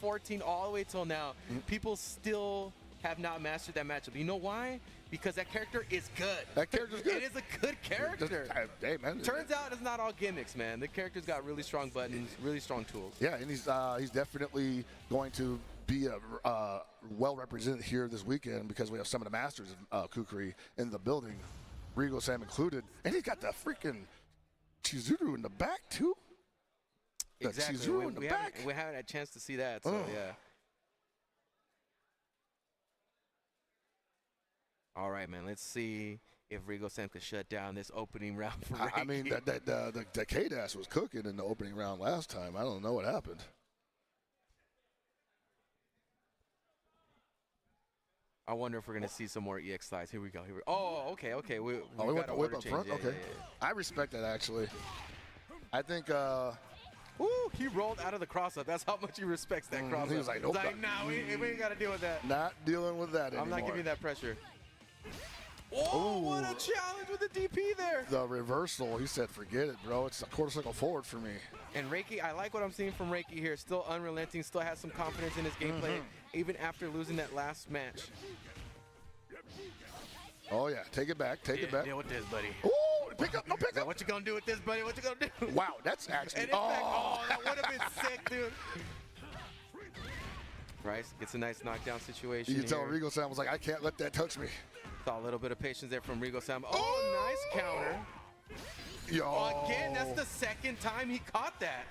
14 all the way till now, people still have not mastered that matchup. You know why? Because that character is good. That character's good. It is a good character. Hey, man. Turns out it's not all gimmicks, man. The character's got really strong buttons, really strong tools. Yeah, and he's definitely going to be well represented here this weekend because we have some of the masters of Kukri in the building, Regal Sam included, and he's got the freaking Chizuru in the back too. Exactly. We haven't had a chance to see that. So yeah. All right, man. Let's see if Regal Sam could shut down this opening round for Reiki. I mean, the K-Dash was cooking in the opening round last time. I don't know what happened. I wonder if we're going to see some more EX slides. Here we go. Oh, okay. We went got the whip up change. front? Yeah, okay. yeah. I respect that, actually. I think... Ooh, he rolled out of the cross-up. That's how much he respects that cross-up. He was like, nope. He's like, nah, we ain't got to deal with that. Not dealing with that anymore. I'm not giving you that pressure. Oh, what a challenge with the DP there. The reversal, he said, forget it, bro. It's a quarter circle forward for me. And Reiki, I like what I'm seeing from Reiki here. Still unrelenting, still has some confidence in his gameplay, even after losing that last match. Oh, yeah. Take it back. Take it back. Deal with this, buddy. Oh, pick up. No, pick up. What you going to do with this, buddy? What you going to do? Wow, that's actually... And that would have been sick, dude. Rice gets a nice knockdown situation. You can tell Regal Sam was like, I can't let that touch me. Saw a little bit of patience there from Regal Sam. Oh, nice counter. Yo. Oh, again, that's the second time he caught that.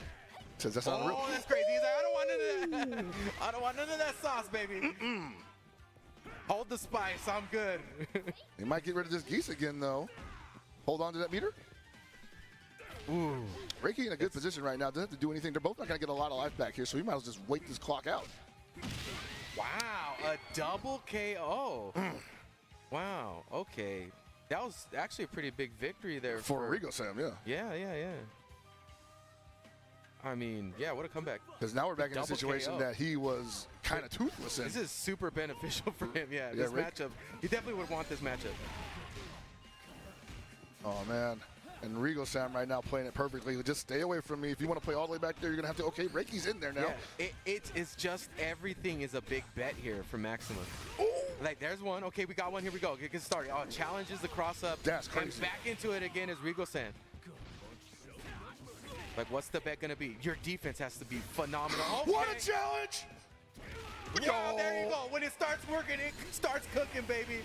Says that's not real. Oh, that's crazy. He's like, I don't want none of that. I don't want none of that sauce, baby. Hold the spice. I'm good. He might get rid of this geese again, though. Hold on to that meter. Ooh. Reiki in a good position right now. Doesn't have to do anything. They're both not going to get a lot of life back here, so we might as well just wait this clock out. Wow, a double KO. Wow, okay. That was actually a pretty big victory there. For Regal Sam, yeah. Yeah. I mean, yeah, what a comeback. Because now we're back in a situation KO. that he was kind of toothless in. This is super beneficial for him, yeah. This matchup, he definitely would want this matchup. Oh, man. And Regal Sam right now playing it perfectly. Just stay away from me. If you want to play all the way back there, you're going to have to, okay, Reiki's in there now. Yeah, it's just everything is a big bet here for Maxima. Ooh. Like, there's one. Okay, we got one. Here we go. Get started. Oh, challenges the cross-up. That's crazy. And back into it again is Regal Sam. Like, what's the bet going to be? Your defense has to be phenomenal. Okay. What a challenge! Yeah, there you go. When it starts working, it starts cooking, baby.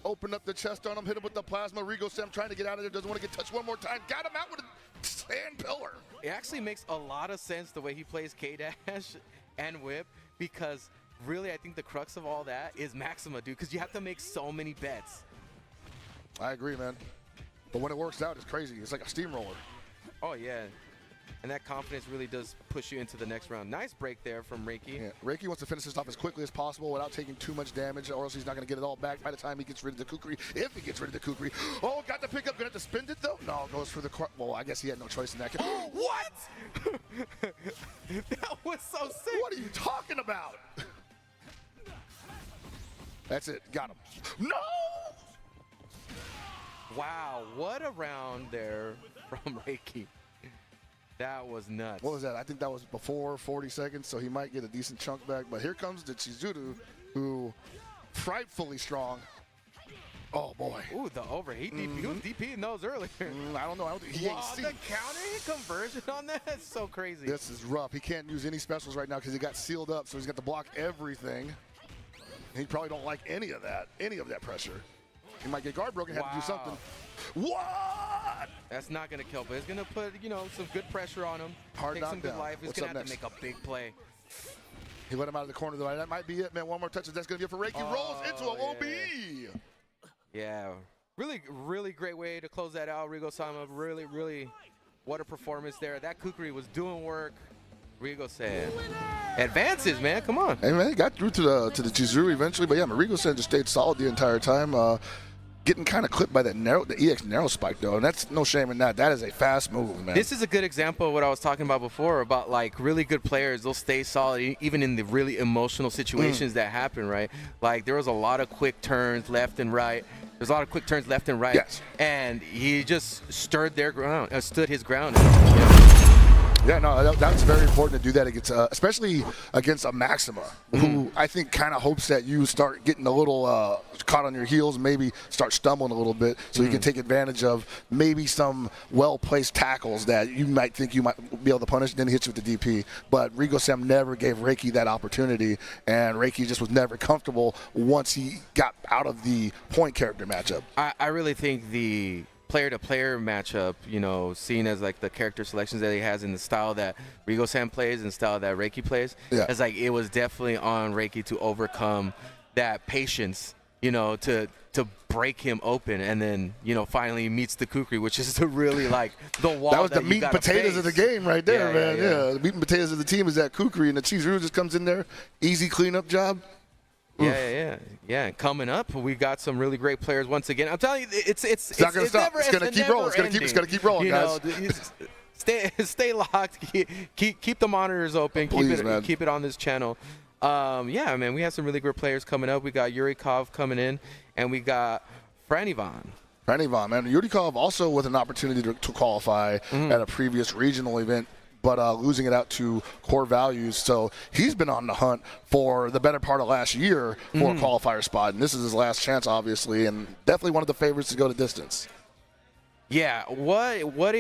Open up the chest on him, hit him with the plasma. Regal Sam trying to get out of there, doesn't want to get touched one more time. Got him out with a sand pillar. It actually makes a lot of sense the way he plays K-Dash and Whip, because really I think the crux of all that is Maxima, dude, because you have to make so many bets. I agree, man. But when it works out, it's crazy. It's like a steamroller. Oh, yeah. And that confidence really does push you into the next round. Nice break there from Reiki. Yeah. Reiki wants to finish this off as quickly as possible without taking too much damage, or else he's not going to get it all back by the time he gets rid of the Kukri. If he gets rid of the Kukri. Oh, got the pickup. Going to have to spin it, though? No, goes for the... Well, I guess he had no choice in that. What? That was so sick. What are you talking about? That's it. Got him. No! Wow, what a round there from Reiki. That was nuts. What was that? I think that was before 40 seconds, so he might get a decent chunk back. But here comes the Chizuru, who frightfully strong. Oh, boy. Ooh, the overheat DP. He was DPing those earlier. I don't know. I don't think he ain't the counter conversion on that is so crazy. This is rough. He can't use any specials right now because he got sealed up, so he's got to block everything. He probably don't like any of that pressure. He might get guard broken, have to do something. What? That's not going to kill, but it's going to put, some good pressure on him. Hard take some good knockdown. life. He's going to have to make a big play. He let him out of the corner, though. That might be it, man. One more touch, that's going to be it for Reiki. Rolls into an OB. Yeah. Really, really great way to close that out, Rigo Sama. Really, really, what a performance there. That Kukri was doing work. Rigo said, advances, man. Come on. Hey, man, he got through to the Chizuru eventually, but yeah, Rigo said just stayed solid the entire time. Getting kind of clipped by the EX narrow spike, though, and that's no shame in that. That is a fast move, man. This is a good example of what I was talking about before, about like really good players. They'll stay solid even in the really emotional situations that happen, right? Like there was a lot of quick turns left and right. There's a lot of quick turns left and right. Yes. And he just stood his ground. Yeah, no, that's very important to do that against, especially against a Maxima, who I think kind of hopes that you start getting a little caught on your heels, maybe start stumbling a little bit, so you can take advantage of maybe some well-placed tackles that you might think you might be able to punish, and then hit you with the DP. But Rigo Sam never gave Reiki that opportunity, and Reiki just was never comfortable once he got out of the point character matchup. I really think the player-to-player matchup, you know, seen as like the character selections that he has in the style that Rigo Sam plays and style that Reiki plays, it's like it was definitely on Reiki to overcome that patience, you know, to break him open, and then, you know, finally meets the Kukri, which is to really like the wall. That was the meat and potatoes of the game right there, man. Yeah, the meat and potatoes of the team is that Kukri, and the Cheese Roo just comes in there, easy cleanup job. Yeah. Coming up, we got some really great players once again. I'm telling you, it's not going to stop. It's going to keep rolling. It's going to keep rolling, guys. Stay locked. Keep the monitors open. Please, keep it on this channel. Yeah, man, we have some really great players coming up. We got Yurikov coming in, and we got Franivan. Franivan, man. Yurikov also with an opportunity to qualify at a previous regional event, but losing it out to Core Values. So he's been on the hunt for the better part of last year for a qualifier spot, and this is his last chance, obviously, and definitely one of the favorites to go to distance. Yeah, what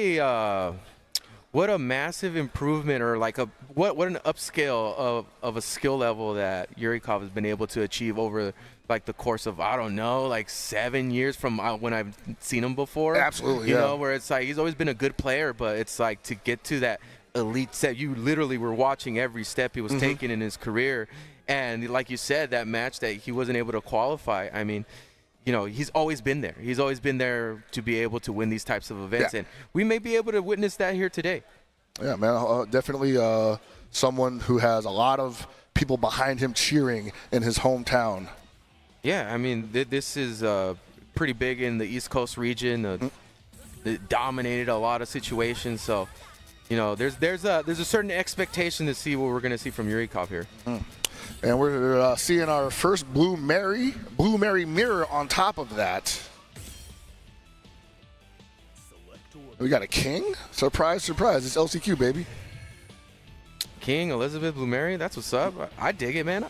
a massive improvement, or like what an upscale of a skill level that Yurikov has been able to achieve over like the course of, I don't know, like 7 years from when I've seen him before. Absolutely, you know, where it's like he's always been a good player, but it's like to get to that elite step, you literally were watching every step he was taking in his career, and like you said, that match that he wasn't able to qualify, I mean, you know, he's always been there. He's always been there to be able to win these types of events, and we may be able to witness that here today. Yeah, man, definitely someone who has a lot of people behind him cheering in his hometown. Yeah, I mean, this is pretty big in the East Coast region. It dominated a lot of situations, so you know, there's a certain expectation to see what we're going to see from Yurikov here. And we're seeing our first Blue Mary mirror on top of that. We got a King. Surprise, surprise. It's LCQ, baby. King, Elizabeth, Blue Mary. That's what's up. I dig it, man.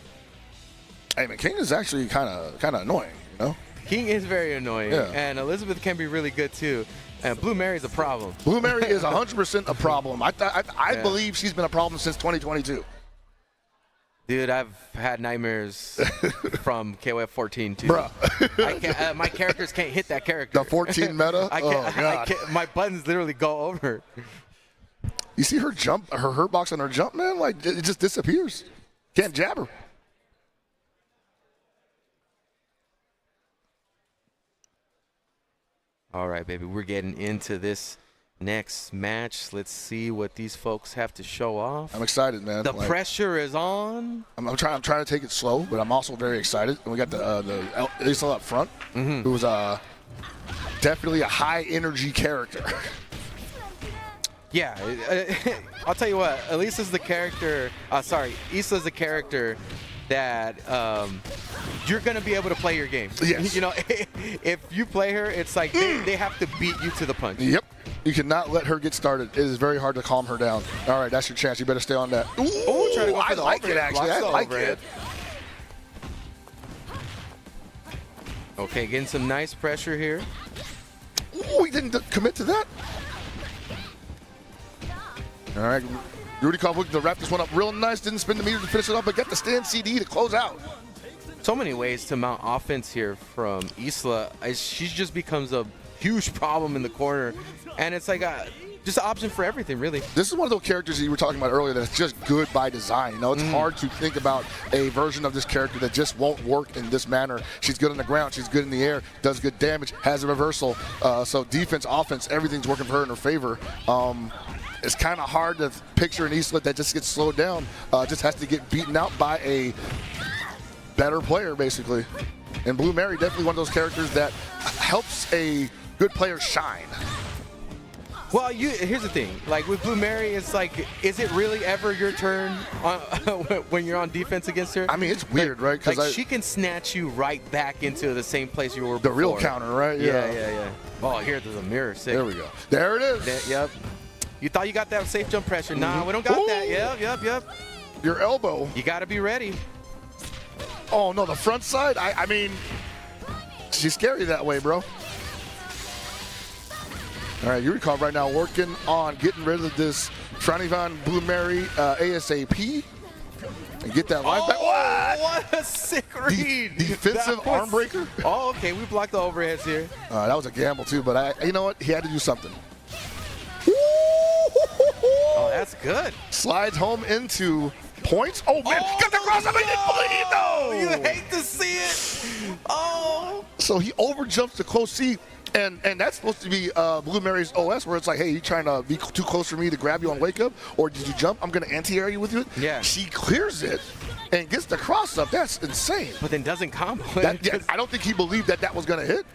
Hey, man, King is actually kind of annoying, you know? King is very annoying, and Elizabeth can be really good, too. And Blue Mary's a problem. Blue Mary is 100% a problem. I believe she's been a problem since 2022. Dude, I've had nightmares from KOF 14 too. Bruh. My characters can't hit that character. The 14 meta? God. My buttons literally go over. You see her jump, her hurt box on her jump, man? Like, it just disappears. Can't jab her. All right, baby, we're getting into this next match. Let's see what these folks have to show off. I'm excited, man. The pressure is on. I'm trying to take it slow, but I'm also very excited. And we got the Isla up front, who was definitely a high energy character. Yeah, I'll tell you what. Isla's the character. Isla's the character that you're going to be able to play your game. Yes. You know, if you play her, it's like they have to beat you to the punch. Yep. You cannot let her get started. It is very hard to calm her down. All right, that's your chance. You better stay on that. Ooh, try to go for I like it, actually. I like it. Okay, getting some nice pressure here. Ooh, he didn't commit to that. All right, Yurikov looking to wrap this one up real nice. Didn't spin the meter to finish it up, but got the stand CD to close out. So many ways to mount offense here from Isla. She just becomes a huge problem in the corner, and it's like just an option for everything, really. This is one of those characters that you were talking about earlier that's just good by design. You know, it's hard to think about a version of this character that just won't work in this manner. She's good on the ground, she's good in the air, does good damage, has a reversal. So defense, offense, everything's working for her in her favor. It's kind of hard to picture an Isla that just gets slowed down, just has to get beaten out by a better player, basically. And Blue Mary, definitely one of those characters that helps a good player shine. Well, here's the thing. Like with Blue Mary, it's like, is it really ever your turn when you're on defense against her? I mean, it's weird, right? Because she can snatch you right back into the same place you were before. The real counter, right? Yeah. Oh, here's the mirror. Sick. There we go. There it is. Yep. You thought you got that safe jump pressure. Nah, we don't got that. Yep. Your elbow. You got to be ready. Oh, no, the front side? I mean, she's scary that way, bro. All right, Yurikov right now working on getting rid of this Franivan Blue Mary ASAP. And get that life back. What a sick read. Defensive arm breaker. Oh, okay. We blocked the overheads here. That was a gamble, too. But you know what? He had to do something. Oh, that's good. Slides home into points. Oh, man. Got the cross up. I didn't bleed, though. You hate to see it. Oh. So he overjumps the close seat. And that's supposed to be Blue Mary's OS, where it's like, hey, you trying to be too close for me to grab you on wake up? Or did you jump? I'm going to anti-air you with you. Yeah. She clears it and gets the cross up. That's insane. But then doesn't combo. I don't think he believed that was going to hit.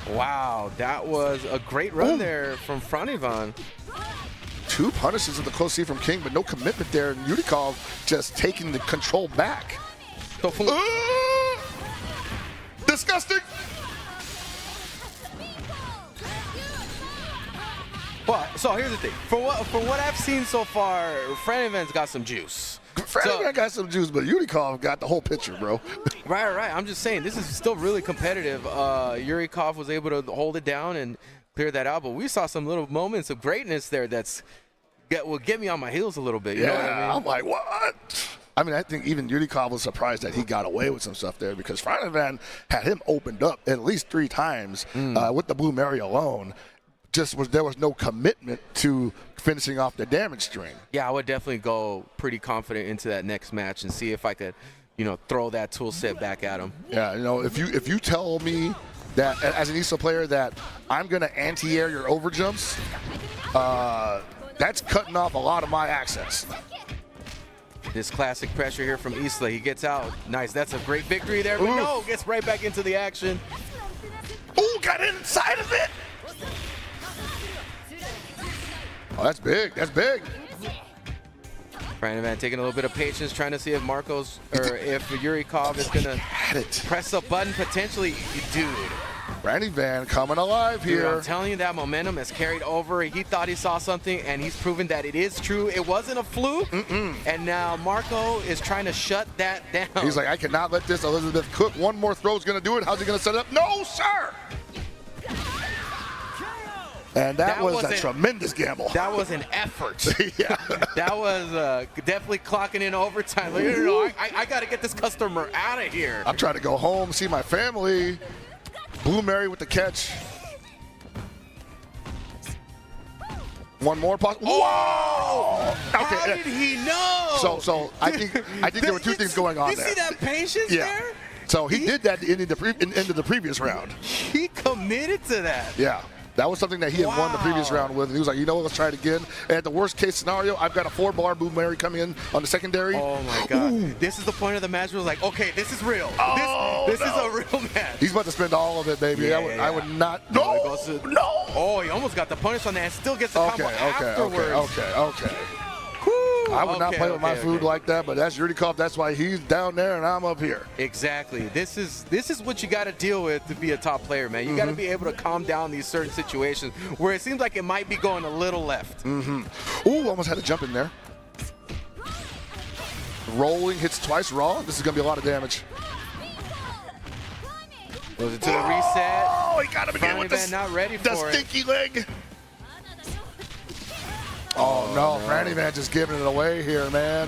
Wow, that was a great run there from Franivan. 2 punishes in the close seat from King, but no commitment there. And Yurikov just taking the control back. Disgusting. But so here's the thing. For what I've seen so far, Franivan's got some juice. Franivan got some juice, but Yurikov got the whole picture, bro. Right. I'm just saying this is still really competitive. Yurikov was able to hold it down and clear that out, but we saw some little moments of greatness there will get me on my heels a little bit. You know what I mean? I'm like, what? I mean, I think even Yurikov was surprised that he got away with some stuff there because Franivan had him opened up at least 3 times with the Blue Mary alone. There was no commitment to finishing off the damage string. Yeah, I would definitely go pretty confident into that next match and see if I could, throw that tool set back at him. Yeah, if you tell me that as an ISO player that I'm going to anti-air your overjumps, that's cutting off a lot of my access. This classic pressure here from Isla. He gets out. Nice. That's a great victory there. But no, gets right back into the action. Ooh, got inside of it. Oh, that's big. That's big. Franivan taking a little bit of patience, trying to see if if Yurikov is going to press a button potentially. Dude. Franivan coming alive here. Dude, I'm telling you, that momentum has carried over. He thought he saw something, and he's proven that it is true. It wasn't a fluke. And now Marco is trying to shut that down. He's like, I cannot let this Elizabeth Cook. One more throw is going to do it. How's he going to set it up? No, sir. And that was a tremendous gamble. That was an effort. Yeah. That was definitely clocking in overtime. Like, I got to get this customer out of here. I'm trying to go home, see my family. Blue Mary with the catch. One more pause. Whoa! Okay. How did he know? So I think there were 2 things going on there. You see that patience there? So he did that into the previous round. He committed to that. Yeah. That was something that he had won the previous round with. And he was like, you know what, let's try it again. And at the worst case scenario, I've got a 4-bar Blue Mary coming in on the secondary. Oh, my God. Ooh. This is the point of the match where it was like, okay, this is real. This is a real match. He's about to spend all of it, baby. I would not. No. Oh, he almost got the punish on that and still gets the combo afterwards. Okay. I would not play with my food like that, but that's Yurikov. That's why he's down there and I'm up here. Exactly. This is what you got to deal with to be a top player, man. You got to be able to calm down these certain situations where it seems like it might be going a little left. Ooh, almost had to jump in there. Rolling, hits twice raw. This is going to be a lot of damage. Goes into the reset. Oh, he got him again with the not ready for the stinky leg. Oh, no. Franivan just giving it away here, man.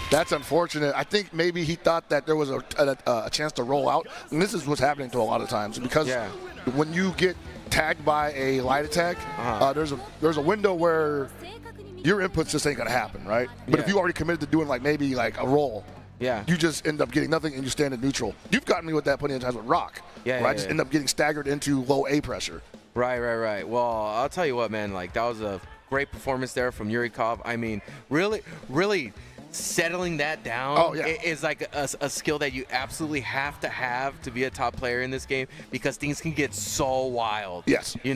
That's unfortunate. I think maybe he thought that there was a chance to roll out. And this is what's happening to a lot of times. Because when you get tagged by a light attack, there's a window where your inputs just ain't going to happen, right? But if you already committed to doing maybe a roll, you just end up getting nothing and you stand in neutral. You've gotten me with that plenty of times with Rock, where I just end up getting staggered into low A pressure. Right. Well, I'll tell you what, man. That was a great performance there from Yurikov. I mean, really settling that down is like a skill that you absolutely have to be a top player in this game because things can get so wild. Yes. And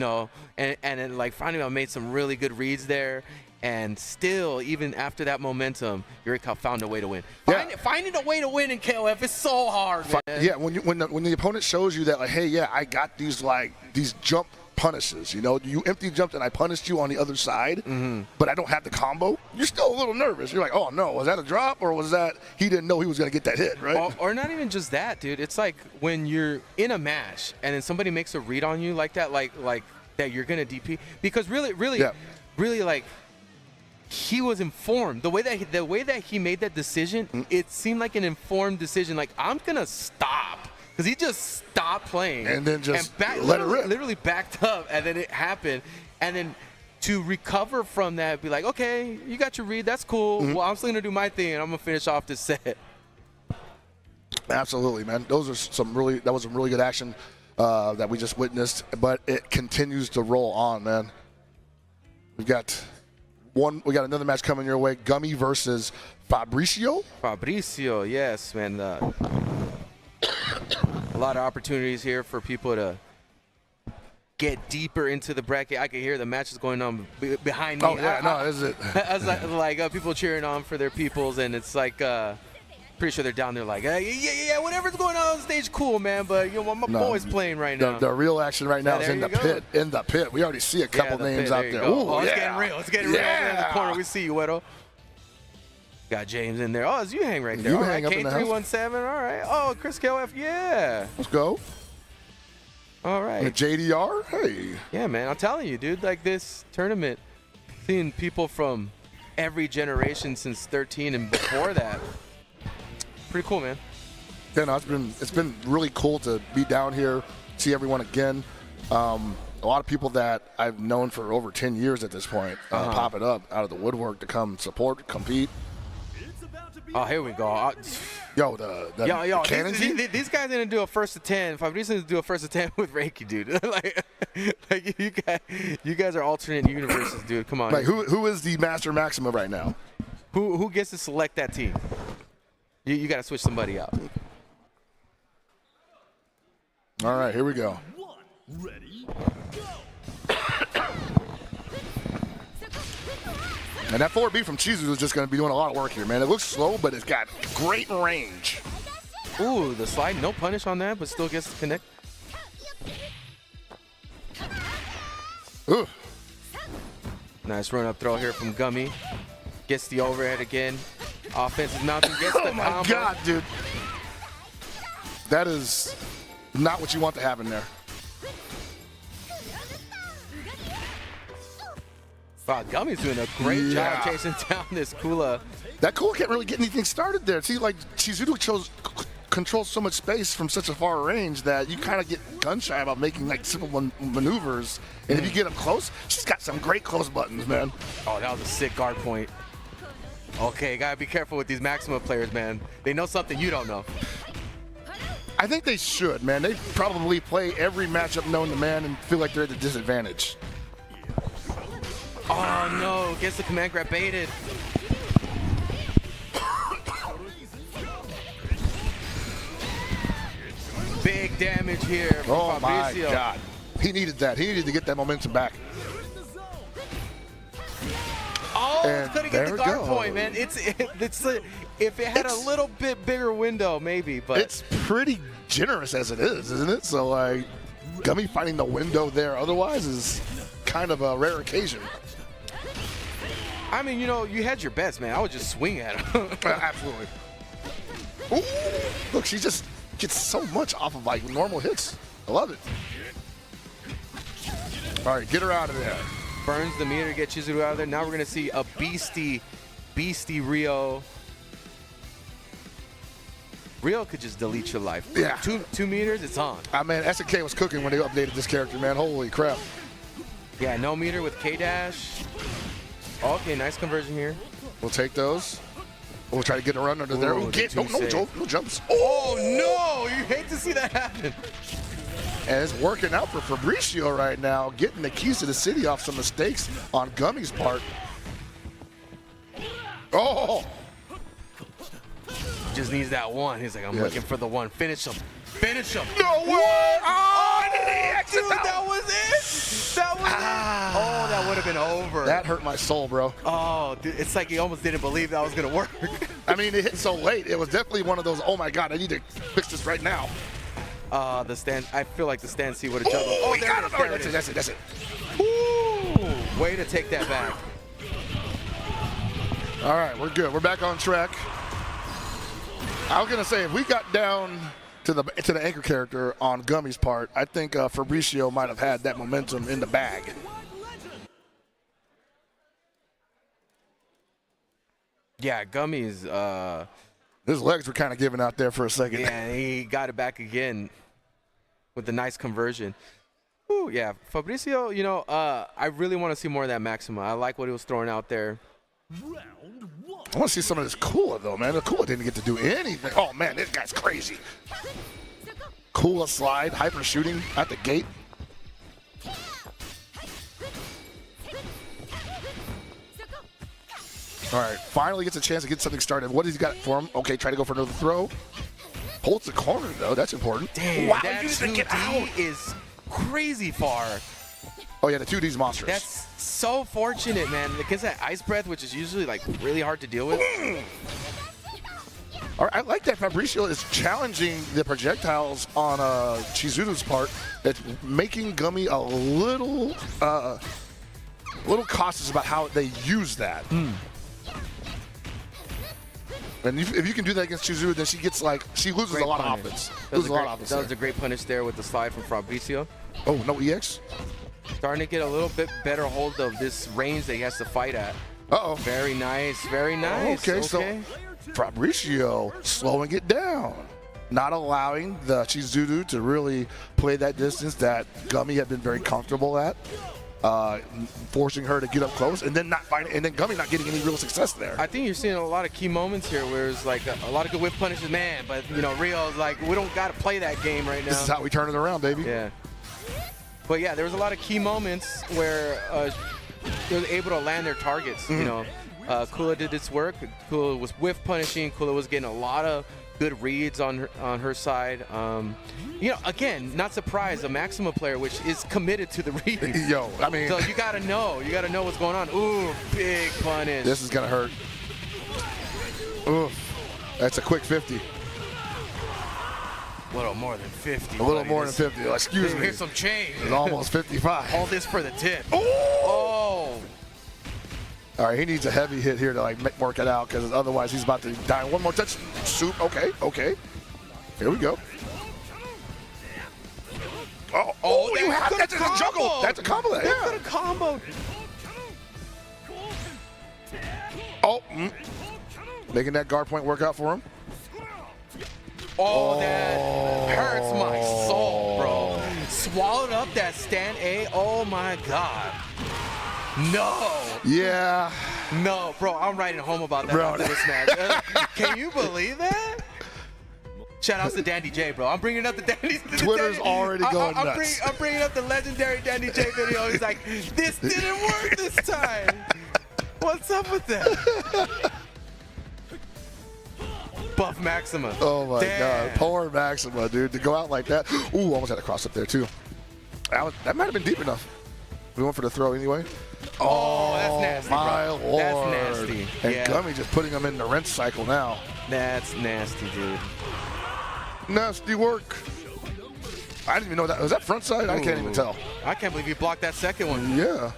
Franivan made some really good reads there. And still, even after that momentum, Yurikov found a way to win. Finding a way to win in KOF is so hard, man. Yeah, when the opponent shows you that, hey, I got these jump punishes. You know, you empty jumped and I punished you on the other side, but I don't have the combo. You're still a little nervous. You're like, oh no, was that a drop or was that he didn't know he was going to get that hit, right? Or not even just that, dude. It's like when you're in a match and then somebody makes a read on you like that, like that you're going to DP. Because really, like, he was informed. The way that he made that decision, it seemed like an informed decision. Like, I'm going to stop. Because he just stopped playing. And then just let it rip. Literally backed up, and then it happened. And then to recover from that, be like, okay, you got your read. That's cool. Well, I'm still going to do my thing, and I'm going to finish off this set. Absolutely, man. That was some really good action that we just witnessed. But it continues to roll on, man. We got another match coming your way. Gummy versus Fabricio. Fabricio, yes, man. A lot of opportunities here for people to get deeper into the bracket. I can hear the matches going on behind me. Oh, yeah, is it? I was like people cheering on for their peoples, and it's like pretty sure they're down there like, yeah, whatever's going on stage, cool, man. But you know, my boy's playing right now. The real action right now is in the pit. In the pit, we already see a couple names out there. Ooh, it's getting real. It's getting real in the corner. We see you, Wedo. Got James in there. Oh, it's you hang right there. You all hang right, up in the house. K317. All right. Oh, Chris KOF. Yeah. Let's go. All right. And JDR. Hey. Yeah, man. I'm telling you, dude. Like this tournament, seeing people from every generation since 13 and before that. Pretty cool, man. Yeah, no, it's been really cool to be down here, see everyone again. A lot of people that I've known for over 10 years at this point popping up out of the woodwork to come support, compete. Oh, here we go. Yo, the cannon these guys didn't do a first to 10. Fabrice didn't do a first to 10 with Reiki, dude. like you guys are alternate universes, dude. Come on. Like who is the Master Maxima right now? Who gets to select that team? You got to switch somebody out. All right, here we go. Ready, go! And that 4B from Chizu is just going to be doing a lot of work here, man. It looks slow, but it's got great range. Ooh, the slide, no punish on that, but still gets to connect. Ooh. Nice run-up throw here from Gummy. Gets the overhead again. Offensive mounting, gets the combo. Oh, my God, dude. That is not what you want to happen there. Wow, Gummy's doing a great job chasing down this Kula. That Kula can't really get anything started there. See, like, Chizudo controls so much space from such a far range that you kind of get gun-shy about making, like, simple maneuvers. And if you get up close, she's got some great close buttons, man. Oh, that was a sick guard point. Okay, gotta be careful with these Maxima players, man. They know something you don't know. I think they should, man. They probably play every matchup known to man and feel like they're at a disadvantage. Oh no, gets the command grab baited. Big damage here from Oh Fabricio. My God. He needed that. He needed to get that momentum back. Oh, And couldn't get the there we guard go. point, man. If it had a little bit bigger window, maybe, but It's pretty generous as it is, isn't it? So, like, Gummy finding the window there otherwise is kind of a rare occasion. I mean, you know, you had your bets, man. I would just swing at him. Absolutely. Ooh, look, she just gets so much off of, like, normal hits. I love it. All right, get her out of there. Burns the meter, get Chizuru out of there. Now we're going to see a beastie Rio. Rio could just delete your life. Yeah. 2 meters, it's on. Man, SNK was cooking when they updated this character, man. Holy crap. Yeah, no meter with K-Dash. Okay, nice conversion here. We'll take those. We'll try to get a run under there. Ooh, No jumps. Oh, no! You hate to see that happen. And it's working out for Fabricio right now, getting the keys to the city off some mistakes on Gummy's part. Oh! Just needs that one. He's like, I'm looking for the one. Finish him. Finish him. No way! Oh, dude, that was it. That was it. Oh, that would have been over. That hurt my soul, bro. Oh, dude, it's like he almost didn't believe that was going to work. I mean, it hit so late. It was definitely one of those, oh my God, I need to fix this right now. The stand. I feel like the stand C would have juggled. Oh, Oh, there it is. There it is. That's it. Ooh, way to take that back. All right, we're good. We're back on track. I was gonna say if we got down to the anchor character on Gummy's part, I think Fabricio might have had that momentum in the bag. Yeah, Gummy's. His legs were kind of giving out there for a second. Yeah, he got it back again with a nice conversion. Ooh, yeah, Fabricio. You know, I really want to see more of that Maxima. I like what he was throwing out there. Round one. I want to see some of this Kula, though, man. The Kula didn't get to do anything. Oh, man, this guy's crazy. Kula slide, hyper shooting at the gate. All right, finally gets a chance to get something started. What has he got for him? Okay, try to go for another throw. Holds the corner, though. That's important. Damn, wow, that you didn't get out. 2D is crazy far. Oh, yeah, the 2D's monstrous. That's so fortunate, man. Against that ice breath, which is usually like really hard to deal with. All right, I like that Fabricio is challenging the projectiles on Chizuru's part. That's making Gummy a little cautious about how they use that. And if you can do that against Chizuru, then she loses Great a lot punish. of offense. That was a great punish there with the slide from Fabricio. Oh, no EX? Starting to get a little bit better hold of this range that he has to fight at. Uh-oh. Very nice, very nice. Okay, so Fabricio slowing it down. Not allowing the Chizuru to really play that distance that Gummy had been very comfortable at. Forcing her to get up close and then Gummy not getting any real success there. I think you're seeing a lot of key moments here where it's like a lot of good whip punishes, man, but you know, Rio's like, we don't got to play that game right now. This is how we turn it around, baby. Yeah. But yeah, there was a lot of key moments where they were able to land their targets. You know, Kula did its work. Kula was whiff punishing. Kula was getting a lot of good reads on her side. You know, again, not surprised, a Maxima player which is committed to the reading. Yo, I mean, so you gotta know what's going on. Ooh, big punish. This is gonna hurt. Oof, that's a quick 50. A little more than 50. A little more than 50. Excuse me. Here's some change. It's almost 55. All this for the tip. Oh! All right, he needs a heavy hit here to work it out because otherwise he's about to die. One more touch. Soup. Okay. Here we go. Oh, you have that's a juggle. That's a combo. That could have comboed. Oh, making that guard point work out for him. Oh, that hurts my soul, bro. Swallowed up that stand A. Oh my God. No. Yeah. No, bro. I'm writing home about that after this match. Can you believe that? Shout outs to Dandy J, bro. I'm bringing up the Dandy. Twitter's already going nuts. I'm bringing up the legendary Dandy J video. He's like, this didn't work this time. What's up with that? Buff Maxima. Oh my Damn. God, poor Maxima, dude, to go out like that. Ooh, almost had a cross up there too. That might have been deep enough. We went for the throw anyway. Oh, that's nasty, my bro. Lord. That's nasty. And Yeah. Gummy just putting him in the rinse cycle now. That's nasty, dude. Nasty work. I didn't even know that. Was that front side? I can't even tell. I can't believe you blocked that second one. Yeah.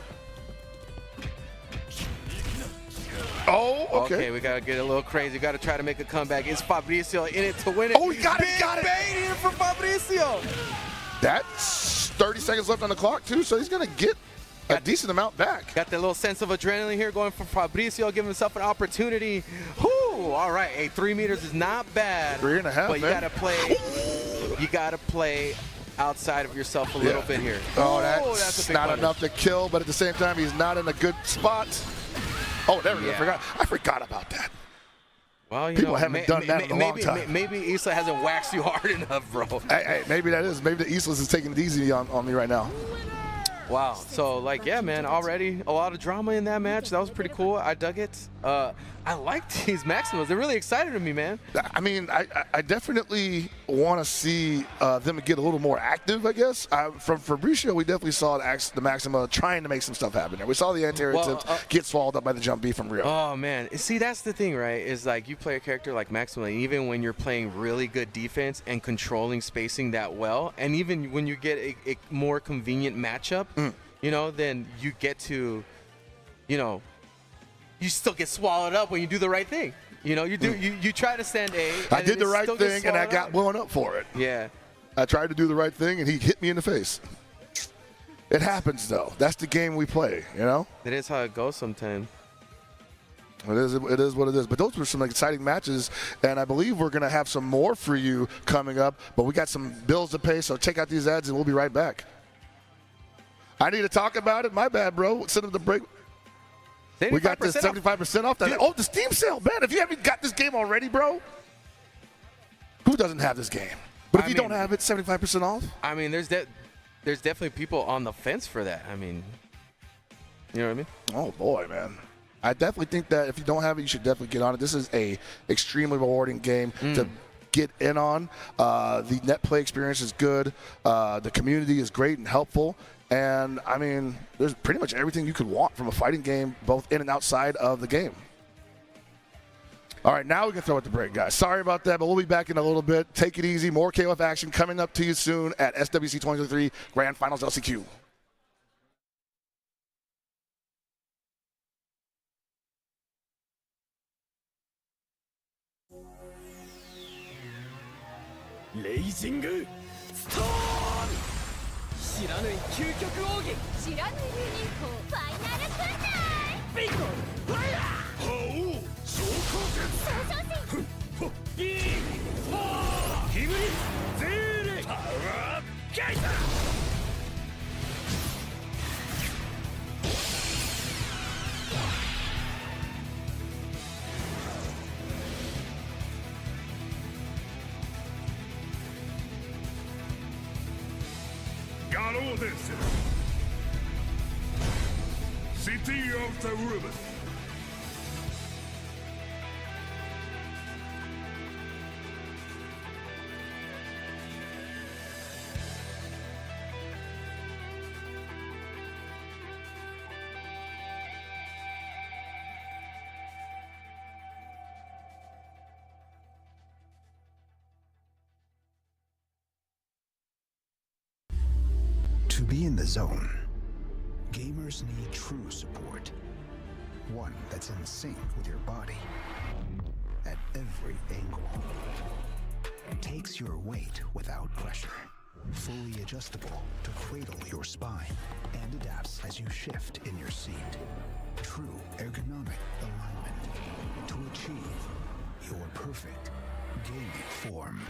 Oh, okay. We got to get a little crazy. Got to try to make a comeback. It's Fabricio in it to win it. Oh, he got it, got it. Big bait here for Fabricio. That's 30 seconds left on the clock, too, so he's going to get a decent amount back. Got that little sense of adrenaline here going for Fabricio, giving himself an opportunity. Whoo, all right. Hey, 3 meters is not bad. 3.5, but man. You got to play outside of yourself a little bit here. Oh, that's a big not punish. enough to kill, but at the same time, he's not in a good spot. Oh, there we go. I forgot about that. Well, People haven't done that in a long time. Maybe Isla hasn't waxed you hard enough, bro. Hey, maybe that is. Maybe the Islas is taking it easy on me right now. Wow. So, like, yeah, man, already a lot of drama in that match. That was pretty cool. I dug it. I liked these Maximas. They're really excited to me, man. I mean, I definitely want to see them get a little more active, I guess. From Fabricio, we definitely saw the Maxima trying to make some stuff happen there. We saw the anti-air attempt get swallowed up by the jump B from Rio. Oh, man. See, that's the thing, right? Is like you play a character like Maxima, even when you're playing really good defense and controlling spacing that well, and even when you get a more convenient matchup, you know, then you get to, you know, you still get swallowed up when you do the right thing. You know, you try to send A. I did the right thing, and I got blown up for it. Yeah. I tried to do the right thing, and he hit me in the face. It happens, though. That's the game we play, you know? That is how it goes sometimes. It is what it is. But those were some exciting matches, and I believe we're going to have some more for you coming up. But we got some bills to pay, so check out these ads, and we'll be right back. I need to talk about it. My bad, bro. Send them the break. We got this 75% off. Oh, the Steam sale, man. If you haven't got this game already, bro, who doesn't have this game? But if you don't have it, 75% off? I mean, there's definitely people on the fence for that. I mean, you know what I mean? Oh, boy, man. I definitely think that if you don't have it, you should definitely get on it. This is a extremely rewarding game to get in on. The net play experience is good. The community is great and helpful. And, I mean, there's pretty much everything you could want from a fighting game, both in and outside of the game. All right, now we can throw it the break, guys. Sorry about that, but we'll be back in a little bit. Take it easy. More KOF action coming up to you soon at SWC 2023 Grand Finals LCQ. Blazing Storm! 知らぬい究極奥義知らぬユニコファイナル訓練ビンゴファイヤー覇王昇降総称戦戦イーフォーヒブリゼーレパワーゲイタガロー伝説 City of the Ribbon To be in the zone, gamers need true support. One that's in sync with your body at every angle. Takes your weight without pressure. Fully adjustable to cradle your spine and adapts as you shift in your seat. True ergonomic alignment to achieve your perfect gaming form.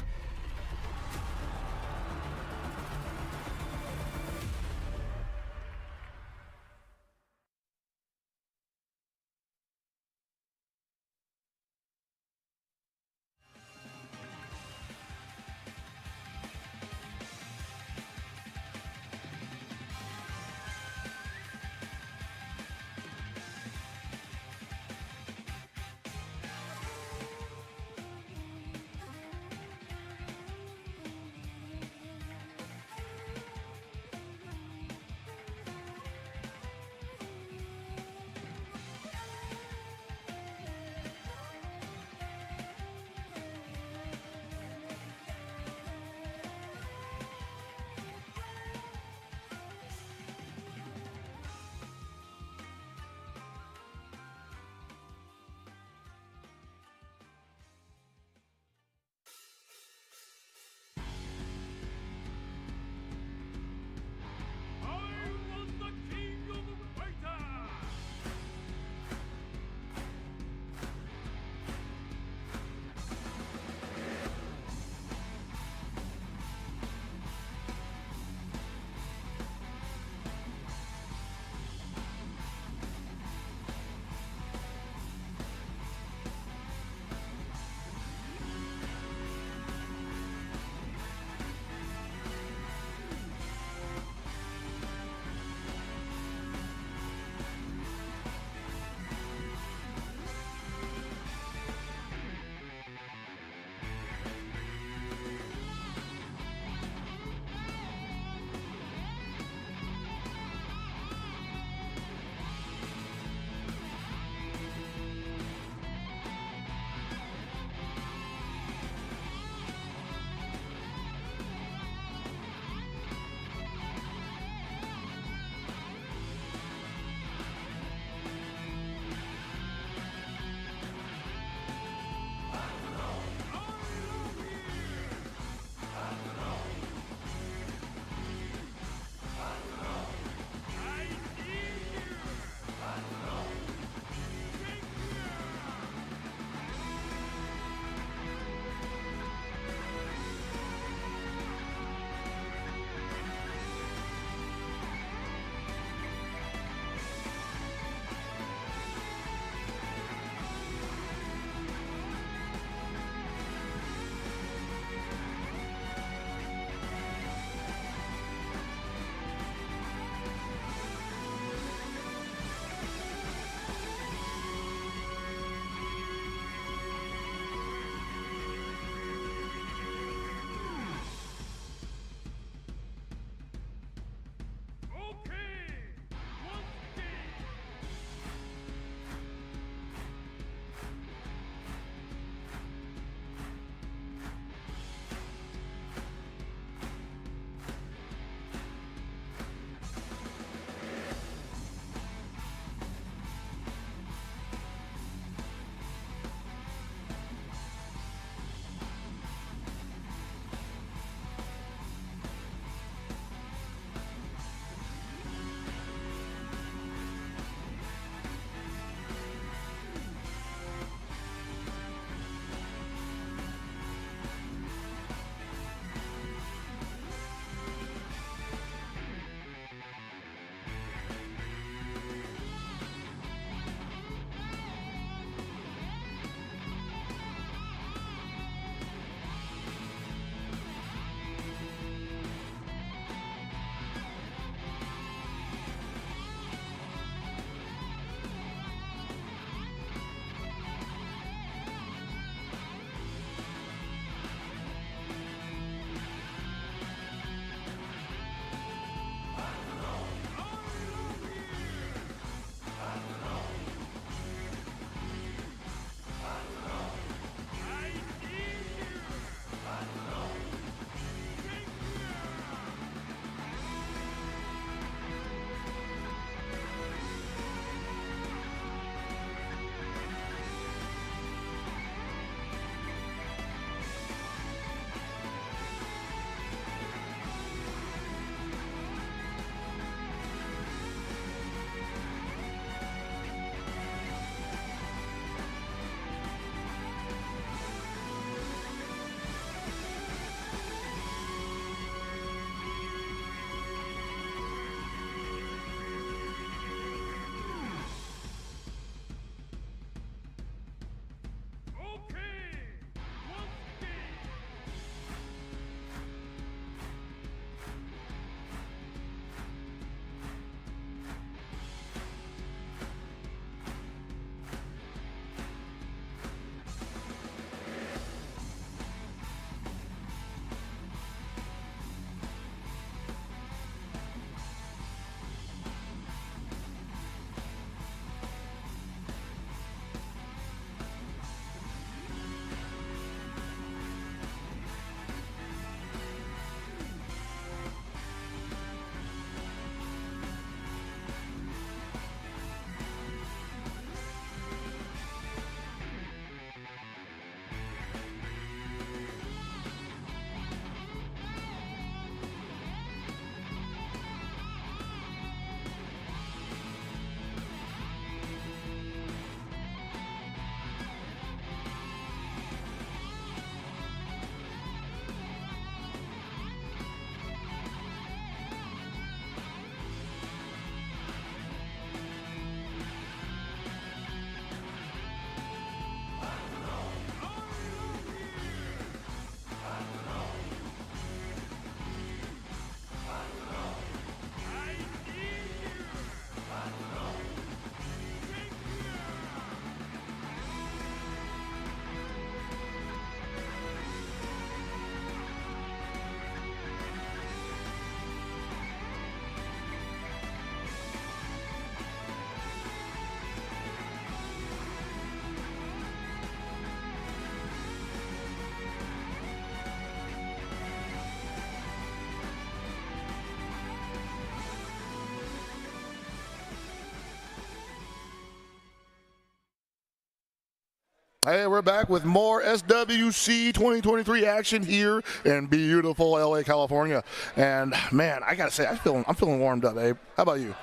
Hey, we're back with more SWC 2023 action here in beautiful LA, California. And man, I gotta say, I'm feeling warmed up, Abe. How about you?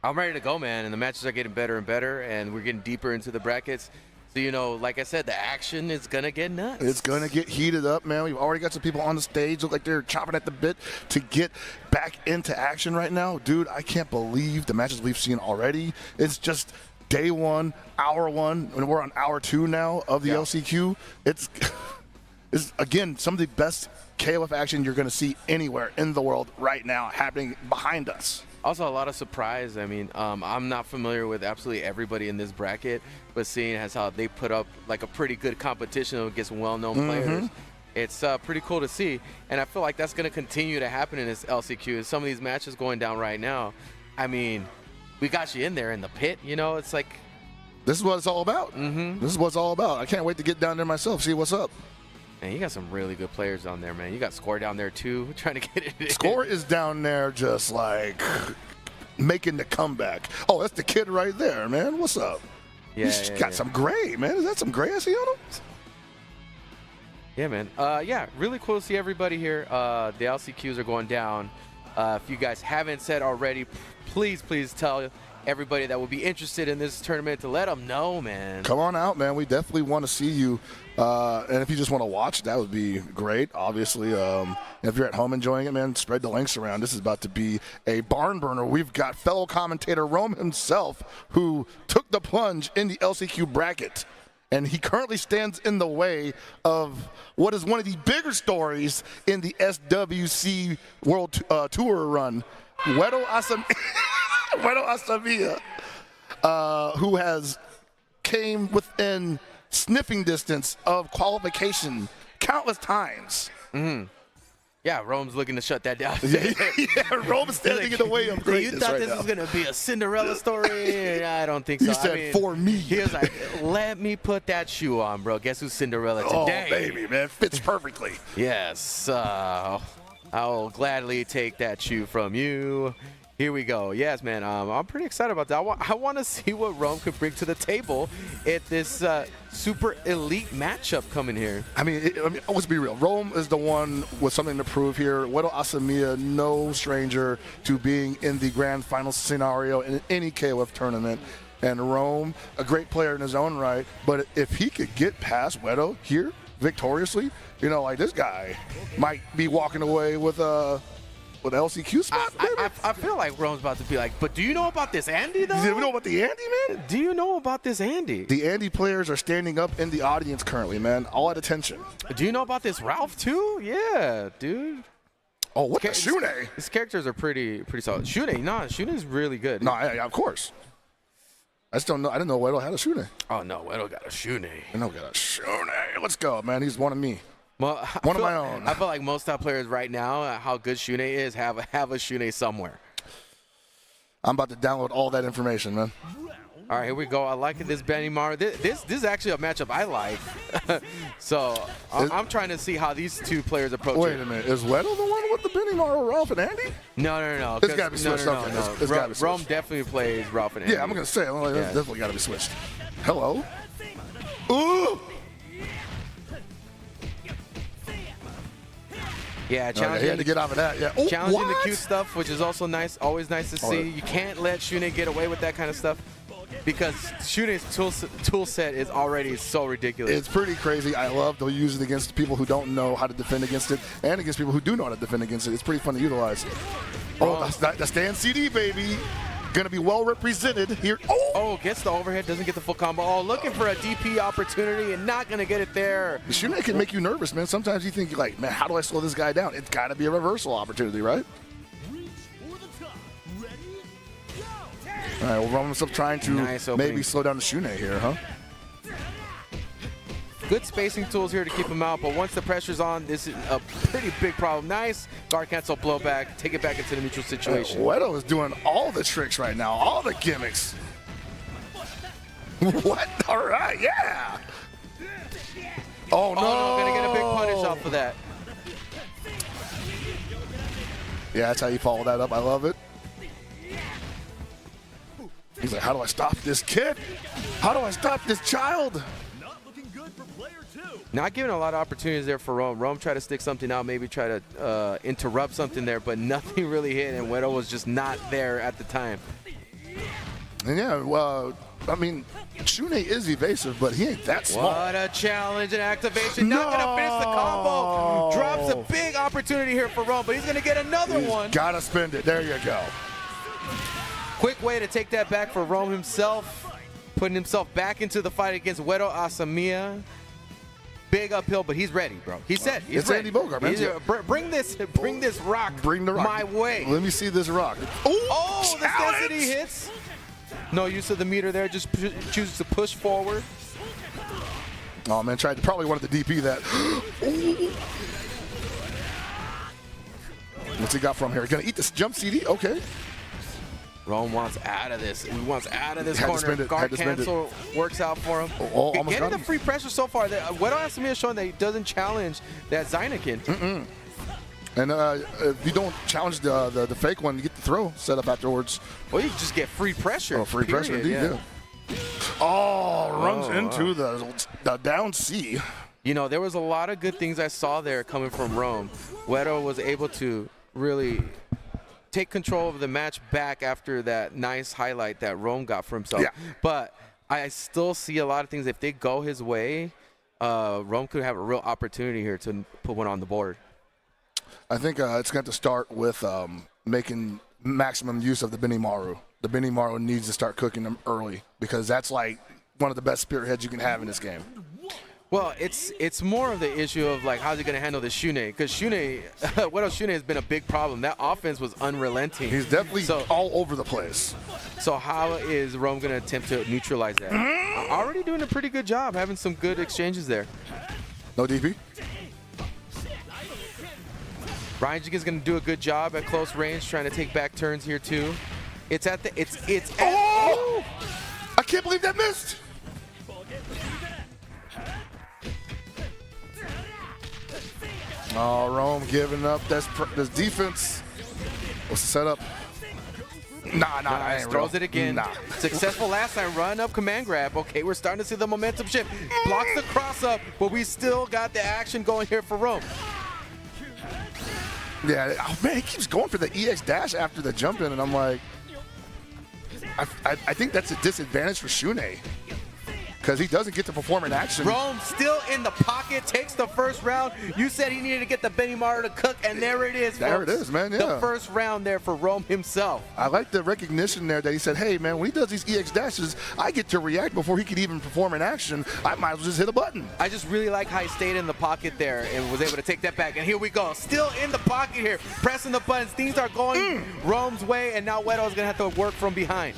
I'm ready to go, man, and the matches are getting better and better, and we're getting deeper into the brackets. So, you know, like I said, the action is going to get nuts. It's going to get heated up, man. We've already got some people on the stage look like they're chomping at the bit to get back into action right now. Dude, I can't believe the matches we've seen already. It's just day one, hour one, and we're on hour two now of the LCQ. It's again, some of the best KOF action you're going to see anywhere in the world right now happening behind us. Also, a lot of surprise. I mean, I'm not familiar with absolutely everybody in this bracket, but seeing as how they put up like a pretty good competition against well-known players, it's pretty cool to see. And I feel like that's going to continue to happen in this LCQ. Some of these matches going down right now, I mean, we got you in there in the pit, you know? It's like... This is what it's all about. This is what it's all about. I can't wait to get down there myself, see what's up. Man, you got some really good players down there, man. You got Score down there, too, trying to get it in. Score is down there just, like, making the comeback. Oh, that's the kid right there, man. What's up? Yeah, He's got some gray, man. Is that some gray I see on him? Yeah, man. Yeah, really cool to see everybody here. The LCQs are going down. If you guys haven't said already, please tell everybody that would be interested in this tournament to let them know, man. Come on out, man. We definitely want to see you. And if you just want to watch, that would be great, obviously. If you're at home enjoying it, man, spread the links around. This is about to be a barn burner. We've got fellow commentator Rome himself, who took the plunge in the LCQ bracket. And he currently stands in the way of what is one of the bigger stories in the SWC World Tour run. Wedo Asamia, who has came within sniffing distance of qualification countless times. Yeah, Rome's looking to shut that down. Yeah, Rome's standing in the way of greatness. You thought right this now. was going to be a Cinderella story? I don't think so. He said, for me. He was like, let me put that shoe on, bro. Guess who's Cinderella today? Oh, baby, man. Fits perfectly. Yes. I'll gladly take that shoe from you. Here we go. Yes, man. I'm pretty excited about that. I want to see what Rome could bring to the table at this super elite matchup coming here. I mean, let's be real. Rome is the one with something to prove here. Wedo Asamia, no stranger to being in the grand final scenario in any KOF tournament. And Rome, a great player in his own right. But if he could get past Wedo here victoriously, you know, like this guy might be walking away with LCQ spot. I feel like Rome's about to be like, but do you know about this Andy, though? Do you know about the Andy, man? Do you know about this Andy? The Andy players are standing up in the audience currently, man, all at attention. Do you know about this Ralph, too? Yeah, dude. Oh, what the Shune? His characters are pretty solid. Shune's really good. No, of course. I just don't know. I didn't know Wedo had a Shune. Oh, no, Wedo got a Shune. I know got a Shune. Let's go, man. He's one of me. Well, one of my own. I feel like most top players right now, how good Shune is, have a Shune somewhere. I'm about to download all that information, man. All right, here we go. I like this Benny Mar. This is actually a matchup I like. So I'm trying to see how these two players approach it. Wait a minute. Is Wedo the one with the Benny Mar, Ralph and Andy? No. It's got to be switched. No. It's gotta be switched. Rome definitely plays Ralph and Andy. Yeah, I'm going to say, it's definitely got to be switched. Hello? Ooh! Yeah, challenging. He had to get out of that. Yeah. Challenging the cute stuff, which is also nice. Always nice to see. You can't let Shune get away with that kind of stuff because Shune's tool set is already so ridiculous. It's pretty crazy. I love to use it against people who don't know how to defend against it and against people who do know how to defend against it. It's pretty fun to utilize. Oh, the stand CD, baby. Going to be well represented here. Oh, gets the overhead, doesn't get the full combo. Oh, looking for a DP opportunity and not going to get it there. The Shune can make you nervous, man. Sometimes you think, like, man, how do I slow this guy down? It's got to be a reversal opportunity, right? All right, well, Roman's up trying to maybe slow down the Shune here, huh? Good spacing tools here to keep him out, but once the pressure's on, this is a pretty big problem. Nice guard cancel blowback, take it back into the neutral situation. Wedo is doing all the tricks right now, all the gimmicks. What? All right, yeah. Oh, no. Gonna get a big punish off of that. Yeah, that's how you follow that up. I love it. He's like, how do I stop this kid? How do I stop this child? Not giving a lot of opportunities there for Rome. Rome tried to stick something out, maybe try to interrupt something there, but nothing really hit, and Wedo was just not there at the time. And yeah, well, I mean, Shune is evasive, but he ain't that small. What a challenge and activation. Not going to finish the combo. Drops a big opportunity here for Rome, but he's going to get another one. Got to spend it. There you go. Quick way to take that back for Rome himself, putting himself back into the fight against Wedo Asamiya. Big uphill, but he's ready, bro. He said he's it's ready. Andy Bogart, man. Bring this rock, Bring the rock my way. Let me see this rock. Oh, the density hits. No use of the meter there. Just chooses to push forward. Oh man, probably wanted the DP that. What's he got from here? Gonna eat this jump CD? Okay. Rome wants out of this. He wants out of this Had to corner. spend it. Guard Had to spend cancel works out for him. Almost Getting got the him. free pressure so far. Wedo Asamiya has shown that he doesn't challenge that Zynekin. And if you don't challenge the fake one, you get the throw set up afterwards. Well, you just get free pressure. Oh, free pressure indeed, yeah. Oh, runs into the down C. You know, there was a lot of good things I saw there coming from Rome. Wedo was able to really take control of the match back after that nice highlight that Rome got for himself. Yeah. But I still see a lot of things. If they go his way, Rome could have a real opportunity here to put one on the board. I think it's going to start with making maximum use of the Benimaru. The Benimaru needs to start cooking them early because that's like one of the best spearheads you can have in this game. Well, it's more of the issue of like how's he going to handle the Shune, because Wedo Shune has been a big problem. That offense was unrelenting. He's definitely all over the place. So how is Rome going to attempt to neutralize that? Already doing a pretty good job, having some good exchanges there. No DP. Ryan Jenkins going to do a good job at close range, trying to take back turns here too. It's at the Oh! I can't believe that missed. Oh, Rome giving up this defense. What's the setup? Nah, Nice. Throws it again. Nah. Successful last time. Run up command grab. Okay, we're starting to see the momentum shift. Blocks the cross up, but we still got the action going here for Rome. Yeah, oh man, he keeps going for the EX dash after the jump in, and I'm like, I think that's a disadvantage for Shune because he doesn't get to perform in action. Rome still in the pocket, takes the first round. You said he needed to get the Benimaru to cook, and there it is, There folks. it is, man, yeah. The first round there for Rome himself. I like the recognition there that he said, hey, man, when he does these EX dashes, I get to react before he could even perform in action. I might as well just hit a button. I just really like how he stayed in the pocket there and was able to take that back. And here we go. Still in the pocket here, pressing the buttons. Things are going Rome's way, and now Wedo's going to have to work from behind.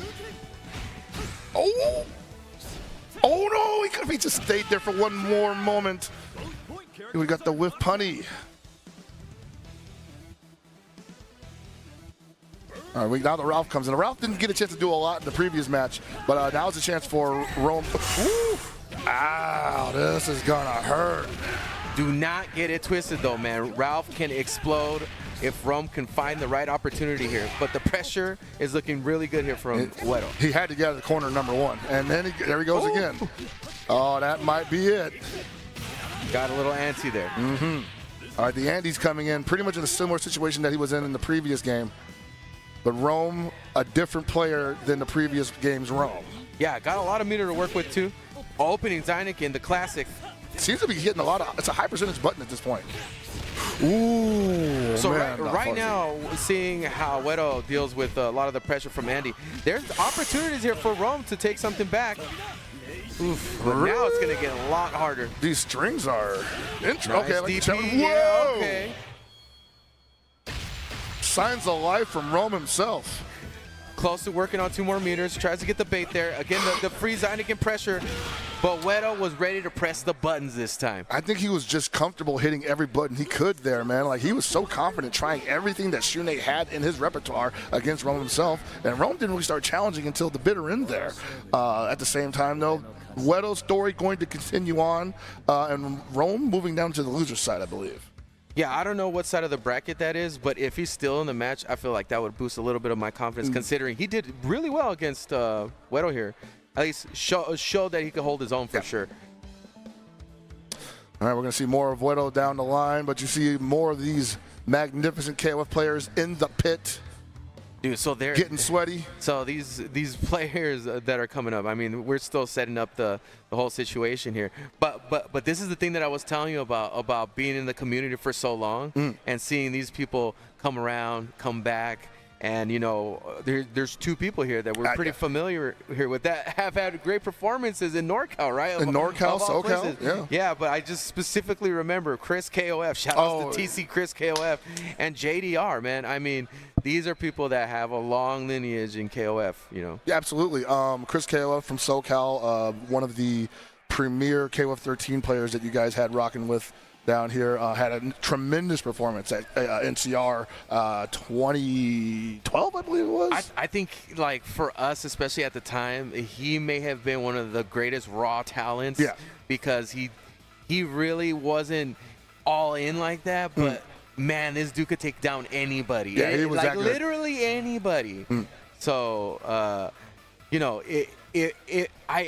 Oh no, he could have just stayed there for one more moment. We got the whiff punny. All right, now the Ralph comes in. Ralph didn't get a chance to do a lot in the previous match, but now's a chance for Rome. Ooh. Ow, this is gonna hurt. Do not get it twisted though, man. Ralph can explode if Rome can find the right opportunity here. But the pressure is looking really good here from Wedo. He had to get out of the corner number one, and then there he goes again. Oh, that might be it. Got a little antsy there. All right, the Andy's coming in pretty much in a similar situation that he was in the previous game. But Rome, a different player than the previous game's Rome. Yeah, got a lot of meter to work with too. Opening Zynekin, the classic. Seems to be hitting a lot of, it's a high percentage button at this point. Ooh, So man, right now, seeing how Wedo deals with a lot of the pressure from Andy, there's opportunities here for Rome to take something back. Oof, but now it's going to get a lot harder. These strings are interesting. Nice Okay, like DP, Whoa! yeah, okay. Signs of life from Rome himself. Close to working on 2 more meters, tries to get the bait there. Again, the free Zynekin pressure, but Wedo was ready to press the buttons this time. I think he was just comfortable hitting every button he could there, man. Like, he was so confident trying everything that Shune had in his repertoire against Rome himself, and Rome didn't really start challenging until the bitter end there. At the same time, though, Wedo's story going to continue on, and Rome moving down to the loser's side, I believe. Yeah, I don't know what side of the bracket that is, but if he's still in the match, I feel like that would boost a little bit of my confidence, considering he did really well against Wedo here. At least show that he could hold his own for sure. All right, we're going to see more of Wedo down the line, but you see more of these magnificent KOF players in the pit. Dude, so they're getting sweaty. So these players that are coming up, I mean, we're still setting up the whole situation here. But this is the thing that I was telling you about being in the community for so long and seeing these people come around, come back. And, you know, there's two people here that we're pretty familiar here with that have had great performances in NorCal, right? In NorCal, SoCal, yeah. Yeah, but I just specifically remember Chris KOF. Shout out to TC Chris KOF and JDR, man. I mean, these are people that have a long lineage in KOF, you know. Yeah, absolutely. Chris KOF from SoCal, one of the premier KOF 13 players that you guys had rocking with down here, had a tremendous performance at NCR 2012, I believe it was. I think, like, for us, especially at the time, he may have been one of the greatest raw talents. Yeah. Because he really wasn't all in like that, but man, this dude could take down anybody. Yeah, he was like that good. Literally anybody. So, you know,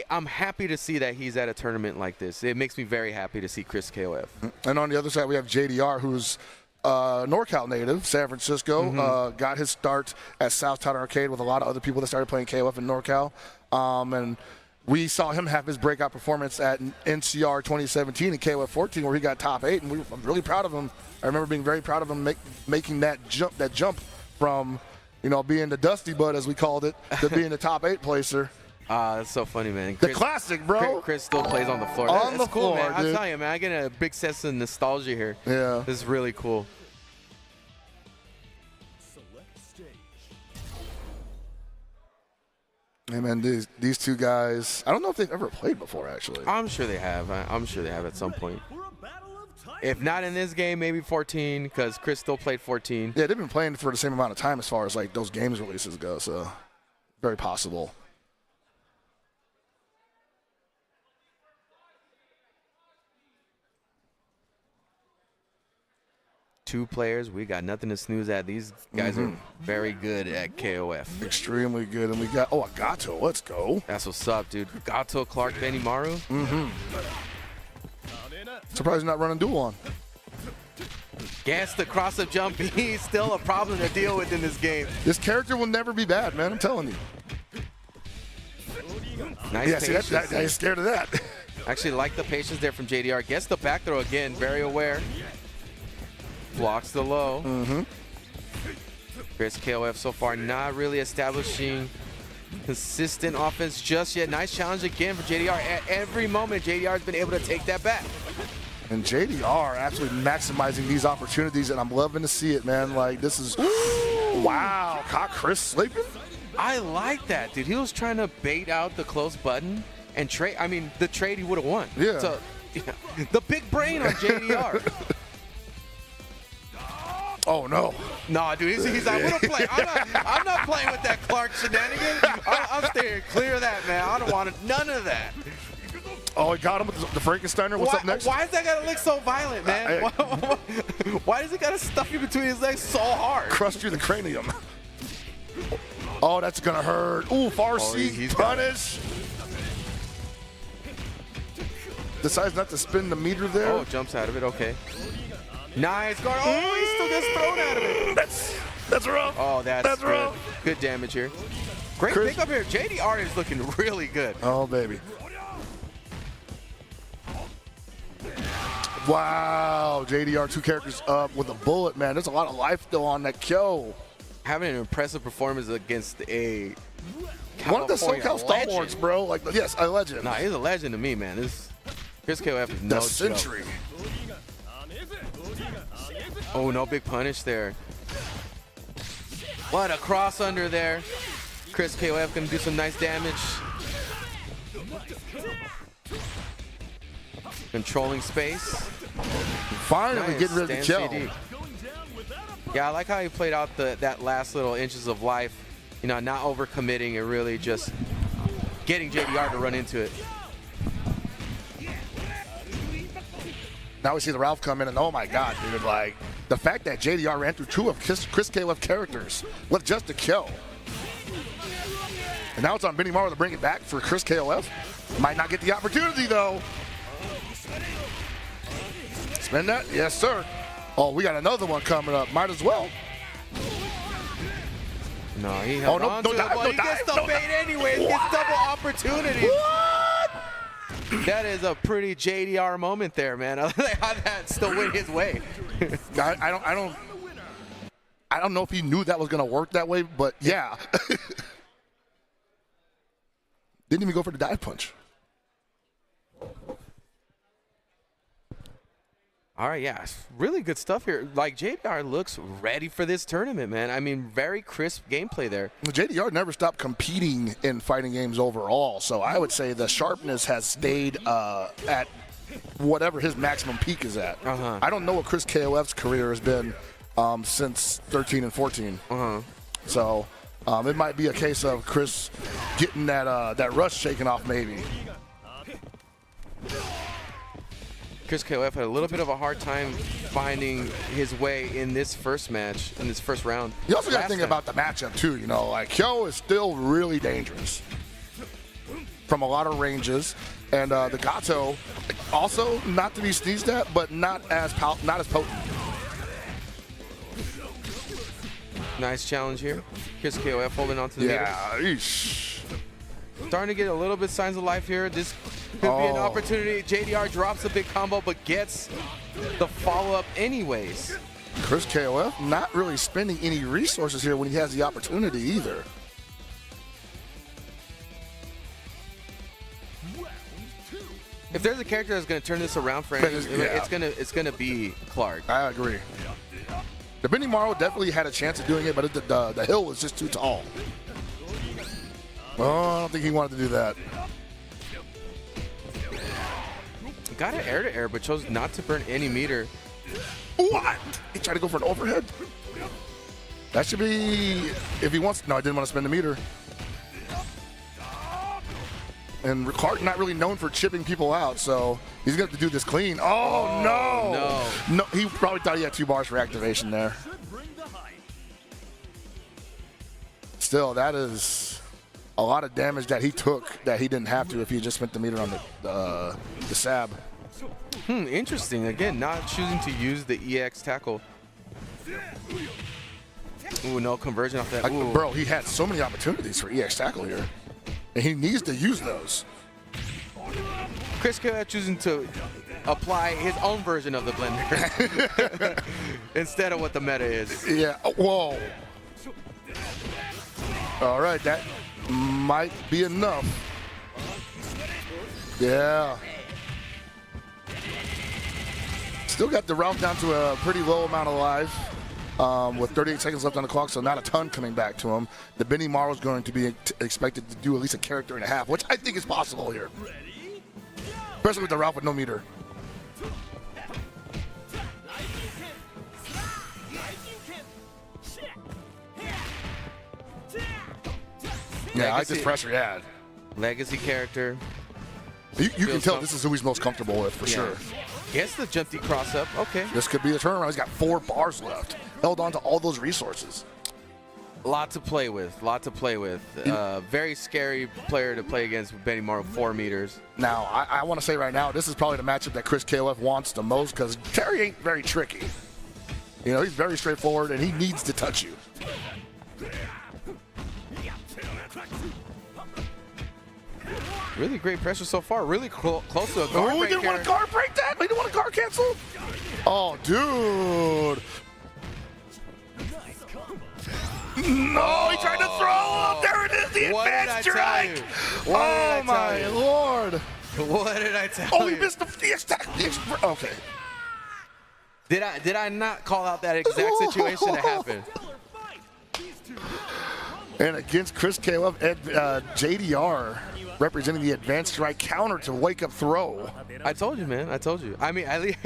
I'm happy to see that he's at a tournament like this. It makes me very happy to see Chris KOF. And on the other side, we have JDR, who's NorCal native, San Francisco. Got his start at Southtown Arcade with a lot of other people that started playing KOF in NorCal. And we saw him have his breakout performance at NCR 2017 and KOF 14, where he got top 8, and I'm really proud of him. I remember being very proud of him making that jump from, you know, being the Dusty Bud, as we called it, to being the top 8 placer. That's so funny, man. The classic, bro. Chris still plays on the floor. On the cool, floor, man. dude. I'm telling you, man, I get a big sense of nostalgia here. Yeah. This is really cool. Hey, man, these two guys, I don't know if they've ever played before, actually. I'm sure they have. I'm sure they have at some point. If not in this game, maybe 14, because Chris still played 14. Yeah, they've been playing for the same amount of time as far as, like, those games releases go, so very possible. Two players, we got nothing to snooze at. These guys are very good at KOF. Extremely good. And we got, a Gato. Let's go. That's what's up, dude. Gato, Clark, Benimaru. Surprised he's not running dual on. Guess the cross-up jump, he's still a problem to deal with in this game. This character will never be bad, man. I'm telling you. Nice patience. See, I'm scared of that. Actually like the patience there from JDR. Gets the back throw again, very aware. Blocks the low. Chris KOF so far not really establishing consistent offense just yet. Nice challenge again for JDR. At every moment, JDR has been able to take that back. And JDR absolutely maximizing these opportunities, and I'm loving to see it, man. Like, this is, wow, caught Chris sleeping. I like that, dude. He was trying to bait out the close button and trade. I mean, the trade he would have won. Yeah. So, the big brain on JDR. Oh, no. Nah, dude, he's like, what a play. I'm not playing with that Clark shenanigan. I'm staying clear of that, man. I don't want none of that. Oh, he got him with the Frankensteiner. What's up next? Why is that gotta look so violent, man? Why does it gotta stuff you between his legs so hard? Crushed through the cranium. Oh, that's gonna hurt. Ooh, far seat punish. Decides not to spin the meter there. Oh, jumps out of it. Okay. Nice guard. Oh, he still gets thrown out of it. That's rough. Oh, that's good. rough. Good damage here. Great pickup here. JDR is looking really good. Oh, baby. Wow, JDR 2 characters up with a bullet, man. There's a lot of life still on that Kyo. Having an impressive performance against a one of the SoCal legend. stalwarts, bro. Like, yes, a legend. Nah, he's a legend to me, man. This Chris KOF is no the century. Joke. Oh, no big punish there. What a cross under there. Chris KOF gonna do some nice damage. Controlling space. Finally Nice. getting rid of the Stand kill. CD. Yeah, I like how he played out that last little inches of life. You know, not overcommitting and really just getting JDR to run into it. Now we see the Ralph come in, and oh my God, dude, like, the fact that JDR ran through 2 of Chris KOF characters with just a kill. And now it's on Benimaru to bring it back for Chris KOF. Might not get the opportunity, though. spin that? Yes, sir. Oh, we got another one coming up. Might as well. No, he held no, on no to dive, it, but no he gets dive, the no bait dive. anyways. Gets double opportunity. What? That is a pretty JDR moment there, man. I like how that still went his way. I don't know if he knew that was going to work that way, but yeah. Didn't even go for the dive punch. All right, yeah, really good stuff here. Like, JDR looks ready for this tournament, man. I mean, very crisp gameplay there. JDR never stopped competing in fighting games overall, so I would say the sharpness has stayed at whatever his maximum peak is at. I don't know what Chris KOF's career has been since 13 and 14. So it might be a case of Chris getting that rush shaken off maybe. Chris KOF had a little bit of a hard time finding his way in this first match, in this first round. You also got to think about the matchup too. You know, like Kyo is still really dangerous from a lot of ranges, and the Gato also not to be sneezed at, but not as potent. Nice challenge here. Chris KOF holding on to the meter. Eesh. Starting to get a little bit signs of life here. This could be an opportunity. JDR drops a big combo, but gets the follow-up anyways. Chris KOF not really spending any resources here when he has the opportunity either. If there's a character that's going to turn this around for him, it's gonna be Clark. I agree. The Benny Morrow definitely had a chance of doing it, but the hill was just too tall. Oh, I don't think he wanted to do that. Got an air-to-air, but chose not to burn any meter. What? He tried to go for an overhead? That should be, if he wants, no, I didn't want to spend the meter. And Clark not really known for chipping people out, so he's going to have to do this clean. Oh, no. No, he probably thought he had 2 bars for activation there. Still, that is a lot of damage that he took that he didn't have to if he just spent the meter on the sab. Interesting. Again, not choosing to use the EX tackle. Ooh, no conversion off that. Ooh. Bro, he had so many opportunities for EX tackle here, and he needs to use those. Chris KOF choosing to apply his own version of the blender instead of what the meta is. Yeah. Whoa. All right, that might be enough. Yeah. Still got the route down to a pretty low amount of life with 38 seconds left on the clock, so not a ton coming back to him. The Benny Morrow is going to be expected to do at least a character and a half, which I think is possible here. Especially with the route with no meter. Yeah, I like this pressure he had. Legacy character. You can tell this is who he's most comfortable with for sure. Gets the jump D cross up. Okay. This could be the turnaround. He's got 4 bars left. Held on to all those resources. Lot to play with. Lot to play with. Very scary player to play against with Benny Morrow, 4 meters. Now, I want to say right now, this is probably the matchup that Chris KOF wants the most because Terry ain't very tricky. You know, he's very straightforward and he needs to touch you. Really great pressure so far. Really close to a guard break. We didn't want to guard break that. We didn't want to guard cancel. Oh, dude. No, he tried to throw him. There it is, the advanced strike. Oh, my Lord. What did I tell you? Oh, he missed the okay. Did I not call out that exact situation that happened? And against Chris KOF, JDR representing the advanced strike counter to wake up throw. I told you, man. I told you. I mean, at least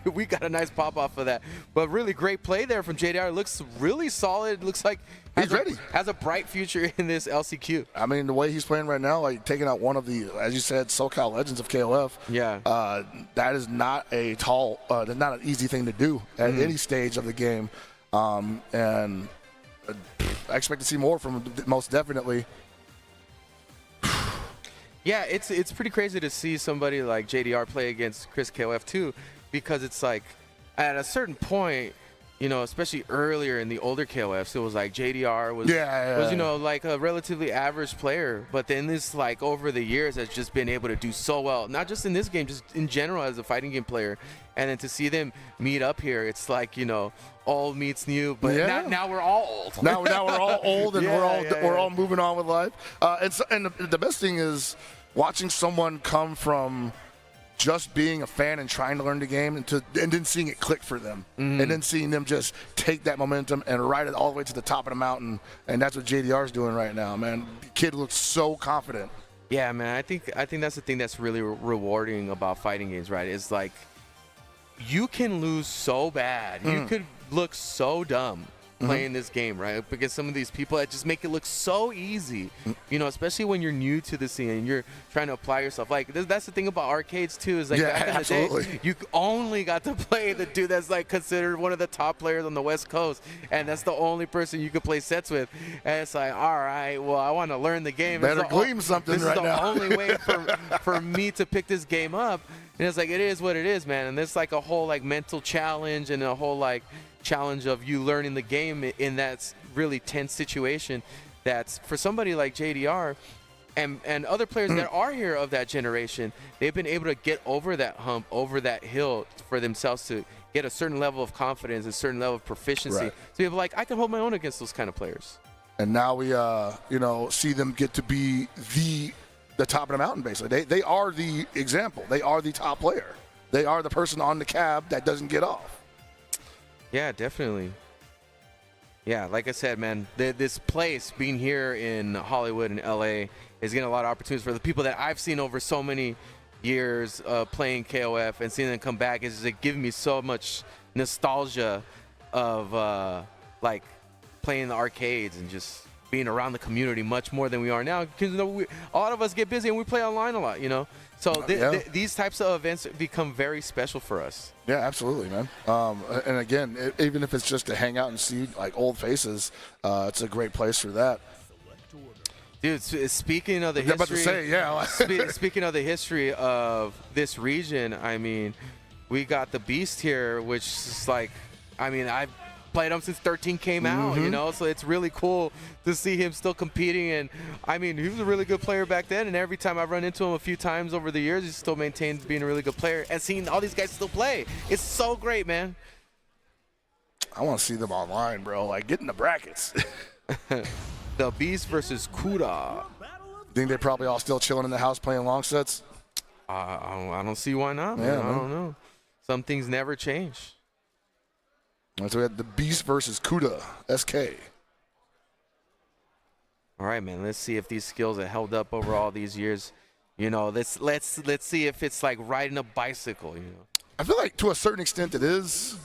we got a nice pop off of that. But really great play there from JDR. Looks really solid. Looks like he's ready. Has a bright future in this LCQ. I mean, the way he's playing right now, like taking out one of the, as you said, SoCal legends of KOF. Yeah. That is not a tall, that's not an easy thing to do at any stage of the game. And I expect to see more from him, most definitely. Yeah, it's pretty crazy to see somebody like JDR play against Chris KOF too, because it's like at a certain point, you know, especially earlier in the older KOFs, it was like JDR was, you know, like a relatively average player. But then this, like, over the years has just been able to do so well, not just in this game, just in general as a fighting game player. And then to see them meet up here, it's like, you know, old meets new. But now we're all old. Now we're all old, and we're all moving on with life. And the best thing is watching someone come from just being a fan and trying to learn the game and then seeing it click for them, and then seeing them just take that momentum and ride it all the way to the top of the mountain. And that's what JDR is doing right now, man. The kid looks so confident. Yeah, man. I think that's the thing that's really rewarding about fighting games, right? Is like you can lose so bad, you could look so dumb playing this game, right? Because some of these people that just make it look so easy, you know, especially when you're new to the scene and you're trying to apply yourself. Like that's the thing about arcades too, is like back in the day, you only got to play the dude that's like considered one of the top players on the West Coast, and that's the only person you could play sets with. And it's like, all right, well, I want to learn the game. Better gleam something right now. This is the only way for me to pick this game up. And it's like, it is what it is, man. And there's like a whole like mental challenge and a whole like challenge of you learning the game in that really tense situation. That's for somebody like JDR and other players that are here of that generation. They've been able to get over that hump, over that hill for themselves to get a certain level of confidence, a certain level of proficiency. Right. So you're like, I can hold my own against those kind of players. And now we, you know, see them get to be the top of the mountain, basically. They are the example. They are the top player. They are the person on the cab that doesn't get off. Yeah, definitely. Yeah, like I said, man, this place being here in Hollywood and LA is getting a lot of opportunities for the people that I've seen over so many years playing KOF, and seeing them come back is just giving me so much nostalgia of like playing the arcades and just being around the community much more than we are now, because you know, a lot of us get busy and we play online a lot, you know. So these types of events become very special for us. Yeah, absolutely, man. And again, even if it's just to hang out and see like old faces, it's a great place for that. Dude, speaking of the history, about to say, speaking of the history of this region, I mean, we got the Beast here, which is like, I mean, I've played him since 13 came out, you know, so it's really cool to see him still competing. And I mean, he was a really good player back then, and every time I've run into him a few times over the years, he still maintains being a really good player, and seeing all these guys still play, it's so great, man. I want to see them online, bro. Like, get in the brackets. The Beast versus Kuda. Think they're probably all still chilling in the house playing long sets? I don't see why not, man. Yeah, I don't know. Some things never change. So we had the Beast versus Kuda, SK. All right, man. Let's see if these skills have held up over all these years. You know, let's see if it's like riding a bicycle. You know, I feel like to a certain extent it is,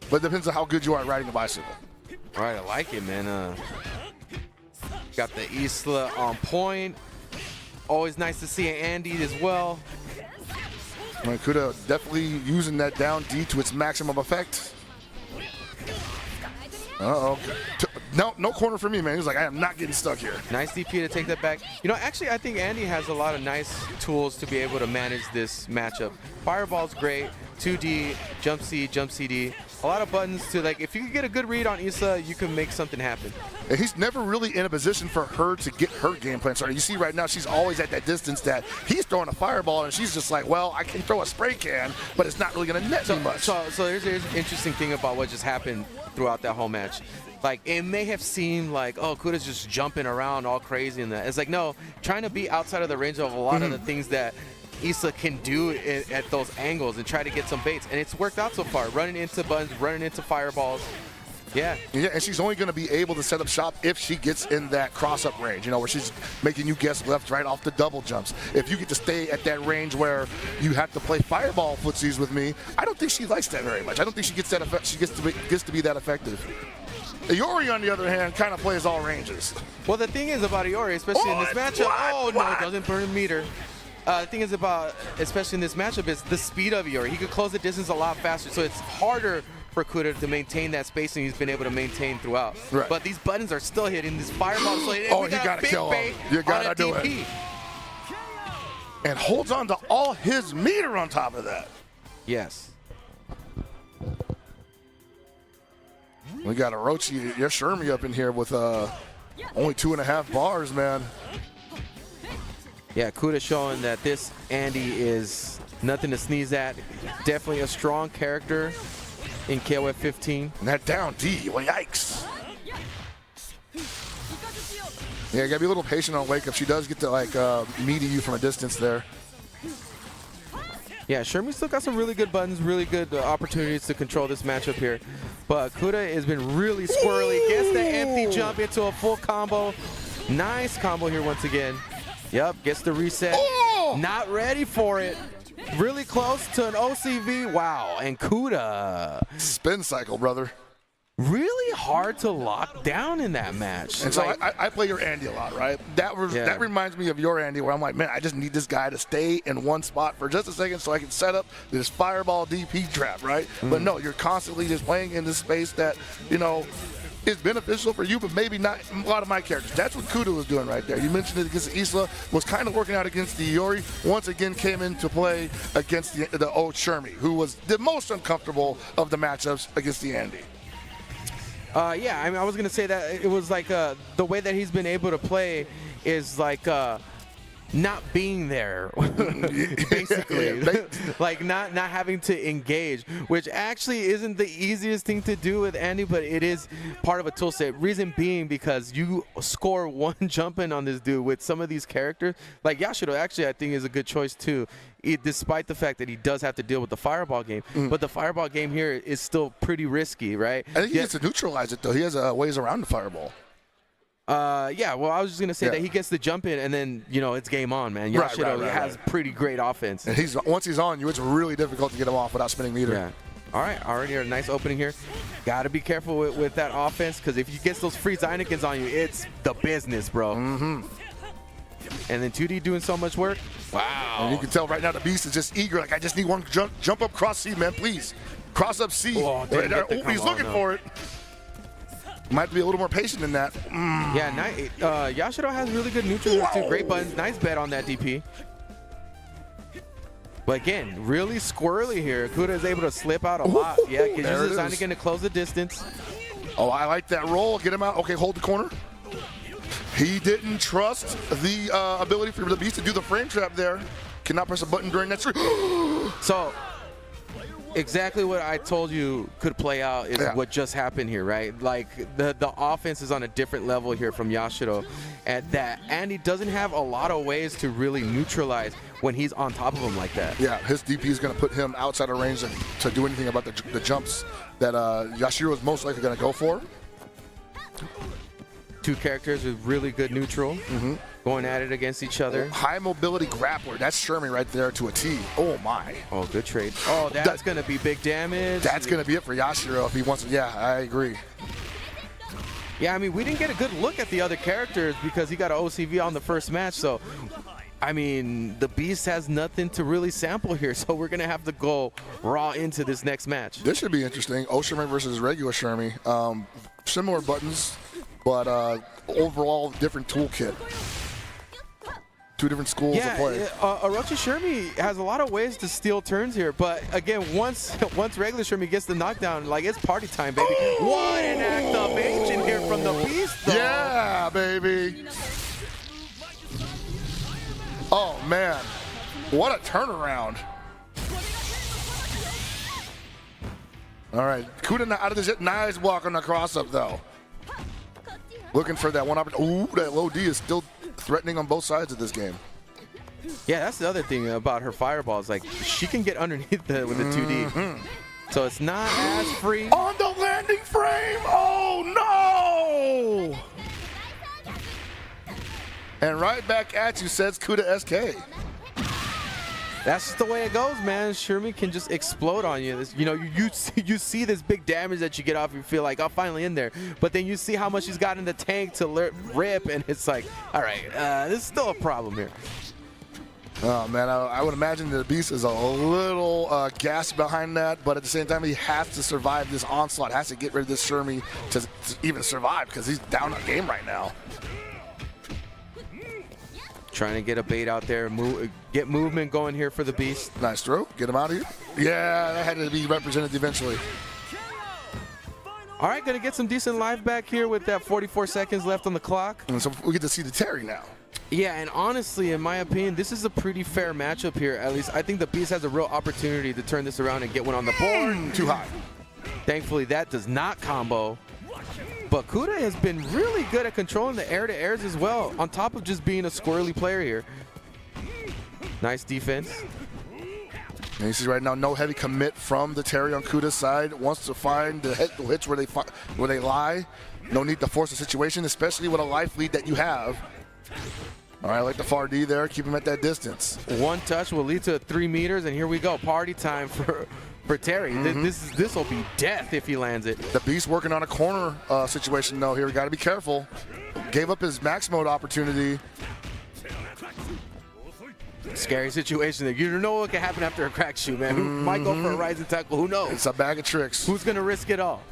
but it depends on how good you are at riding a bicycle. All right, I like it, man. Got the Isla on point. Always nice to see Andy as well. Kuda definitely using that down D to its maximum effect. Uh-oh. No corner for me, man. He was like, I am not getting stuck here. Nice DP to take that back. You know, actually, I think Andy has a lot of nice tools to be able to manage this matchup. Fireball's great. 2D, jump C, jump CD. A lot of buttons to, like, if you can get a good read on Issa, you can make something happen. And he's never really in a position for her to get her game plan started. You see right now, she's always at that distance that he's throwing a fireball, and she's just like, well, I can throw a spray can, but it's not really going to net me much. So here's an interesting thing about what just happened throughout that whole match. Like, it may have seemed like, oh, Kuda's just jumping around all crazy and that. It's like, no, trying to be outside of the range of a lot of the things that Issa can do at those angles and try to get some baits. And it's worked out so far. Running into buttons, running into fireballs. Yeah, and she's only going to be able to set up shop if she gets in that cross-up range, you know, where she's making you guess left, right off the double jumps. If you get to stay at that range where you have to play fireball footsies with me, I don't think she likes that very much. I don't think she gets that she gets to be that effective. Iori, on the other hand, kind of plays all ranges. Well, the thing is about Iori, especially in this matchup, no, it doesn't burn the meter. The thing is about, especially in this matchup, is the speed of Iori. He could close the distance a lot faster, so it's harder for Kuda to maintain that spacing he's been able to maintain throughout. Right. But these buttons are still hitting. This fireball still hitting. Oh, you gotta kill him. You gotta do it. And holds on to all his meter on top of that. Yes. We got Orochi, Shermy up in here with only 2.5 bars, man. Yeah, Kuda showing that this Andy is nothing to sneeze at. Definitely a strong character in KOF 15. And that down D, well, yikes. Yeah, you gotta be a little patient on Wake Up. She does get to like meet you from a distance there. Yeah, Shermy still got some really good buttons, really good opportunities to control this matchup here. But Kuda has been really squirrely. Gets the empty jump into a full combo. Nice combo here once again. Yep, gets the reset. Not ready for it. Really close to an OCV. Wow, and Kuda. Spin cycle, brother. Really hard to lock down in that match. And so I play your Andy a lot, right? That reminds me of your Andy, where I'm like, man, I just need this guy to stay in one spot for just a second so I can set up this fireball DP trap, right? But no, you're constantly just playing in this space that, you know, is beneficial for you, but maybe not a lot of my characters. That's what Kuda was doing right there. You mentioned it against Isla, was kind of working out against the Iori. Once again came into play against the old Shermy, who was the most uncomfortable of the matchups against the Andy. Yeah, I mean, I was gonna say that it was like the way that he's been able to play is like not being there, basically. Like not having to engage, which actually isn't the easiest thing to do with Andy, but it is part of a tool set. Reason being because you score one jump in on this dude with some of these characters. Like Yashiro actually I think is a good choice too, despite the fact that he does have to deal with the fireball game. But the fireball game here is still pretty risky, right? I think he gets to neutralize it though. He has ways around the fireball. Yeah, well, I was just going to say that he gets the jump in, and then, you know, it's game on, man. Yashiro has pretty great offense. And once he's on you, it's really difficult to get him off without spinning meter. Yeah. All right, already a nice opening here. Got to be careful with that offense, because if you get those free Zynekins on you, it's the business, bro. And then 2D doing so much work. Wow. And you can tell right now the Beast is just eager. Like, I just need one jump up cross C, man, please. Cross up C. He's looking for it. Might have to be a little more patient than that. Yeah, Yashiro has really good neutral here too. Great buttons. Nice bet on that DP. But again, really squirrely here. Kuda is able to slip out a lot. Yeah, can use the Zynekin to close the distance. Oh, I like that roll. Get him out. Okay, hold the corner. He didn't trust the ability for the Beast to do the frame trap there. Cannot press a button during that streak. So, exactly what I told you could play out is what just happened here, right? Like the offense is on a different level here from Yashiro, and that Andy doesn't have a lot of ways to really neutralize when he's on top of him like that. Yeah, his DP is going to put him outside of range to do anything about the jumps that Yashiro is most likely going to go for. Two characters with really good neutral, going at it against each other. High mobility grappler. That's Shermy right there to a T. Oh, my. Oh, good trade. Oh, that's going to be big damage. That's going to be it for Yashiro if he wants to. Yeah, I agree. Yeah, I mean, we didn't get a good look at the other characters because he got an OCV on the first match. So, I mean, the Beast has nothing to really sample here. So we're going to have to go raw into this next match. This should be interesting. Shermy versus regular Shermy. Similar buttons, but overall different toolkit. Two different schools of play. Orochi Shermy has a lot of ways to steal turns here, but again, once regular Shermy gets the knockdown, like it's party time, baby. What an activation here from the Beast, though. Yeah, baby. Oh man, what a turnaround. All right, Kuda out of the shit. Nice walk on the cross up though. Looking for that one opportunity. Ooh, that low D is still threatening on both sides of this game. Yeah, that's the other thing about her fireballs. Like, she can get underneath with the 2D. So it's not as free. On the landing frame! Oh, no! And right back at you, says Kuda SK. That's the way it goes, man. Shermy can just explode on you. You know, you see this big damage that you get off. You feel like, oh, finally in there. But then you see how much he's got in the tank to rip, and it's like, all right, this is still a problem here. Oh, man, I would imagine the Beast is a little gassed behind that, but at the same time, he has to survive this onslaught, has to get rid of this Shermy to even survive because he's down a game right now. Trying to get a bait out there, get movement going here for the Beast. Nice throw. Get him out of here. Yeah, that had to be represented eventually. All right, going to get some decent life back here with that 44 seconds left on the clock. And so we get to see the Terry now. Yeah, and honestly, in my opinion, this is a pretty fair matchup here. At least I think the Beast has a real opportunity to turn this around and get one on the board. Too high. Thankfully, that does not combo. But Kuda has been really good at controlling the air-to-airs as well, on top of just being a squirrely player here. Nice defense. And you see right now, no heavy commit from the Terry on Kuda's side. Wants to find the hits where they lie. No need to force the situation, especially with a life lead that you have. All right, I like the far D there. Keep him at that distance. One touch will lead to 3 meters, and here we go. Party time for Terry. This will be death if he lands it. The Beast working on a corner situation, though, here. We got to be careful. Gave up his max mode opportunity. Scary situation there. You don't know what can happen after a crack shoot, man. Who might go for a rising tackle? Who knows? It's a bag of tricks. Who's going to risk it all?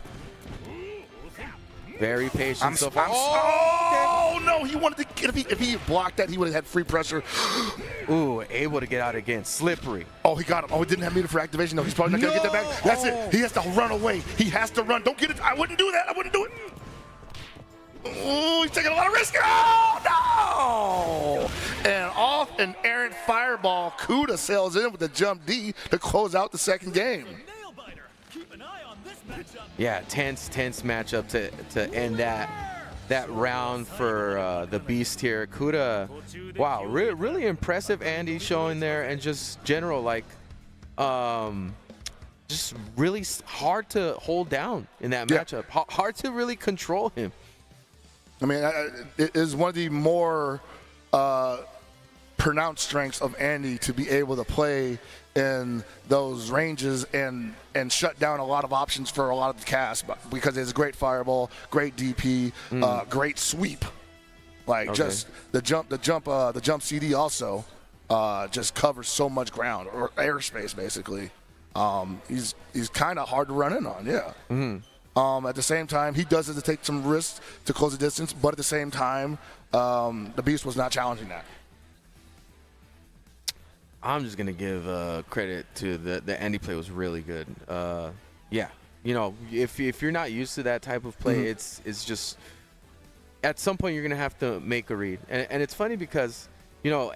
Very patient so far. Oh, no. He wanted to get, if he blocked that, he would have had free pressure. Ooh, able to get out again. Slippery. Oh, he got him. Oh, he didn't have meter for activation. No, he's probably not going to get that back. That's it. He has to run away. He has to run. Don't get it. I wouldn't do that. I wouldn't do it. Oh, he's taking a lot of risk. Oh, no. And off an errant fireball, Kuda sails in with the jump D to close out the second game. Yeah, tense matchup to end that round for the Beast here. Kuda, wow, really impressive Andy showing there, and just general, like, just really hard to hold down in that matchup. Hard to really control him. I mean, it is one of the more pronounced strengths of Andy to be able to play in those ranges and shut down a lot of options for a lot of the cast, because it's a great fireball, great DP, great sweep. Like just the jump CD also just covers so much ground, or airspace basically. He's kind of hard to run in on, At the same time, he does it to take some risks to close the distance, but at the same time, the Beast was not challenging that. I'm just gonna give credit to the Andy play was really good. Yeah, you know, if you're not used to that type of play, it's just at some point you're gonna have to make a read. And it's funny because, you know,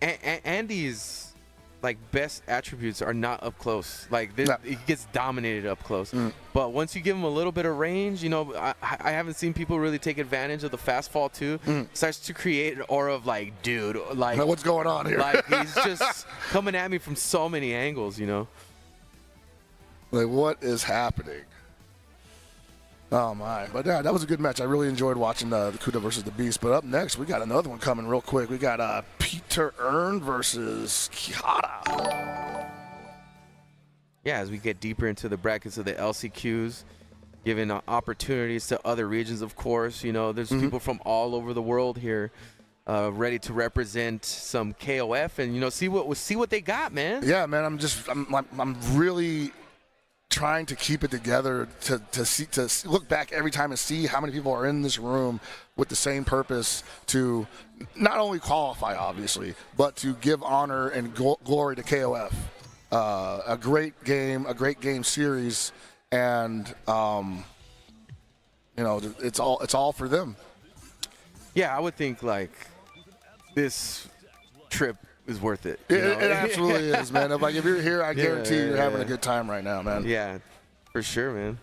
Andy's like best attributes are not up close. Like he gets dominated up close. But once you give him a little bit of range, you know, I haven't seen people really take advantage of the fast fall too. Starts to create an aura of like, dude, like what's going on here? Like he's just coming at me from so many angles, you know. Like, what is happening? Oh my! But yeah, that was a good match. I really enjoyed watching the Kuda versus the Beast. But up next, we got another one coming real quick. We got Peter Earn versus Kiata. Yeah, as we get deeper into the brackets of the LCQs, giving opportunities to other regions, of course. You know, there's people from all over the world here, ready to represent some KOF, and you know, see what they got, man. Yeah, man. I'm really trying to keep it together to look back every time and see how many people are in this room with the same purpose to not only qualify, obviously, but to give honor and glory to KOF. A great game series, and you know, it's all for them. Yeah, I would think like this trip is worth it. It absolutely is, man. If you're here, I guarantee you're having a good time right now, man. Yeah, for sure, man.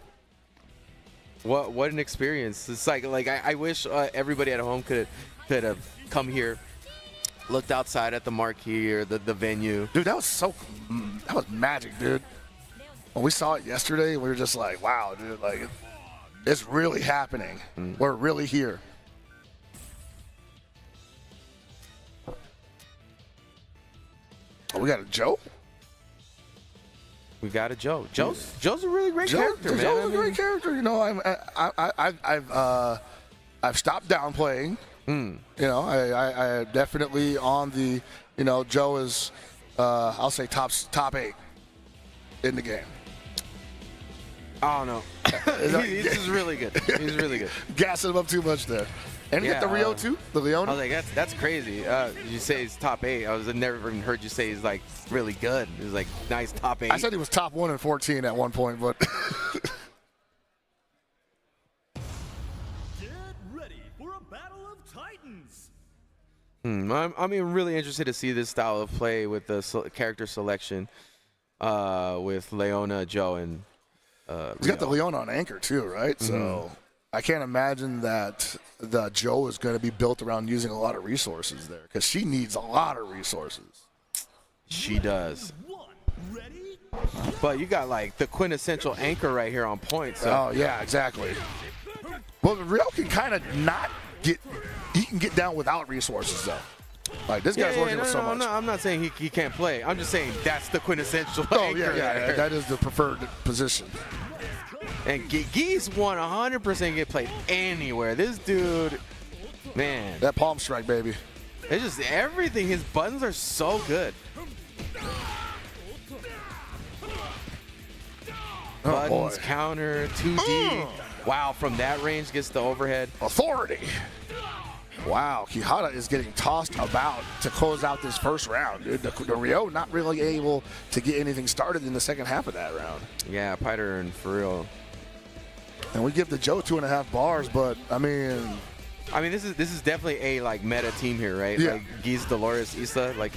What an experience! It's like I wish everybody at home could have come here, looked outside at the marquee or the venue. Dude, that was magic, dude. When we saw it yesterday, we were just like, wow, dude, like it's really happening. We're really here. Oh, we got a Joe? We got a Joe. Joe's a really great character, man. Joe's a great character. You know, I've stopped downplaying. You know, I definitely on the, you know, Joe is, I'll say top 8 in the game. Oh no, he's just really good. He's really good. Gassing him up too much there. And you got the Rio too, the Leona. I was like, that's crazy. You say he's top 8. I never even heard you say he's like really good. He's like nice top 8. I said he was top 1 in 14 at one point, but. Get ready for a battle of titans. I'm really interested to see this style of play with the character selection with Leona, Joe, and He's got the Leona on anchor too, right? So I can't imagine that the Joe is going to be built around using a lot of resources there because she needs a lot of resources. She does. One, ready? But you got like the quintessential anchor right here on point. So. Oh yeah, exactly. Well, Rio can kind of not get. He can get down without resources though. Like this guy's working with so much. I'm not saying he can't play. I'm just saying that's the quintessential Oh anchor. yeah, that is the preferred position. And Geese 100% get played anywhere. This dude, man. That palm strike, baby. It's just everything. His buttons are so good. Oh, Buttons, boy. counter, 2D. Wow, from that range gets the overhead. Authority. Wow, Quijada is getting tossed about to close out this first round. Dude, the Rio not really able to get anything started in the second half of that round. Yeah, Piter and for real. And we give the Joe 2.5 bars, but I mean, this is definitely a like meta team here, right? Yeah. Like Geese, Dolores, Isla, like.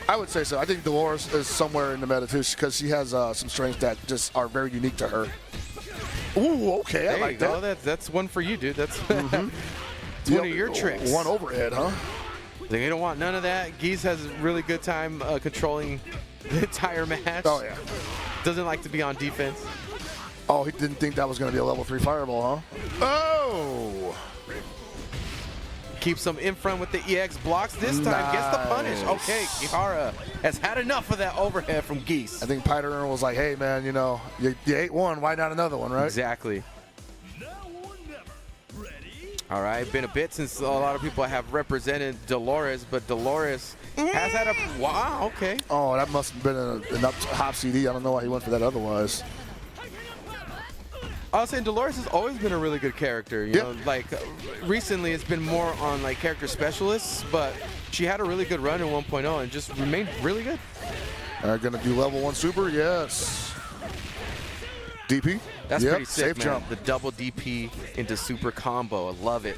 I would say so. I think Dolores is somewhere in the meta too because she has some strengths that just are very unique to her. Ooh, okay, I like that. That's one for you, dude. That's it's one of your tricks. One overhead, huh? They don't want none of that. Geese has a really good time controlling the entire match. Oh yeah. Doesn't like to be on defense. Oh, he didn't think that was going to be a level 3 fireball, huh? Oh! Keeps him in front with the EX blocks. This time gets the punish. Okay, Kihara has had enough of that overhead from Geese. I think Piter was like, hey, man, you know, you ate one. Why not another one, right? Exactly. Now or never. Ready? All right, been a bit since a lot of people have represented Dolores, but Dolores has had a, wow, okay. Oh, that must have been an up hop CD. I don't know why he went for that otherwise. I was saying Dolores has always been a really good character. You know, like recently it's been more on like character specialists, but she had a really good run in 1.0 and just remained really good. Gonna do level 1 super, yes. DP. That's pretty sick, safe man. jump. The double DP into super combo. I love it.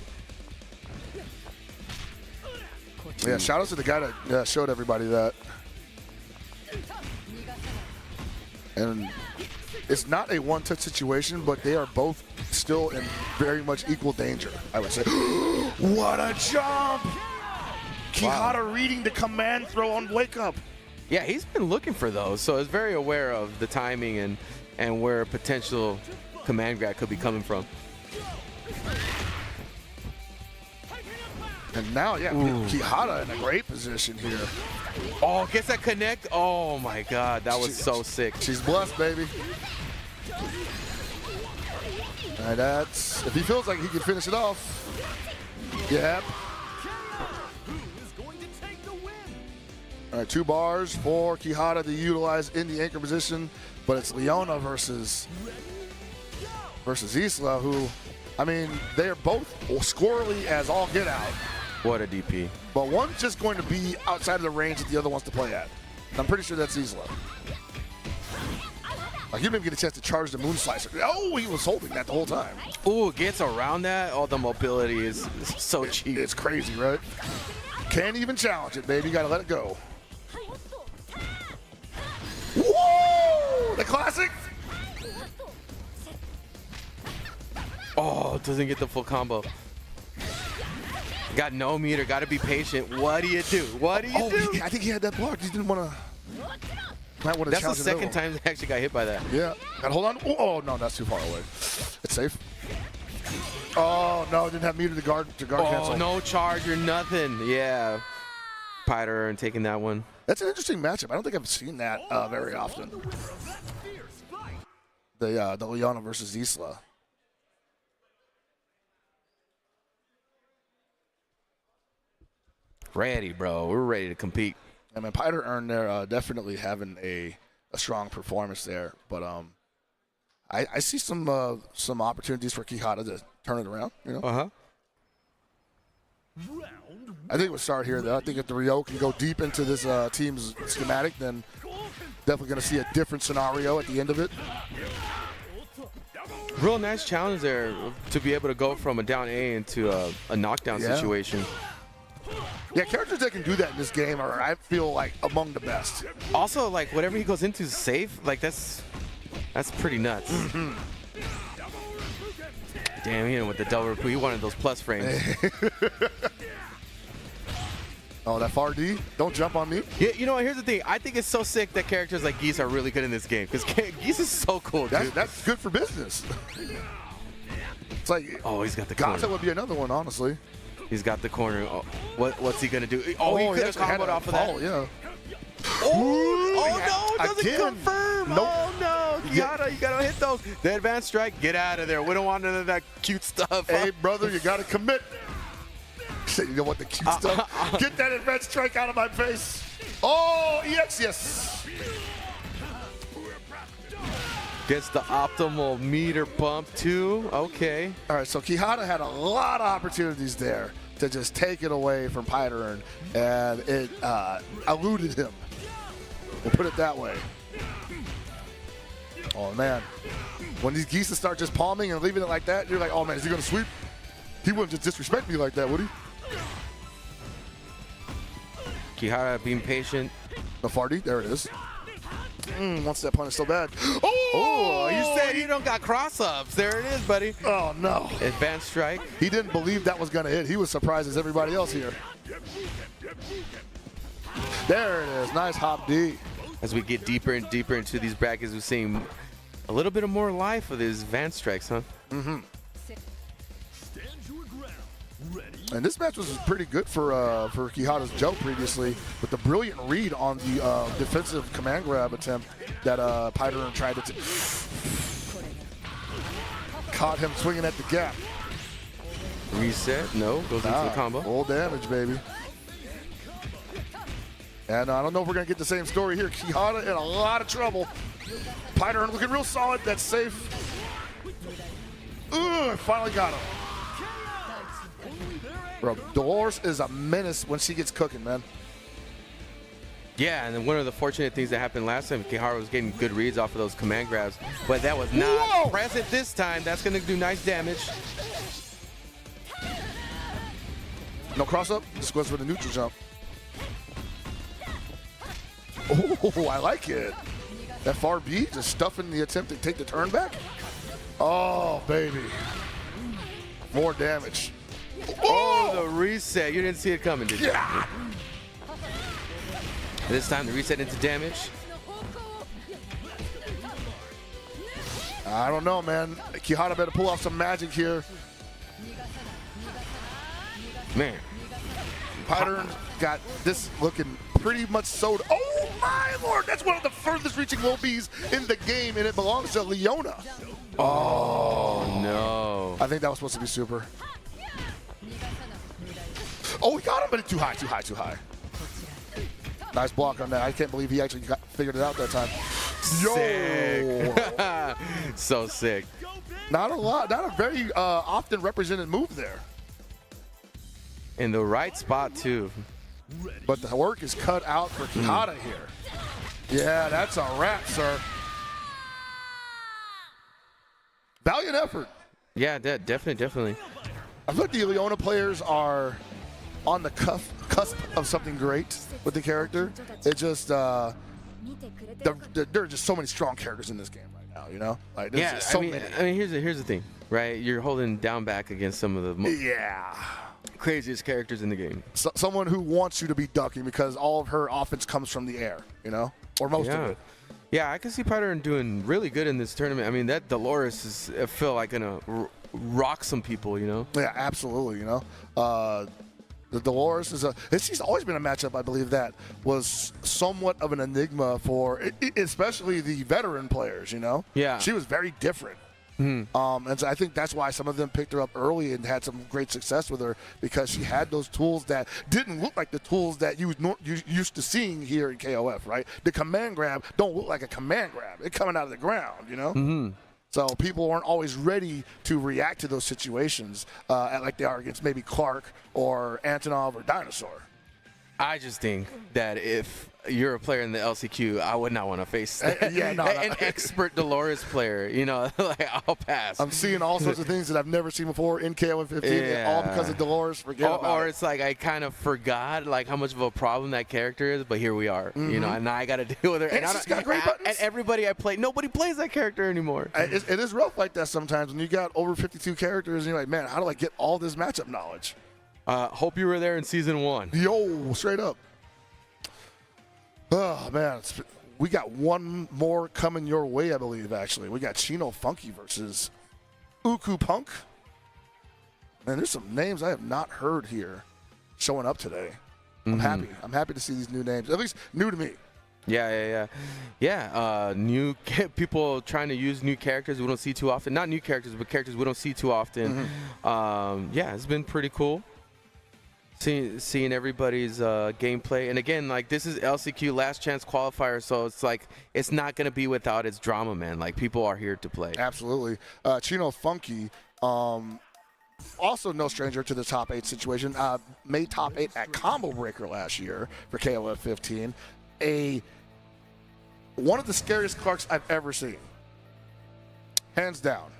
Yeah, shout out to the guy that showed everybody that. And it's not a one-touch situation, but they are both still in very much equal danger, I would say. What a jump! Quijada reading the command throw on Wake Up. Yeah, he's been looking for those, so he's very aware of the timing and where a potential command grab could be coming from. And now, yeah, Quijada in a great position here. Oh, gets that connect. Oh my God, that was so sick. She's blessed, baby. And that's, if he feels like he can finish it off. Yep. Who is going to take the win? All right, 2 bars for Quijada to utilize in the anchor position, but it's Leona versus Isla, who, I mean, they are both squirrely as all get out. What a DP. But one's just going to be outside of the range that the other wants to play at. And I'm pretty sure that's Isla. Like, he didn't even get a chance to charge the Moon Slicer. Oh, he was holding that the whole time. Ooh, gets around that. Oh, the mobility is so cheap. It's crazy, right? Can't even challenge it, baby. You got to let it go. Whoa! The classic. Oh, doesn't get the full combo. Got no meter, got to be patient. What do you do? What do you do? I think he had that block. He didn't want to. That's the second time they actually got hit by that. Yeah. Got to hold on. Oh, no, that's too far away. It's safe. Oh, no, didn't have meter to guard cancel. Oh, no charge or nothing. Yeah. Piter and taking that one. That's an interesting matchup. I don't think I've seen that very often. The Leona versus Isla. Ready, bro. We're ready to compete. I mean, Piter earned there definitely having a strong performance there, but I see some opportunities for Quijada to turn it around. You know. I think we'll start here, though. I think if the Ryo can go deep into this team's schematic, then definitely going to see a different scenario at the end of it. Real nice challenge there to be able to go from a down A into a knockdown situation. Yeah, characters that can do that in this game are, I feel like, among the best. Also, like, whatever he goes into is safe. Like, that's pretty nuts. Damn, he hit him with the double repu. He wanted those plus frames. Oh, that far D? Don't jump on me. Yeah, you know what? Here's the thing. I think it's so sick that characters like Geese are really good in this game because Geese is so cool, dude. That's good for business. It's like, oh, he's got the gosh, corner. that would be another one, honestly. He's got the corner. Oh, what's he gonna do? Oh, he could have comboed off of that. Yeah. Oh no, it doesn't again. confirm. Nope. Oh no, you gotta hit those. The advanced strike, get out of there. We don't want none of that cute stuff. Hey, brother, you gotta commit. You don't want the cute stuff? Get that advanced strike out of my face. Oh, EX, yes. Gets the optimal meter bump too. Okay. All right, so Quijada had a lot of opportunities there to just take it away from Python, and it eluded him. We'll put it that way. Oh, man. When these geese start just palming and leaving it like that, you're like, oh, man, is he going to sweep? He wouldn't just disrespect me like that, would he? Quijada being patient. The Fardy, there it is. Wants that punish so bad. Oh, you said you don't got cross-ups. There it is, buddy. Oh, no. Advanced strike. He didn't believe that was going to hit. He was surprised as everybody else here. There it is. Nice hop D. As we get deeper and deeper into these brackets, we're seeing a little bit of more life with his advanced strikes, huh? Mm-hmm. And this match was pretty good for Quijada's Joe previously, with the brilliant read on the defensive command grab attempt that Python tried to caught him swinging at the gap. Reset, no, goes into the combo. Full damage, baby. And I don't know if we're going to get the same story here. Quijada in a lot of trouble. Python looking real solid. That's safe. Finally got him. Bro, Dolores is a menace when she gets cooking, man. Yeah, and then one of the fortunate things that happened last time, Quijada was getting good reads off of those command grabs, but that was not present this time. That's going to do nice damage. No cross up. Just goes for the neutral jump. Oh, I like it. That far B, just stuffing the attempt to take the turn back. Oh, baby. More damage. Oh, the reset. You didn't see it coming, did you? Yeah. This time the reset into damage. I don't know, man. Quijada better pull off some magic here. Man. Python got this looking pretty much sold. Oh, my Lord. That's one of the furthest reaching low Bs in the game, and it belongs to Leona. Oh, no. I think that was supposed to be super. Oh, he got him, but too high, too high, too high. Nice block on that. I can't believe he actually figured it out that time. Yo! Sick. So sick. Not a very often represented move there. In the right spot, too. But the work is cut out for Quijada here. Yeah, that's a wrap, sir. Valiant effort. Yeah, definitely. I feel like the Leona players are on the cusp of something great with the character. It just, there are just so many strong characters in this game right now, you know? Like, there's just so many. I mean, here's the thing, right? You're holding down back against some of the craziest characters in the game. Someone who wants you to be ducking because all of her offense comes from the air, you know? Or most of it. Yeah, I can see Python doing really good in this tournament. I mean, that Dolores is, I feel like, going to rock some people, you know? Yeah, absolutely, you know? The Dolores she's always been a matchup, I believe, that was somewhat of an enigma for especially the veteran players, you know? Yeah. She was very different. Mm-hmm. And so I think that's why some of them picked her up early and had some great success with her, because she had those tools that didn't look like the tools that you used to seeing here in KOF, right? The command grab don't look like a command grab. It's coming out of the ground, you know? Mm-hmm. So people aren't always ready to react to those situations like they are against maybe Clark or Antonov or Dinosaur. I just think that if you're a player in the LCQ, I would not want to face an expert Dolores player. You know, like I'll pass. I'm seeing all sorts of things that I've never seen before in KOF 15, all because of Dolores. Forget about it. Or it's like I kind of forgot like how much of a problem that character is, but here we are. You know, and now I got to deal with her. And she's got great buttons. And everybody I play, nobody plays that character anymore. It is rough like that sometimes when you got over 52 characters and you're like, man, how do I get all this matchup knowledge? Hope you were there in season 1. Yo, straight up. Oh, man. We got one more coming your way, I believe, actually. We got Chino Funky versus Uku Punk. Man, there's some names I have not heard here showing up today. I'm happy. I'm happy to see these new names, at least new to me. Yeah. New people trying to use new characters we don't see too often. Not new characters, but characters we don't see too often. Yeah, it's been pretty cool. Seeing everybody's gameplay, and again, like this is LCQ last chance qualifier, so it's like it's not gonna be without its drama, man. Like people are here to play. Absolutely. Chino Funky, also no stranger to the top 8 situation. Made top 8 at Combo Breaker last year for KOF 15. One of the scariest Clarks I've ever seen, hands down.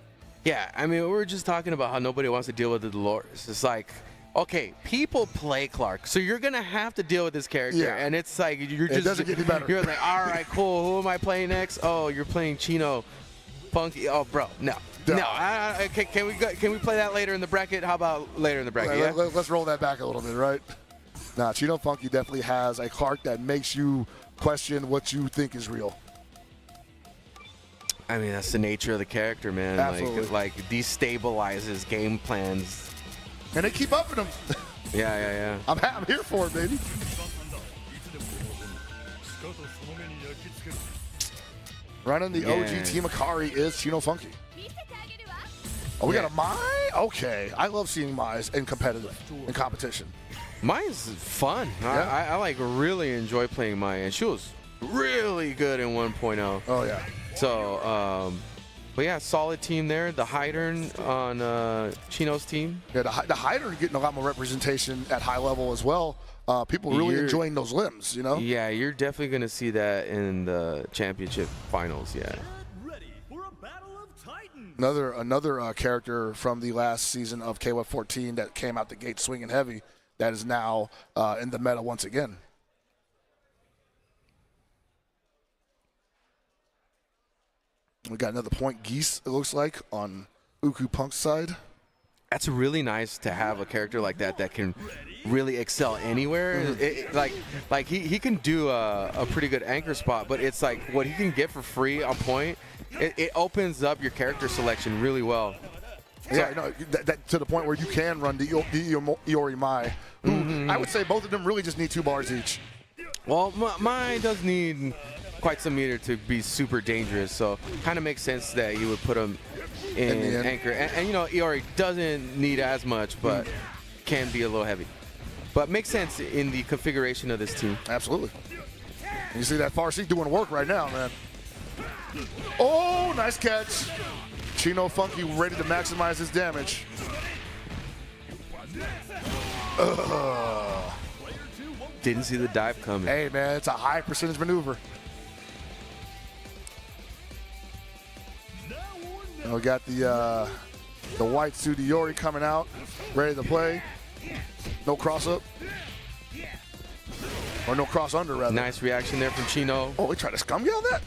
Yeah, I mean, we were just talking about how nobody wants to deal with the Dolores. It's like, okay, people play Clark, so you're gonna have to deal with this character, and it's like it doesn't get any better. You're like, all right, cool. Who am I playing next? Oh, you're playing Chino Funky. Oh, bro, no. Can we play that later in the bracket? How about later in the bracket? Let's roll that back a little bit, right? Nah, Chino Funky definitely has a Clark that makes you question what you think is real. I mean, that's the nature of the character, man. Absolutely. Like destabilizes game plans. And they keep upping them. Yeah. I'm here for it, baby. Running the OG Team Akari is Chino Funky. Oh, we got a Mai? Okay. I love seeing Mai's in competition. Mai's fun. Yeah. I like really enjoy playing Mai, and she was really good in 1.0. Oh, yeah. So, but yeah, solid team there. The Hydern on Chino's team. Yeah, the Hydern getting a lot more representation at high level as well. People really enjoying those limbs, you know? Yeah, you're definitely going to see that in the championship finals, yeah. Another character from the last season of KOF 14 that came out the gate swinging heavy that is now in the meta once again. We got another point Geese, it looks like, on Uku Punk's side. That's really nice to have a character like that that can really excel anywhere. Like he can do a pretty good anchor spot, but it's like what he can get for free on point, it opens up your character selection really well. Yeah, no, that to the point where you can run the Iori Mai, who I would say both of them really just need 2 bars each. Well, Mai does need quite some meter to be super dangerous, so kind of makes sense that you would put him in anchor. And you know, Iori doesn't need as much, but can be a little heavy. But makes sense in the configuration of this team. Absolutely. You see that Farsi doing work right now, man. Oh, nice catch. Chino Funky ready to maximize his damage. Didn't see the dive coming. Hey, man, it's a high percentage maneuver. And we got the white suit Iori coming out, ready to play. No cross up. Or no cross under, rather. Nice reaction there from Chino. Oh, he tried to scum yell that?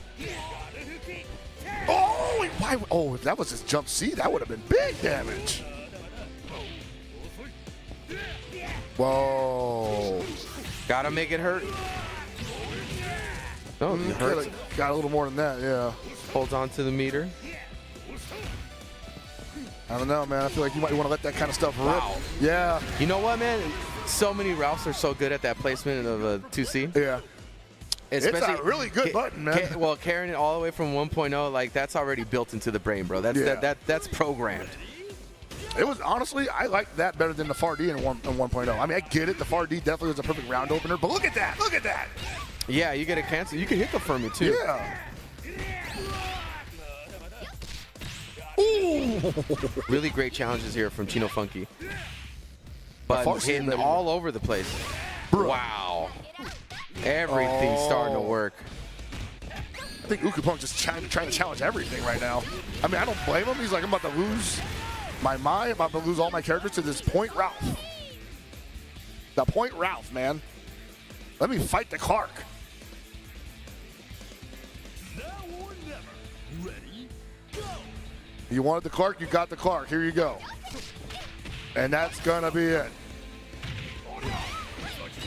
Oh, why? Oh, if that was his jump C, that would have been big damage. Whoa. Gotta make it hurt. No, it hurts. Got a little more than that, yeah. Holds on to the meter. I don't know, man. I feel like you might want to let that kind of stuff rip. Wow. Yeah. You know what, man? So many Ralphs are so good at that placement of a 2C. Yeah. Especially, it's a really good button, man. Well, carrying it all the way from 1.0, like that's already built into the brain, bro. That's programmed. It was honestly, I liked that better than the FAR D in 1.0. I mean, I get it. The FAR D definitely was a perfect round opener, but look at that. Look at that. Yeah, you get a cancel. You can hit the Fermi too. Yeah. Really great challenges here from Chino Funky. But far he's hitting seeing all over the place. Bro. Wow. Everything's starting to work. I think Ukupunk just trying to challenge everything right now. I mean, I don't blame him. He's like, I'm about to lose my mind, about to lose all my characters to this Point Ralph. The Point Ralph, man. Let me fight the Clark. You wanted the Clark, you got the Clark. Here you go. And that's gonna be it.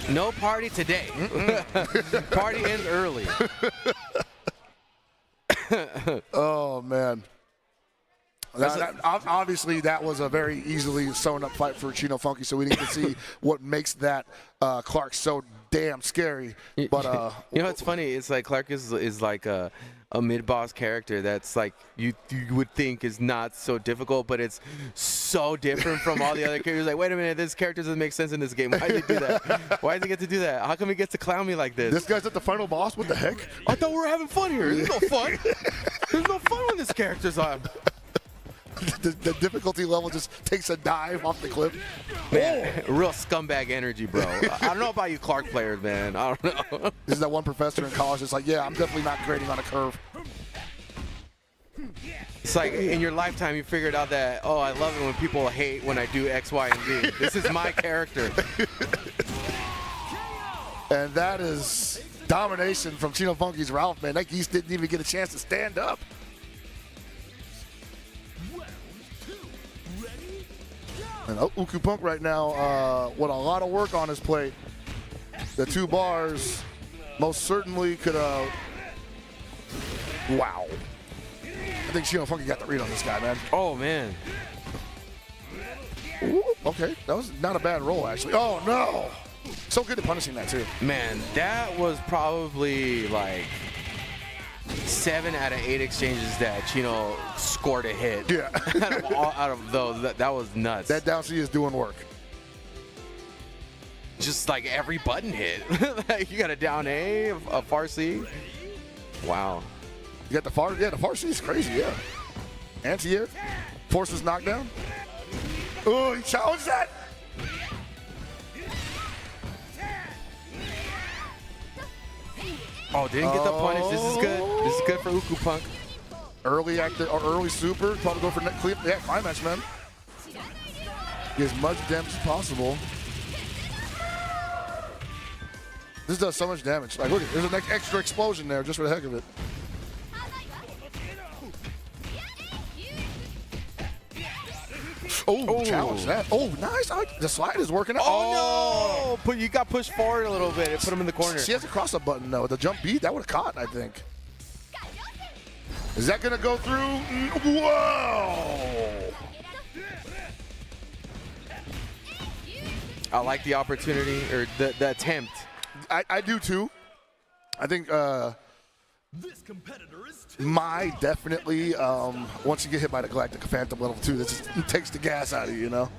No party today. Party ends early. Oh, man. Obviously, that was a very easily sewn up fight for Chino Funky, so we didn't get to see what makes that Clark so damn scary. But you know, it's funny. It's like Clark is like a mid-boss character that's like you would think is not so difficult, but it's so different from all the other characters. Like, wait a minute, this character doesn't make sense in this game. Why did he do that? Why does he get to do that? How come he gets to clown me like this? This guy's at the final boss? What the heck? I thought we were having fun here. There's no fun. There's no fun when this character's on. The difficulty level just takes a dive off the cliff. Man, real scumbag energy, bro. I don't know about you Clark players, man. I don't know. This is that one professor in college that's like, yeah, I'm definitely not grading on a curve. It's like in your lifetime you figured out that, oh, I love it when people hate when I do X, Y, and Z. This is my character. And that is domination from Chino Funky's Ralph, man. That geese didn't even get a chance to stand up. And Ukupunk right now with a lot of work on his plate. The 2 bars most certainly could have. Wow. I think Chino Funky got the read on this guy, man. Oh, man. Ooh, okay, that was not a bad roll, actually. Oh, no. So good at punishing that, too. Man, that was probably like 7 out of 8 exchanges that Chino scored a hit. Yeah. out of those, that was nuts. That down C is doing work. Just like every button hit. Like you got a down A, a far C. Wow. You got the far, yeah, the far C is crazy, yeah. Anti-air, forces knockdown. Oh, he challenged that. Oh, didn't get the punish. This is good. This is good for Ukupunk. Early active or early super, probably go for climax, man. Get as much damage as possible. This does so much damage. Like, look, there's an extra explosion there just for the heck of it. Oh, challenge that. Oh, nice. The slide is working out. Oh, no! But you got pushed forward a little bit and put him in the corner. She has a cross-up button, though. The jump beat, that would have caught, I think. Is that going to go through? Whoa! I like the opportunity, or the attempt. I do, too. I think This competitor is definitely, once you get hit by the Galactic Phantom level 2, this just takes the gas out of you, you know?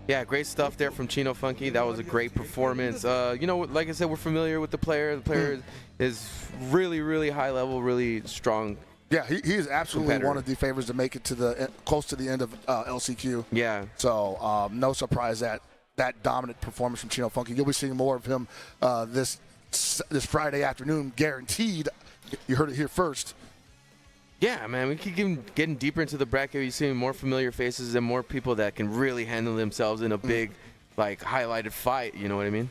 Yeah, great stuff there from Chino Funky. That was a great performance. You know, like I said, we're familiar with the player. The player is really, really high level, really strong. Yeah, he is absolutely one of the favorites to make it to the close to the end of LCQ. Yeah. So no surprise that dominant performance from Chino Funky. You'll be seeing more of him this Friday afternoon, guaranteed. You heard it here first. Yeah, man, we keep getting deeper into the bracket. You're seeing more familiar faces and more people that can really handle themselves in a big, like, highlighted fight. You know what I mean?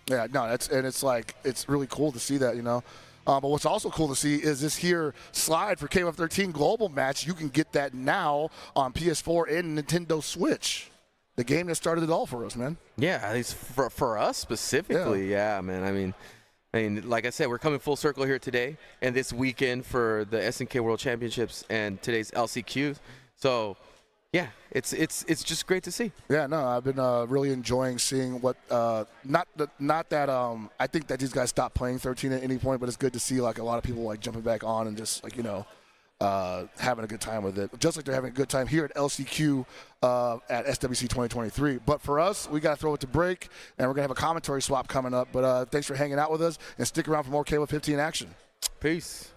Yeah, no, it's really cool to see that, you know. But what's also cool to see is this here slide for KOF 13 Global Match. You can get that now on PS4 and Nintendo Switch. The game that started it all for us, man. Yeah, at least for us specifically. Yeah, man. I mean, like I said, we're coming full circle here today and this weekend for the SNK World Championships and today's LCQ. So, yeah, it's just great to see. Yeah, no, I've been really enjoying seeing what not that I think that these guys stopped playing 13 at any point, but it's good to see like a lot of people like jumping back on and just like, you know, having a good time with it, just like they're having a good time here at LCQ at SWC 2023. But for us, we got to throw it to break, and we're going to have a commentary swap coming up. But thanks for hanging out with us, and stick around for more KOF 15 action. Peace.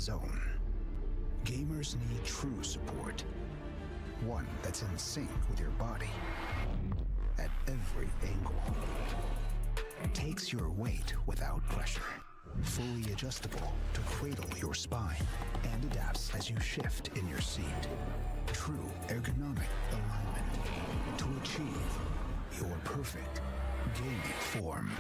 zone, gamers need true support. One that's in sync with your body at every angle. Takes your weight without pressure. Fully adjustable to cradle your spine and adapts as you shift in your seat. True ergonomic alignment to achieve your perfect gaming form.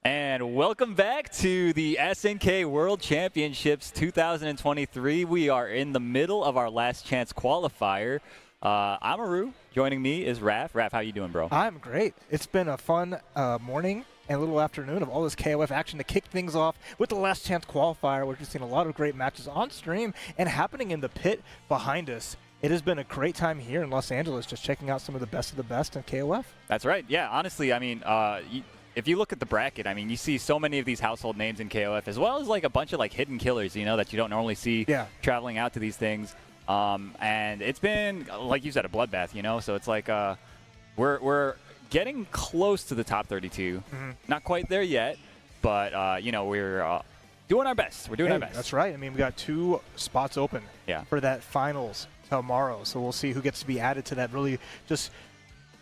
And welcome back to the SNK World Championships 2023. We are in the middle of our last chance qualifier. I'm Aru. Joining me is Raph. Raph, how you doing, bro? I'm great. It's been a fun morning and a little afternoon of all this KOF action to kick things off with the last chance qualifier. We're just seeing a lot of great matches on stream and happening in the pit behind us. It has been a great time here in Los Angeles, just checking out some of the best in KOF. That's right. Yeah, honestly, I mean, if you look at the bracket, I mean, you see so many of these household names in KOF, as well as like a bunch of like hidden killers, you know, that you don't normally see traveling out to these things. And it's been, like you said, a bloodbath, you know. So it's like we're getting close to the top 32. Not quite there yet, but you know, we're doing our best. We're doing our best. That's right. I mean, we got 2 spots open for that finals tomorrow. So we'll see who gets to be added to that really just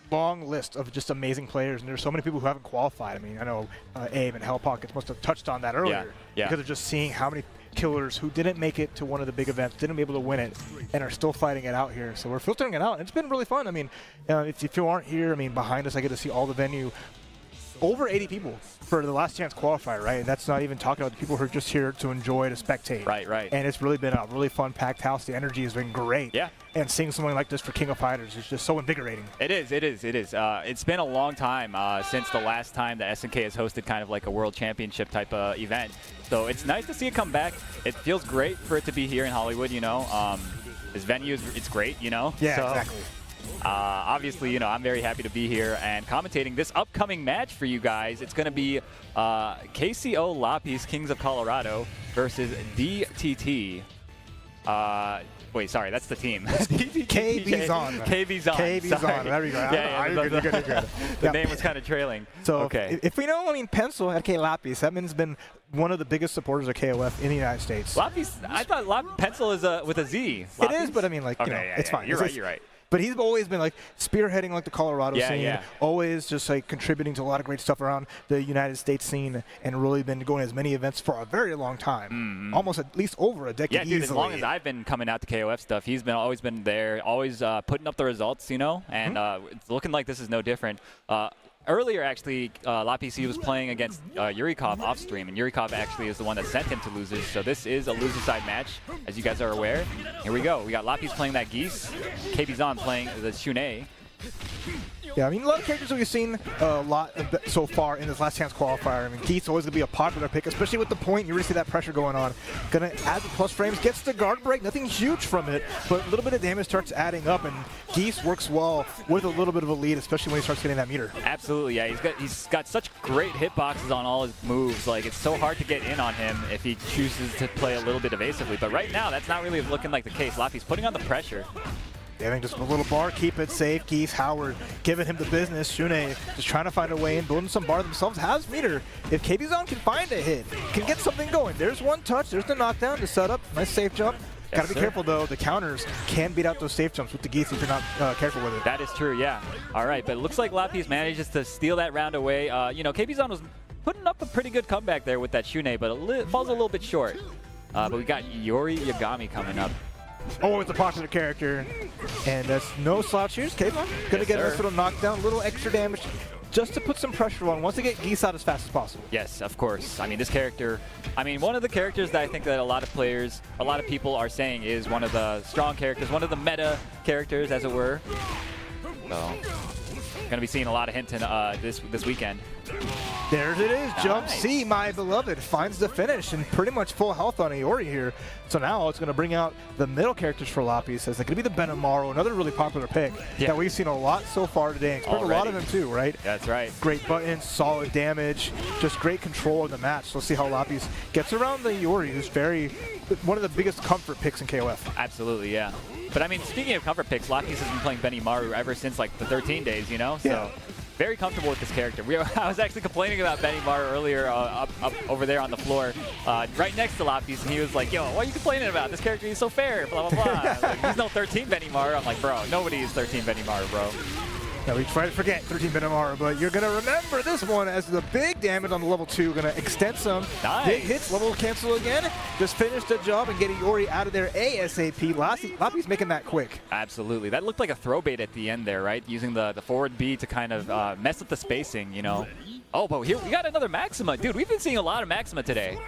long list of just amazing players. And there's so many people who haven't qualified. I mean, I know Abe and Hell Pockets must have touched on that earlier because of just seeing how many killers who didn't make it to one of the big events, didn't be able to win it, and are still fighting it out here. So we're filtering it out, and it's been really fun. I mean, if you aren't here, I mean, behind us, I get to see all the venue. Over 80 people for the last chance qualifier, right? And that's not even talking about the people who are just here to enjoy, to spectate. Right. And it's really been a really fun, packed house. The energy has been great. Yeah. And seeing something like this for King of Fighters is just so invigorating. It is. It's been a long time since the last time that SNK has hosted kind of like a world championship type of event. So it's nice to see it come back. It feels great for it to be here in Hollywood, you know. This venue, it's great, you know. Yeah, so, exactly. Obviously, you know, I'm very happy to be here and commentating this upcoming match for you guys. It's going to be KCO Lapis Kings of Colorado versus DTT. Wait, sorry, that's the team. KB Zon. KB Zon. KB Zon. There we go. You're good. The name was kind of trailing. So okay. if we know, I mean, Pencil at K Lapis, that means been one of the biggest supporters of KOF in the United States. Lapis, I thought Pencil is with a Z. Lapis? It is, but I mean, like, you know, it's fine. You're right. But he's always been like spearheading like the Colorado scene, yeah. always just like contributing to a lot of great stuff around the United States scene, and really been going to as many events for a very long time, almost at least over a decade. Yeah, dude, easily. as long as I've been coming out to KOF stuff, he's always been there, always putting up the results, you know, and it's looking like this is no different. Earlier, actually, Lapis was playing against Yurikov off stream, and Yurikov actually is the one that sent him to losers. So this is a loser side match, as you guys are aware. Here we go. We got Lapis playing that Geese, KB Zon playing the Shunei. Yeah, I mean, a lot of characters that we've seen a lot so far in this last chance qualifier. I mean, Geeth's always going to be a popular pick, especially with the point. You really see that pressure going on. Going to add the plus frames, gets the guard break, nothing huge from it, but a little bit of damage starts adding up, and Geeth works well with a little bit of a lead, especially when he starts getting that meter. Absolutely, yeah. He's got such great hitboxes on all his moves. Like, it's so hard to get in on him if he chooses to play a little bit evasively. But right now, that's not really looking like the case. Lapis putting on the pressure. Yeah, I think just a little bar, keep it safe. Geeth, Howard giving him the business. Shunei just trying to find a way in, building some bar themselves. Has meter. If KB Zon can find a hit, can get something going. There's one touch. There's the knockdown, the setup. Nice safe jump. Got to be careful, though. The counters can beat out those safe jumps with the Geeth if you're not careful with it. That is true, yeah. All right, but it looks like Lapis manages to steal that round away. You know, KB Zon was putting up a pretty good comeback there with that Shunei, but it falls a little bit short. But we got Yori Yagami coming up. Oh, it's a popular character. And that's no slouch here. K-Bon going to get a nice little knockdown, a little extra damage, just to put some pressure on, wants to get Geese out as fast as possible. Yes, of course. I mean, this character, one of the characters that I think that a lot of people are saying is one of the strong characters, one of the meta characters, as it were. So, going to be seeing a lot of Hinton this weekend. There it is, Jump C, my beloved, finds the finish and pretty much full health on Iori here. So now it's going to bring out the middle characters for Lapis. It's going to be the Benamaru, another really popular pick that we've seen a lot so far today. Expect a lot of them too, right? That's right. Great buttons, solid damage, just great control of the match. Let's see how Lapis gets around the Iori, who's one of the biggest comfort picks in KOF. Absolutely, yeah. But I mean, speaking of comfort picks, Lapis has been playing Benimaru ever since like the 13 days, you know? So very comfortable with this character. I was actually complaining about Benimaru earlier up over there on the floor, right next to Lapis, and he was like, yo, what are you complaining about? This character is so fair, blah, blah, blah. Like, he's no 13 Benimaru. I'm like, bro, nobody is 13 Benimaru, bro. Now we try to forget 13 Benamaru, but you're going to remember this one as the big damage on the level 2. Going to extend some big hits, level cancel again. Just finish the job and get Iori out of there ASAP. Lapis making that quick. Absolutely. That looked like a throw bait at the end there, right? Using the forward B to kind of mess up the spacing, you know. Oh, but here we got another Maxima. Dude, we've been seeing a lot of Maxima today.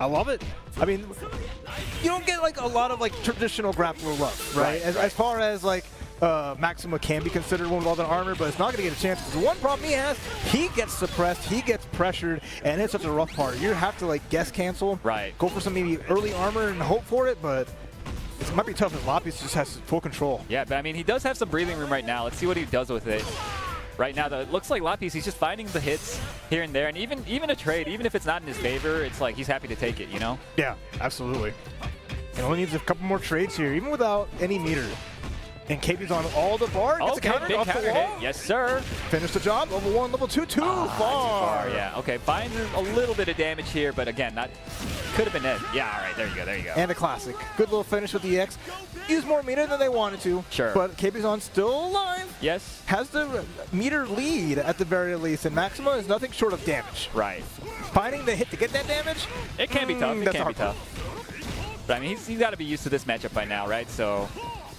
I love it. I mean, you don't get like a lot of like traditional grappler love, right? As far as like Maxima can be considered one with all the armor, but it's not going to get a chance. The one problem he has, he gets suppressed, he gets pressured, and it's such a rough part. You have to like guess cancel, go for some maybe early armor and hope for it, but it might be tough as Lapis just has full control. Yeah, but I mean, he does have some breathing room right now. Let's see what he does with it. Right now, though, it looks like Lapis, he's just finding the hits here and there, and even a trade, even if it's not in his favor, it's like he's happy to take it, you know? Yeah, absolutely. He only needs a couple more trades here, even without any meter. And KB's on all the bar. Gets a counter big off counter the wall. hit. Yes, sir. Finish the job. Level 1, level 2, too far. Yeah, okay. Finds a little bit of damage here, but again, not could have been it. Yeah, all right, there you go. And a classic. Good little finish with the EX. Used more meter than they wanted to. Sure. But KBZon still alive. Yes. Has the meter lead at the very least, and Maxima is nothing short of damage. Right. Finding the hit to get that damage? It can be tough. It that's can be hard. tough. But I mean, he's got to be used to this matchup by now, right? So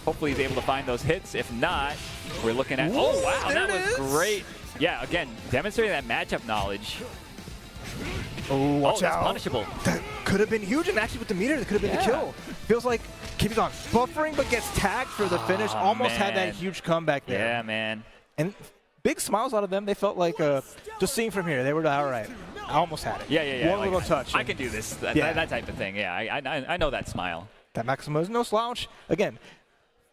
hopefully he's able to find those hits. If not, we're looking at. Oh wow, there that it was is. great. Yeah, again, demonstrating that matchup knowledge. Oh, watch that's out. punishable. That could have been huge, and actually with the meter, that could have been the Yeah. kill. Feels like KBZon buffering, but gets tagged for the finish. Almost had man. that huge comeback there. Yeah, man. And big smiles out of them. They felt like, just seeing from here, they were all right. I almost had it. Yeah. One like, little touch. I and can do this. That, Yeah. that type of thing. Yeah, I know that smile. That Maxima is no slouch. Again,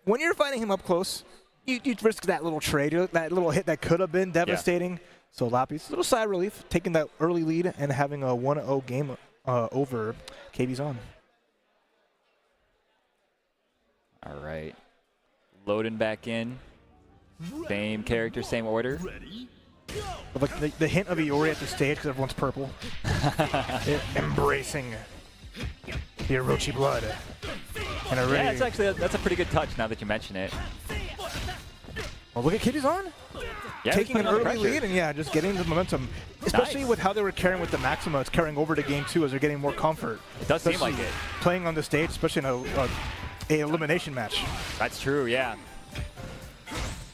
when you're fighting him up close, you risk that little trade, that little hit that could have been devastating. So Lappy's a little sigh of relief, taking that early lead and having a 1-0 game over KBZon. All right. Loading back in. Same character, same order. But like the hint of Iori at the stage because everyone's purple. Embracing the Orochi blood. And a Yeah, it's actually that's a pretty good touch now that you mention it. well, look at KBZon. Yeah, he's Taking an putting on the early pressure. lead and, yeah, just getting the momentum. Especially Nice. with how they were carrying with the Maxima. It's carrying over to game 2 as they're getting more comfort. It does seem Especially like it. Playing on the stage, especially in a elimination match. That's true, yeah.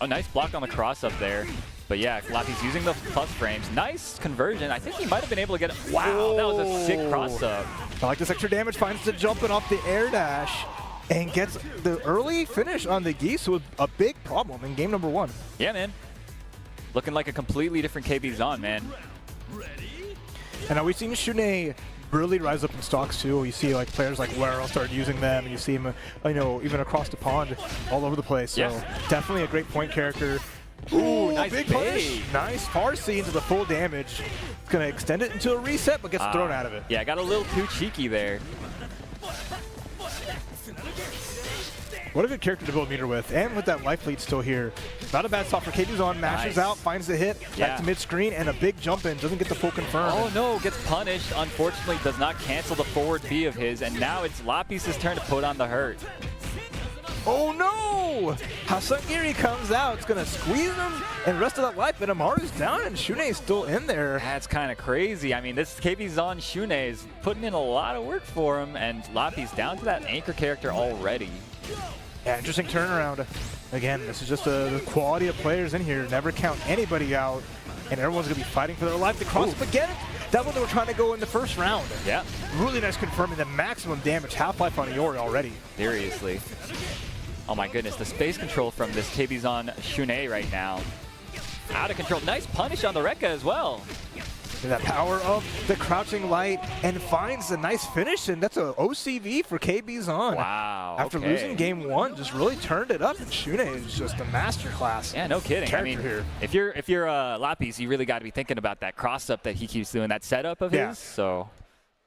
Oh, nice block on the cross up there. But yeah, Lappy's using the plus frames. Nice conversion. I think he might have been able to get it. Wow, that was a sick cross up. I like this extra damage. Finds the jumping off the air dash and gets the early finish on the Geese with a big problem in game number 1. Yeah, man. Looking like a completely different KBZon, man. And now we've seen Shune really rise up in stocks too. You see like players like Wero start using them, and you see him, even across the pond, all over the place. So Yeah. definitely a great point character. Ooh, nice big bait. punish. Nice Farsi into the full damage. It's gonna extend it into a reset, but gets thrown out of it. Yeah, got a little too cheeky there. What a good character to build meter with, and with that life lead still here. Not a bad stop for KBZon. Mashes Nice. out, finds the hit, Yeah. back to mid-screen, and a big jump in. Doesn't get the full confirm. Oh no, gets punished. Unfortunately, does not cancel the forward B of his, and now it's Lappy's turn to put on the hurt. Oh no! Hasangiri comes out. It's gonna squeeze him, and rest of that life. But Amaru's down, and Shune's still in there. That's kind of crazy. I mean, this KBZon Shune is putting in a lot of work for him, and Lappy's down to that anchor character already. Yeah, interesting turnaround. Again, this is just the quality of players in here. Never count anybody out, and everyone's gonna be fighting for their life to cross. But get it? That's what they were trying to go in the first round. Yeah, Really nice confirming the maximum damage half-life on Iori already. seriously. Oh my goodness, the space control from this KBZon Shune right now. Out of control. Nice punish on the Rekka as well. And that power of the crouching light, and finds a nice finish, and that's a OCV for KBZon. Wow. After okay. losing game 1, just really turned it up, and Shune is just a masterclass. Yeah, no kidding. I mean, Character here. if you're Lappy's, you really got to be thinking about that cross up that he keeps doing, that setup of Yeah. his. So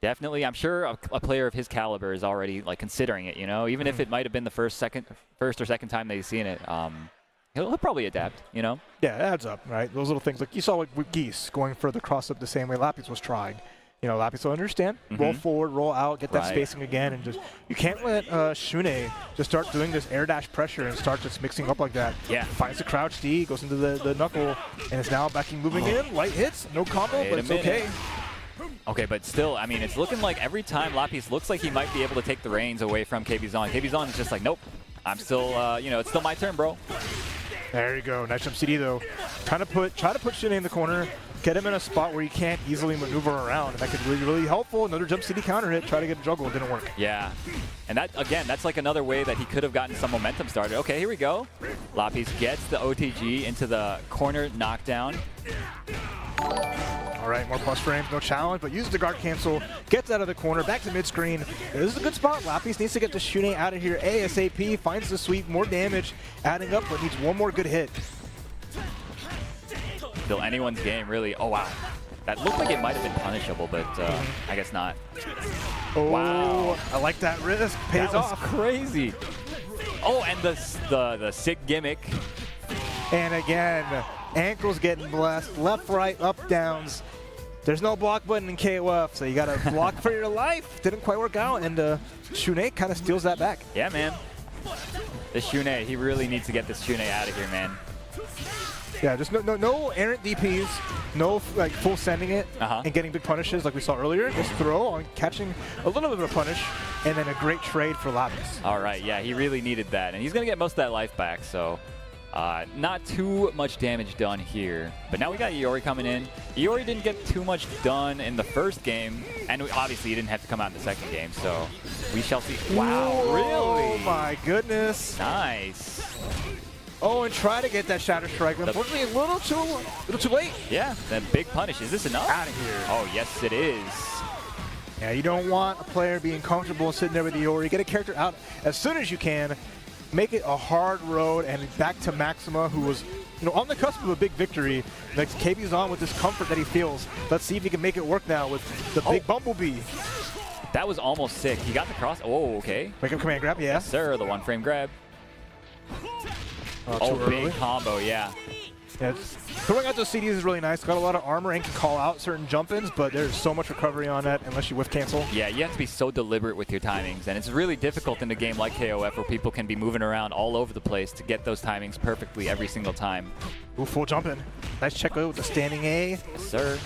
definitely, I'm sure a player of his caliber is already like considering it. You know, even if it might have been the first or second time they've seen it. He'll probably adapt, you know? Yeah, it adds up, right? Those little things. Like you saw with Geese going for the cross-up the same way Lapis was trying. You know, Lapis will understand. Roll forward, roll out, get that Right. spacing again, and just you can't let Shune just start doing this air dash pressure and start just mixing up like that. Yeah. Finds the crouch D, goes into the knuckle, and is now backing moving in. Light hits, no combo, Wait but a it's minute. okay. Okay, but still, I mean, it's looking like every time Lapis looks like he might be able to take the reins away from KBZon. KBZon is just like, nope, I'm still, it's still my turn, bro. There you go. Nice jump CD though. Try to put Shune in the corner, get him in a spot where he can't easily maneuver around. And that could be really helpful. Another jump CD counter hit. Try to get a juggle. It didn't work. Yeah. And that, again, that's like another way that he could have gotten some momentum started. Okay, here we go. Lapis gets the OTG into the corner knockdown. All right, more plus frames, no challenge, but uses the guard cancel, gets out of the corner, back to mid-screen. This is a good spot. Lapis needs to get the Shune out of here ASAP, finds the sweep, more damage, adding up, but needs one more good hit. Still anyone's game, really. Oh, wow. That looked like it might have been punishable, but I guess not. Oh, Wow. I like that risk. Pays That was off. crazy. Oh, and the sick gimmick. And again, ankles getting blessed, left, right, up, downs. There's no block button in KOF, so you got to block for your life. Didn't quite work out, and Shune kind of steals that back. Yeah, man. This Shune, he really needs to get this Shune out of here, man. Yeah, just no errant DPs, no like full sending it and getting big punishes like we saw earlier. Just throw on catching a little bit of a punish, and then a great trade for Lapis. All right, yeah, he really needed that, and he's gonna get most of that life back. So. Not too much damage done here. But now we got Iori coming in. Iori didn't get too much done in the first game, and obviously he didn't have to come out in the second game, so we shall see. Wow, Whoa, really? Oh my goodness. Nice. Oh, and try to get that Shatter Strike. Unfortunately, a little too late. Yeah, that big punish. Is this enough? Out of here. Oh, yes, it is. Yeah, you don't want a player being comfortable sitting there with Iori. Get a character out as soon as you can. Make it a hard road, and back to Maxima, who was on the cusp of a big victory. Like KB's on with this comfort that he feels. Let's see if he can make it work now with the big Bumblebee. That was almost sick. He got the cross. Oh, okay. Wake up command grab, yeah. Yes, sir. The one-frame grab. Big combo, yeah. Yeah, throwing out those CDs is really nice. Got a lot of armor and can call out certain jump-ins, but there's so much recovery on that unless you whiff cancel. Yeah, you have to be so deliberate with your timings, and it's really difficult in a game like KOF where people can be moving around all over the place to get those timings perfectly every single time. Ooh, full jump in. Nice check with the standing A. Yes, sir.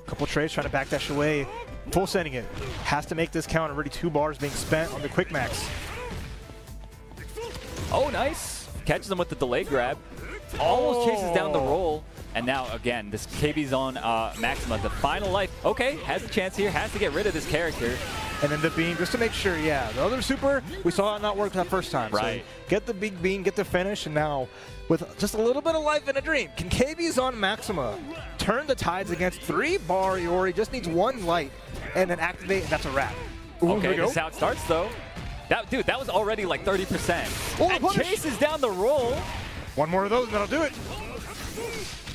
Couple trades trying to backdash away. Full sending it. Has to make this count. Already 2 bars being spent on the quick max. Oh, nice. Catches him with the delay grab. Almost chases down the roll. And now, again, this KB Zone Maxima, the final life. Okay, has a chance here. Has to get rid of this character. And then the beam, just to make sure, yeah. The other super, we saw it not work that first time. Right. So get the big beam, get the finish, and now with just a little bit of life and a dream, can KB Zone Maxima turn the tides against 3-bar Iori? Just needs 1 light and then activate, and that's a wrap. Ooh, okay, this is how it starts, though. Dude, that was already like 30%. Oh, and chases down the roll. 1 more of those, and that'll do it.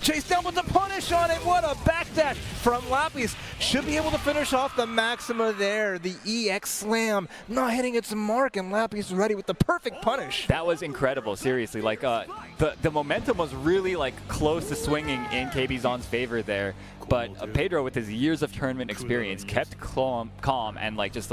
Chase down with the punish on it. What a backdash from Lapis. Should be able to finish off the Maxima there. The EX slam not hitting its mark, and Lapis ready with the perfect punish. That was incredible, seriously. Like the momentum was really like close to swinging in KB Zon's favor there. But Pedro, with his years of tournament experience, kept calm and like just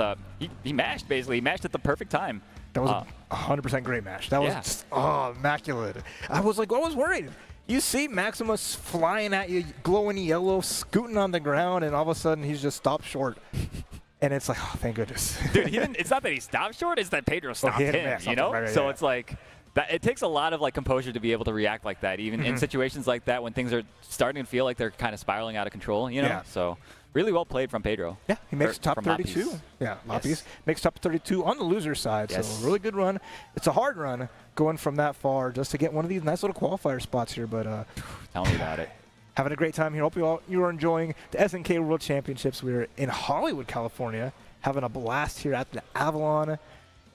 he mashed basically. He mashed at the perfect time. That was a 100% great match. That was just, immaculate. I was worried. You see Maximus flying at you, glowing yellow, scooting on the ground, and all of a sudden he's just stopped short. And it's like, oh, thank goodness. Dude, it's not that he stopped short, it's that Pedro stopped him, you know? Right, so it's like, it takes a lot of like composure to be able to react like that, even in situations like that when things are starting to feel like they're kind of spiraling out of control, you know? Yeah. So really well played from Pedro. Yeah, he makes top 32. Lapis. Yeah, Lapis makes top 32 on the loser side. Yes. So really good run. It's a hard run going from that far just to get one of these nice little qualifier spots here. But tell me about it. Having a great time here. Hope you are enjoying the SNK World Championships. We're in Hollywood, California, having a blast here at the Avalon.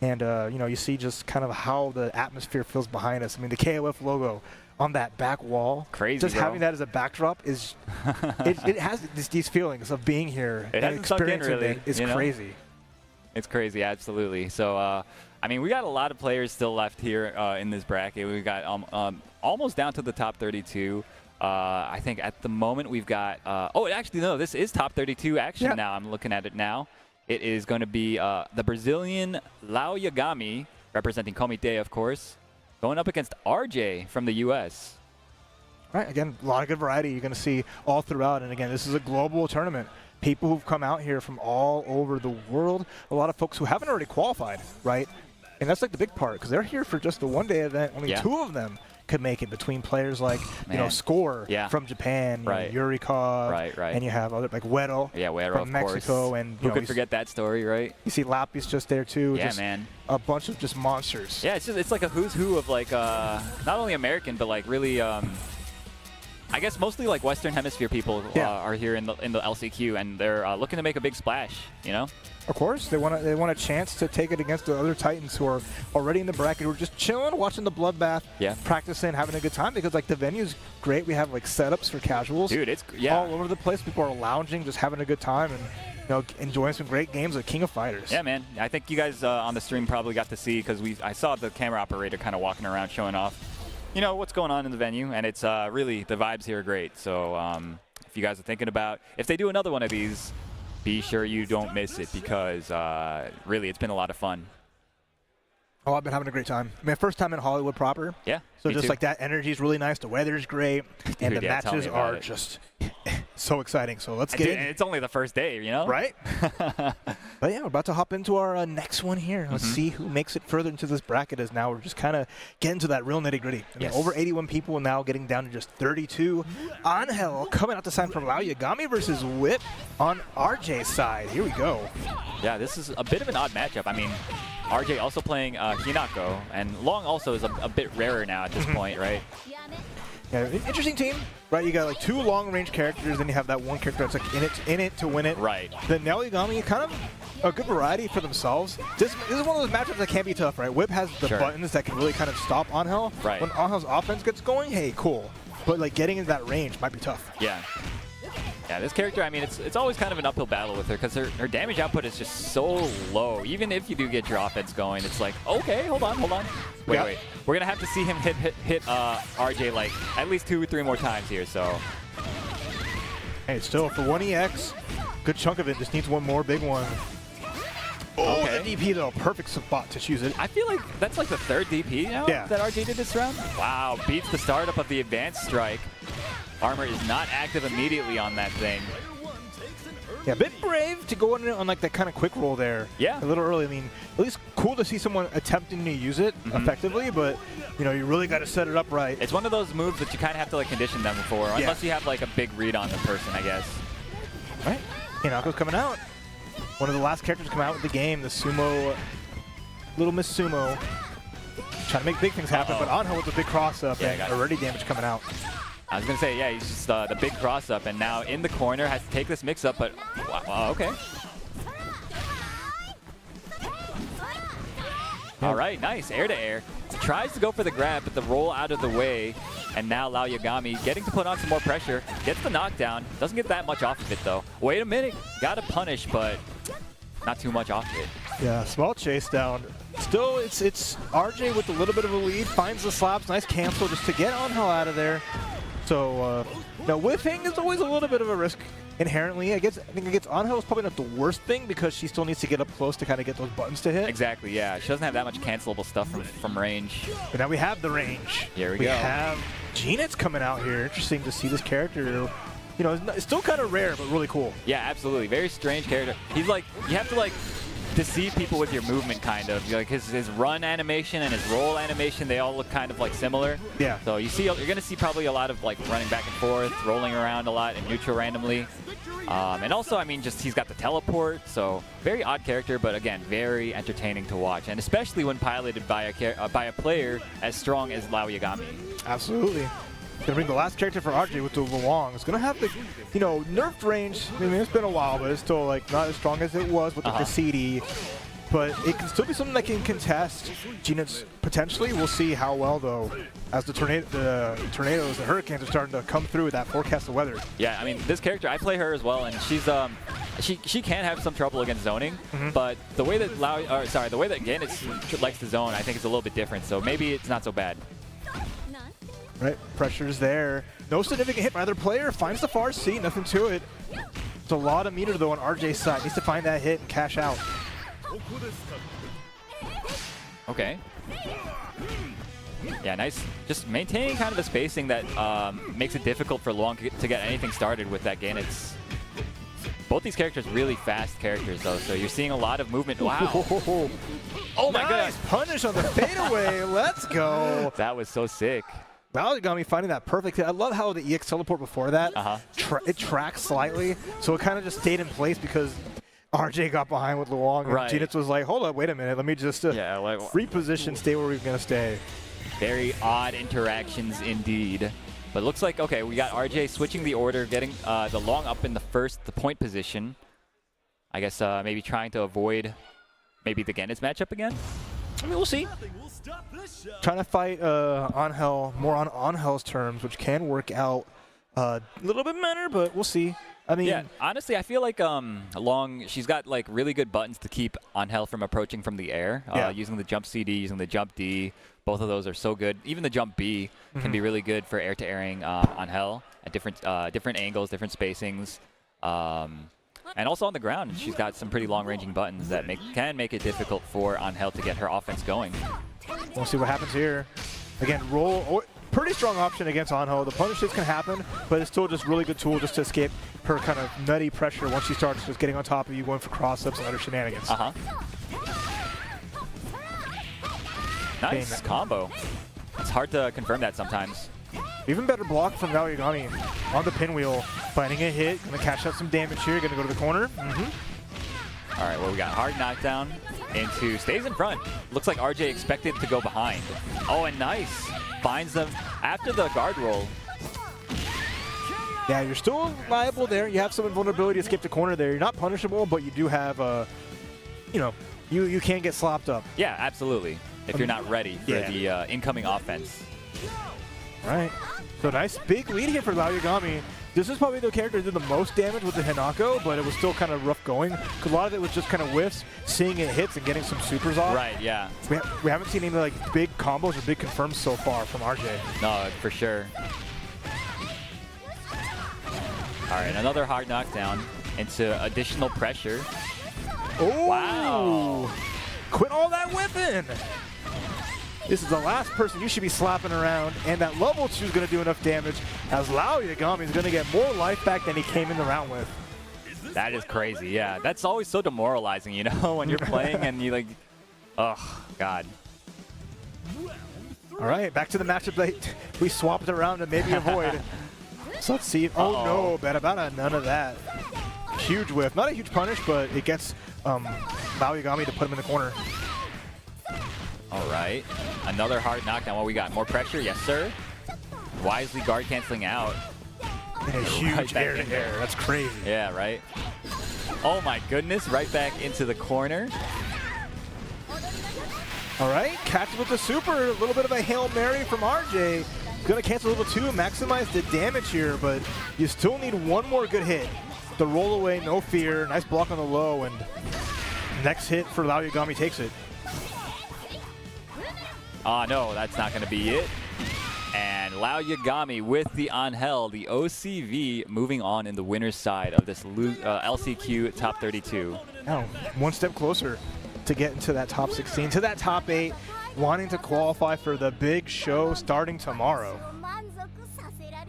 And, you see just kind of how the atmosphere feels behind us. I mean, the KOF logo on that back wall. Crazy, just bro. having that as a backdrop is it has these feelings of being here it and experiencing really, it is crazy. It's crazy, absolutely. So I mean, we got a lot of players still left here in this bracket. We got almost down to the top 32. I think at the moment we've got actually no, this is top 32 action now. I'm looking at it now. It is going to be the Brazilian Lau Yagami, representing Komite, of course, going up against RJ from the U.S. Right, again, a lot of good variety you're going to see all throughout. And again, this is a global tournament. People who've come out here from all over the world, a lot of folks who haven't already qualified, right? And that's like the big part, because they're here for just the one-day event. Only 2 of them could make it between players like, Score from Japan, Yurikov, and you have other like Wero, from Mexico, and who could forget that story, right? You see Lapis just there too. Yeah, just man. A bunch of just monsters. Yeah, it's like a who's who of like not only American but like really I guess mostly like Western Hemisphere people are here in the LCQ, and they're looking to make a big splash, you know? Of course, they want a chance to take it against the other Titans who are already in the bracket, who are just chilling, watching the bloodbath, practicing, having a good time, because like the venue's great. We have like setups for casuals. Dude, it's all over the place. People are lounging, just having a good time, and enjoying some great games like King of Fighters. Yeah, man. I think you guys on the stream probably got to see, because I saw the camera operator kind of walking around showing off, what's going on in the venue, and it's really, the vibes here are great. So if you guys are thinking about, if they do another one of these, be sure you don't miss it because really it's been a lot of fun. Oh, I've been having a great time. I mean, first time in Hollywood proper. Yeah. So just like that energy is really nice. The weather's great. And the yeah, matches are just so exciting. So let's get in. And it's only the first day, you know? Right? But yeah, we're about to hop into our next one here. Let's see who makes it further into this bracket as now we're just kind of getting to that real nitty gritty. I mean, over 81 people now getting down to just 32. Angel coming out to sign from Lao Yagami versus Whip on RJ's side. Here we go. Yeah, this is a bit of an odd matchup. I mean, RJ also playing Hinako, and Long also is a bit rarer now at this point, right? Yeah, interesting team, right? You got like 2 long-range characters, then you have that one character that's like in it to win it. Right. Then Lao Yagami, kind of a good variety for themselves. This is one of those matchups that can be tough, right? Whip has the buttons that can really kind of stop Angel. Right. When Angel's offense gets going, hey, cool. But like getting into that range might be tough. Yeah. Yeah, this character, I mean, it's always kind of an uphill battle with her because her damage output is just so low. Even if you do get your offense going, it's like, okay, hold on. Wait. We're going to have to see him hit RJ like at least 2 or 3 more times here, so. Hey, still for 1EX, good chunk of it. Just needs one more big one. Oh, okay. The DP though, perfect spot to choose it. I feel like that's like the 3rd DP now that RJ did this round. Wow, beats the startup of the advanced strike. Armor is not active immediately on that thing. Yeah, a bit brave to go on like that kind of quick roll there. Yeah. A little early. I mean, at least cool to see someone attempting to use it effectively, but you know, you really got to set it up right. It's one of those moves that you kind of have to like condition them for, unless you have like a big read on the person, I guess. All right, Hinako's coming out. One of the last characters to come out with the game, the Sumo, Little Miss Sumo. Trying to make big things happen, but Angel with the big cross-up and already damage coming out. I was going to say, yeah, he's just the big cross-up, and now in the corner has to take this mix-up, but okay. All right, nice, air-to-air. Tries to go for the grab, but the roll out of the way, and now Lao Yagami getting to put on some more pressure, gets the knockdown, doesn't get that much off of it, though. Wait a minute, got to punish, but not too much off of it. Yeah, small chase down. Still, it's RJ with a little bit of a lead, finds the slaps, nice cancel just to get Angel out of there. So, now whiffing is always a little bit of a risk inherently. I think against Angel is probably not the worst thing because she still needs to get up close to kind of get those buttons to hit. Exactly, yeah. She doesn't have that much cancelable stuff from range. But now we have the range. Here we go. We have Genet's coming out here. Interesting to see this character. You know, it's still kind of rare, but really cool. Yeah, absolutely. Very strange character. He's like, you have to like deceive people with your movement, kind of. Like his run animation and his roll animation, they all look kind of like similar. Yeah. So you're gonna see probably a lot of like running back and forth, rolling around a lot, and neutral randomly. And also, I mean, just he's got the teleport, so very odd character, but again, very entertaining to watch, and especially when piloted by a player as strong as Lao Yagami. Absolutely. Gonna bring the last character for RJ with the Luong. It's gonna have the, you know, nerfed range. I mean, it's been a while, but it's still like not as strong as it was with the Visita. But it can still be something that can contest Genet's potentially. We'll see how well though, as the tornadoes, the hurricanes are starting to come through with that forecast of weather. Yeah, I mean, this character, I play her as well, and she's she can have some trouble against zoning, but the way that the way that Genet's likes to zone, I think is a little bit different. So maybe it's not so bad. Right, pressure's there. No significant hit by either player. Finds the far seat, nothing to it. It's a lot of meter though on RJ's side. Needs to find that hit and cash out. Okay. Yeah, nice. Just maintaining kind of the spacing that makes it difficult for Long to get anything started with that gain. Both these characters really fast characters though, so you're seeing a lot of movement. Wow. Oh my god. Nice punish on the fadeaway. Let's go. That was so sick. Lao Yagami finding that perfect hit. I love how the EX teleport before that, it tracks slightly, so it kind of just stayed in place because RJ got behind with Luong, and Genet's was like, hold up, wait a minute, let me just reposition, stay where we're going to stay. Very odd interactions indeed. But it looks like, okay, we got RJ switching the order, getting the Long up in the point position. I guess maybe trying to avoid maybe the Genet's matchup again. I mean, we'll see. Trying to fight Angel more on Angel's terms, which can work out a little bit better, but we'll see. I mean, yeah, honestly, I feel like Long, she's got like really good buttons to keep Angel from approaching from the air. Using the jump CD, using the jump D. Both of those are so good. Even the jump B can be really good for air-to-airing Angel. at different angles, different spacings. And also on the ground, she's got some pretty long-ranging buttons that can make it difficult for Angel to get her offense going. We'll see what happens here. Again, roll. Pretty strong option against Angel. The punish hits can happen, but it's still just really good tool just to escape her kind of nutty pressure once she starts just getting on top of you, going for cross-ups and other shenanigans. Nice combo. It's hard to confirm that sometimes. Even better block from Yagami on the pinwheel. Finding a hit, gonna catch up some damage here, gonna go to the corner. All right, well, we got hard knockdown into, stays in front. Looks like RJ expected to go behind. Oh, and nice. Finds them after the guard roll. Yeah, you're still liable there. You have some invulnerability to escape the corner there. You're not punishable, but you do have, you can get slopped up. Yeah, absolutely. If you're not ready for the incoming offense. Right. So nice big lead here for Yagami. This is probably the character that did the most damage with the Hinako, but it was still kind of rough going. Because a lot of it was just kind of whiffs, seeing it hits and getting some supers off. Right, yeah. We haven't seen any like big combos or big confirms so far from RJ. No, for sure. All right, another hard knockdown into additional pressure. Oh! Wow. Quit all that whipping! This is the last person you should be slapping around, and that level 2 is going to do enough damage as Yagami is going to get more life back than he came in the round with. That is crazy, yeah. That's always so demoralizing, you know, when you're playing and you like, oh, God. All right, back to the matchup that we swapped around to maybe avoid. So let's see. Oh, no, bet about none of that. Huge whiff. Not a huge punish, but it gets Yagami to put him in the corner. All right, another hard knockdown. What we got? More pressure? Yes, sir. Wisely guard canceling out. And a huge air-to-air. That's crazy. Yeah, right. Oh my goodness, right back into the corner. All right, catch with the super. A little bit of a Hail Mary from RJ. Gonna cancel level 2, maximize the damage here, but you still need one more good hit. The roll away, no fear. Nice block on the low, and next hit for Yagami takes it. No, that's not going to be it. And Yagami with the Angel, the OCV, moving on in the winner's side of this LCQ top 32. Now, one step closer to get into that top 16, to that top 8, wanting to qualify for the big show starting tomorrow.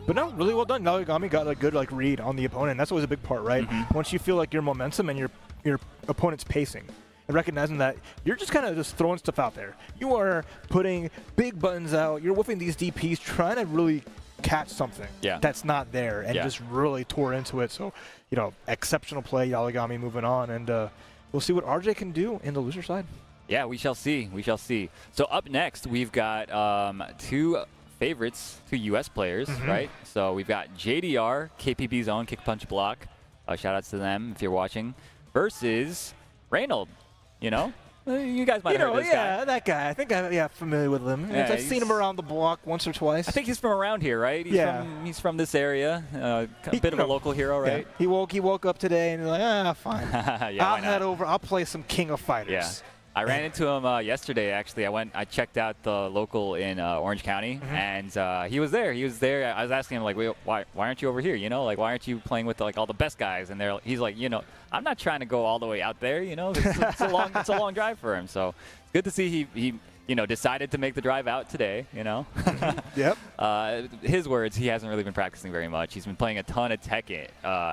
But no, really well done. Yagami got a good read on the opponent. That's always a big part, right? Once you feel like your momentum and your opponent's pacing. And recognizing that you're just kind of just throwing stuff out there. You are putting big buttons out. You're whiffing these DPs, trying to really catch something that's not there, and just really tore into it. So, exceptional play, Yagami moving on, and we'll see what RJ can do in the loser side. Yeah, we shall see. We shall see. So up next, we've got two favorites, two U.S. players, right? So we've got JDR, KPB's own Kick Punch Block. Shout outs to them if you're watching. Versus Reynolds. You guys might have heard this guy. That guy. I think I'm familiar with him. Yeah, I've seen him around the block once or twice. I think he's from around here, right? He's from this area. A bit of a local hero, right? Yeah. He woke up today and he's like, fine. I'll head over. I'll play some King of Fighters. Yeah. I ran into him yesterday, actually. I checked out the local in Orange County, and he was there. I was asking him, like, wait, why aren't you over here? Why aren't you playing with all the best guys? And he's like, I'm not trying to go all the way out there. It's a long drive for him. So it's good to see he decided to make the drive out today. Yep. His words, he hasn't really been practicing very much. He's been playing a ton of Tekken,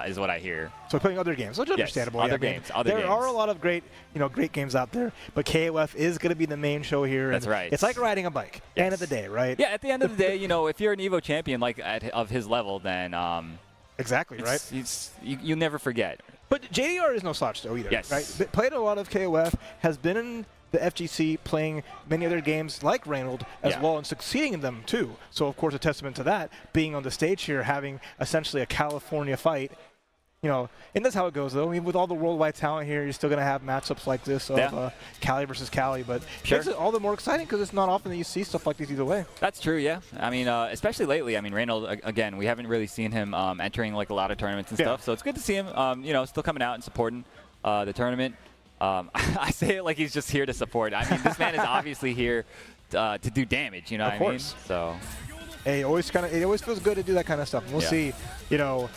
is what I hear. So playing other games, which is understandable. Other games. There are a lot of great games out there, but KOF is going to be the main show here. That's right. It's like riding a bike. End of the day, right? Yeah. At the end of the day, if you're an Evo champion of his level, then exactly right. You never forget. But JDR is no slouch though either. Yes. Right. Played a lot of KOF. Has been in the FGC, playing many other games like Reynolds as well, and succeeding in them too. So of course a testament to that, being on the stage here, having essentially a California fight. And that's how it goes though. I mean, with all the worldwide talent here, you're still going to have matchups like this of Cali versus Cali, but makes it all the more exciting because it's not often that you see stuff like this either way. That's true, yeah. I mean, especially lately. I mean, Reynolds, again, we haven't really seen him entering a lot of tournaments and stuff, so it's good to see him, still coming out and supporting the tournament. I say it like he's just here to support. I mean, this man is obviously here to do damage, what I mean? So. It always feels good to do that kind of stuff. And we'll see, you know,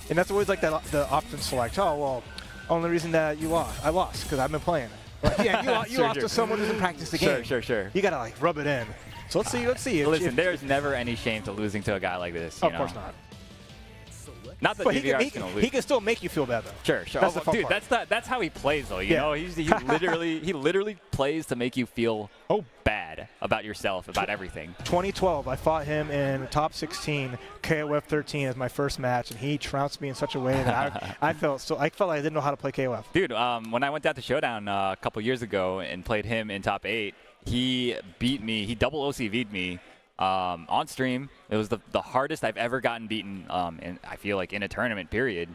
and that's always like the option select. Oh well, only reason that I lost because I've been playing. Like, yeah, you lost to someone who doesn't practice the game. Sure. You gotta like rub it in. So let's see. Listen, there's never any shame to losing to a guy like this. Of course not. Not that he can still make you feel bad though. Sure. That's the fun dude, part. that's how he plays though. You know, he literally plays to make you feel bad about yourself, about everything. 2012, I fought him in top 16, KOF 13 as my first match, and he trounced me in such a way that I felt like I didn't know how to play KOF. Dude, when I went down to Showdown a couple years ago and played him in top 8, he beat me. He double OCV'd me. On stream. It was the hardest I've ever gotten beaten, and I feel like in a tournament period.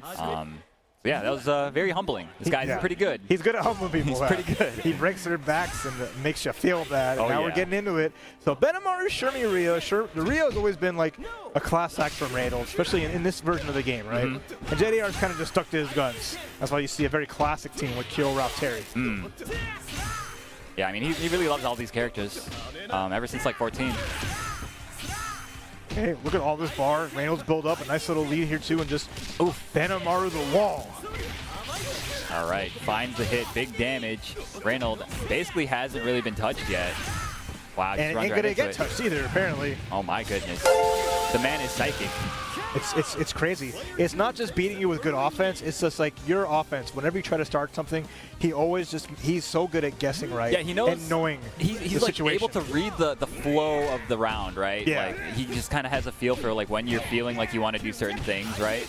Yeah, that was very humbling. This guy's pretty good. He's good at humbling people. He's pretty good. He breaks their backs and makes you feel bad. And now we're getting into it. So Benimaru, Shermie, Rio. The Rio's always been like a class act from Reynolds, especially in this version of the game, right? And JDR's kind of just stuck to his guns. That's why you see a very classic team with Kyo, Ralph, Terry. Yeah, I mean, he really loves all these characters ever since like 14. Okay, look at all this bar. Reynolds build up a nice little lead here too, and just Benimaru the wall. All right, finds the hit, big damage. Reynolds basically hasn't really been touched yet. Wow, just and runs ain't right gonna into get it. touched either, apparently. Oh my goodness, the man is psychic. It's crazy. It's not just beating you with good offense. It's just like your offense. Whenever you try to start something, he's so good at guessing right. Yeah, he knows. And knowing he's the like situation. able to read the flow of the round, right? Yeah. Like he just kind of has a feel for like when you're feeling like you want to do certain things, right?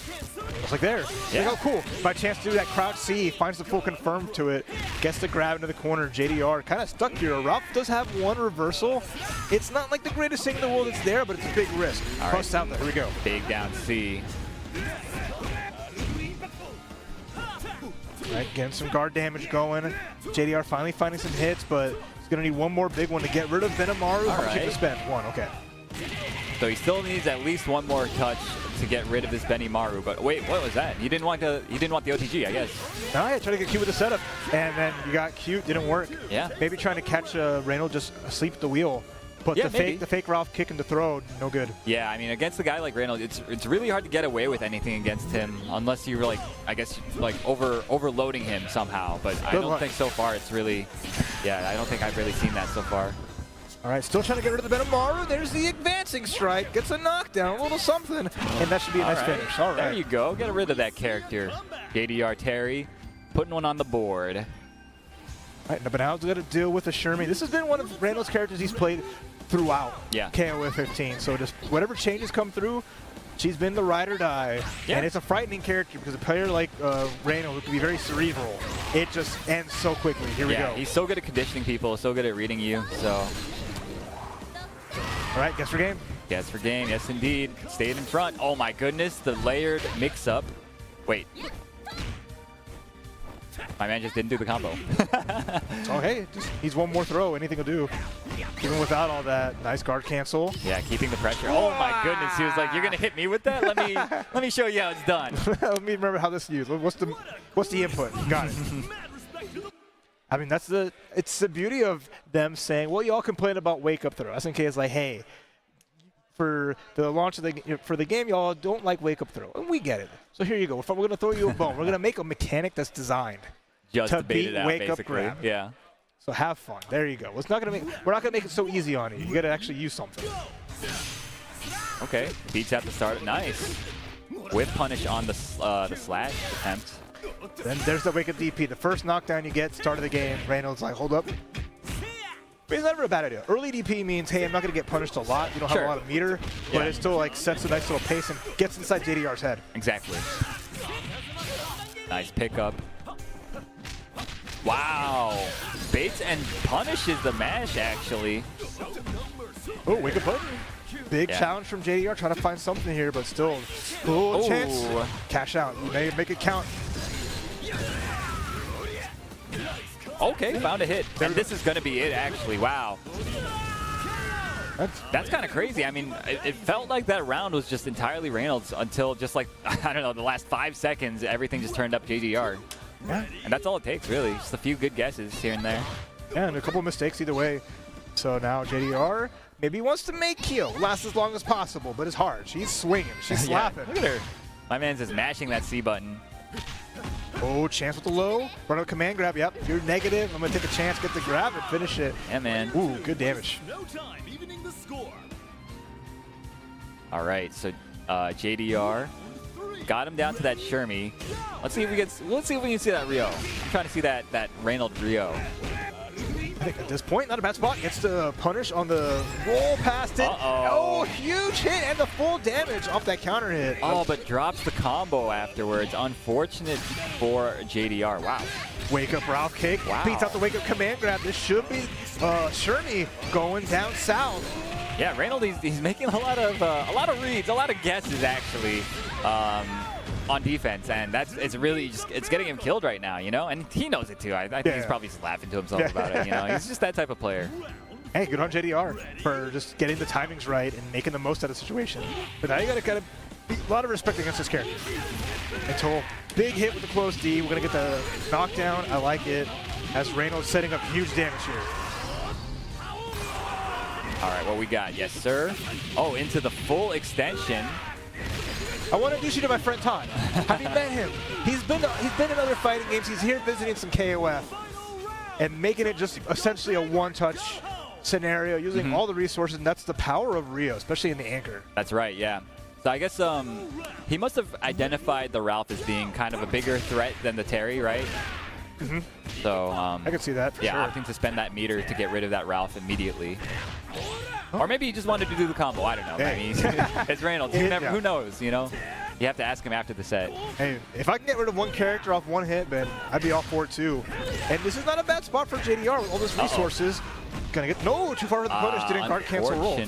It's like there. Yeah. Like, oh, cool. By chance to do that crouch C, finds the full confirm to it, gets the grab into the corner. JDR kind of stuck here. Ralph does have one reversal. It's not like the greatest thing in the world that's there, but it's a big risk. Plus out there. Here we go. Big down C. Right, getting some guard damage going. JDR finally finding some hits, but he's going to need one more big one to get rid of Benimaru. How much he can spend? One, okay. So he still needs at least one more touch to get rid of this Benimaru. But wait, what was that? He didn't want the OTG, I guess. No, yeah, trying to get cute with the setup, and then you got cute, didn't work. Yeah. Maybe trying to catch Reynolds just asleep at the wheel. But yeah, the fake Ralph kick into throw, no good. Yeah, I mean, against a guy like Reynolds, it's really hard to get away with anything against him unless you're like, I guess, like overloading him somehow. But I don't think so far it's really, I don't think I've really seen that so far. All right, still trying to get rid of the Benimaru. There's the advancing strike. Gets a knockdown, a little something, and that should be a nice finish. All right. There you go. Get rid of that character. JDR Terry putting one on the board. All right, but now he's got to deal with the Shermie. This has been one of Reynolds' characters he's played throughout KOF 15. So just whatever changes come through, she's been the ride or die. Yeah. And it's a frightening character because a player like Reynolds, who can be very cerebral, it just ends so quickly. Here we go. He's so good at conditioning people, so good at reading you. So. All right, guess for game. Guess for game, yes indeed. Stayed in front. Oh my goodness, the layered mix-up. Wait. My man just didn't do the combo. Oh, hey, just needs one more throw. Anything will do. Even without all that, nice guard cancel. Yeah, keeping the pressure. Oh my goodness, he was like, "You're gonna hit me with that? Let me show you how it's done." Let me remember how this is used. What's the input? Got it. I mean, it's the beauty of them saying, well, y'all complain about wake-up throw. SNK is like, hey, for the launch of the game, y'all don't like wake-up throw. And we get it. So here you go. We're going to throw you a bone. We're going to make a mechanic that's designed just to beat it out, wake-up basically. grab. Yeah. So have fun. There you go. We're not going to make it so easy on you. You got to actually use something. Okay. Beats at the start. Nice. Whip punish on the slash attempt. Then there's the wake-up DP. The first knockdown you get, start of the game. Reynolds like, hold up. But it's never a bad idea. Early DP means, hey, I'm not going to get punished a lot. You don't have a lot of meter, but it still like sets a nice little pace and gets inside JDR's head. Exactly. Nice pickup. Wow. Baits and punishes the mash, actually. Oh, wake-up button. Big challenge from JDR, trying to find something here, but still. Oh, chance. Cash out. You may make it count. Okay, found a hit. And this is going to be it, actually. Wow. That's kind of crazy. I mean, it felt like that round was just entirely Reynolds until just like, I don't know, the last 5 seconds, everything just turned up JDR. Yeah. And that's all it takes, really. Just a few good guesses here and there. Yeah, and a couple mistakes either way. So now JDR Maybe he wants to make Kyo last as long as possible, but it's hard. She's swinging. She's slapping. Look at her. My man's just mashing that C button. Oh, chance with the low. Run out command grab. Yep, you're negative. I'm going to take a chance, get the grab, and finish it. Yeah, man. Ooh, good damage. No time, evening the score. All right, so JDR got him down to that Shermie. Let's see if we can see that Rio. I'm trying to see that Reynolds Rio. I think at this point, not a bad spot. Gets to punish on the roll past it. Oh, huge hit and the full damage off that counter hit. Oh, but drops the combo afterwards. Unfortunate for JDR. Wow. Wake up Ralph kick. Wow. Beats out the wake up command grab. This should be Shermie going down south. Yeah, Reynolds, he's making a lot of reads, a lot of guesses actually on defense, and it's getting him killed right now, you know, and he knows it too. I think he's probably just laughing to himself about it, you know. He's just that type of player. Hey, good on JDR for just getting the timings right and making the most out of the situation. But now you got to a lot of respect against this character. Until big hit with the close D, we're gonna get the knockdown. I like it as Reynolds setting up huge damage here. All right, what we got? Yes, sir. Oh, into the full extension. I want to introduce you to my friend Todd. Have you met him? He's been in other fighting games. He's here visiting some KOF and making it just essentially a one-touch scenario, using all the resources, and that's the power of Rio, especially in the anchor. That's right, yeah. So I guess he must have identified the Ralph as being kind of a bigger threat than the Terry, right? So I can see that for sure. opting to spend that meter to get rid of that Ralph immediately. Or maybe he just wanted to do the combo. I don't know. I mean, it's Reynolds. Who knows, you know? You have to ask him after the set. Hey, if I can get rid of one character off one hit, man, I'd be all for it too. And this is not a bad spot for JDR with all those resources. Gonna get too far with the punish. Didn't guard cancel roll.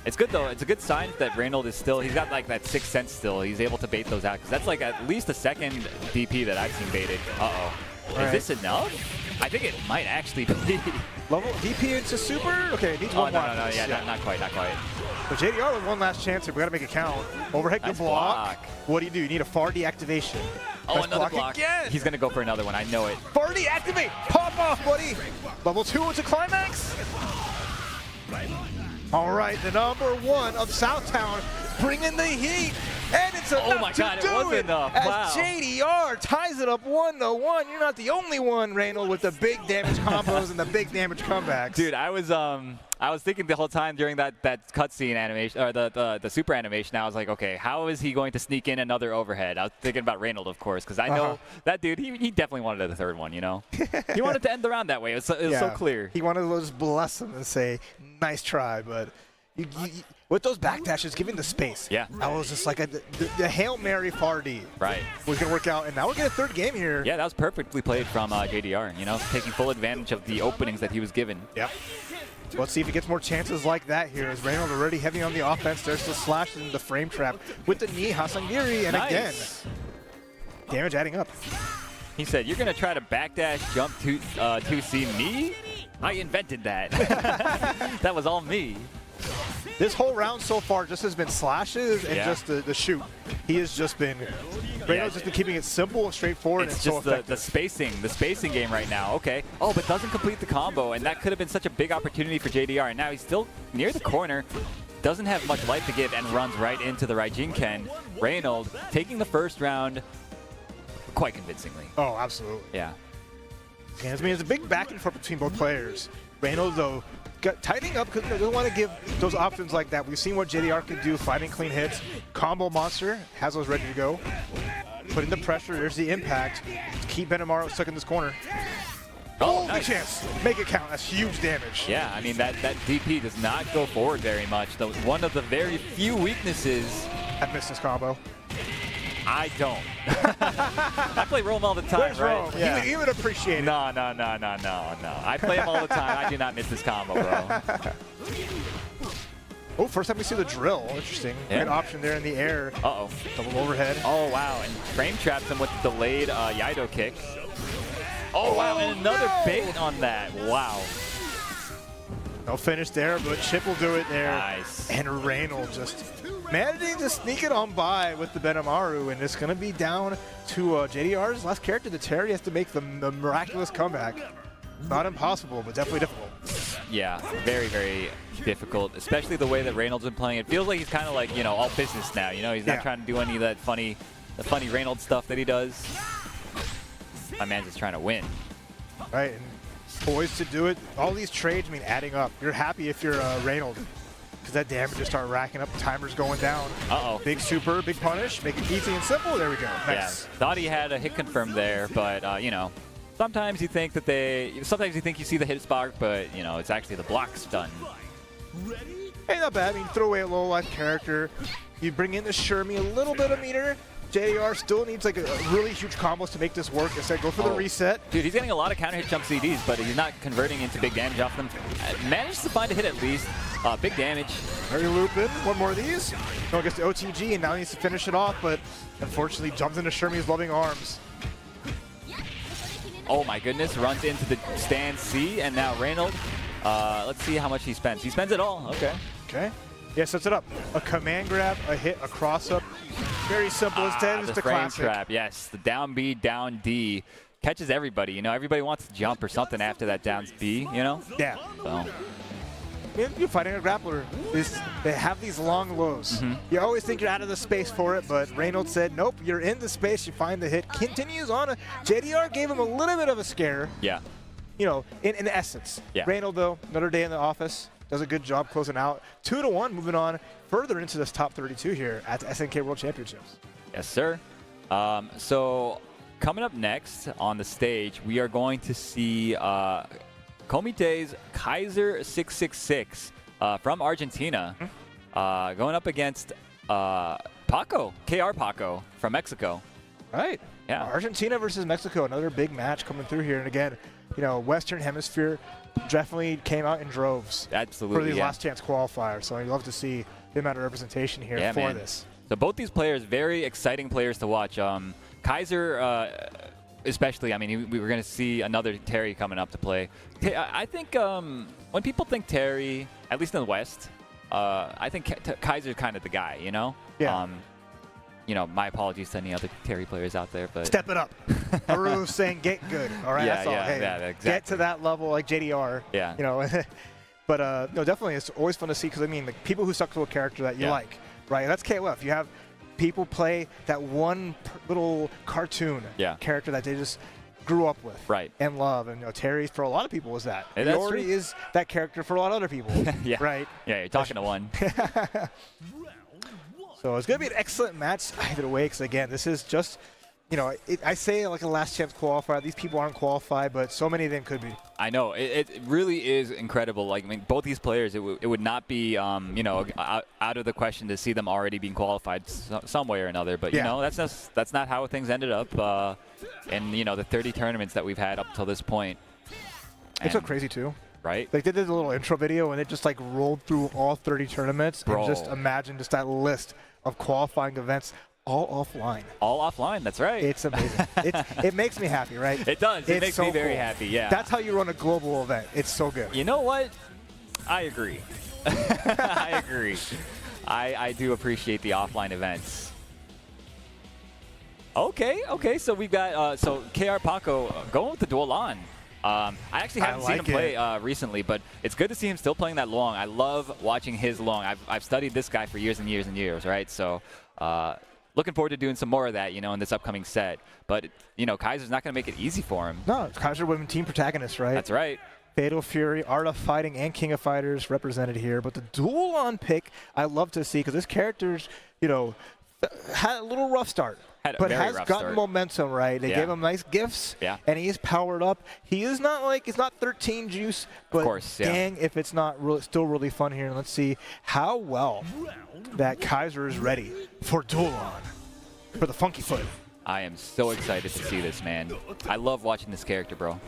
It's good though. It's a good sign that Reynolds is still. He's got like that 6th sense still. He's able to bait those out because that's like at least the second DP that I've seen baited. Is this enough? I think it might actually be. Level DP into super? Okay, it needs one more. No, yeah, not quite. But JDR with one last chance here. We gotta make it count. Overhead good block. What do? You need a far deactivation. Oh, another block. Again. He's gonna go for another one. I know it. Far deactivate. Pop off, buddy. Level 2 into climax. All right, the #1 of Southtown bringing the heat. And it's enough oh my God, to it do was it enough. as Wow. JDR ties it up 1-1. You're not the only one, Reynolds, with the big damage combos and the big damage comebacks. Dude, I was thinking the whole time during that cutscene animation or the super animation. I was like, okay, how is he going to sneak in another overhead? I was thinking about Reynolds, of course, because I know that dude. He definitely wanted the third one. You know, he wanted to end the round that way. It was so clear. He wanted to just bless him and say, "Nice try," but. With those backdashes, giving the space. Yeah. I was just like the Hail Mary Fardy. Right. Was going to work out, and now we're getting a third game here. Yeah, that was perfectly played from JDR, you know, taking full advantage of the openings that he was given. Yep. Let's see if he gets more chances like that here. As Reynolds already heavy on the offense. There's the slash in the frame trap with the knee Hasangiri, and again, damage adding up. He said, you're going to try to backdash jump to 2C me? I invented that. That was all me. This whole round so far just has been slashes and just the shoot. He has just been, Reynolds just been keeping it simple and straightforward. It's and just so the spacing game right now. Okay. Oh, but doesn't complete the combo, and that could have been such a big opportunity for JDR. And now he's still near the corner, doesn't have much life to give, and runs right into the Raijinken. Reynolds taking the first round quite convincingly. Oh, absolutely. Yeah. And I mean, it's a big back and forth between both players. Reynolds, though, tightening up because they don't want to give those options like that. We've seen what JDR can do, fighting clean hits. Combo monster has those ready to go. Putting the pressure, there's the impact. Keep Benamaro stuck in this corner. Oh, nice. Good chance. Make it count. That's huge damage. Yeah, I mean, that DP does not go forward very much. That was one of the very few weaknesses. I've missed this combo. I don't. I play Rome all the time, Where's right? Rome? Yeah. He would appreciate it. No. I play him all the time. I do not miss this combo, bro. Oh, first time we see the drill. Interesting. Yeah. Good option there in the air. Uh-oh. Double overhead. Oh, wow. And frame traps him with the delayed Yaido kick. Oh, wow. And another bait on that. Wow. No finish there, but Chip will do it there. Nice. And Reynolds just managing to sneak it on by with the Benamaru, and it's going to be down to JDR's last character. The Terry has to make the miraculous comeback. Not impossible, but definitely difficult. Yeah, very, very difficult, especially the way that Reynolds been playing. It feels like he's kind of like, all business now. He's not trying to do any of that funny Reynolds stuff that he does. My man's just trying to win. Right, and poised to do it. All these trades, adding up. You're happy if you're Reynolds, because that damage just start racking up. Timer's going down. Uh-oh. Big super, big punish. Make it easy and simple. There we go. Nice. Yeah, thought he had a hit confirmed there, but, sometimes you think sometimes you think you see the hit spark, but, it's actually the block stun. Hey, not bad. Throw away a low life character. You bring in the Shermie, a little bit of meter. JDR still needs like a really huge combos to make this work. Instead, go for the reset. Dude, he's getting a lot of counter hit jump CDs, but he's not converting into big damage off them. Managed to find a hit at least. Big damage. Harry Lupin, one more of these. No, gets the OTG, and now he needs to finish it off, but unfortunately jumps into Shermie's loving arms. Oh my goodness, runs into the stand C, and now Reynolds. Let's see how much he spends. He spends it all. Okay. Okay. Yeah, sets it up. A command grab, a hit, a cross up. Very simple. Instead, it's the frame classic. Trap. Yes, the down B, down D catches everybody. Everybody wants to jump or something after that down B. Yeah. So. You're fighting a grappler. They have these long lows. You always think you're out of the space for it, but Reynolds said, nope, you're in the space. You find the hit. Continues on. JDR gave him a little bit of a scare. Yeah. In essence. Yeah. Reynolds, though, another day in the office. Does a good job closing out. 2-1, moving on further into this top 32 here at the SNK World Championships. Yes, sir. So coming up next on the stage, we are going to see Komite's Kaiser 666 from Argentina going up against Paco, KR Paco from Mexico. Right. Yeah. Argentina versus Mexico, another big match coming through here. And again, Western Hemisphere definitely came out in droves. Absolutely. For these last chance qualifiers. So I'd love to see the amount of representation here for this. So both these players, very exciting players to watch. Kaiser, especially, we were going to see another Terry coming up to play. I think when people think Terry, at least in the West, I think Kaiser's kind of the guy, Yeah. My apologies to any other Terry players out there, but step it up. Haru's saying get good. All right, that's all. Hey, exactly. Get to that level like JDR. Yeah. But no, definitely, it's always fun to see because like people who stuck to a character that you like, right? That's KOF. You have people play that one little cartoon character that they just grew up with, right, and love. And Terry, for a lot of people, is that. Hey, he already is that character for a lot of other people. Right. Yeah, you're talking to one. So it's going to be an excellent match either way, because again, this is just, I say like a last chance qualifier. These people aren't qualified, but so many of them could be. I know. It really is incredible. Like, both these players, it would not be, out of the question to see them already being qualified some way or another. But, that's not how things ended up in, the 30 tournaments that we've had up till this point. It's so crazy, too. Right? Like, they did a little intro video, and it just, like, rolled through all 30 tournaments. Bro. And just imagine just that list of qualifying events all offline. All offline, that's right. It's amazing. It makes me happy, right? It does. It makes so me very cool. happy, yeah. That's how you run a global event. It's so good. You know what? I agree. I agree. I do appreciate the offline events. Okay. So we've got KR Paco going with the dual on. I actually haven't seen him play recently, but it's good to see him still playing that long. I love watching his long. I've studied this guy for years and years and years, right? So looking forward to doing some more of that, in this upcoming set. But, Kaiser's not going to make it easy for him. No, Kaiser women team protagonist, right? That's right. Fatal Fury, Art of Fighting, and King of Fighters represented here. But the dual on pick, I love to see because this character's, had a little rough start. But has gotten momentum, right? They gave him nice gifts, and he's powered up. He is not it's not 13 juice, but of course, dang if it's not still really fun here. And let's see how well that Kaiser is ready for dual on, for the funky foot. I am so excited to see this, man. I love watching this character, bro.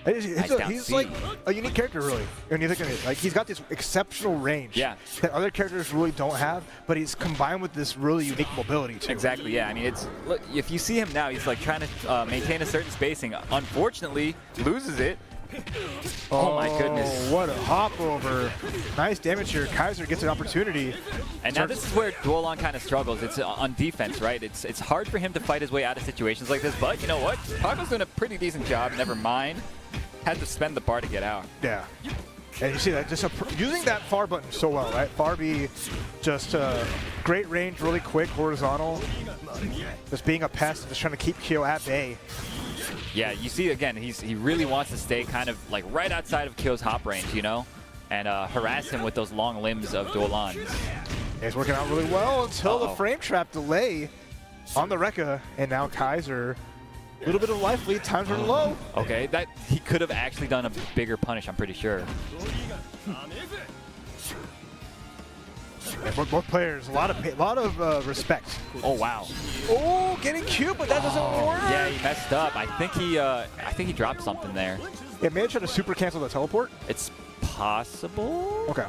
He's like a unique character, really. When you think of it, like he's got this exceptional range that other characters really don't have, but he's combined with this really unique mobility too. Exactly. Yeah. I mean, look, if you see him now, he's like trying to maintain a certain spacing. Unfortunately, loses it. Oh my goodness! What a hop over! Nice damage here. Kaiser gets an opportunity. And now this is where Duolon kind of struggles. It's on defense, right? It's hard for him to fight his way out of situations like this. But you know what? Paco's doing a pretty decent job. Never mind. Had to spend the bar to get out. Yeah. And you see that just using that far button so well, right? Far B, just great range, really quick, horizontal. Just being a pest, just trying to keep Kyo at bay. Yeah, you see again, he really wants to stay kind of like right outside of Kyo's hop range, you know, and harass him with those long limbs of Dolans. It's working out really well until the frame trap delay on the Rekka, and now Kaiser. A little bit of life lead, time's running low. Okay, that he could have actually done a bigger punish, I'm pretty sure. Yeah, both players, a lot of respect. Oh wow. Oh, getting cute, but that doesn't work. Yeah, he messed up. I think he dropped something there. Yeah, maybe try to super cancel the teleport. It's possible. Okay.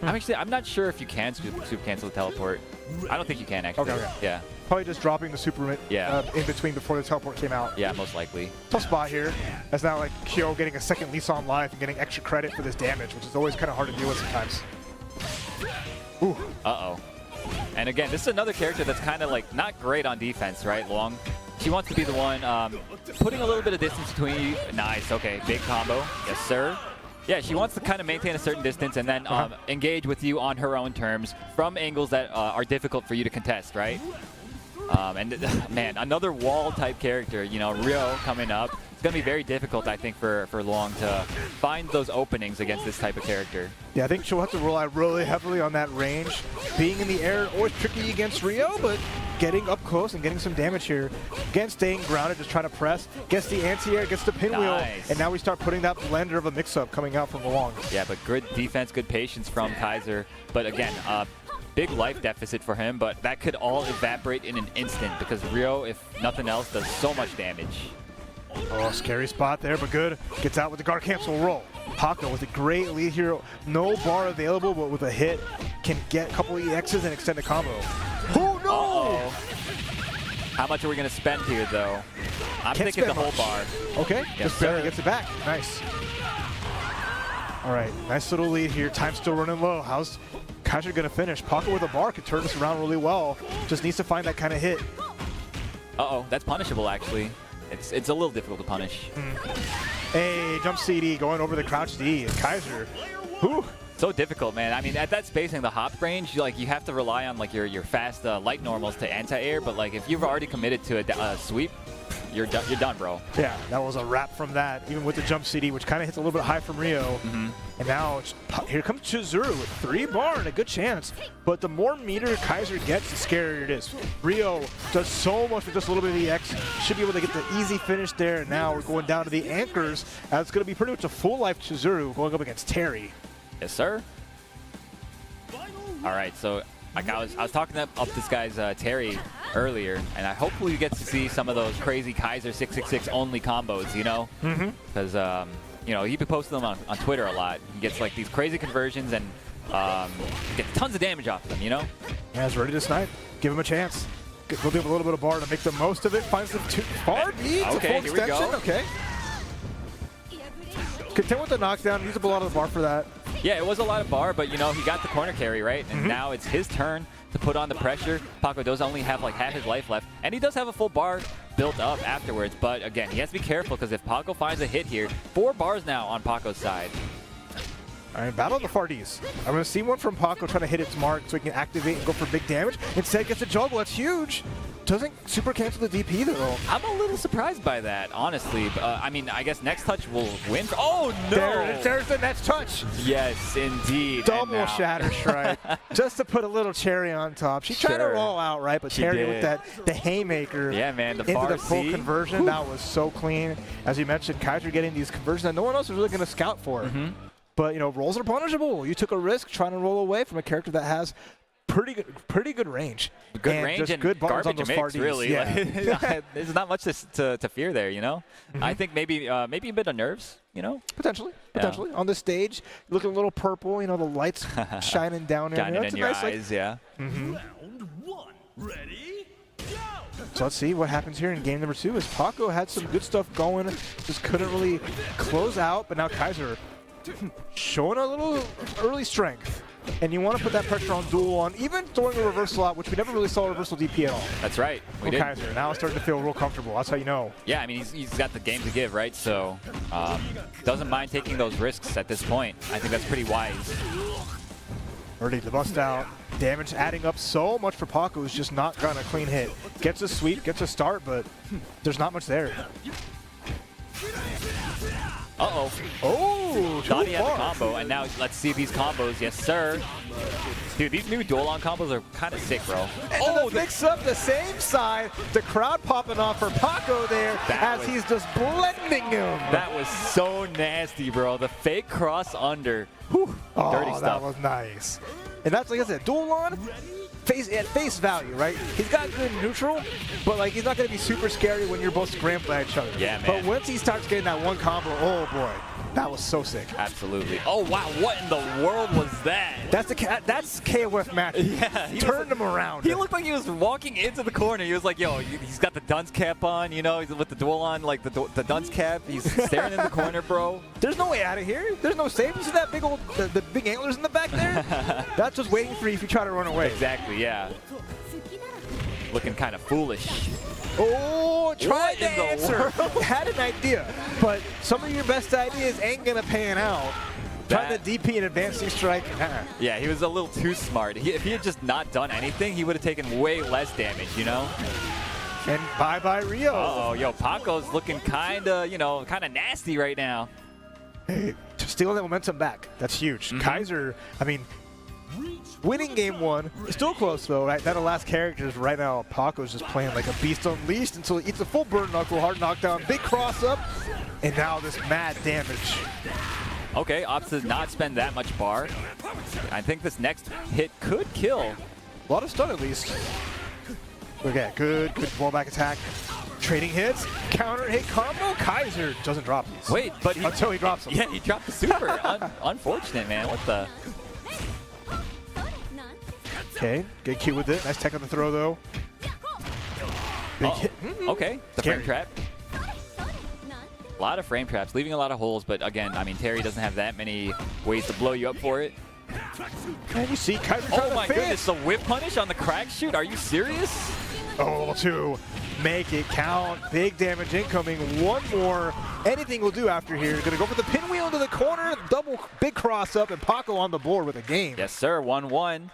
I'm not sure if you can super cancel the teleport. I don't think you can actually. Okay. Yeah. Probably just dropping the super in between before the teleport came out. Yeah, most likely. Tough spot here. That's now like Kyo getting a second lease on life and getting extra credit for this damage, which is always kind of hard to deal with sometimes. Ooh. Uh-oh. And again, this is another character that's kind of like not great on defense, right? Long. She wants to be the one putting a little bit of distance between you. Nice. Okay. Big combo. Yes, sir. Yeah, she wants to kind of maintain a certain distance and then engage with you on her own terms from angles that are difficult for you to contest, right? Man, another wall-type character, you know, Ryo coming up. It's going to be very difficult, I think, for Long to find those openings against this type of character. Yeah, I think she'll have to rely really heavily on that range. Being in the air, always tricky against Ryo, but getting up close and getting some damage here. Again, staying grounded, just trying to press. Gets the anti-air, gets the pinwheel, and now we start putting that blender of a mix-up coming out from Long. Yeah, but good defense, good patience from Kaiser. But again, big life deficit for him, but that could all evaporate in an instant because Ryo, if nothing else, does so much damage. Oh, scary spot there, but good. Gets out with the guard cancel roll. Paco with a great lead here. No bar available, but with a hit, can get a couple of EXs and extend the combo. Oh, no! Uh-oh. How much are we going to spend here, though? I'm thinking the whole bar. Okay, yes, just barely gets it back. Nice. All right, nice little lead here. Time's still running low. How's Kaiser going to finish? Paco with a bar could turn this around really well. Just needs to find that kind of hit. Uh-oh, that's punishable, actually. It's a little difficult to punish. Hey, jump CD going over the crouch D. Kaiser. Whew. So difficult, man. I mean, at that spacing, the hop range, you have to rely on like your fast light normals to anti-air. But like if you've already committed to a sweep, you're done, bro. Yeah, that was a wrap from that. Even with the jump CD, which kind of hits a little bit high from Ryo. And now here comes Chizuru with 3 bar and a good chance. But the more meter Kaiser gets, the scarier it is. Ryo does so much with just a little bit of EX. Should be able to get the easy finish there. And now we're going down to the anchors. It's going to be pretty much a full life Chizuru going up against Terry. Yes, sir. All right, so like I was talking up this guy's Terry earlier, and I hopefully get to see some of those crazy Kaiser 666 only combos, you know? Because you know, he be posting them on Twitter a lot. He gets like these crazy conversions and gets tons of damage off of them, you know? Yeah, he's ready to snipe. Give him a chance. We'll give him a little bit of bar to make the most of it. Finds the far B. Okay, here we go. Okay. Content with the knockdown. Use up a lot of the bar for that. Yeah, it was a lot of bar, but you know, he got the corner carry, right? And now it's his turn to put on the pressure. Paco does only have like half his life left, and he does have a full bar built up afterwards. But again, he has to be careful because if Paco finds a hit here, 4 bars now on Paco's side. All right, battle of the far Ds. I'm going to see one from Paco trying to hit its mark so he can activate and go for big damage. Instead, gets a juggle. That's huge. Doesn't super cancel the DP, though. I'm a little surprised by that, honestly. I mean, I guess next touch will win. Oh, no! There's the next touch. Yes, indeed. Double shatter strike. Just to put a little cherry on top. She tried to roll out, right? But Terry with the haymaker the into the full conversion. That was so clean. As you mentioned, Kaiser getting these conversions that no one else is really going to scout for. But, you know, rolls are punishable. You took a risk trying to roll away from a character that has pretty good range. Good range and good bars on garbage those far Ds. really. Yeah. There's not much to fear there, you know? I think maybe a bit of nerves, you know? Potentially. On the stage, looking a little purple, you know, the lights shining down there. Shining in your eyes, yeah. Round 1, ready, go! So let's see what happens here in game number 2 as Paco had some good stuff going, just couldn't really close out, but now Kaiser showing a little early strength. and you want to put that pressure on duel on, even throwing a reversal out, which we never really saw a reversal DP at all. That's right. We did. Kaiser, now it's starting to feel real comfortable. That's how you know. Yeah, I mean, he's got the game to give, right? So doesn't mind taking those risks at this point. I think that's pretty wise. Already the bust out. Damage adding up so much for Paco, who's just not gotten a clean hit. Gets a sweep, gets a start, but there's not much there. Uh-oh. Oh, Thought he had the combo, and now let's see these combos. Yes, sir. Dude, these new dual-on combos are kind of sick, bro. Oh, mix up the same side. The crowd popping off for Paco there as he's just blending him. That was so nasty, bro. The fake cross under. Whew, dirty stuff. That was nice. And that's, like I said, dual-on. At face value, right? He's got good neutral, but like he's not going to be super scary when you're both scrambling at each other. Yeah, man. But once he starts getting that one combo, oh boy, that was so sick. Absolutely. Oh wow, what in the world was that? That's KOF match. Yeah, he turned him around. He looked like he was walking into the corner. He was like, yo, he's got the dunce cap on, you know, he's with the dual on, like the dunce cap. He's staring in the corner, bro. There's no way out of here. There's no save. You see that big old, the big antlers in the back there? That's just waiting for you if you try to run away. Exactly, yeah. Looking kind of foolish. Oh, tried to answer. Had an idea, but some of your best ideas ain't gonna pan out. Trying to DP an advancing strike. Yeah, he was a little too smart. If he had just not done anything, he would have taken way less damage, you know? And bye-bye Rio. Uh-oh, yo, Paco's looking kind of, you know, kind of nasty right now. Hey, stealing that momentum back. That's huge. Kaiser, I mean, winning game one. Still close, though, right? That the last characters right now, Paco's just playing like a beast unleashed until he eats a full burn knuckle, hard knockdown, big cross up, and now this mad damage. Okay, opts to not spend that much bar. I think this next hit could kill. A lot of stun, at least. Okay, good fallback attack. Trading hits, counter hit combo. Kaiser doesn't drop these. Wait, but until he drops them. Yeah, he dropped the super. Unfortunate, man. What the? Okay, good cue with it. Nice tech on the throw, though. Big hit. Okay, the frame trap. A lot of frame traps, leaving a lot of holes, but again, I mean, Terry doesn't have that many ways to blow you up for it. And you see Kaiser trying Oh to my goodness, the whip punish on the crack shoot? Are you serious? Oh, to make it count. Big damage incoming. One more. Anything will do after here. Gonna go for the pinwheel into the corner. Double big cross up, and Paco on the board with a game. Yes, sir. 1-1.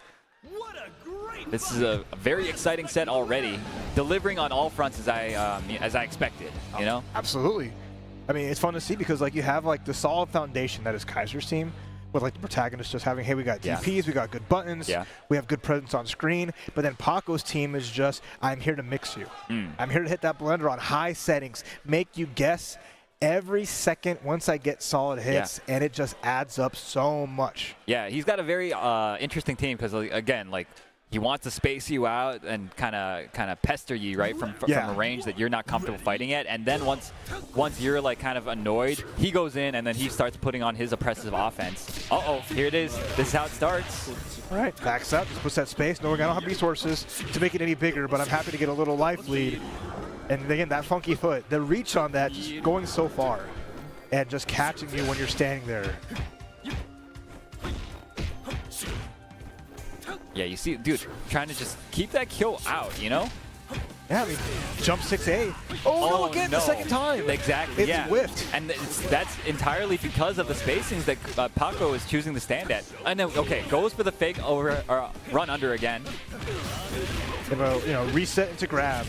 This is a very exciting set already, delivering on all fronts as I expected. You know, absolutely. I mean, it's fun to see because like you have like the solid foundation that is Kaiser's team, with like the protagonist just having, hey, we got DPs, we got good buttons, we have good presence on screen. But then Paco's team is just, I'm here to mix you. I'm here to hit that blender on high settings, make you guess every second once I get solid hits, and it just adds up so much. Yeah, he's got a very interesting team because, again, like, he wants to space you out and kind of pester you, right, from a range that you're not comfortable fighting at. And then once you're like kind of annoyed, he goes in and then he starts putting on his oppressive offense. Uh-oh, here it is. This is how it starts. All right, backs up, just puts that space, knowing I don't have resources to make it any bigger, but I'm happy to get a little life lead. And again, that funky foot, the reach on that, just going so far and just catching you when you're standing there. Yeah, you see, dude, trying to just keep that kill out, you know? Yeah, I mean, jump 6A. Oh, no, again, the second time. Exactly, it's whiffed. And that's entirely because of the spacings that Paco is choosing to stand at. And then, okay, goes for the fake over or run under again. Reset into grab.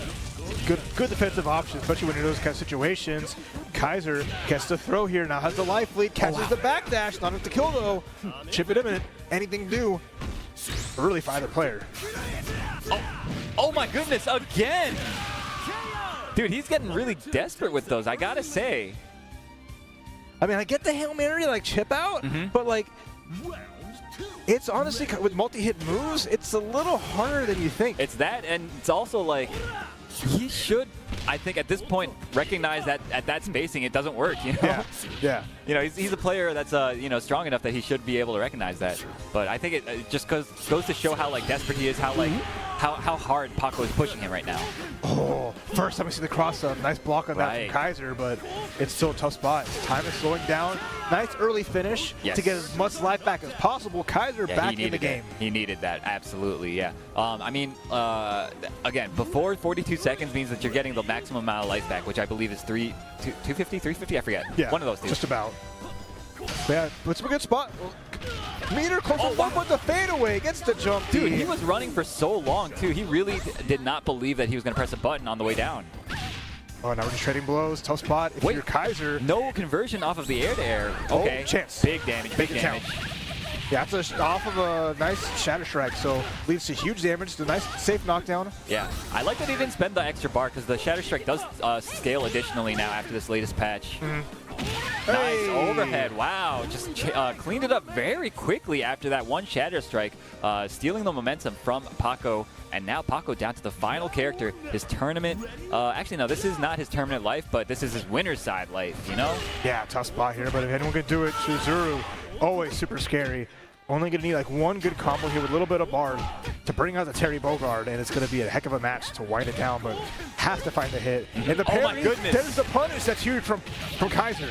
Good defensive option, especially when you're in those kind of situations. Kaiser gets the throw here, now has the life lead, catches the backdash, not enough to kill though. Chip it in, anything do. Really for either player. Oh my goodness, again! Dude, he's getting really desperate with those, I gotta say. I mean, I get the Hail Mary, like, chip out, but, like, it's honestly, with multi-hit moves, it's a little harder than you think. It's that, and it's also, like, he should, I think, at this point, recognize that at that spacing, it doesn't work, you know? Yeah. You know, he's a player that's, strong enough that he should be able to recognize that. But I think it just goes to show how, like, desperate he is, how, like, how hard Paco is pushing him right now. Oh, first time we see the cross up. Nice block on that from Kaiser, but it's still a tough spot. Time is slowing down. Nice early finish to get as much life back as possible. Kaiser back in the game. He needed that, absolutely, yeah. I mean, again, before 42 seconds means that you're getting the maximum amount of life back, which I believe is 250, 350, I forget. Yeah, one of those two. Just about. Yeah, it's a good spot. Meter close to one with the fadeaway. Gets the jump. Dude, he was running for so long, too. He really did not believe that he was going to press a button on the way down. Oh, now we're just trading blows. Tough spot. If you're Kaiser. No conversion off of the air-to-air. Okay. Chance. Big damage, big damage. Yeah, that's off of a nice Shatter Strike, so leads to huge damage, to a nice, safe knockdown. Yeah, I like that he didn't spend the extra bar because the Shatter Strike does scale additionally now after this latest patch. Nice overhead, wow, just cleaned it up very quickly after that one Shatter Strike, stealing the momentum from Paco, and now Paco down to the final character, his tournament, actually no, this is not his tournament life, but this is his winner's side life, you know? Yeah, tough spot here, but if anyone can do it, Chizuru, always super scary. Only going to need like one good combo here with a little bit of bar to bring out the Terry Bogard, and it's going to be a heck of a match to wind it down, but have to find the hit. And the parry, my goodness. There's the punish that's huge from Kaiser.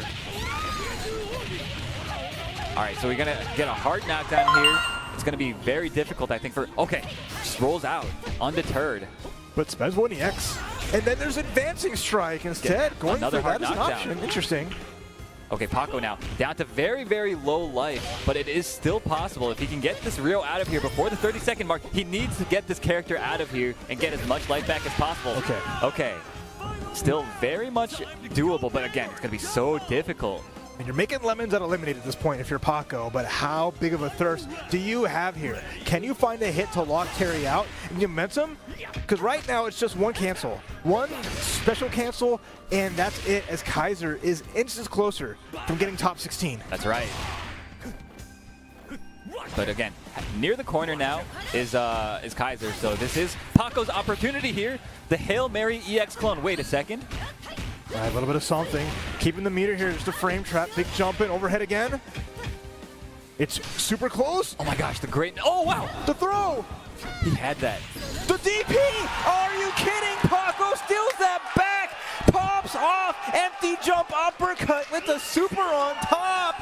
All right, so we're going to get a hard knockdown here. It's going to be very difficult, I think, for... Okay, just rolls out, undeterred. But spends 1EX. And then there's advancing strike instead. Going another for hard that as an knockdown. option. Interesting. Okay, Paco now down to very, very low life, but it is still possible. If he can get this Rio out of here before the 30-second mark, he needs to get this character out of here and get as much life back as possible. Okay. Okay. Still very much doable, but again, it's going to be so difficult. And you're making lemons out of lemonade at this point if you're Paco, but how big of a thirst do you have here? Can you find a hit to lock Terry out and give momentum? Because right now it's just one cancel. One special cancel, and that's it, as Kaiser is inches closer from getting top 16. That's right. But again, near the corner now is Kaiser, so this is Paco's opportunity here. The Hail Mary EX clone. Wait a second. All right, a little bit of something. Keeping the meter here, just a frame trap. Big jump in, overhead again. It's super close. Oh my gosh, the great... Oh, wow. The throw. He had that. The DP. Are you kidding? Paco steals that back. Pops off. Empty jump uppercut with the super on top.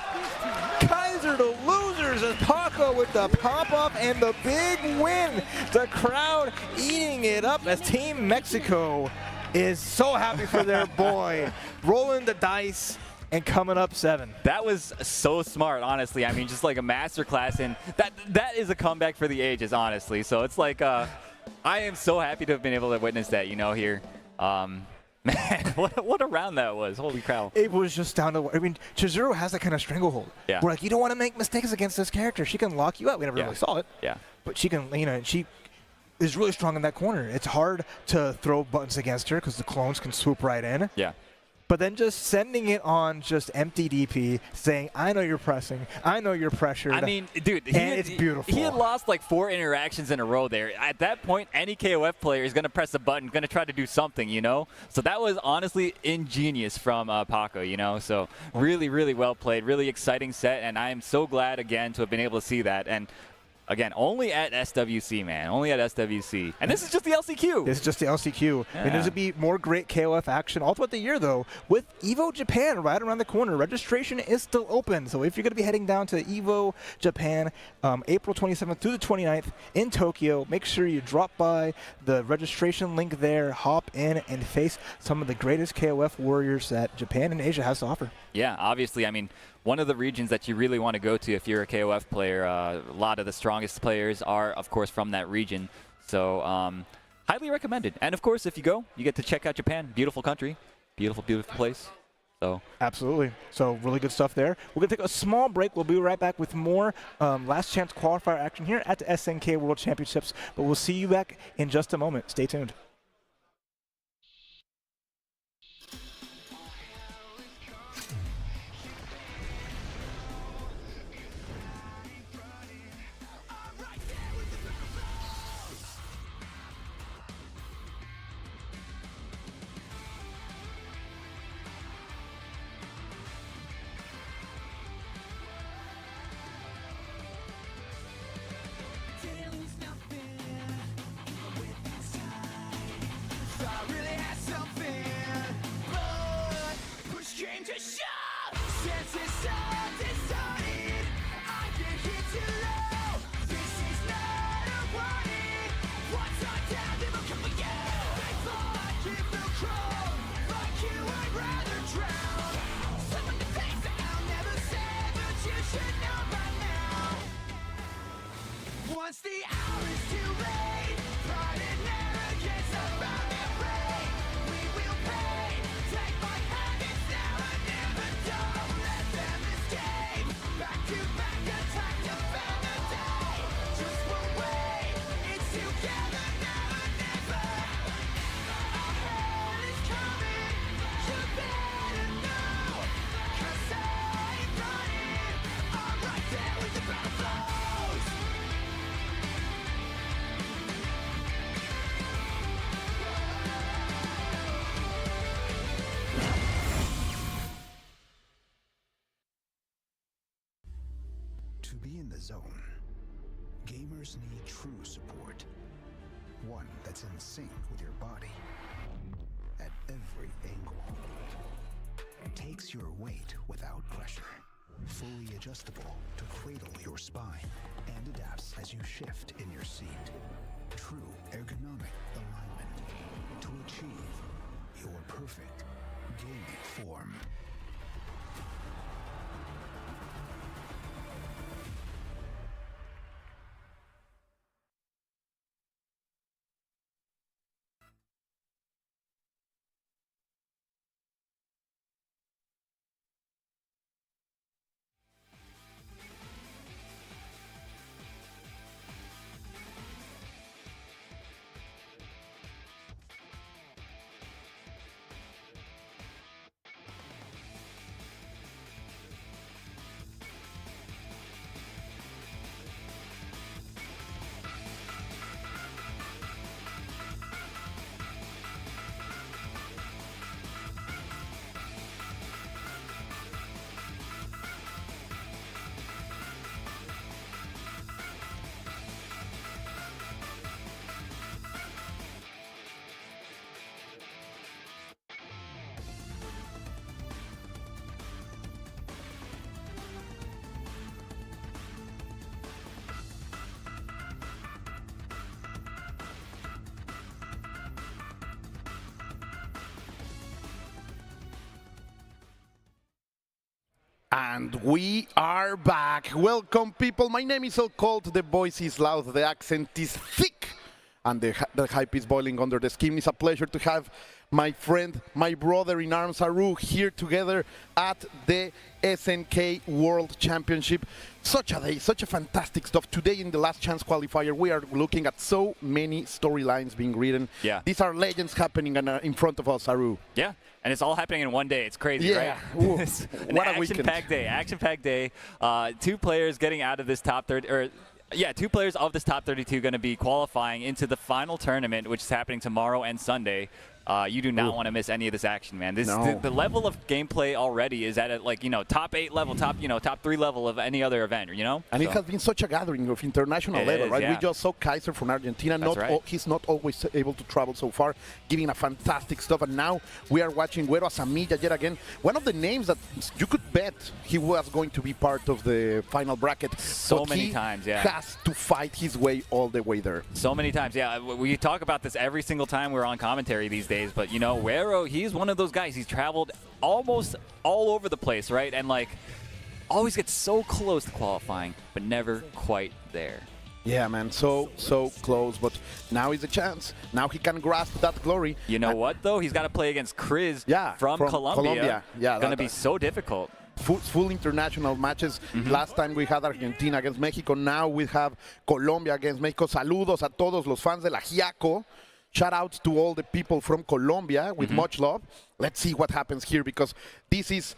Kaiser to losers as Paco with the pop-up and the big win. The crowd eating it up as Team Mexico is so happy for their boy, rolling the dice and coming up 7. That was so smart, honestly. I mean, just like a masterclass, and that is a comeback for the ages, honestly. So it's like, I am so happy to have been able to witness that, you know, here. Man, what a round that was. Holy cow. It was just down to, I mean, Chizuru has that kind of stranglehold. Yeah. Where, like, you don't want to make mistakes against this character. She can lock you out. We never really saw it. Yeah. But she can, you know, she is really strong in that corner. It's hard to throw buttons against her because the clones can swoop right in. Yeah. But then just sending it on just empty DP, saying, I know you're pressing, I know you're pressured. I mean, dude, it's beautiful. He had lost like 4 interactions in a row there. At that point, any KOF player is going to press a button, going to try to do something, you know? So that was honestly ingenious from Paco, you know? So really, really well played, really exciting set, and I am so glad, again, to have been able to see that. And again, only at SWC, man. Only at SWC. And this is just the LCQ. This is just the LCQ. Yeah. And there's going to be more great KOF action all throughout the year, though, with EVO Japan right around the corner. Registration is still open. So if you're going to be heading down to EVO Japan, April 27th through the 29th in Tokyo, make sure you drop by the registration link there, hop in, and face some of the greatest KOF warriors that Japan and Asia has to offer. Yeah, obviously, I mean, one of the regions that you really want to go to if you're a KOF player. A lot of the strongest players are, of course, from that region. So highly recommended. And, of course, if you go, you get to check out Japan. Beautiful country. Beautiful, beautiful place. So Absolutely. So really good stuff there. We're going to take a small break. We'll be right back with more last chance qualifier action here at the SNK World Championships. But we'll see you back in just a moment. Stay tuned. To be in the zone, gamers need true support. One that's in sync with your body at every angle. Takes your weight without pressure. Fully adjustable to cradle your spine and adapts as you shift in your seat. True ergonomic alignment to achieve your perfect gaming form. And we are back. Welcome, people. My name is so cold, the voice is loud, the accent is thick, and the hype is boiling under the skin. It's a pleasure to have my friend, my brother in arms, Aru, here together at the SNK World Championship. Such a day, such a fantastic stuff. Today in the last chance qualifier, we are looking at so many storylines being written. Yeah. These are legends happening in front of us, Aru. Yeah, and it's all happening in one day. It's crazy, Yeah. right? It's an What a weekend. action-packed day. Action-packed day. Two players getting out of this top 30, or yeah, two players of this top 32 going to be qualifying into the final tournament, which is happening tomorrow and Sunday. You do not want to miss any of this action, man. This the level of gameplay already is at a, like, you know, top 8 level, top 3 level of any other event, you know. And it has been such a gathering of international level, right? Yeah. We just saw Kaiser from Argentina. He's not always able to travel so far, giving a fantastic stuff. And now we are watching Güero Asamilla yet again. One of the names that you could bet he was going to be part of the final bracket. So many times, yeah. Has to fight his way all the way there. So many times, yeah. We talk about this every single time we're on commentary these days. But, you know, Güero, he's one of those guys. He's traveled almost all over the place, right? And, like, always gets so close to qualifying, but never quite there. Yeah, man, so close, but now is a chance. Now he can grasp that glory. You know what, though? He's got to play against Chris from Colombia. Yeah, going to be so difficult. Full international matches. Last time we had Argentina against Mexico. Now we have Colombia against Mexico. Saludos a todos los fans de la Giaco. Shout out to all the people from Colombia with much love. Let's see what happens here, because this is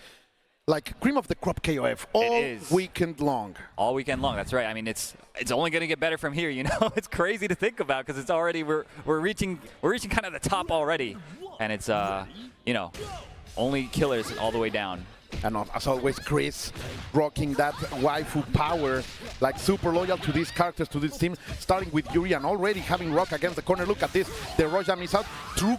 like cream of the crop KOF all weekend long. All weekend long, that's right. I mean, it's only going to get better from here, you know. It's crazy to think about, because it's already we're reaching kind of the top already, and it's you know, only killers all the way down. And as always, Chris rocking that waifu power, like super loyal to these characters, to this team, starting with Yuri and already having Rock against the corner. Look at this, the rush jam is out, true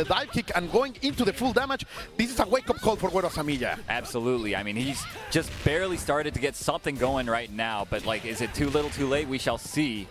dive kick and going into the full damage. This is a wake-up call for Güero Asamilla. Absolutely. I mean, he's just barely started to get something going right now, but, like, is it too little too late? We shall see.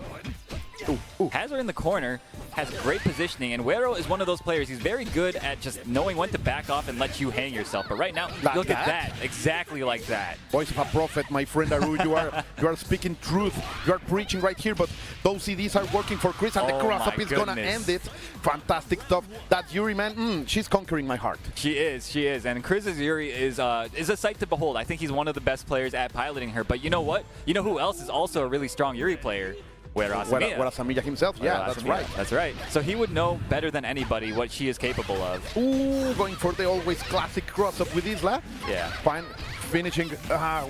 Has her in the corner, has great positioning, and Güero is one of those players. He's very good at just knowing when to back off and let you hang yourself. But right now, look at that, exactly like that. Voice of a prophet, my friend Aru. You are speaking truth. You are preaching right here. But those CDs are working for Chris, and the cross-up is gonna end it. Fantastic stuff. That Yuri, man, she's conquering my heart. She is, and Chris's Yuri is a sight to behold. I think he's one of the best players at piloting her. But you know what? You know who else is also a really strong Yuri player? Güero Asamilla himself, yeah, that's right. That's right. So he would know better than anybody what she is capable of. Ooh, going for the always classic cross-up with Isla. Yeah. Fine, finishing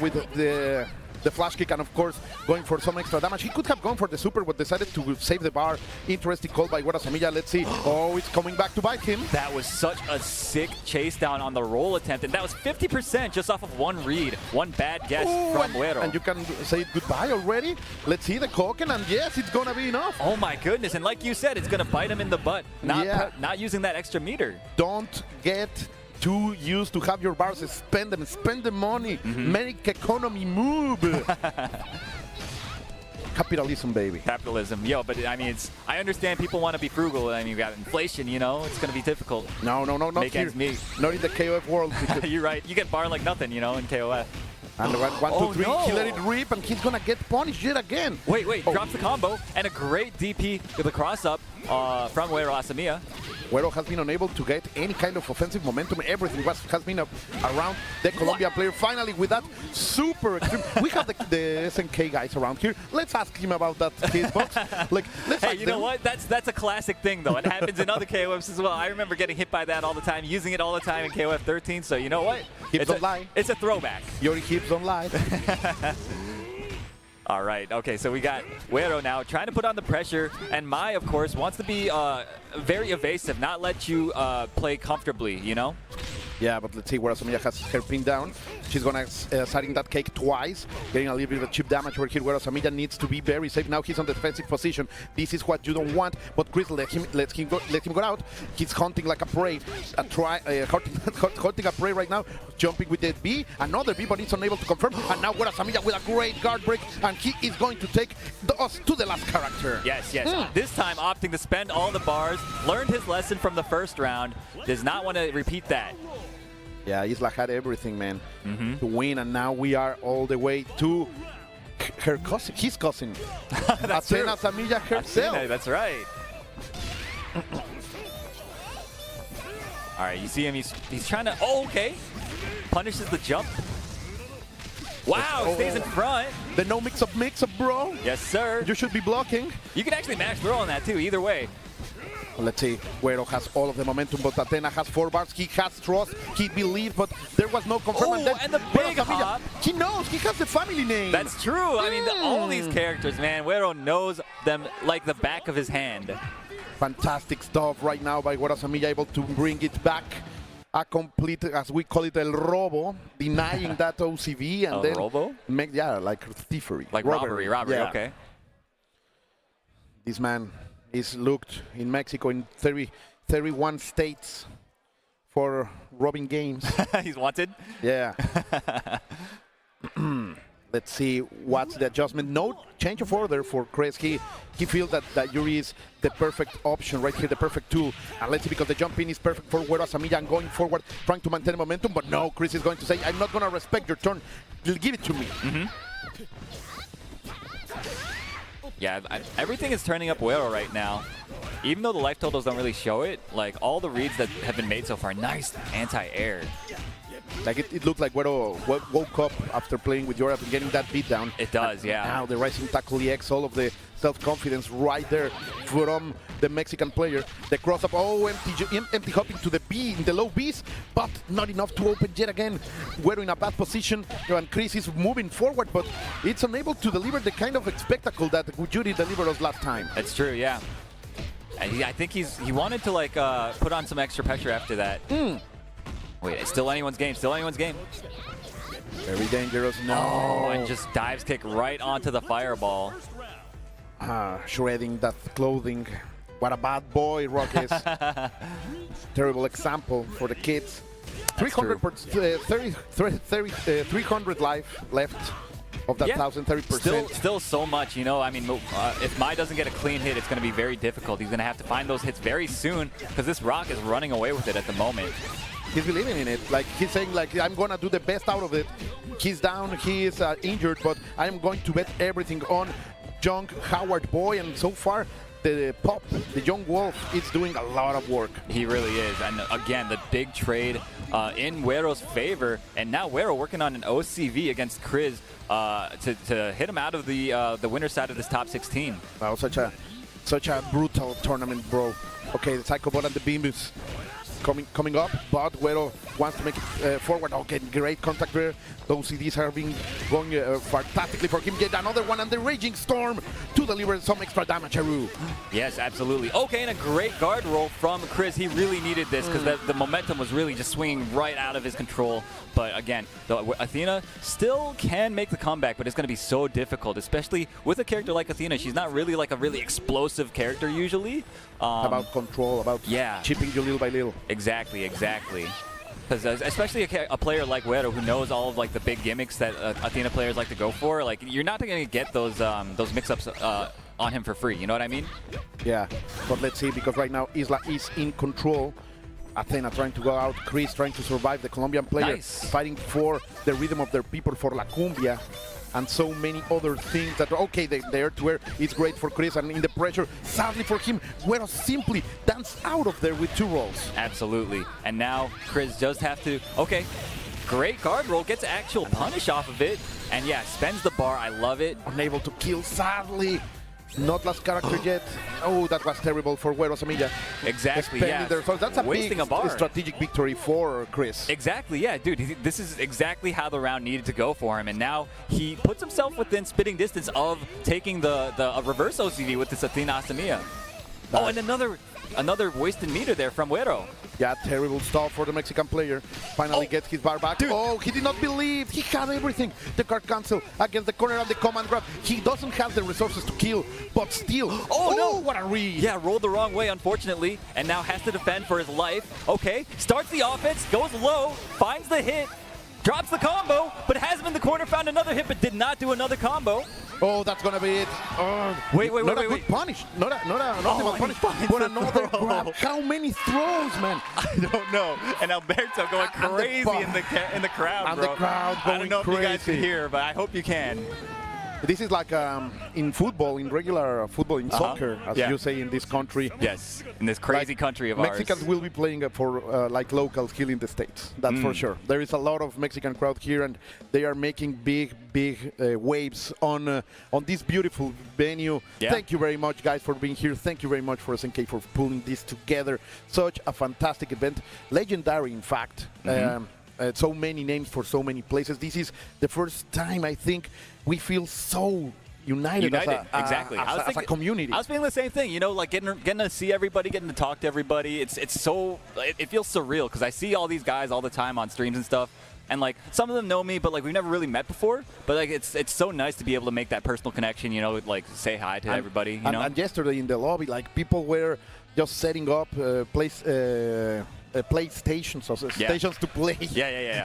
with the the flash kick and, of course, going for some extra damage. He could have gone for the super, but decided to save the bar. Interesting call by Guerra Samilla. Let's see. Oh, it's coming back to bite him. That was such a sick chase down on the roll attempt, and that was 50% just off of one read, one bad guess from Güero. And you can say goodbye already. Let's see the Koken, and yes, it's going to be enough. Oh my goodness, and like you said, it's going to bite him in the butt, not using that extra meter. Don't get too used to have your bars. Spend the money. Make economy move. Capitalism, baby. Capitalism, yo, but I mean, I understand people want to be frugal. I mean, you got inflation, you know, it's going to be difficult. No, not Make here. ends meet. Not in the KOF world. You're right. You get bar like nothing, you know, in KOF. And 1, 2, 3, no. he let it rip, and he's going to get punished yet again. Wait, drops the combo, and a great DP with the cross-up from Güero Asamiya. Güero has been unable to get any kind of offensive momentum. Everything has been around the Colombia player. Finally, with that super extreme. We have the SNK guys around here. Let's ask him about that hitbox. Hey, you know what? That's a classic thing, though. It happens in other KOFs as well. I remember getting hit by that all the time, using it all the time in KOF 13. So you know what? Hips don't lie. It's a throwback. Your hips don't lie. All right, okay, so we got Güero now trying to put on the pressure, and Mai, of course, wants to be very evasive, not let you play comfortably, you know? Yeah, but let's see where Asamiya has her pin down. She's going to setting that cake twice, getting a little bit of chip damage over here where Asamiya needs to be very safe. Now he's on the defensive position. This is what you don't want, but Chris let him go out. He's hunting like a prey, hunting a prey right now, jumping with the B, another B, but he's unable to confirm. And now where Asamiya with a great guard break, and he is going to take us to the last character. Yes. This time opting to spend all the bars, learned his lesson from the first round, does not want to repeat that. Yeah, Isla had everything, man, to win, and now we are all the way to her cousin, his cousin, Athena Samilla herself. Athena, that's right. All right, you see him, he's trying to, okay. Punishes the jump. Wow, stays in front. The no mix-up, bro. Yes, sir. You should be blocking. You can actually mash throw on that, too, either way. Let's see, Güero has all of the momentum, but Athena has 4 bars. He has trust, he believes, but there was no confirmation. Oh, and the big hop. He knows, he has the family name. That's true. I mean, all these characters, man, Güero knows them like the back of his hand. Fantastic stuff right now by Güero Samilla, able to bring it back. A complete, as we call it, el robo, denying that OCV, and then robo? Like thievery. Like robbery, yeah. Okay. This man is looked in Mexico in 31 states for robbing games. He's wanted? Yeah. Let's see what's the adjustment. No change of order for Chris. He feels that Yuri is the perfect option right here, the perfect tool. And let's see, because the jump in is perfect for Güero Asamiya and going forward, trying to maintain momentum. But no, Chris is going to say, I'm not going to respect your turn. Give it to me. Yeah, everything is turning up Güero right now. Even though the life totals don't really show it, like all the reads that have been made so far, nice anti-air. Like it looked like Güero woke up after playing with Europe and getting that beat down. It does, and yeah. Now the rising tackle EX, all of the self-confidence right there from the Mexican player. The cross-up, empty hopping to the B in the low Bs, but not enough to open yet again. Güero in a bad position, and Chris is moving forward, but it's unable to deliver the kind of spectacle that Yuri delivered us last time. That's true, yeah. And I think he wanted to like put on some extra pressure after that. Wait, it's still anyone's game, Very dangerous. No. Oh, and just dives kick right onto the fireball. Shredding that clothing. What a bad boy Rock is. Terrible example for the kids. 300 life left of that 1,030%. Still so much, you know. I mean, if Mai doesn't get a clean hit, it's going to be very difficult. He's going to have to find those hits very soon because this Rock is running away with it at the moment. He's believing in it. Like, he's saying, like, I'm going to do the best out of it. He's down, he is injured, but I'm going to bet everything on young Howard Boy, and so far, the young Wolf is doing a lot of work. He really is, and again, the big trade in Güero's favor, and now Güero working on an OCV against Chris to hit him out of the winner's side of this top 16. Wow, such a brutal tournament, bro. Okay, the Psycho Bot and the Beamus coming up, but Güero wants to make it forward. Okay, great contact there. Those CDs have been going fantastically for him. Get another one, and the Raging Storm to deliver some extra damage, Haru. Yes, absolutely. Okay, and a great guard roll from Chris. He really needed this because the momentum was really just swinging right out of his control. But again, Athena still can make the comeback, but it's going to be so difficult, especially with a character like Athena. She's not really like a really explosive character usually. About control, about chipping you little by little. Exactly. Because especially a player like Güero who knows all of like the big gimmicks that Athena players like to go for, like you're not going to get those mix-ups on him for free. You know what I mean? Yeah, but let's see, because right now Isla is in control. Athena trying to go out, Chris trying to survive, the Colombian player fighting for the rhythm of their people, for La Cumbia, and so many other things that, okay, the air-to-air is great for Chris, and in the pressure, sadly for him, Güero simply danced out of there with 2 rolls. Absolutely, and now Chris does have to, okay, great guard roll, gets actual punish off of it, and yeah, spends the bar, I love it. Unable to kill, sadly. Not last character yet. Oh, that was terrible for Güero Semilla. Exactly, yeah. So that's a wasting big strategic victory for Chris. Exactly, yeah, dude. This is exactly how the round needed to go for him, and now he puts himself within spitting distance of taking the reverse OCV with this Athena Asamiya. Oh, and another wasted meter there from Güero. Yeah, terrible stall for the Mexican player. Finally gets his bar back. Dude. Oh, he did not believe. He had everything. The card cancel against the corner and the command grab. He doesn't have the resources to kill, but still. Oh no, what a read. Yeah, rolled the wrong way, unfortunately, and now has to defend for his life. Okay, starts the offense, goes low, finds the hit, drops the combo, but has him in the corner, found another hit, but did not do another combo. Oh, that's gonna be it. Wait. Good punish. Not a punish. But another grab. How many throws, man? I don't know. And Alberto going crazy in the crowd, and bro. the crowd going I don't know crazy. if you guys can hear, but I hope you can. This is like in football, in regular football, in soccer, as you say in this country. Yes, in this crazy country of ours. Mexicans will be playing for like locals here in the States. That's for sure. There is a lot of Mexican crowd here, and they are making big waves on this beautiful venue. Yeah. Thank you very much, guys, for being here. Thank you very much for SNK for pulling this together. Such a fantastic event. Legendary, in fact. So many names for so many places. This is the first time, I think, we feel so united as a community. I was feeling the same thing, you know, like getting to see everybody, getting to talk to everybody. It feels surreal because I see all these guys all the time on streams and stuff. And like some of them know me, but like we've never really met before. But like it's so nice to be able to make that personal connection, you know, like say hi to everybody. You know? And yesterday in the lobby, like people were just setting up PlayStations, so stations to play.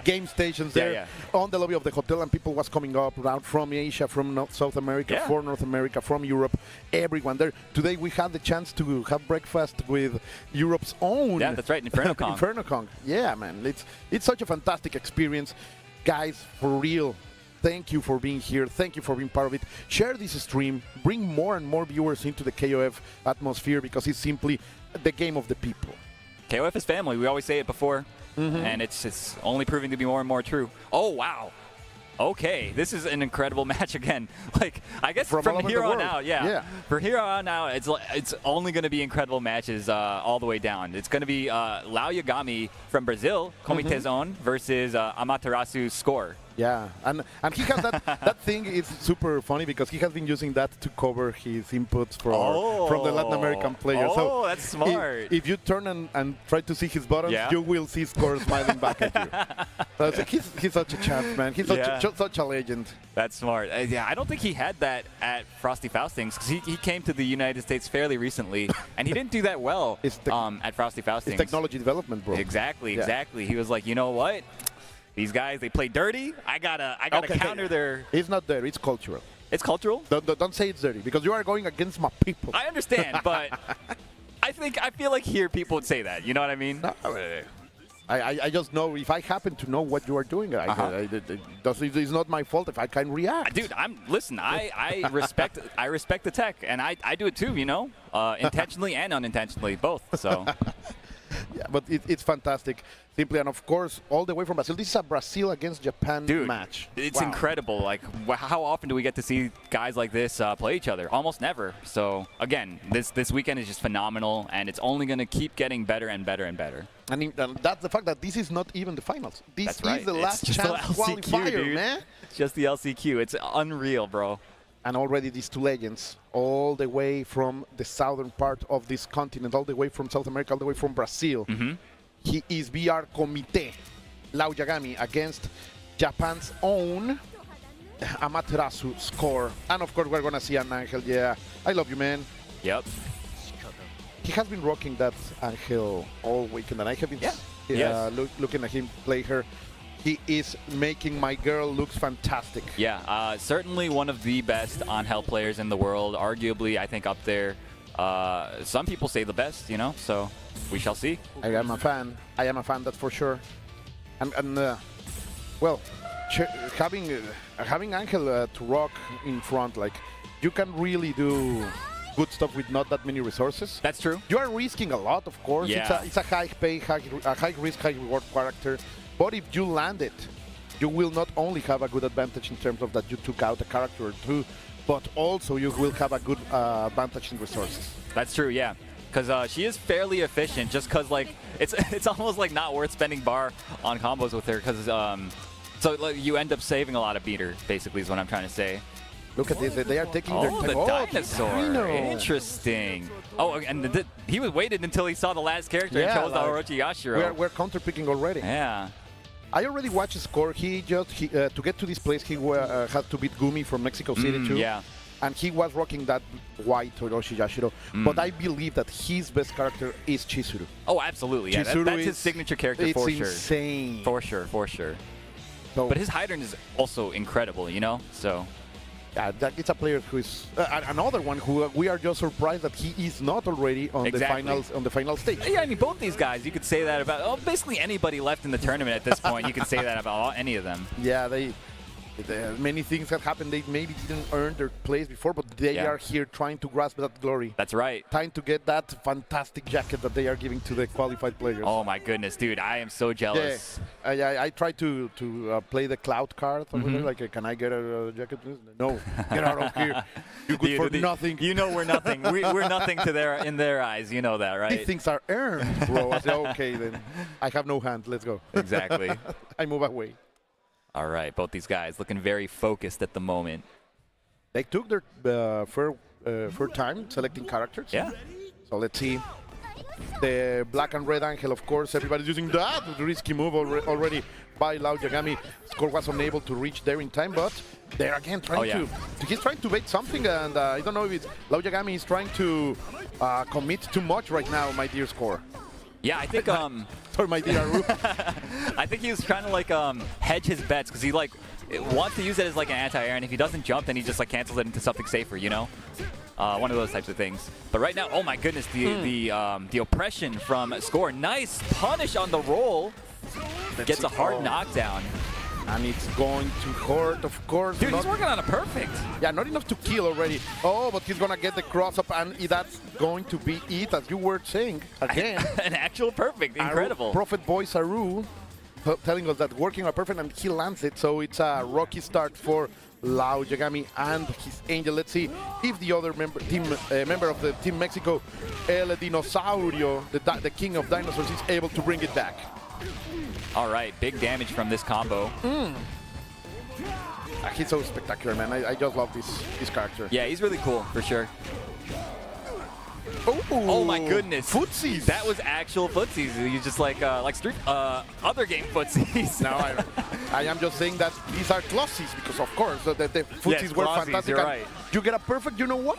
Game stations there on the lobby of the hotel, and people was coming up around from Asia, from South America, from North America, from Europe, everyone there. Today we had the chance to have breakfast with Europe's own. Yeah, that's right, Inferno Kong. Inferno Kong. Yeah, man, it's such a fantastic experience, guys. For real. Thank you for being here. Thank you for being part of it. Share this stream. Bring more and more viewers into the KOF atmosphere, because it's simply the game of the people. KOF is family. We always say it before, and it's only proving to be more and more true. Oh, wow. Okay, this is an incredible match again. Like, I guess from here on out, from here on out, it's only going to be incredible matches all the way down. It's going to be Lau Yagami from Brazil, Komite's own, versus Amaterasu Score. Yeah, and he has that thing. It's super funny because he has been using that to cover his inputs from the Latin American players. Oh, so that's smart. If you turn and try to see his buttons, you will see Score smiling back at you. So it's like he's such a champ, man. He's such a legend. That's smart. Yeah, I don't think he had that at Frosty Faustings, because he came to the United States fairly recently, and he didn't do that well at Frosty Faustings. It's technology development, bro. Exactly. He was like, you know what? These guys, they play dirty. I gotta counter their. It's not dirty. It's cultural. It's cultural. Don't say it's dirty, because you are going against my people. I understand, but I feel like here people would say that. You know what I mean? No, I just know, if I happen to know what you are doing, it's not my fault if I can react. Dude, I respect the tech, and I do it too. You know, intentionally and unintentionally, both. So. Yeah, but it's fantastic. Simply, and of course, all the way from Brazil. This is a Brazil against Japan match. It's Wow. incredible. Like, how often do we get to see guys like this play each other? Almost never. So, again, this weekend is just phenomenal, and it's only going to keep getting better and better and better. And that's the fact that this is not even the finals. This That's is right. the last it's just chance the LCQ, qualifier, dude. man. It's just the LCQ. It's unreal, bro. And already these two legends, all the way from the southern part of this continent, all the way from South America, all the way from Brazil. He is VR Komite, Lau Yagami, against Japan's own Amaterasu score. And of course, we're going to see an Angel. Yeah, I love you, man. Yep. He has been rocking that Angel all weekend, and I have been looking at him play her. He is making my girl look fantastic. Yeah, certainly one of the best Angel players in the world. Arguably, I think up there. Some people say the best, you know, so we shall see. I am a fan. I am a fan, that's for sure. And well, having Angel to rock in front, like, you can really do good stuff with not that many resources. That's true. You are risking a lot, of course. Yeah. It's a high pay, high risk, high reward character. But if you land it, you will not only have a good advantage in terms of that you took out a character or two, but also you will have a good advantage in resources. That's true, yeah. Because she is fairly efficient, just because like it's almost like not worth spending bar on combos with her, because so like, you end up saving a lot of beater, basically, is what I'm trying to say. Look at this, they are taking their time. The dinosaur. Dino. Interesting. Oh, and he was waited until he saw the last character and chose the Orochi Yashiro. We're counter-picking already. Yeah. I already watched his score. He to get to this place, he had to beat Gumi from Mexico City too. Yeah. And he was rocking that white Orochi Yashiro. But I believe that his best character is Chizuru. Oh, absolutely. Yeah, that's his signature character for sure. It's insane. For sure, for sure. So, but his Hydran is also incredible, you know? So. Yeah, it's a player who is another one who we are just surprised that he is not already on the final stage. Yeah, I mean, both these guys, you could say that about basically anybody left in the tournament at this point. You can say that about any of them. Yeah, many things have happened. They maybe didn't earn their place before, but they are here trying to grasp that glory. That's right. Trying to get that fantastic jacket that they are giving to the qualified players. Oh my goodness, dude! I am so jealous. Yeah, I tried to play the cloud card over there. Like, can I get a jacket? No, get out of here. You're good for nothing. You know we're nothing. We're nothing to in their eyes. You know that, right? These things are earned, bro. I say, okay, then I have no hand. Let's go. Exactly. I move away. All right, both these guys looking very focused at the moment. They took their fair time selecting characters. Yeah. So let's see. The black and red Angel, of course, everybody's using that risky move already by Lau Yagami. Score was unable to reach there in time, but they're again trying he's trying to bait something, and I don't know if Lau Yagami is trying to commit too much right now, my dear Score. Yeah, I think sorry, my dear Aru. I think he was trying to like hedge his bets, because he like wants to use it as like an anti-air, and if he doesn't jump, then he just like cancels it into something safer, you know? One of those types of things. But right now, oh my goodness, the oppression from Score. Nice punish on the roll. Gets a hard knockdown. And it's going to hurt, of course. Dude, he's working on a perfect. Yeah, not enough to kill already. Oh, but he's going to get the cross-up, and that's going to be it, as you were saying. Again. An actual perfect. Incredible. Prophet Boy Saru telling us that working on a perfect, and he lands it. So it's a rocky start for Lau Yagami and his Angel. Let's see if the other member of the Team Mexico, El Dinosaurio, the king of dinosaurs, is able to bring it back. All right, big damage from this combo. He's so spectacular, man. I just love this character. Yeah, he's really cool, for sure. Oh my goodness. Footsies. That was actual footsies. You just like street other game footsies. No, I am just saying that these are glossies, because of course the footsies were fantastic. You're right. You get a perfect, you know what?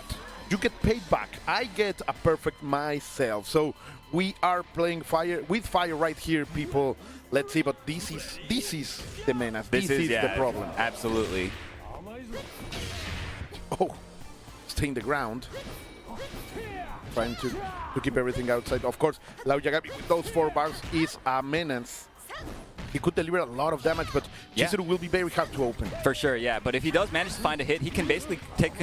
You get paid back. I get a perfect myself. So we are playing with fire right here, people. Let's see, but this is the menace. This is the problem. Absolutely. Oh, staying the ground. Trying to keep everything outside. Of course, Lau Yagami with those 4 bars is a menace. He could deliver a lot of damage, but Chizuru will be very hard to open. For sure, yeah. But if he does manage to find a hit, he can basically take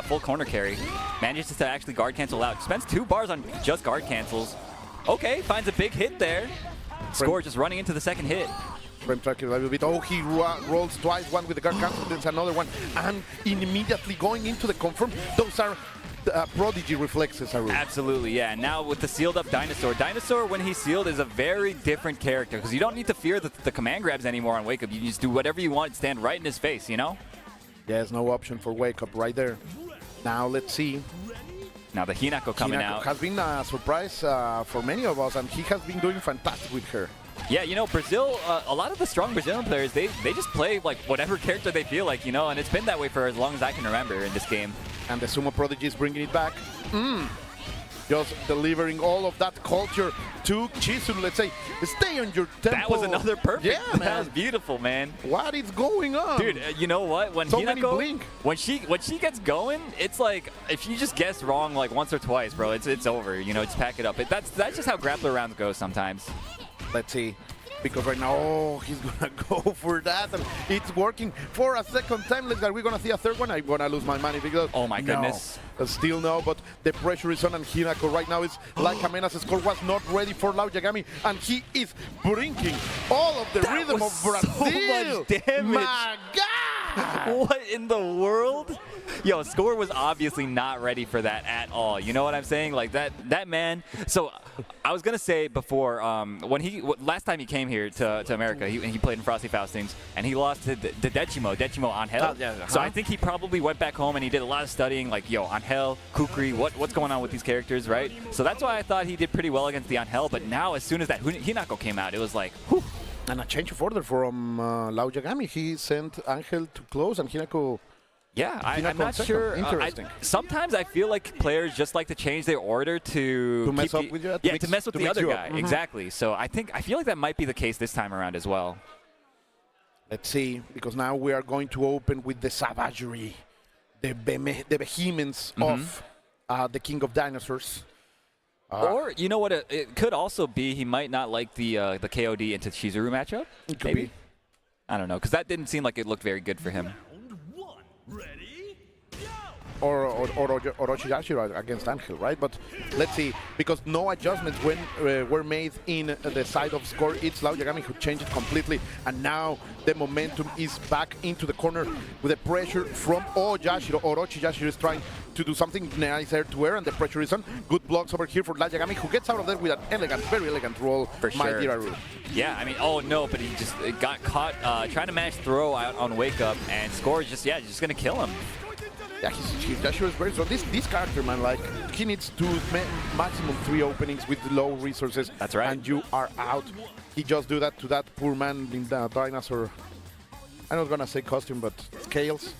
full corner carry. Manages to actually guard cancel out. Spends 2 bars on just guard cancels. Okay, finds a big hit there. Score just running into the second hit. Frame tracking a little bit. Oh, he rolls twice, one with the guard cancel, then another one, and immediately going into the confirm. Those are prodigy reflexes, Aru. Absolutely, yeah. And now with the sealed up Dinosaur. Dinosaur, when he's sealed, is a very different character because you don't need to fear the command grabs anymore on Wake Up. You just do whatever you want, stand right in his face, you know? There's no option for Wake Up right there. Now let's see. Now the Hinako coming out. Has been a surprise for many of us, and he has been doing fantastic with her. Yeah, you know, Brazil, a lot of the strong Brazilian players, they just play like whatever character they feel like, you know, and it's been that way for as long as I can remember in this game. And the Sumo Prodigy is bringing it back. Just delivering all of that culture to Chizuru. Let's say, stay on your tempo. That was another perfect. Yeah, man. That was beautiful, man. What is going on? Dude, you know what? When so Hinako, many blink. when she gets going, it's like if you just guess wrong like once or twice, bro, it's over. You know, just pack it up. That's just how grappler rounds go sometimes. Let's see. Because right now, oh, he's gonna go for that, and it's working for a second time. Are we gonna see a third one? I'm gonna lose my money because oh my goodness, still no. But the pressure is on, and Hinako right now is like Amena's score was not ready for Lao Yagami, and he is bringing all of the rhythm of Brazil. So much damage. My God! What in the world? Yo, Score was obviously not ready for that at all. You know what I'm saying? Like that man. So I was gonna say before, when last time he came here to America, he played in Frosty Faustings, and he lost to the Dechimo Angel. So I think he probably went back home and he did a lot of studying, like, yo, Angel, Kukri, what's going on with these characters, right? So that's why I thought he did pretty well against the Angel. But now, as soon as that Hinako came out, it was like, whew. And a change of order from Lao Yagami. He sent Angel to close, and Hinako. Yeah, I'm not sure. Interesting. Sometimes I feel like players just like to change their order to mess up with you. Yeah, to mess with the other guy. Mm-hmm. Exactly. So I feel like that might be the case this time around as well. Let's see, because now we are going to open with the savagery, the vehemence of the King of Dinosaurs. Or you know what? It could also be he might not like the KOD into Chizuru matchup. It could be. I don't know, because that didn't seem like it looked very good for him. Or Orochi Yashiro against Angel, right? But let's see, because no adjustments were made in the side of Score. It's Lao Yagami who changed it completely, and now the momentum is back into the corner with the pressure from Yashiro. Orochi Yashiro is trying to do something nice air-to-air, and the pressure is on. Good blocks over here for Lao Yagami, who gets out of there with an elegant, very elegant roll, for my sure. dear Aru. Yeah, I mean, oh no, but he just got caught trying to manage throw out on Wake Up, and Score is just going to kill him. Yeah, Yashiro is very strong. This character, man, like, he needs maximum 3 openings with low resources. That's right. And you are out. He just do that to that poor man in the dinosaur. I'm not gonna say costume, but scales.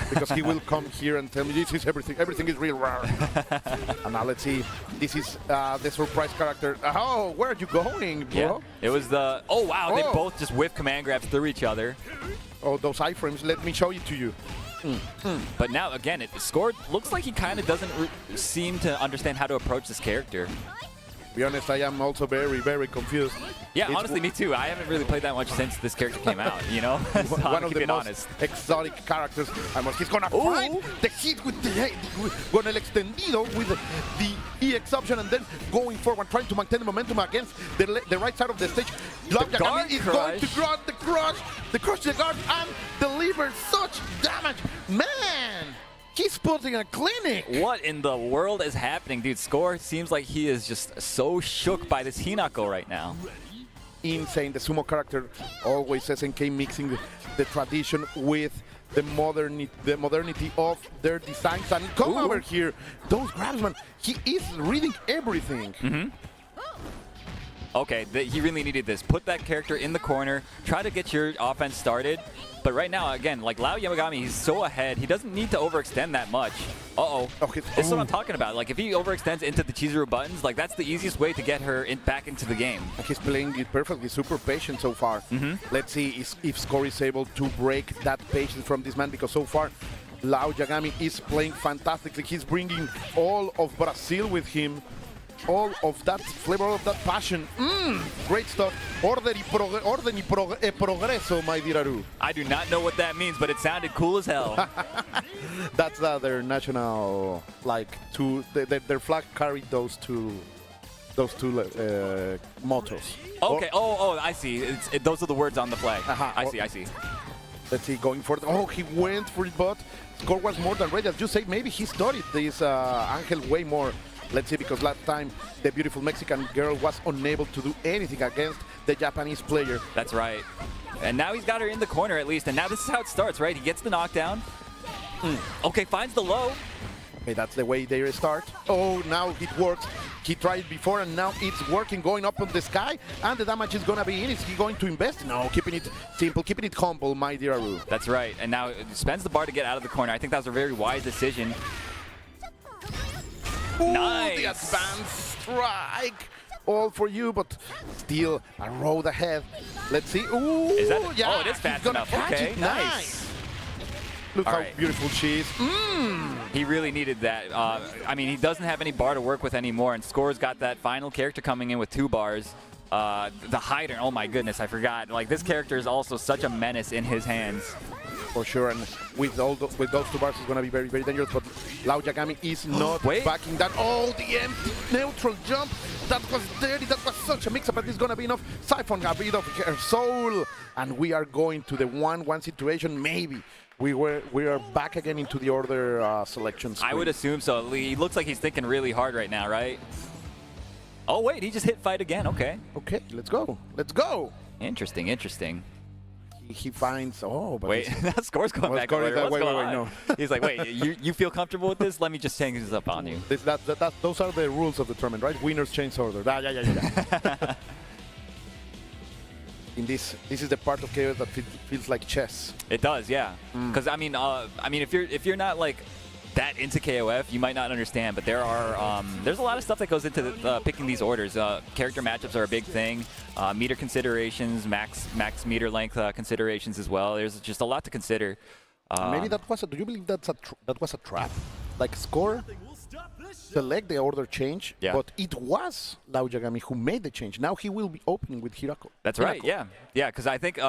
Because he will come here and tell me this is everything. Everything is real rare. And now let's see. This is the surprise character. Oh, where are you going, bro? Yeah, it was the. Oh wow, they both just whiff command grabs through each other. Oh, those iframes. Let me show it to you. But now, again, Score looks like he kind of doesn't seem to understand how to approach this character. To be honest, I am also very, very confused. Yeah, honestly, me too. I haven't really played that much since this character came out, you know? So one of the most honest. exotic characters. He's going to find the hit with con el extendido with the EX option, and then going forward, trying to maintain the momentum against the right side of the stage. Lao Yagami is going to grab the crush the guard, and deliver such damage. Man! He's putting a clinic. What in the world is happening, dude? Score seems like he is just so shook by this Hinako right now. Insane. The sumo character always SNK mixing the tradition with the modernity of their designs. And come over here. Those grabs, man. He is reading everything. Okay, he really needed this. Put that character in the corner. Try to get your offense started. But right now, again, like Lao Yagami, he's so ahead. He doesn't need to overextend that much. Okay. This is what I'm talking about. Like, if he overextends into the Chizuru buttons, like, that's the easiest way to get her back into the game. He's playing it perfectly. Super patient so far. Let's see if Score is able to break that patience from this man, because so far, Lao Yagami is playing fantastically. He's bringing all of Brazil with him. All of that flavor, all of that passion. Great stuff. Orden y progreso, my dear Aru. I do not know what that means, but it sounded cool as hell. That's their national, like, their flag carried those two mottos. Okay. Oh, I see. Those are the words on the flag. I see. Let's see, going for he went for it, but score was more than ready. As you say, maybe he studied this Angel way more. Let's see, because last time the beautiful Mexican girl was unable to do anything against the Japanese player. That's right. And now he's got her in the corner at least, and now this is how it starts, right? He gets the knockdown. Okay, finds the low. Okay, that's the way they start. Oh, now it works. He tried before, and now it's working, going up in the sky, and the damage is going to be in. Is he going to invest? No, keeping it simple, keeping it humble, my dear Aru. That's right, and now spends the bar to get out of the corner. I think that was a very wise decision. Ooh, nice! The advanced strike. All for you, but still a road ahead. Let's see. Ooh, is that, yeah, oh, it is fast enough. Okay, nice. Look All how right. beautiful she is. He really needed that. I mean, he doesn't have any bar to work with anymore, and Score's got that final character coming in with 2 bars. The Hider, oh my goodness, I forgot. Like, this character is also such a menace in his hands. For sure, and with those 2 bars, it's going to be very, very dangerous, but Lao Yagami is not backing that. Oh, the empty neutral jump. That was dirty. That was such a mix-up, but it's going to be enough. Siphon a bit of her soul, and we are going to the 1-1 situation, maybe. We are back again into the order selection screen. I would assume so. He looks like he's thinking really hard right now, right? Oh, wait, he just hit fight again. Okay. Okay, let's go. Let's go. Interesting, interesting. He finds, but wait, that Score's going back. Wait, no. He's like, wait, you feel comfortable with this? Let me just change this up on you. Those are the rules of the tournament, right? Winners change order. Yeah. In this is the part of chaos that feels like chess. It does, yeah. Because I mean, if you're not like that into KOF, you might not understand. But there's a lot of stuff that goes into picking these orders. Character matchups are a big thing. Meter considerations, max meter length considerations as well. There's just a lot to consider. Maybe that was. Do you believe that was a trap? Like Score select the order change, but it was Lao Yagami who made the change. Now he will be opening with Hirako. That's right, yeah. Because I think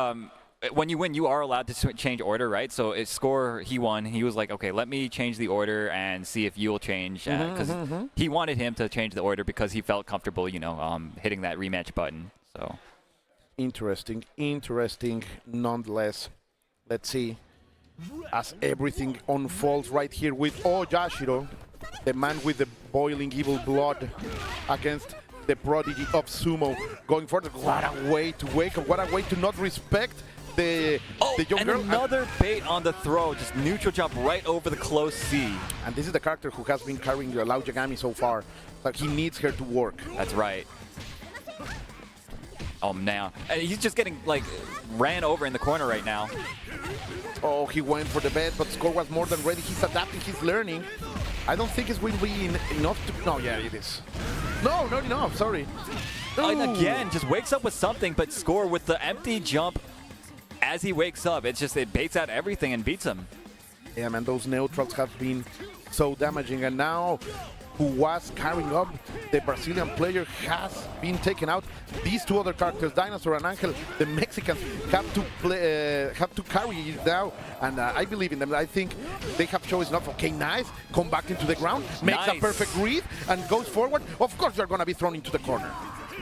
when you win, you are allowed to change order, right? So Score, he won. He was like, okay, let me change the order and see if you'll change. Because he wanted him to change the order because he felt comfortable, hitting that rematch button. So interesting nonetheless. Let's see as everything unfolds right here with Yashiro, the man with the boiling evil blood, against the prodigy of sumo, going for what a way to wake up, what a way to not respect the young girl. Another bait on the throw, just neutral jump right over the close C. And this is the character who has been carrying Lao Yagami so far. Like, he needs her to work. That's right. Oh, now. He's just getting, like, ran over in the corner right now. Oh, he went for the bet, but Score was more than ready. He's adapting, he's learning. I don't think it will be enough to... No, yeah, it is. No, not enough, sorry. And again, just wakes up with something, but Score with the empty jump as he wakes up. It baits out everything and beats him. Yeah, man, those neutrals have been so damaging. And now, who was carrying up the Brazilian player has been taken out. These 2 other characters, Dinosaur and Angel, the Mexicans, have to carry it now. And I believe in them. I think they have shown enough. Okay, nice. Come back into the ground, makes a perfect read, and goes forward. Of course, you're going to be thrown into the corner.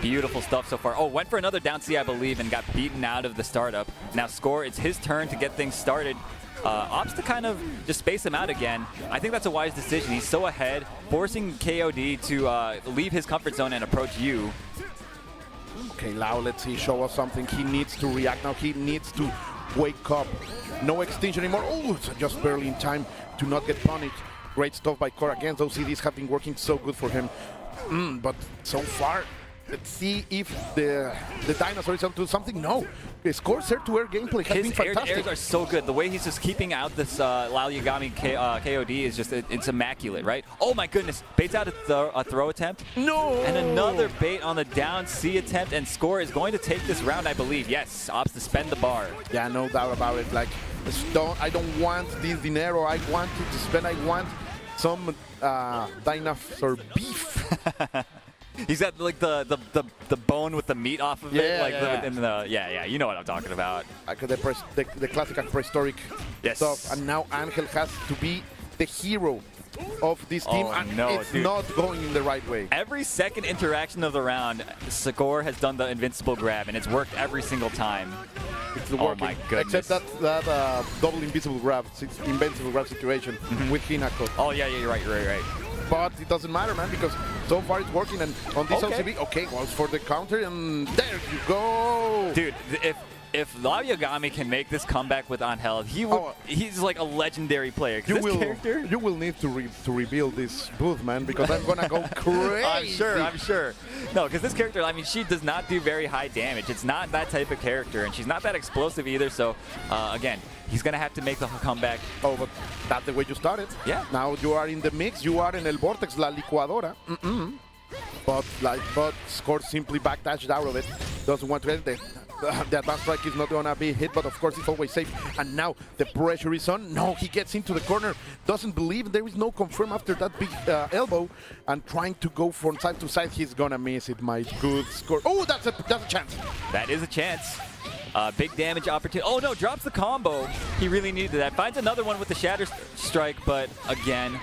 Beautiful stuff so far. Oh, went for another down C, I believe, and got beaten out of the startup. Now Score, it's his turn to get things started. Opts to kind of just space him out again. I think that's a wise decision. He's so ahead, forcing KOD to leave his comfort zone and approach you. Okay, Lao, let's see, show us something. He needs to react now. He needs to wake up. No extinction anymore. Oh, it's just barely in time to not get punished. Great stuff by Core again. Those CDs have been working so good for him. But so far, let's see if the Dinosaur is up to something. No. Score's air-to-air gameplay has been fantastic. His airs are so good. The way he's just keeping out this Lao Yagami KOD is just, it's immaculate, right? Oh my goodness. Baits out a throw attempt. No! And another bait on the down C attempt, and Score is going to take this round, I believe. Yes, Opts to spend the bar. Yeah, no doubt about it. Like, I don't want this dinero. I want it to spend. I want some dinosaur beef. He's got like the bone with the meat off of it, like yeah. You know what I'm talking about. Like the classic prehistoric stuff. And now Angel has to be the hero of this team, Oh, and no, it's dude. not going in the right way. Every second interaction of the round, Sakor has done the invincible grab, and it's worked every single time. It's Oh working. my goodness. Except that double invincible grab situation with Hinako. Oh yeah, you're right. But it doesn't matter, man, because so far it's working. And on this Okay. LCB, okay, goes for the counter, and there you go. Dude, if Lao Yagami can make this comeback with Angel, he's like a legendary player. 'Cause this character, You will need to rebuild this booth, man, because I'm gonna go crazy. I'm sure. No, because this character, I mean, she does not do very high damage. It's not that type of character, and she's not that explosive either. So, again, he's gonna have to make the comeback. Oh, but that's the way you started. Yeah. Now you are in the mix. You are in el vortex, la licuadora. But Score simply backdashed out of it. Doesn't want to end it. The advanced strike is not gonna be hit, but of course it's always safe. And now the pressure is on. No, he gets into the corner. Doesn't believe there is no confirm after that big elbow, and trying to go from side to side. He's gonna miss it. My good Score. Oh, that's a chance. That is a chance. Big damage opportunity. Oh no, drops the combo. He really needed that. Finds another one with the Shatter Strike, but again,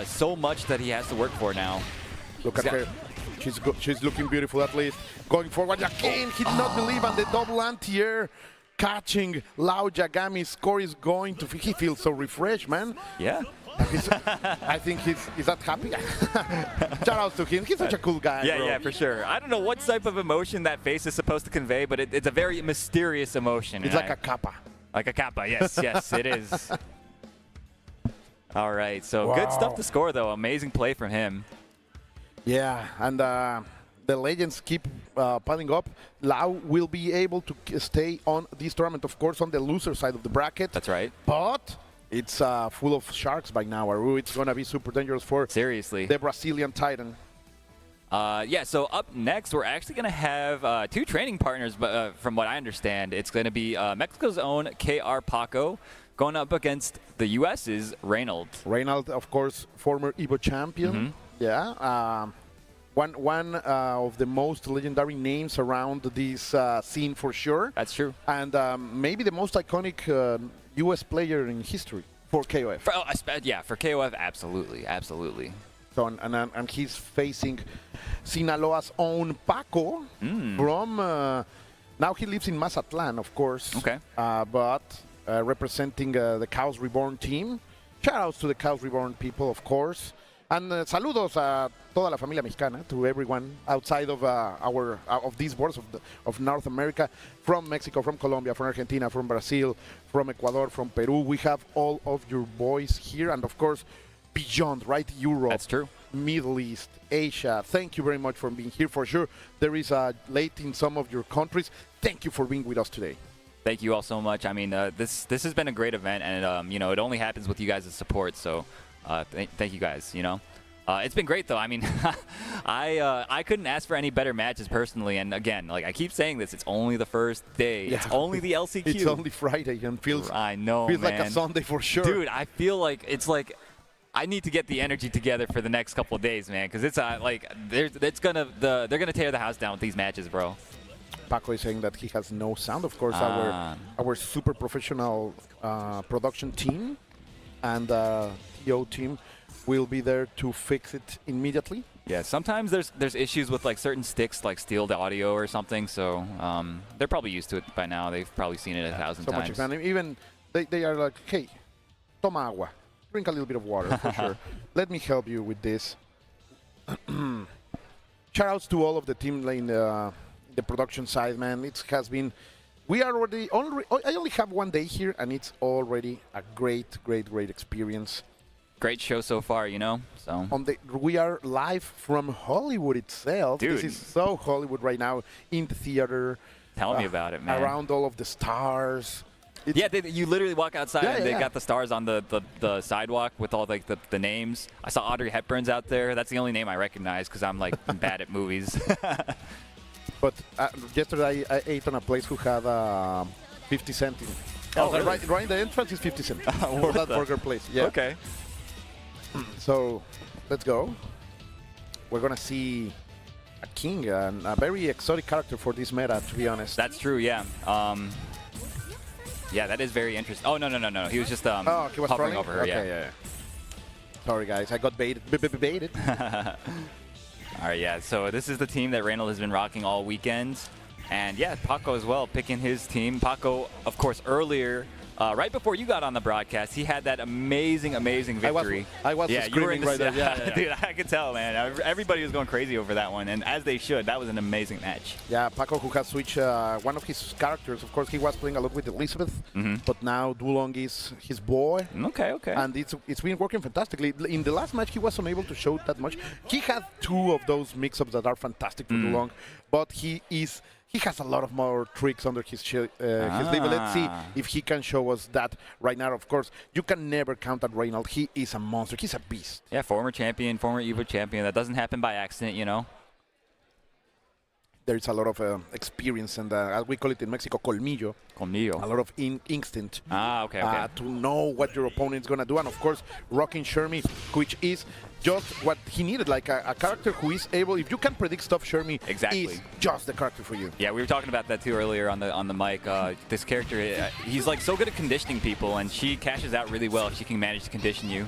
so much that he has to work for now. Look at her. She's looking beautiful at least. Going forward again. He did not believe on the double anti-air. Catching Lao Yagami. Score is going to... He feels so refreshed, man. Yeah. I think he's that happy. Shout out to him. He's such a cool guy. Yeah, bro. yeah, for sure. I don't know what type of emotion that face is supposed to convey, but it's a very mysterious emotion. It's like a kappa. Like a kappa, yes, yes, it is. All right, so good stuff to score, though. Amazing play from him. Yeah, and the legends keep piling up. Lao will be able to stay on this tournament, of course, on the loser side of the bracket. That's right. But it's full of sharks by now, Aru. It's going to be super dangerous for Seriously. the Brazilian Titan. Yeah, so up next, we're actually going to have two training partners, but from what I understand. It's going to be Mexico's own KR Paco going up against the U.S.'s Reynald. Reynald, of course, former Evo champion. Yeah. One of the most legendary names around this scene for sure. That's true. And maybe the most iconic U.S. player in history for KOF. For KOF, absolutely, absolutely. So, and he's facing Sinaloa's own Paco from... now he lives in Mazatlan, of course. Okay. But representing the Chaos Reborn team. Shout-outs to the Chaos Reborn people, of course. And saludos a toda la familia mexicana, to everyone outside of of these borders of North America, from Mexico, from Colombia, from Argentina, from Brazil, from Ecuador, from Peru. We have all of your boys here, and of course, beyond, right? Europe. That's true. Middle East, Asia. Thank you very much for being here. For sure, there is a late in some of your countries. Thank you for being with us today. Thank you all so much. I mean, this has been a great event, and it only happens with you guys' support. So. Thank you guys. It's been great though. I mean, I couldn't ask for any better matches personally. And again, like I keep saying this, it's only the first day. Yeah. It's only the LCQ. It's only Friday and feels. I know, feels man. like a Sunday for sure. Dude, I feel like it's like I need to get the energy together for the next couple of days, man. Because it's they're gonna tear the house down with these matches, bro. Paco is saying that he has no sound. Of course, our super professional production team and TO team will be there to fix it immediately. Yeah, sometimes there's issues with like certain sticks, like steal the audio or something. So they're probably used to it by now. They've probably seen it 1,000 times. Much fun. Even they are like, hey, toma agua, drink a little bit of water for sure. Let me help you with this. Shoutouts to all of the team in the production side, man. It has been. We are already. I only have 1 day here, and it's already a great experience. Great show so far, So we are live from Hollywood itself. Dude. This is so Hollywood right now in the theater. Tell me about it, man. Around all of the stars. You literally walk outside and they yeah. got the stars on the sidewalk with all like the names. I saw Audrey Hepburn's out there. That's the only name I recognize because I'm like bad at movies. But yesterday I ate on a place who had 50 cents. Really? Right in the entrance is 50 cents for that burger place. Yeah. Okay. So let's go. We're gonna see a king and a very exotic character for this meta, to be honest. That's true. Yeah. Yeah, that is very interesting. Oh no. He was just he was hovering trolling? over her. Okay, yeah. Sorry, guys. I got baited. Baited. All right, yeah. So this is the team that Reynold has been rocking all weekend. And yeah, Paco as well, picking his team. Paco, of course, earlier, right before you got on the broadcast, he had that amazing victory. I was yeah, you were in screaming right there. Yeah. Dude, I could tell, man. Everybody was going crazy over that one, and as they should. That was an amazing match. Yeah, Paco, who has switched one of his characters. Of course, he was playing a lot with Elizabeth, but now Dulong is his boy. Okay. And it's been working fantastically. In the last match, he was unable to show that much. He had 2 of those mix-ups that are fantastic for Dulong, but he has a lot of more tricks under his sleeve. Let's see if he can show us that right now. Of course, you can never count on Reynold. He is a monster. He's a beast. Yeah, former champion, former EVO champion. That doesn't happen by accident, you know. There's a lot of experience and, as we call it in Mexico, colmillo. Colmillo. A lot of instinct. Okay. To know what your opponent's going to do. And, of course, rocking Shermie, which is just what he needed, like a character who is able, if you can predict stuff, Shermie is just the character for you. Yeah, we were talking about that too earlier on the mic. This character, he's like so good at conditioning people, and she cashes out really well if she can manage to condition you.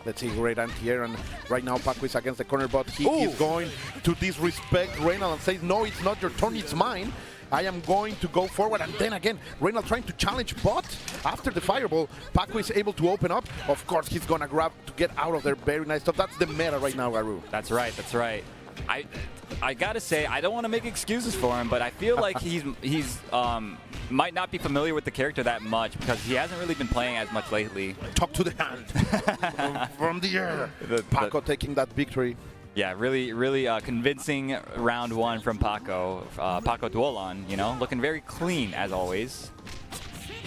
Let's see, great anti-air, and right now Paco is against the corner, but he is going to disrespect Reynold and say, no, it's not your turn, it's mine. I am going to go forward, and then again, Reynold trying to challenge, but after the fireball, Paco is able to open up. Of course, he's going to grab to get out of there. Very nice stuff. That's the meta right now, Garu. That's right. I gotta say, I don't want to make excuses for him, but I feel like he's might not be familiar with the character that much because he hasn't really been playing as much lately. Talk to the hand from the air. Paco taking that victory. Yeah, really convincing round 1 from Paco. Paco Duolon, you know, looking very clean as always.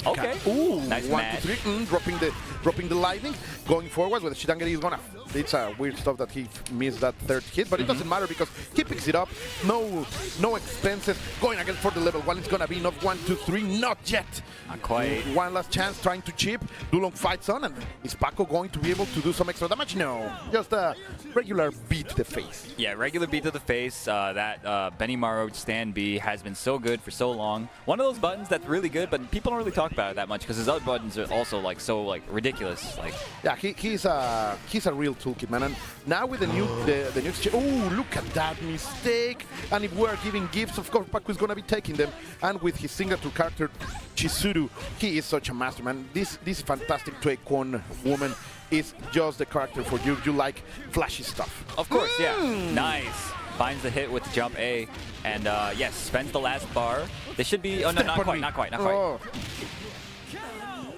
Okay. Ooh, nice 1, match. 2, 3. Dropping the lightning. Going forward with Shirangeri is gonna. It's a weird stuff that he missed that 3rd hit, but it doesn't matter because he picks it up. No expenses. Going again for the level 1. It's gonna be not 1, 2, 3. Not yet. Not quite. One last chance trying to chip. Dulong fights on, and is Paco going to be able to do some extra damage? No. Just a regular beat to the face. Yeah, regular beat to the face. That Benimaru stand B has been so good for so long. One of those buttons that's really good, but people don't really talk about it that much because his other buttons are also like so like ridiculous. Like yeah, he's a real toolkit, man. And now with the new oh, look at that mistake! And if we are giving gifts, of course Paco is gonna be taking them. And with his signature character Chizuru, he is such a master, man. This fantastic Tuekon woman is just the character for you. You like flashy stuff. Of course, yeah. Nice. Finds the hit with jump A, and yes, spends the last bar. This should be. Oh no, not quite. Oh.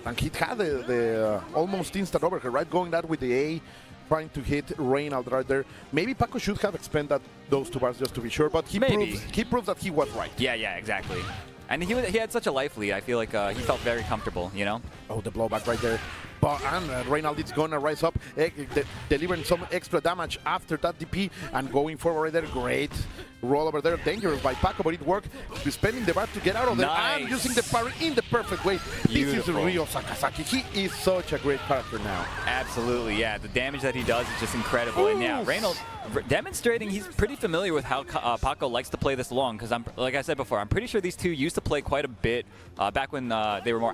And he had the almost instant overhead, right? Going that with the A, trying to hit Reynold right there. Maybe Paco should have expended those 2 bars just to be sure, but he proves that he was right. Yeah, exactly. And he had such a life lead. I feel like he felt very comfortable, you know? Oh, the blowback right there. And Reynold is going to rise up, delivering some extra damage after that DP and going forward right there. Great roll over there. Dangerous by Paco, but it worked. Spending the bar to get out of there and using the parry in the perfect way. Beautiful. This is Ryo Sakazaki. He is such a great character now. Absolutely, yeah. The damage that he does is just incredible. And yeah, Reynold demonstrating he's pretty familiar with how Paco likes to play this long because like I said before, I'm pretty sure these two used to play quite a bit back when they were more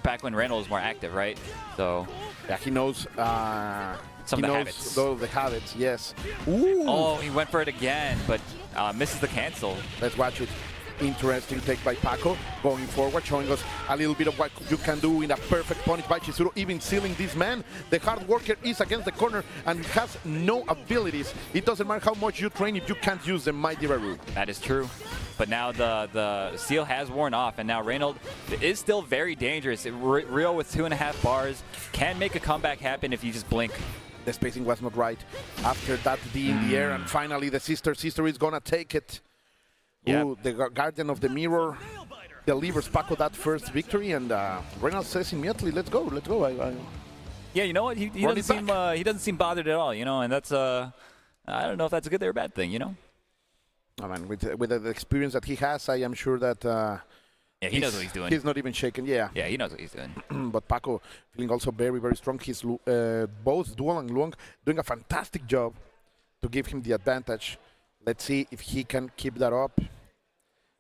back when Reynold was more active, right? So yeah, he knows some of the habits. Those the habits, yes. Ooh. Oh, he went for it again, but misses the cancel. Let's watch it. Interesting take by Paco, going forward, showing us a little bit of what you can do in a perfect punish by Chizuru, even sealing this man. The hard worker is against the corner and has no abilities. It doesn't matter how much you train if you can't use them, my dear Aru. That is true. But now the seal has worn off, and now Reynold is still very dangerous. Rio with 2.5 bars can make a comeback happen if you just blink. The spacing was not right. After that D in the air, and finally the sister is gonna take it. Yep. Ooh, the Guardian of the Mirror delivers Paco that first victory, and Reynold says immediately, let's go. Yeah, you know what? He doesn't seem bothered at all, you know, and that's I don't know if that's a good or a bad thing, you know. Oh man, with the experience that he has, I am sure that yeah, he knows what he's doing. He's not even shaken. Yeah, he knows what he's doing. But Paco feeling also very, very strong. He's both Dual and Luong doing a fantastic job to give him the advantage. Let's see if he can keep that up.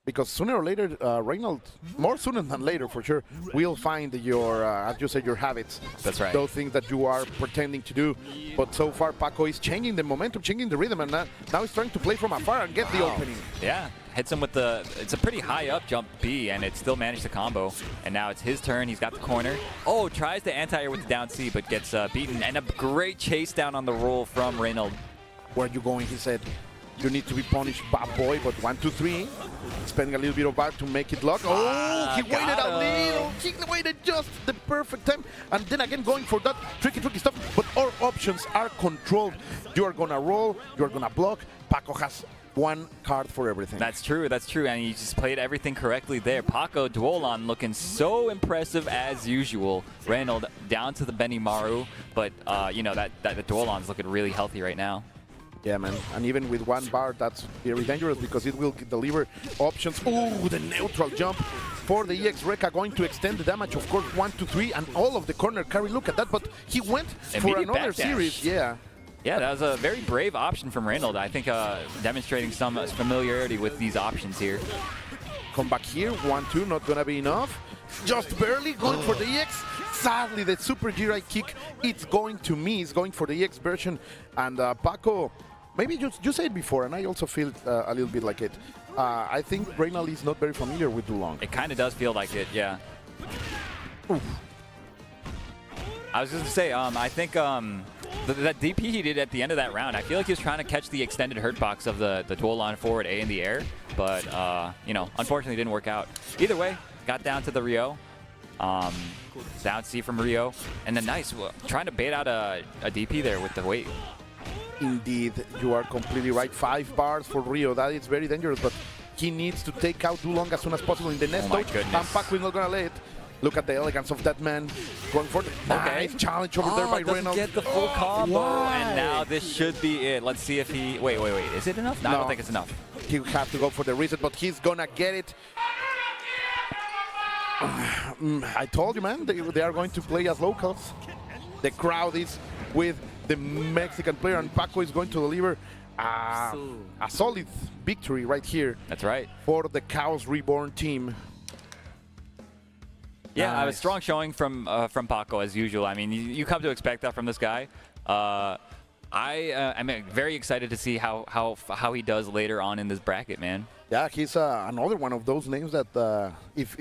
because sooner or later, Reynolds, more sooner than later for sure, will find your, as you said, your habits. That's right. Those things that you are pretending to do. But so far, Paco is changing the momentum, changing the rhythm, and now he's trying to play from afar and get the opening. Yeah, hits him with the, it's a pretty high up jump B, and it still managed to combo. And now it's his turn. He's got the corner. Oh, tries the anti-air with the down C, but gets beaten. And a great chase down on the roll from Reynolds. Where are you going? He said, you need to be punished, bad boy, but 1, 2, 3. Spending a little bit of bar to make it lock. Oh, he waited a little. He waited just the perfect time. And then again, going for that tricky stuff. But all options are controlled. You are going to roll. You are going to block. Paco has one card for everything. That's true. That's true. And he just played everything correctly there. Paco Duolon looking so impressive as usual. Reynolds down to the Benimaru. But, you know, that Duolon's looking really healthy right now. Yeah, man. And even with one bar, that's very dangerous because it will deliver options. Ooh, the neutral jump for the EX Rekka, going to extend the damage, of course, 1, 2, 3, and all of the corner carry. Look at that, but he went for another series. Yeah. Yeah, that was a very brave option from Reynolds. I think demonstrating some familiarity with these options here. Come back here, 1, 2, not gonna be enough. Just barely going for the EX. Sadly, the super Jirai kick, it's going to miss, going for the EX version. And Paco, maybe you said it before, and I also feel a little bit like it. I think Reynolds is not very familiar with Dulong. It kind of does feel like it, yeah. Oof. I was just gonna say, I think that DP he did at the end of that round, I feel like he was trying to catch the extended hurt box of the Duolon forward A in the air, but you know, unfortunately didn't work out. Either way, got down to the Rio. Down C from Rio, and then nice, trying to bait out a DP there with the weight. Indeed, you are completely right. 5 bars for Rio, that is very dangerous, but he needs to take out Dulong as soon as possible in the next touch, and Paco is not gonna let it. Look at the elegance of that man, going for the nice challenge over there by Reynolds. Get the full combo, and now this should be it. Let's see if he, wait, is it enough? No, I don't think it's enough. He will have to go for the reset, but he's gonna get it. I told you, man, they are going to play as locals. The crowd is with the Mexican player, and Paco is going to deliver a solid victory right here. That's right. For the Chaos Reborn team. Yeah, nice. A strong showing from Paco as usual. I mean, you come to expect that from this guy. I'm very excited to see how he does later on in this bracket, man. Yeah, he's another one of those names that if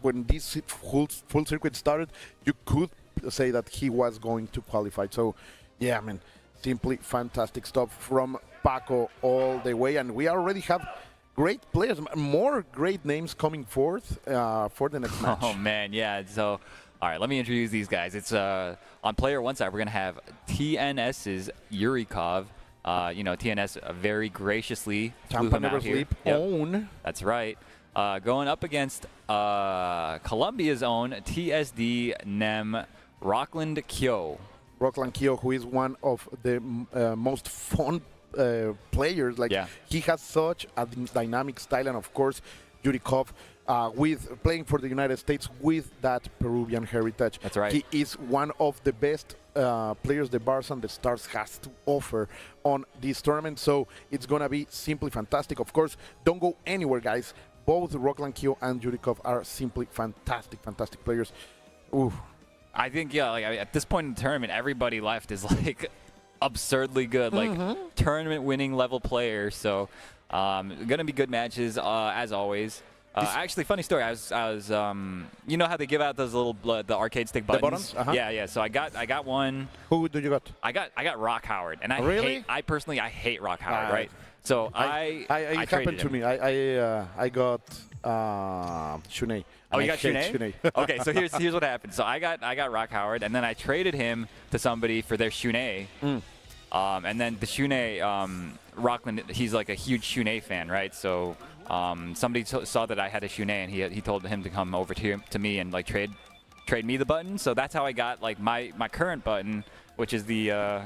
when this full circuit started, you could say that he was going to qualify. So, yeah, man, simply fantastic stuff from Paco all the way. And we already have great players, more great names coming forth for the next match. Oh, man, yeah. So, all right, let me introduce these guys. It's on player one side, we're going to have TNS's Yurikov. You know, TNS very graciously flew him out here. Own. That's right. Going up against Colombia's own TSD Nem Rockland Kyo. Rockland Kyo, who is one of the most fun players. Like, he has such a dynamic style, and of course, Yurikov with playing for the United States with that Peruvian heritage. That's right. He is one of the best players the Bars and the Stars has to offer on this tournament, so it's gonna be simply fantastic. Of course, don't go anywhere, guys. Both Rockland Kyo and Yurikov are simply fantastic players. Ooh. I think, yeah, like, at this point in the tournament, everybody left is like absurdly good, like tournament winning level players. So gonna be good matches as always. Actually, funny story. I was you know how they give out those little the arcade stick buttons? Yeah. So I got one. Who did you got? I got Rock Howard, and I personally hate Rock Howard, right? So it happened to me. I got Shunei. Oh, you got Shunei? Okay, so here's what happened. So I got Rock Howard, and then I traded him to somebody for their Shunei. And then the Shunei, Rockland, he's like a huge Shunei fan, right? So somebody saw that I had a Shunei, and he told him to come over to me and like trade me the button. So that's how I got like my current button, which is the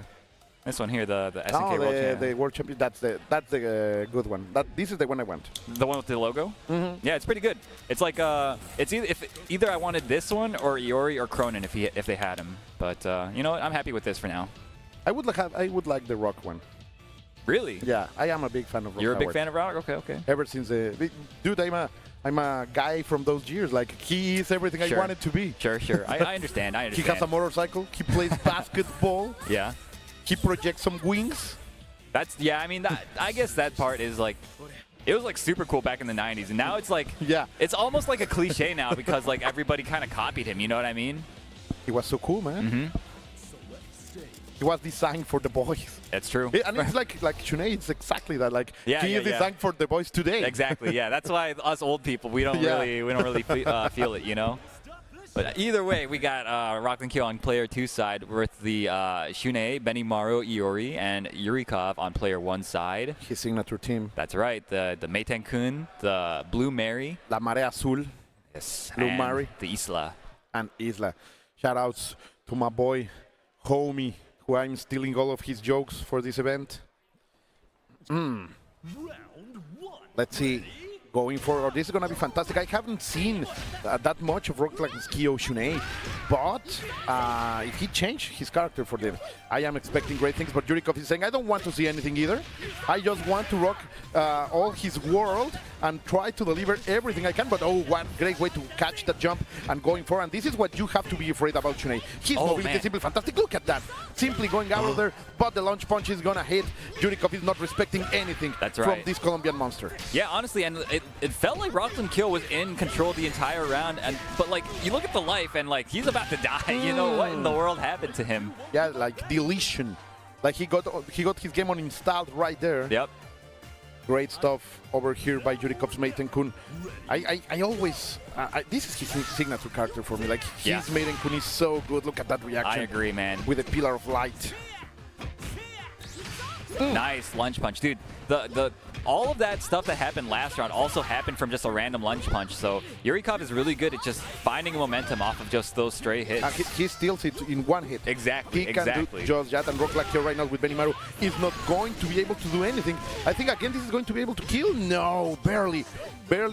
this one here, the SNK World Champion. The World Champion. That's the good one. This is the one I want. The one with the logo. Yeah, it's pretty good. It's like it's either I wanted this one or Iori or Cronin if they had him. But you know what? I'm happy with this for now. I would like the Rock one. Really? Yeah, I am a big fan of Rock. You're a big Howard. fan of Rock? Okay. Ever since dude, I'm a guy from those years. Like, he is everything I wanted to be. Sure. I understand. He has a motorcycle. He plays basketball. Yeah. He projects some wings. I mean, I guess that part is like, it was like super cool back in the 90s, and now it's like, it's almost like a cliche now because like everybody kind of copied him. You know what I mean? He was so cool, man. Mm-hmm. He was designed for the boys. That's true. And it's like Shunei, it's exactly that. Like, he is yeah. designed for the boys today. Exactly. Yeah, that's why us old people we don't really feel it, you know. But either way, we got Rockland Kyo on player 2 side with the Shunei, Benimaru, Iori, and Yurikov on player 1 side. His signature team. That's right. The Meiten-kun, the Blue Mary. La Marea Azul. Yes. Blue and Mary. The Isla. And Isla. Shoutouts to my boy, homie, who I'm stealing all of his jokes for this event. Let's see. Going forward, this is going to be fantastic. I haven't seen that much of Rockland Kyo Shunei, but if he changed his character for them, I am expecting great things. But Yurikov is saying, I don't want to see anything either. I just want to rock all his world and try to deliver everything I can. But oh, what great way to catch that jump and going forward. And this is what you have to be afraid about Shunei. His mobility is simply fantastic. Look at that. Simply going out of there, but the launch punch is going to hit. Yurikov is not respecting anything from this Colombian monster. Yeah, honestly, and it felt like Rockland Kyo was in control the entire round, but like you look at the life and like he's about to die. You know what in the world happened to him? Yeah, like deletion. Like he got his game uninstalled right there. Yep. Great stuff over here by Yurikov's Meiten-kun. I always this is his signature character for me. Like his Meiten-kun is so good. Look at that reaction. I agree, man. With a pillar of light. Nice lunge punch, dude. The all of that stuff that happened last round also happened from just a random lunge punch. So Yurikov is really good at just finding momentum off of just those stray hits. He steals it in one hit. Exactly. He can do just that, and Rockland Kyo right now with Benimaru is not going to be able to do anything. I think again this is going to be able to kill. No, barely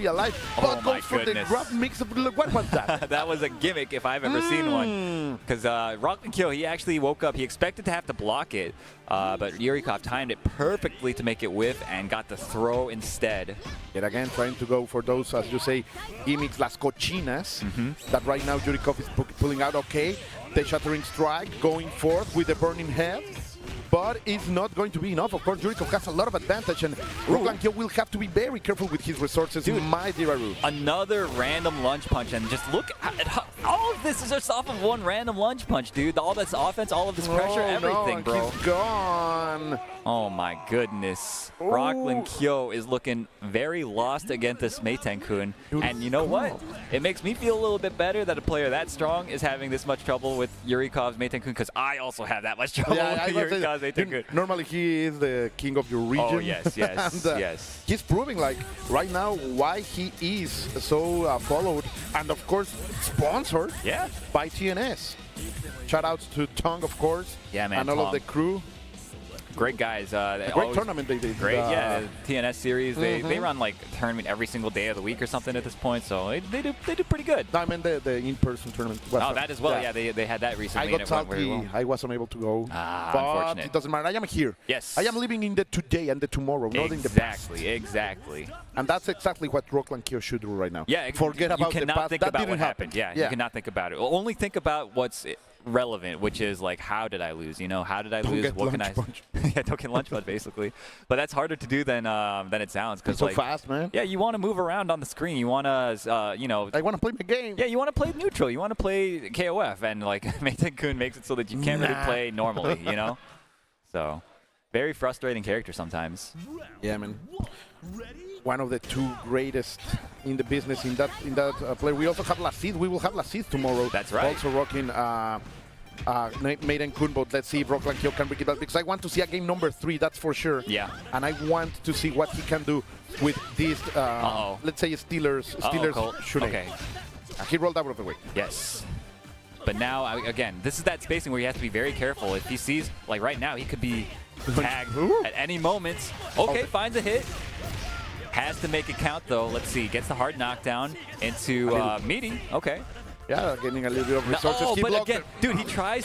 alive. But goes for the grab mix of. What was that? That was a gimmick if I've ever seen one. Because Rockland Kyo, he actually woke up. He expected to have to block it, but Yurikov timed it perfectly to make it whiff and got the throw instead. Yet again, trying to go for those, as you say, gimmicks, las cochinas, that right now Yurikov is pulling out. Okay, the shattering strike going forth with the burning head. But it's not going to be enough. Of course, Yurikov has a lot of advantage, and Rockland Kyo will have to be very careful with his resources. Dude, my dear Aru. Another random lunge punch, and just look at how, all of this is just off of one random lunge punch, dude. All this offense, all of this pressure, everything, bro. He's gone. Oh my goodness. Rockland Kyo is looking very lost against this Meiten-kun. And you know what? It makes me feel a little bit better that a player that strong is having this much trouble with Yurikov's Meiten-kun, because I also have that much trouble with Yurikov's Meiten-kun. Normally he is the king of your region. Oh, yes. And, yes. He's proving, like, right now why he is so followed and, of course, sponsored by TNS. Shoutouts to Tong, of course, and all of the crew. Great guys. Great tournament they did. Great, the TNS series. They run like tournament every single day of the week or something at this point, so they do pretty good. No, I mean the in-person tournament. That as well. Yeah, they had that recently. I got salty. I wasn't able to go. But unfortunate. It doesn't matter. I am here. Yes. I am living in the today and the tomorrow, not in the past. Exactly. And that's exactly what Rockland Kyo should do right now. Yeah. Forget about the past. You cannot think about what happened. Yeah, you cannot think about it. Only think about what's relevant, which is like, how did I lose? You know, how did I lose? What can I? Don't get lunch punch, basically. But that's harder to do than it sounds, because so fast, man. Yeah, you want to move around on the screen. You want to, you know. I want to play my game. Yeah, you want to play neutral. You want to play KOF, and like Meiten-kun makes it so that you can't really play normally. You know. So, very frustrating character sometimes. Yeah, man. One of the two greatest in the business in that player. We also have Lacid. We will have Lacid tomorrow. That's right. Also rocking Meiten-kun, but let's see if Rockland Kyo can bring it back, because I want to see a game number 3, that's for sure. Yeah. And I want to see what he can do with this, let's say, Steelers Shunei. Okay. He rolled out of the way. Yes. But now, again, this is that spacing where you have to be very careful. If he sees, like right now, he could be tagged at any moment. Okay, finds a hit. Has to make it count, though. Let's see. Gets the hard knockdown into Meaty. Okay. Yeah, getting a little bit of resources. Oh, He but blocked again, it. dude,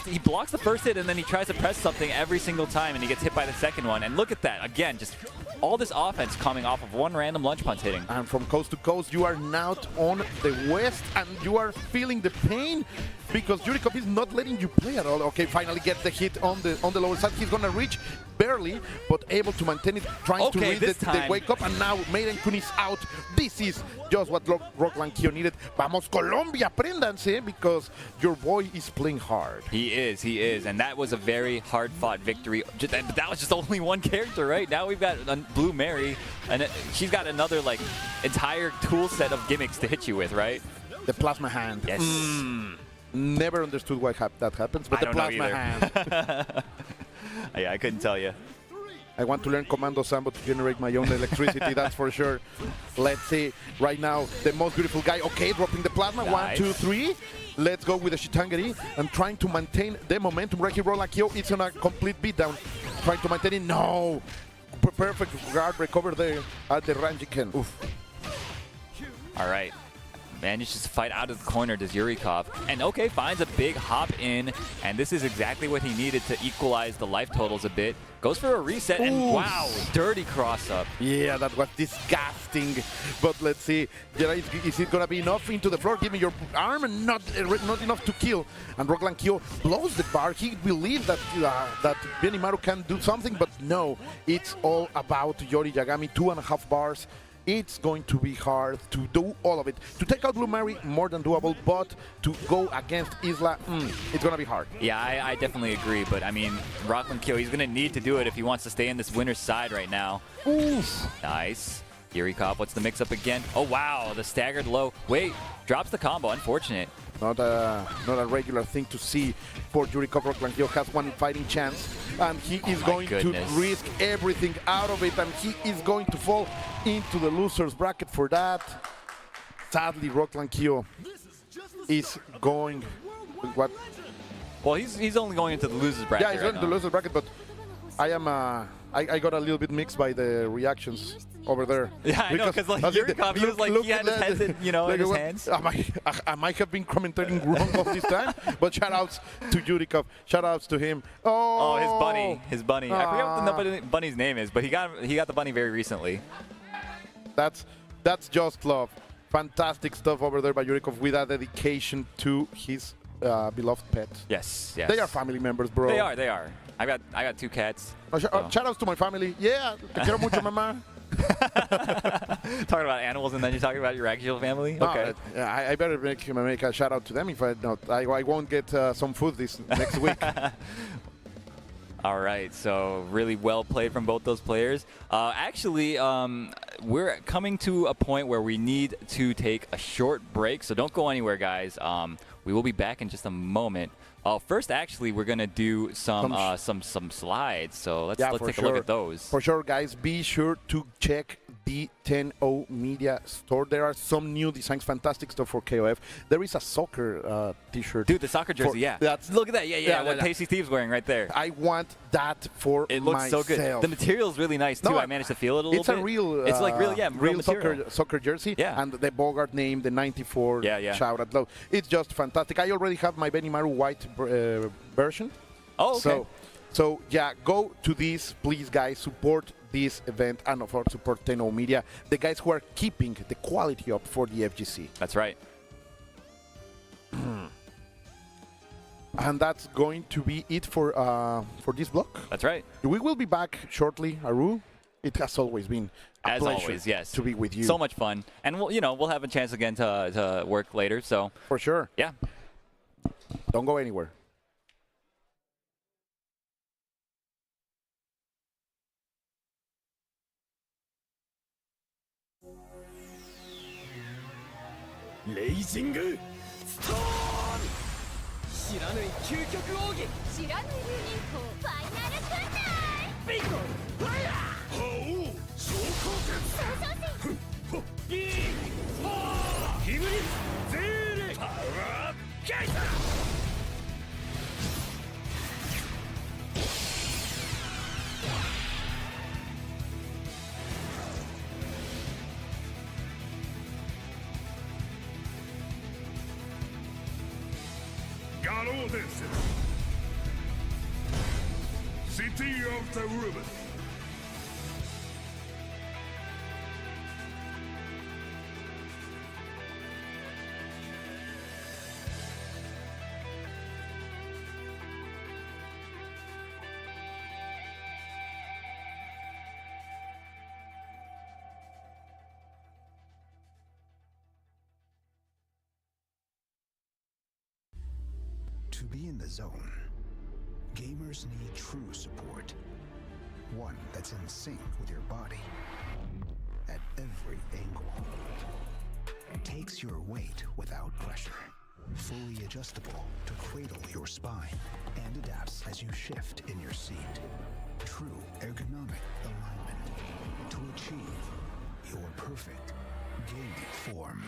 he blocks the first hit and then he tries to press something every single time and he gets hit by the second one. And look at that. Again, just all this offense coming off of one random lunge punch hitting. And from coast to coast, you are now on the west and you are feeling the pain because Yurikov is not letting you play at all. Okay, finally gets the hit on the lower side. He's gonna reach barely, but able to maintain it, trying to read the wake up. And now Maiden Kun is out. This is just what Rock Lankio needed. Vamos Colombia, apréndanse, because your boy is playing hard. He is, and that was a very hard-fought victory. But that was just only one character, right? Now we've got Blue Mary, and she's got another like entire tool set of gimmicks to hit you with, right? The plasma hand. Yes. Never understood why that happens, but the plasma hand. Yeah, I couldn't tell you. I want to learn Commando Sambo to generate my own electricity, that's for sure. Let's see, right now, the most beautiful guy. Okay, dropping the plasma. Nice. 1, 2, 3. Let's go with the Shitangari and trying to maintain the momentum. Right here, Rolakio, it's on a complete beatdown. Trying to maintain it. No! Perfect guard recover there at the Ranjiken. Oof. All right. Manages to fight out of the corner, does Yurikov. And okay, finds a big hop in. And this is exactly what he needed to equalize the life totals a bit. Goes for a reset, and wow, dirty cross-up. Yeah, that was disgusting. But let's see, is it going to be enough into the floor? Give me your arm, and not enough to kill. And Rock Lankio blows the bar. He believed that Benimaru can do something, but no. It's all about Yori Yagami, 2.5 bars. It's going to be hard to do all of it. To take out Blue Mary, more than doable, but to go against Isla, it's going to be hard. Yeah, I definitely agree, but I mean, Rock Lankio, he's going to need to do it if he wants to stay in this winner's side right now. Oof. Nice. Yurikov, what's the mix-up again? Oh, wow, the staggered low. Wait, drops the combo, unfortunate. Not a regular thing to see for Yurikov. Rock Lankio has one fighting chance, and he is going to risk everything out of it, and he is going to fall into the loser's bracket for that. Sadly, Rock Lankio is going with what? Well, he's only going into the loser's bracket. Yeah, he's going into the loser's bracket, but I got a little bit mixed by the reactions over there. Yeah, I know, because like Yurikov, he was like, he had his heads in, in his hands. I might have been commentating wrong all this time, but shout-outs to Yurikov. Shout-outs to him. Oh, his bunny. I forget what the bunny's name is, but he got the bunny very recently. That's just love. Fantastic stuff over there by Yurikov with a dedication to his beloved pet. Yes. They are family members, bro. They are. I got 2 cats. Shout-outs to my family. Yeah, te quiero mucho, mamá. Talking about animals and then you're talking about your actual family? No, okay. I better make a shout out to them. If I don't, I won't get some food this next week. All right, so really well played from both those players. Actually, we're coming to a point where we need to take a short break, so don't go anywhere, guys. We will be back in just a moment. First, actually, we're gonna do some slides. So let's take a look at those. For sure, guys. Be sure to check the tengo Media store. There are some new designs, fantastic stuff for KOF. There is a soccer T-shirt. Dude, the soccer jersey, yeah. Look at that, yeah. What Tasty Steve's wearing right there. I want that for myself. It looks so good. The material's really nice too. I managed to feel it a little bit. It's a real. It's like real soccer jersey. Yeah. And the Bogart name, the 94 shout out low. It's just fantastic. I already have my Benimaru white version. Oh, okay. So yeah, go to this, please, guys. Support this event and of course support tengo Media, the guys who are keeping the quality up for the FGC. That's right. And that's going to be it for this block. That's right. We will be back shortly, Aru. It has always been a pleasure to be with you. So much fun, and we'll have a chance again to work later. So for sure. Yeah. Don't go anywhere. Racingスタート知らぬ究極奥義知らぬ流人口ファイナル訓練ビンゴファイヤー覇王昇降総称ビーフォーヒブリゼーレパワーゲイタろう伝説 City of the Ribbon To be in the zone, gamers need true support. One that's in sync with your body at every angle. Takes your weight without pressure. Fully adjustable to cradle your spine and adapts as you shift in your seat. True ergonomic alignment to achieve your perfect gaming form.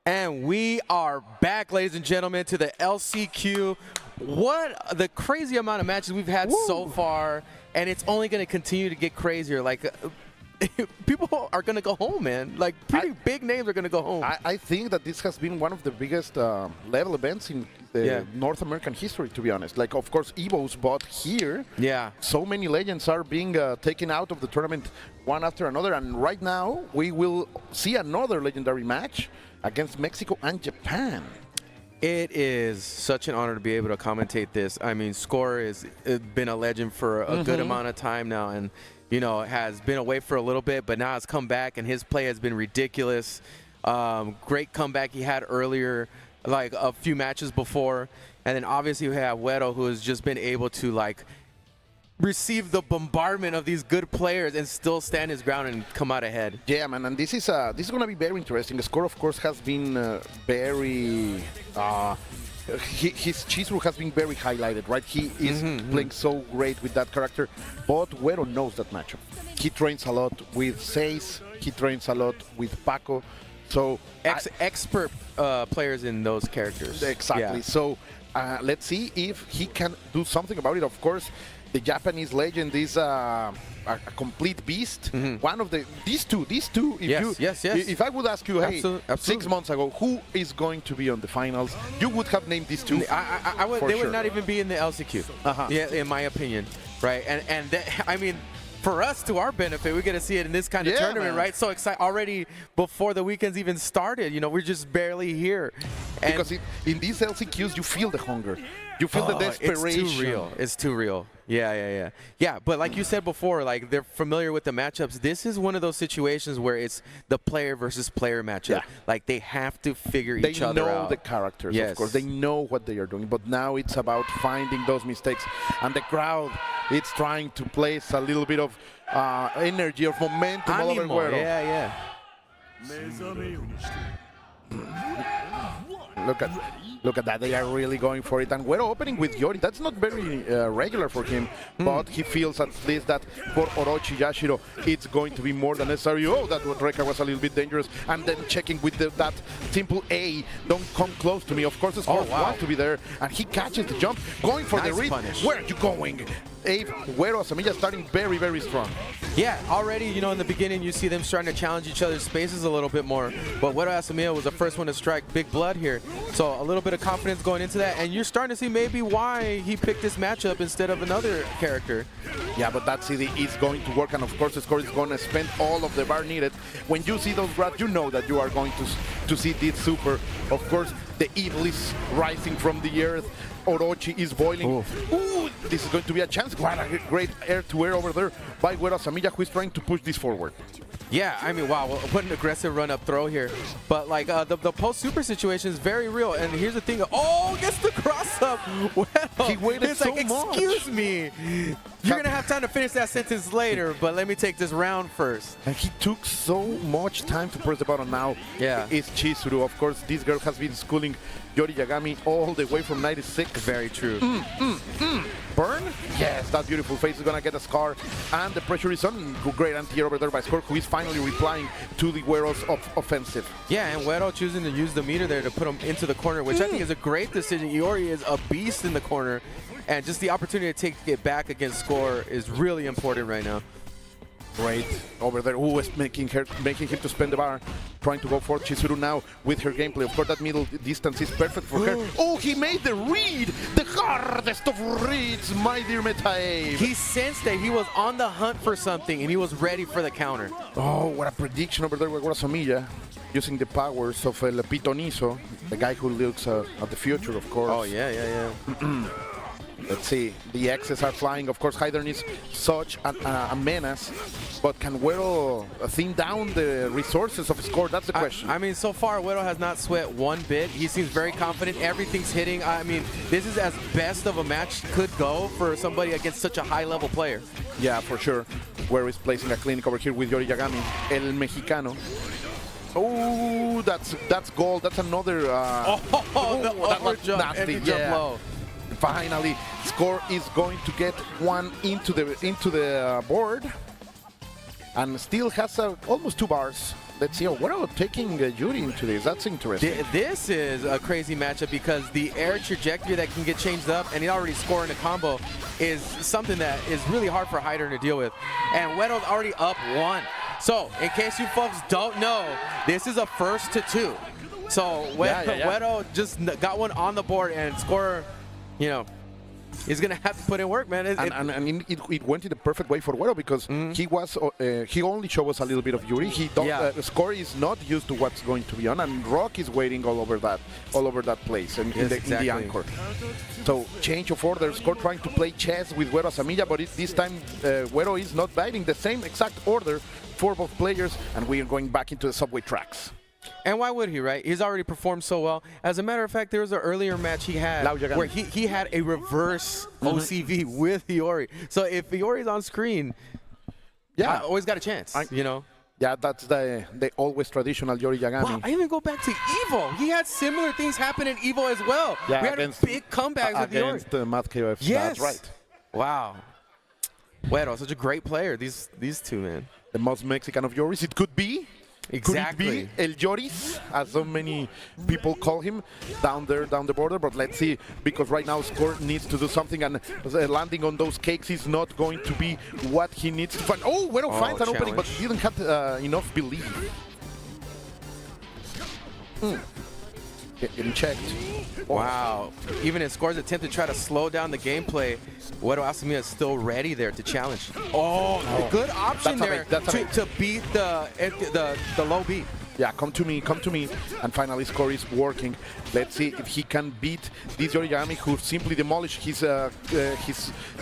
And we are back, ladies and gentlemen, to the LCQ. What the crazy amount of matches we've had so far, and it's only going to continue to get crazier. Like, people are going to go home, man. Like, pretty big names are going to go home. I think that this has been one of the biggest level events in the North American history, to be honest. Like, of course, Evo's, but here, so many legends are being taken out of the tournament one after another. And right now, we will see another legendary match against Mexico and Japan. It is such an honor to be able to commentate this. I mean, Score has been a legend for a good amount of time now, and you know, has been away for a little bit, but now has come back, and his play has been ridiculous. Great comeback he had earlier, like a few matches before, and then obviously we have Güero, who has just been able to like receive the bombardment of these good players and still stand his ground and come out ahead. Yeah, man, and this is going to be very interesting. The Score, of course, has been very his cheese roll has been very highlighted, right? He is playing so great with that character, but Güero knows that matchup. He trains a lot with Seis, he trains a lot with Paco, so expert players in those characters. Exactly. So let's see if he can do something about it. Of course, the Japanese legend is a complete beast. One of these two. If I would ask you, hey, absolutely. 6 months ago, who is going to be on the finals? You would have named these two. I would. They would not even be in the LCQ. Yeah, in my opinion, right? And I mean, for us, to our benefit, we get to see it in this kind of tournament, right? So excited already before the weekend's even started. You know, we're just barely here. And because in these LCQs, you feel the hunger. You feel the desperation. It's too real. It's too real. Yeah, but like you said before, like they're familiar with the matchups. This is one of those situations where it's the player versus player matchup. Yeah. Like they have to figure each other out. They know the characters, Yes. of course. They know what they are doing. But now it's about finding those mistakes. And the crowd, it's trying to place a little bit of energy, of momentum all over Animo, Güero. yeah. Look at that. They are really going for it. And Güero opening with Yori. That's not very regular for him. But he feels at least that for Orochi Yashiro, it's going to be more than necessary. Oh, that Reka was a little bit dangerous. And then checking with that simple A. Don't come close to me. Of course, the score wants to be there. And he catches the jump. Going for the read. Punish. Where are you going? Abe, Güero, Asamilla starting very, very strong. Yeah, already, you know, in the beginning, you see them starting to challenge each other's spaces a little bit more. But Güero Asamilla was the first one to strike Big Blood here. So a little bit of confidence going into that. And you're starting to see maybe why he picked this matchup instead of another character. Yeah, but that CD is going to work. And of course, the score is going to spend all of the bar needed. When you see those grabs, you know that you are going to see this super. Of course, the evil is rising from the earth. Orochi is boiling. Ooh, this is going to be a chance. What a great air-to-air over there by Güero Asamilla, who is trying to push this forward. Yeah, I mean, wow, what an aggressive run-up throw here. But, like, the post-super situation is very real. And here's the thing. Oh, gets the cross-up. Well, he waited it's so like, much. excuse me. You're going to have time to finish that sentence later, but let me take this round first. And he took so much time to press the button now. Yeah. It's Chizuru. Of course, this girl has been schooling Yori Yagami all the way from 96. Very true. Burn? Yes, that beautiful face is going to get a scar. And the pressure is on. Great anti-air over there by Score, who is finally replying to the Güero's offensive. Yeah, and Güero choosing to use the meter there to put him into the corner, which I think is a great decision. Iori is a beast in the corner, and just the opportunity to take it back against Score is really important right now. Great over there. Ooh, is making him to spend the bar. Trying to go for Chizuru now with her gameplay. Of course, that middle distance is perfect for her. Oh, he made the read! The hardest of reads, my dear Metae. He sensed that he was on the hunt for something, and he was ready for the counter. Oh, what a prediction over there with Güero Asamilla. Using the powers of El Pitonizo, the guy who looks at the future, of course. Oh, yeah. Let's see, the X's are flying. Of course, Haydn is such a menace, but can Güero thin down the resources of Score? That's the question. I mean, so far, Güero has not sweat one bit. He seems very confident. Everything's hitting. I mean, this is as best of a match could go for somebody against such a high-level player. Yeah, for sure. Güero is placing a clinic over here with Yori Yagami, El Mexicano. Oh, that's gold. That's another. That was nasty. Jump low. Finally, Score is going to get one into the board, and still has almost 2 bars. Let's see. Güero taking Yuri into this. That's interesting. This is a crazy matchup because the air trajectory that can get changed up, and he already scoring a combo, is something that is really hard for Hyder to deal with. And Güero's already up 1. So, in case you folks don't know, this is a first to 2. So, Güero just got one on the board, and Score, you know, he's going to have to put in work, man. It went in the perfect way for Güero because he only showed us a little bit of Yuri. Score is not used to what's going to be on, and Rock is waiting all over that place and in the anchor. So change of order. Score trying to play chess with Güero Asamilla, but this time Güero is not biting the same exact order for both players, and we are going back into the subway tracks. And why would he, right? He's already performed so well. As a matter of fact, there was an earlier match he had where he had a reverse OCV with Iori. So if Iori's on screen, I always got a chance, you know? Yeah, that's the always traditional Yori Yagami. Wow, I even go back to Evo. He had similar things happen in Evo as well. Yeah, we had a big comeback with Iori. Against Math KOF. Yes. That's right. Wow. Güero, such a great player. These two, man. The most Mexican of Yoris. It could be. Exactly. Could it be El Yoris, as so many people call him, down the border? But let's see, because right now Score needs to do something, and landing on those cakes is not going to be what he needs to find. Oh, Güero finds an opening, but he didn't have enough belief. Getting checked. Wow. Even in Score's attempt to try to slow down the gameplay, Güero Asamilla is still ready there to challenge. Oh, good option there to beat the low beat. Yeah, come to me. And finally, Score is working. Let's see if he can beat this Yorigami, who simply demolished his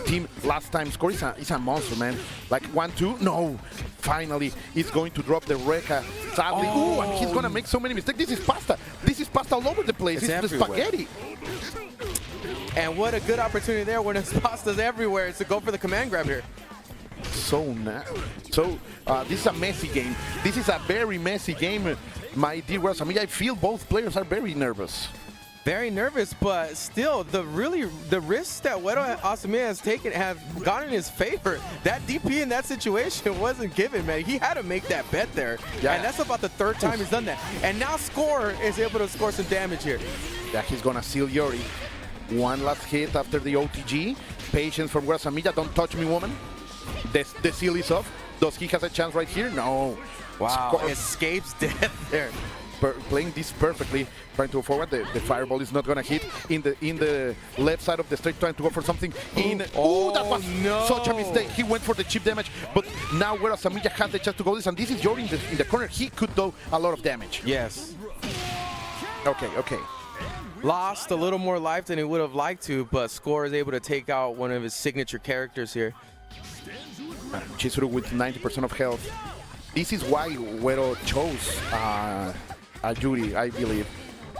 team last time. Score is a monster, man. Like 1-2, no. Finally, he's going to drop the Rekka. Sadly, ooh, and he's gonna make so many mistakes. This is pasta. This is pasta all over the place. It's the spaghetti. And what a good opportunity there when it's pasta's everywhere is to go for the command grab here. This is a messy game. This is a very messy game, my dear Rosamilla. I feel both players are very nervous. Very nervous, but still, the risks that Uero Asamiya has taken have gone in his favor. That DP in that situation wasn't given, man. He had to make that bet there. Yeah. And that's about the third time he's done that. And now Score is able to score some damage here. Yeah, he's gonna seal Yori. One last hit after the OTG. Patience from Guasamilla. Don't touch me, woman. The seal is off. Does he have a chance right here? No. Wow, escapes death there. Playing this perfectly, trying to go forward. The fireball is not gonna hit in the left side of the stage, trying to go for something. That was such a mistake. He went for the chip damage, but now Guasamilla had the chance to go this, and this is Yori in the corner. He could do a lot of damage. Yes. Okay. Lost a little more life than he would have liked to, but Score is able to take out one of his signature characters here. Chizuru with 90% of health. This is why Uero chose Yuri, I believe.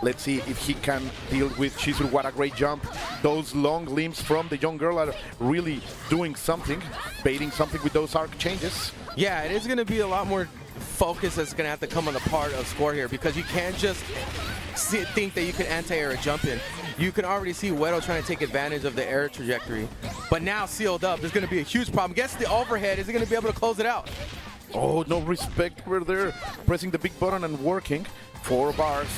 Let's see if he can deal with Chizuru. What a great jump. Those long limbs from the young girl are really doing something, baiting something with those arc changes. Yeah, it is going to be a lot more focus that's going to have to come on the part of Score here, because you can't just think that you can anti-air a jump in. You can already see Uero trying to take advantage of the air trajectory. But now sealed up, there's going to be a huge problem. Gets the overhead. Is he going to be able to close it out? Oh, no respect. We're there pressing the big button and working. 4 bars.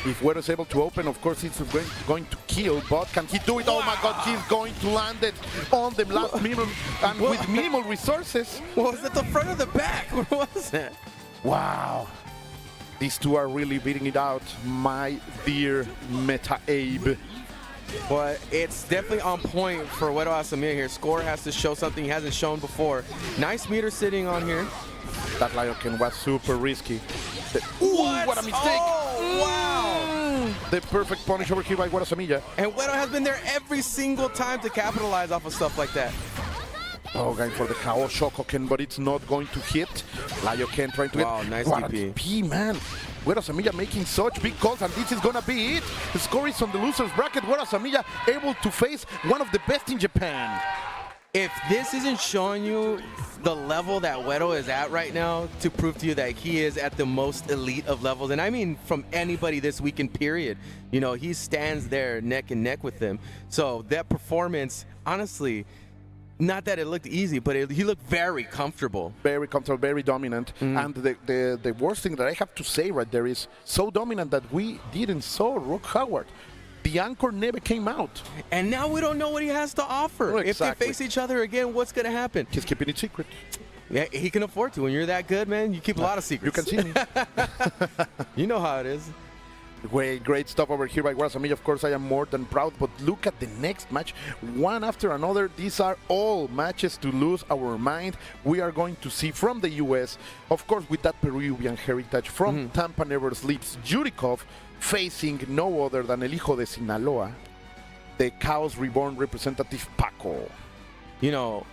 If Uero is able to open, of course he's going to kill, but can he do it? Oh my god, he's going to land it on the last minimum and with minimal resources. Was it the front or the back? What was it? Wow. These two are really beating it out, my dear Meta Abe. But it's definitely on point for Uero Asamiya here. Score has to show something he hasn't shown before. Nice meter sitting on here. That Lyoken was super risky. What a mistake! Oh, wow! The perfect punish over here by Guasamilla. And Uero has been there every single time to capitalize off of stuff like that. Oh, going for the KO Shokoken, but it's not going to hit. Lyoken trying to Wow, nice what DP. A DP, man. Guasamilla making such big calls, and this is gonna be it. The score is on the loser's bracket. Guasamilla able to face one of the best in Japan. If this isn't showing you the level that Uero is at right now to prove to you that he is at the most elite of levels, and I mean from anybody this weekend, period, you know, he stands there neck and neck with them. So that performance, honestly, not that it looked easy, but he looked very comfortable. Very comfortable, very dominant. And the worst thing that I have to say right there is so dominant that we didn't saw Rock Howard. The anchor never came out. And now we don't know what he has to offer. Well, exactly. If they face each other again, what's going to happen? He's keeping it secret. Yeah, he can afford to. When you're that good, man, you keep a lot of secrets. You can see me. You know how it is. Great stuff over here by Guasamilla. Of course, I am more than proud, but look at the next match. One after another. These are all matches to lose our mind. We are going to see from the U.S., of course, with that Peruvian heritage, from Tampa Never Sleeps, Yurikov, facing no other than El Hijo de Sinaloa, the Chaos Reborn representative Paco. You know,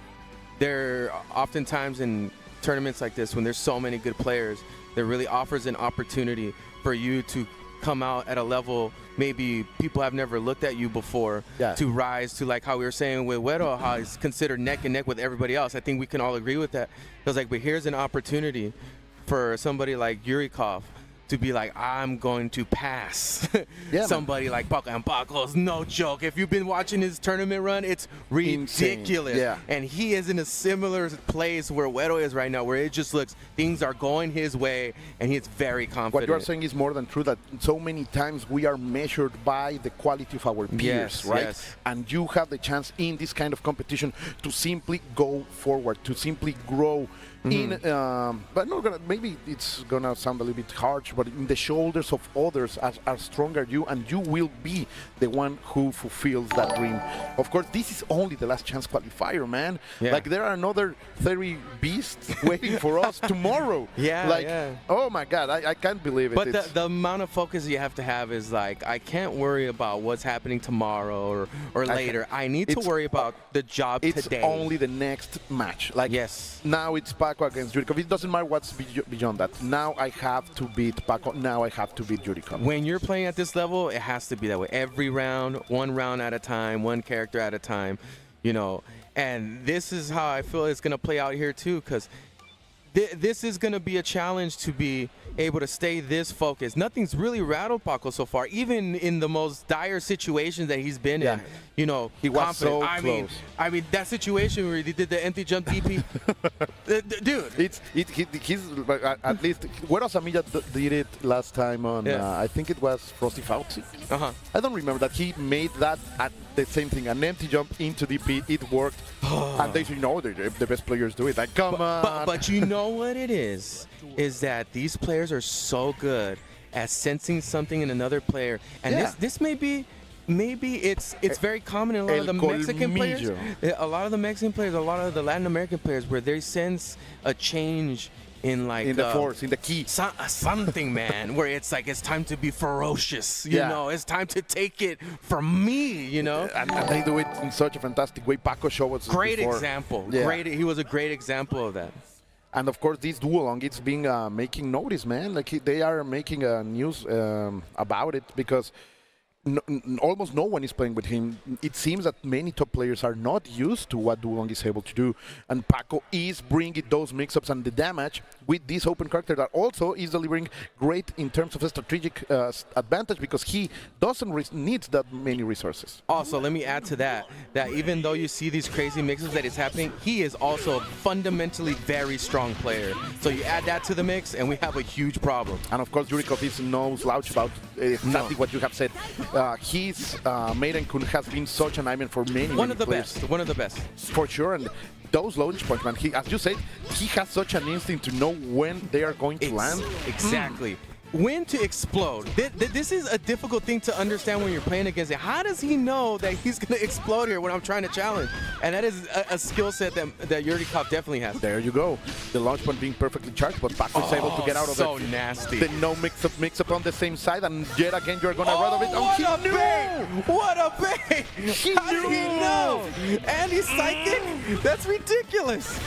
there oftentimes in tournaments like this, when there's so many good players, there really offers an opportunity for you to come out at a level maybe people have never looked at you before, to rise to, like how we were saying with Uero, how he's considered neck and neck with everybody else. I think we can all agree with that. Because like, but here's an opportunity for somebody like Yurikov to be like, I'm going to pass somebody like Paco. And Paco's no joke. If you've been watching his tournament run, it's ridiculous. Yeah. And he is in a similar place where Uero is right now, where it just looks, things are going his way, and he's very confident. What you are saying is more than true, that so many times we are measured by the quality of our peers, right? Yes. And you have the chance in this kind of competition to simply go forward, to simply grow in, but not gonna, maybe it's gonna sound a little bit harsh, but but in the shoulders of others are stronger you, and you will be the one who fulfills that dream. Of course, this is only the last chance qualifier, man. Yeah. Like, there are another 30 beasts waiting for us tomorrow. Yeah, like, yeah. oh my God, I can't believe it. But the amount of focus you have to have is like, I can't worry about what's happening tomorrow or later. I need to worry about the job it's today. only the next match. Like, yes. Now it's Paco against Yurikov. It doesn't matter what's beyond that. Now I have to beat Paco. Now I have to beat Yurikov. When you're playing at this level, it has to be that way. Every round, one round at a time, one character at a time, you know. And this is how I feel it's going to play out here too, because this is going to be a challenge to be able to stay this focused. Nothing's really rattled Paco so far, even in the most dire situations that he's been in. You know, he was confident. so close. I mean, that situation where he did the empty jump DP, dude. He's at least. Where Samilla did it last time on? I think it was Frosty Fauci. I don't remember that he made that at the same thing, an empty jump into DP. It worked, and they say no, the best players do it. Like, come on. But you know what it is that these players are so good at sensing something in another player, and this may be. Maybe it's very common in a lot of the Mexican players. A lot of the Mexican players, a lot of the Latin American players, where they sense a change in like in the force, in the key, something, man, where it's like it's time to be ferocious. You know, it's time to take it from me. You know, and they do it in such a fantastic way. Paco showed us great before. Example. Yeah. Great. He was a great example of that. And of course, this duo-along, it's being making notice, man. Like, they are making news about it, because almost no one is playing with him. It seems that many top players are not used to what Duolong is able to do, and Paco is bringing those mix-ups and the damage with this open character that also is delivering great in terms of a strategic advantage, because he doesn't need that many resources. Also, let me add to that even though you see these crazy mixes that is happening, he is also a fundamentally very strong player. So you add that to the mix, and we have a huge problem. And of course, Yurikov is no slouch about exactly what you have said. His Maiden Kun has been such an nightmare for many One of the players. best. One of the best. For sure. And those launch points, man, as you said, he has such an instinct to know when they are going to land. Exactly. When to explode. This is a difficult thing to understand when you're playing against it. How does he know that he's going to explode here when I'm trying to challenge? And that is a skill set that Yurikov definitely has. There you go. The launch point being perfectly charged, but Paco is able to get out of it. So nasty. The no mix-up on the same side, and yet again you're going to run of it. What a bait! What a bait! How did he know? And he's psychic? That's ridiculous.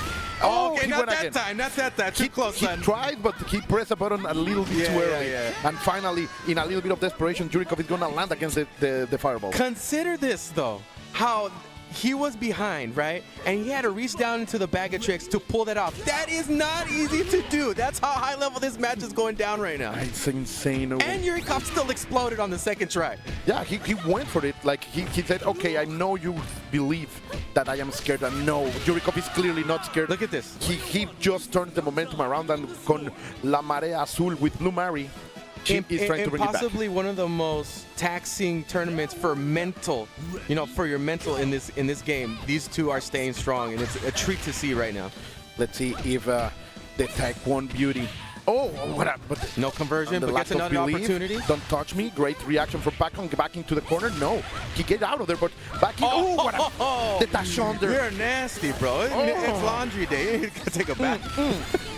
Okay, not that time, not that time. Too close, son. He tried, but he pressed a button a little bit too early. And finally, in a little bit of desperation, Yurikov is going to land against the fireball. Consider this, though, how he was behind, right? And he had to reach down into the bag of tricks to pull that off. That is not easy to do. That's how high level this match is going down right now. It's insane. And Yurikov still exploded on the second try. Yeah, he went for it. Like, he said, okay, I know you believe that I am scared. And no, Yurikov is clearly not scared. Look at this. He just turned the momentum around, and con La Marea Azul with Blue Mary, he is trying to bring it back. Possibly one of the most taxing tournaments for mental, for your mental in this game. These two are staying strong, and it's a treat to see right now. Let's see if the Taekwon Beauty. Oh, what up? But no conversion, but gets another opportunity. Don't touch me. Great reaction from Paco. Back into the corner. No, he get out of there, but back in. Oh, what up? The dash under. You're nasty, bro. It's laundry day. You gotta take a bath.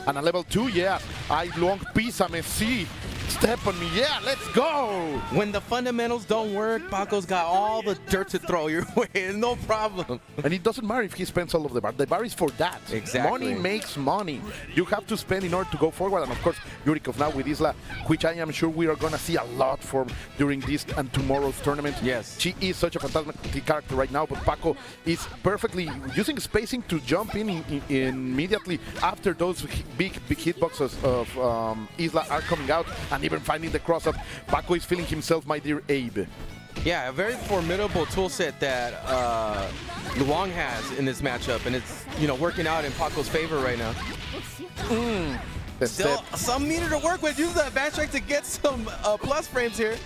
And a level 2, yeah. I long pisa me see. Step on me, yeah, let's go! When the fundamentals don't work, Paco's got all the dirt to throw your way, no problem. And it doesn't matter if he spends all of the bar. The bar is for that. Exactly. Money makes money. You have to spend in order to go forward. And of course, Yurikov now with Isla, which I am sure we are going to see a lot from during this and tomorrow's tournament. Yes. She is such a fantastic character right now, but Paco is perfectly using spacing to jump in immediately after those big hitboxes of Isla are coming out. And even finding the cross-up, Paco is feeling himself, my dear Abe. Yeah, a very formidable tool set that Luong has in this matchup, and it's working out in Paco's favor right now. Still, some meter to work with. Use the advance strike to get some plus frames here.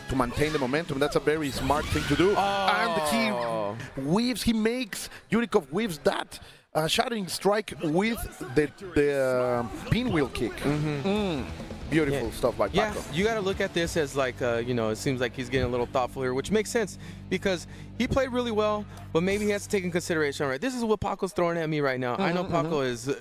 To maintain the momentum, that's a very smart thing to do. And he weaves, he makes, Yurikov weaves that shattering strike with the pinwheel kick. Beautiful stuff by Paco. Yeah, you got to look at this as like, it seems like he's getting a little thoughtful here, which makes sense because he played really well, but maybe he has to take in consideration, all right, this is what Paco's throwing at me right now. I know Paco is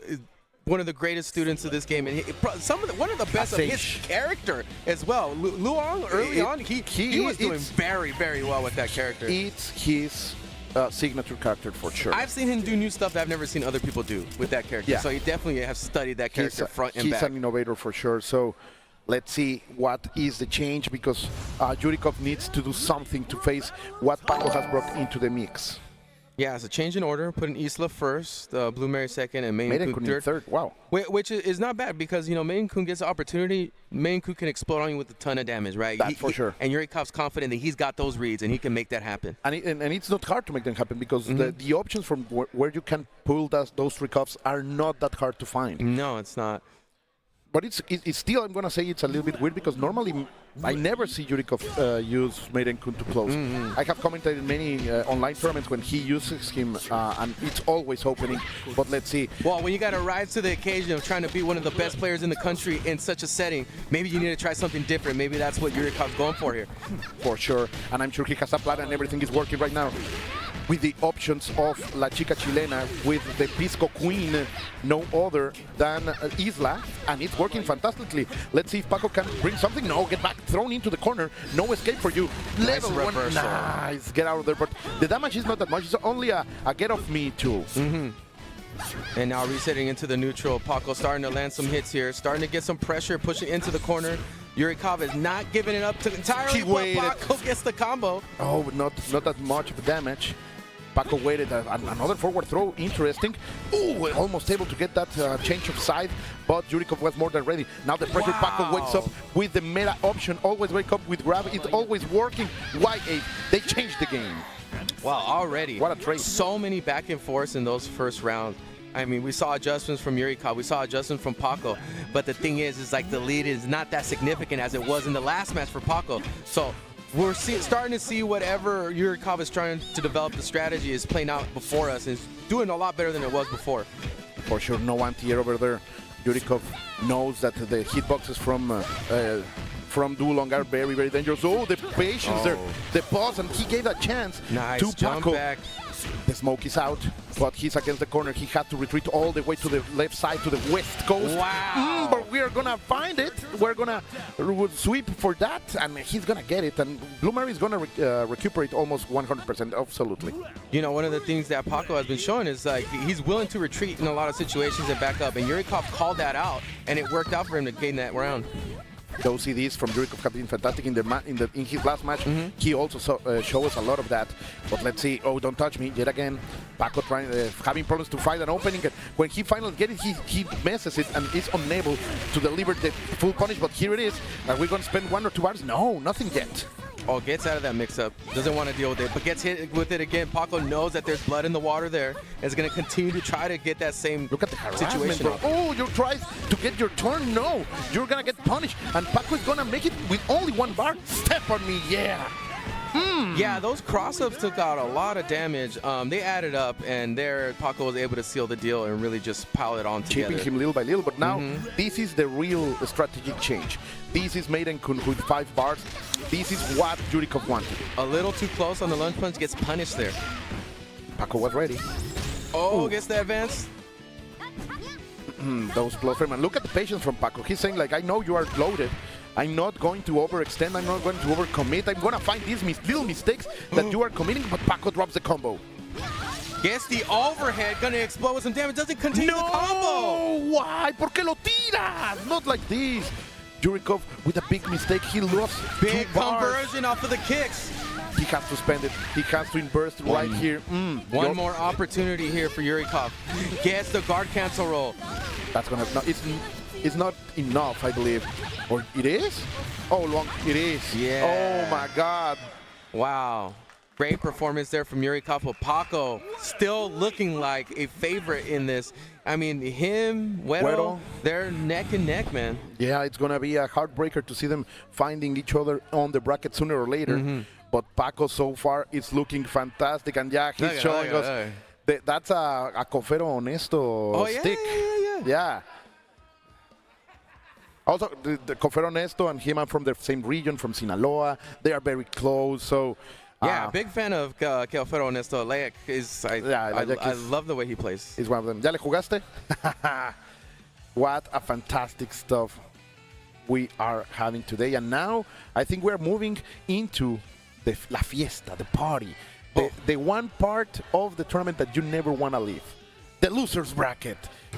one of the greatest students of this game, and one of the best of his character as well. Luong, early on, he was doing very, very well with that character. It's his signature character for sure. I've seen him do new stuff that I've never seen other people do with that character. Yeah. So he definitely has studied that character front and back. He's an innovator for sure. So let's see what is the change, because Jurikov needs to do something to face what Paco has brought into the mix. Yeah, it's a change in order. Put in Isla first, Blue Mary second, and Maiden Kun third. Wow. Which is not bad because, Maiden Kun gets the opportunity. Maiden Kun can explode on you with a ton of damage, right? That's for sure. And Yurikov's confident that he's got those reads and he can make that happen. And it's not hard to make them happen because the options from where you can pull those three cuffs are not that hard to find. No, it's not. But it's still, I'm going to say it's a little bit weird because normally I never see Jurikov use Maiden Kun to close. I have commented in many online tournaments when he uses him, and it's always opening. But let's see. Well, when you got to rise to the occasion of trying to be one of the best players in the country in such a setting, maybe you need to try something different. Maybe that's what Yurikov's going for here. For sure. And I'm sure he has a plan and everything is working right now. With the options of La Chica Chilena, with the Pisco Queen, no other than Isla, and it's working fantastically. Let's see if Paco can bring something. No, get back, thrown into the corner, no escape for you. Nice Level reversal. 1, nice, get out of there. But the damage is not that much, it's only a get off me tool. And now resetting into the neutral. Paco starting to land some hits here, starting to get some pressure, pushing into the corner. Yurikov is not giving it up entirely, but Paco gets the combo. Oh, not that much of damage. Paco waited another forward throw, interesting. Ooh, almost able to get that change of side, but Jurikov was more than ready. Now the pressure, Paco wakes up with the meta option, always wake up with grab, it's always working. Y8, they changed the game. Wow, already. What a trade. So many back and forths in those first rounds. I mean, we saw adjustments from Yurikov, we saw adjustments from Paco, but the thing is like the lead is not that significant as it was in the last match for Paco. So we're starting to see whatever Yurikov is trying to develop the strategy is playing out before us and it's doing a lot better than it was before. For sure, no anti-air over there. Yurikov knows that the hitboxes from Dulong are very, very dangerous. Oh, the patience there, the pause, and he gave a chance to jump Paco. back. The smoke is out, but he's against the corner. He had to retreat all the way to the left side, to the west coast. Wow. But we are going to find it. We're going to sweep for that, and he's going to get it. And Blue Mary is going to recuperate almost 100%, absolutely. One of the things that Paco has been showing is like he's willing to retreat in a lot of situations and back up, and Yurikov called that out, and it worked out for him to gain that round. Those CDs from Jurikov have been fantastic in his last match. He also showed us a lot of that. But let's see. Oh, don't touch me yet again. Paco trying having problems to find an opening. When he finally gets it, he messes it and is unable to deliver the full punish. But here it is. Are we going to spend 1 or 2 hours? No, nothing yet. Oh, gets out of that mix-up. Doesn't want to deal with it, but gets hit with it again. Paco knows that there's blood in the water there. Is going to continue to try to get that same situation. Oh, you try to get your turn? No, you're going to get punished. And Paco is going to make it with only 1 bar. Step on me, yeah. Yeah, those cross-ups took out a lot of damage. They added up, and there Paco was able to seal the deal and really just pile it on together. Chipping him little by little, but now this is the real strategic change. This is Maiden Kun with 5 bars. This is what Jurikov wanted. A little too close on the lunge punch, gets punished there. Paco was ready. Oh, gets the advance. Those blow frame. And look at the patience from Paco. He's saying, like, I know you are loaded. I'm not going to overextend. I'm not going to overcommit. I'm going to find these little mistakes that you are committing, but Paco drops the combo. Gets the overhead, gonna explode with some damage. Doesn't continue the combo. Why? ¿Por qué lo tiras? Not like this. Jurikov with a big mistake. He lost big 2 bars. conversion off of the kicks. He has to spend it. He has to inverse right here. One more opportunity here for Yurikov. Gets the guard cancel roll. That's gonna. No, it's not enough, I believe. Or it is? Oh, long. It is. Yeah. Oh my God. Wow. Great performance there from Yurikov. Paco still looking like a favorite in this. I mean, him, Güero, they're neck and neck, man. Yeah, it's going to be a heartbreaker to see them finding each other on the bracket sooner or later. But Paco so far is looking fantastic. And yeah, he's showing us That's a Cofero Honesto Oh, yeah, stick. yeah. Also, the Cofero Honesto and him are from the same region, from Sinaloa. They are very close. So Yeah, big fan of Kof Xv Lcq. I love the way he plays. He's one of them. ¿Ya le jugaste? What a fantastic stuff we are having today. And now I think we're moving into la fiesta, the party. The one part of the tournament that you never want to leave. The losers bracket.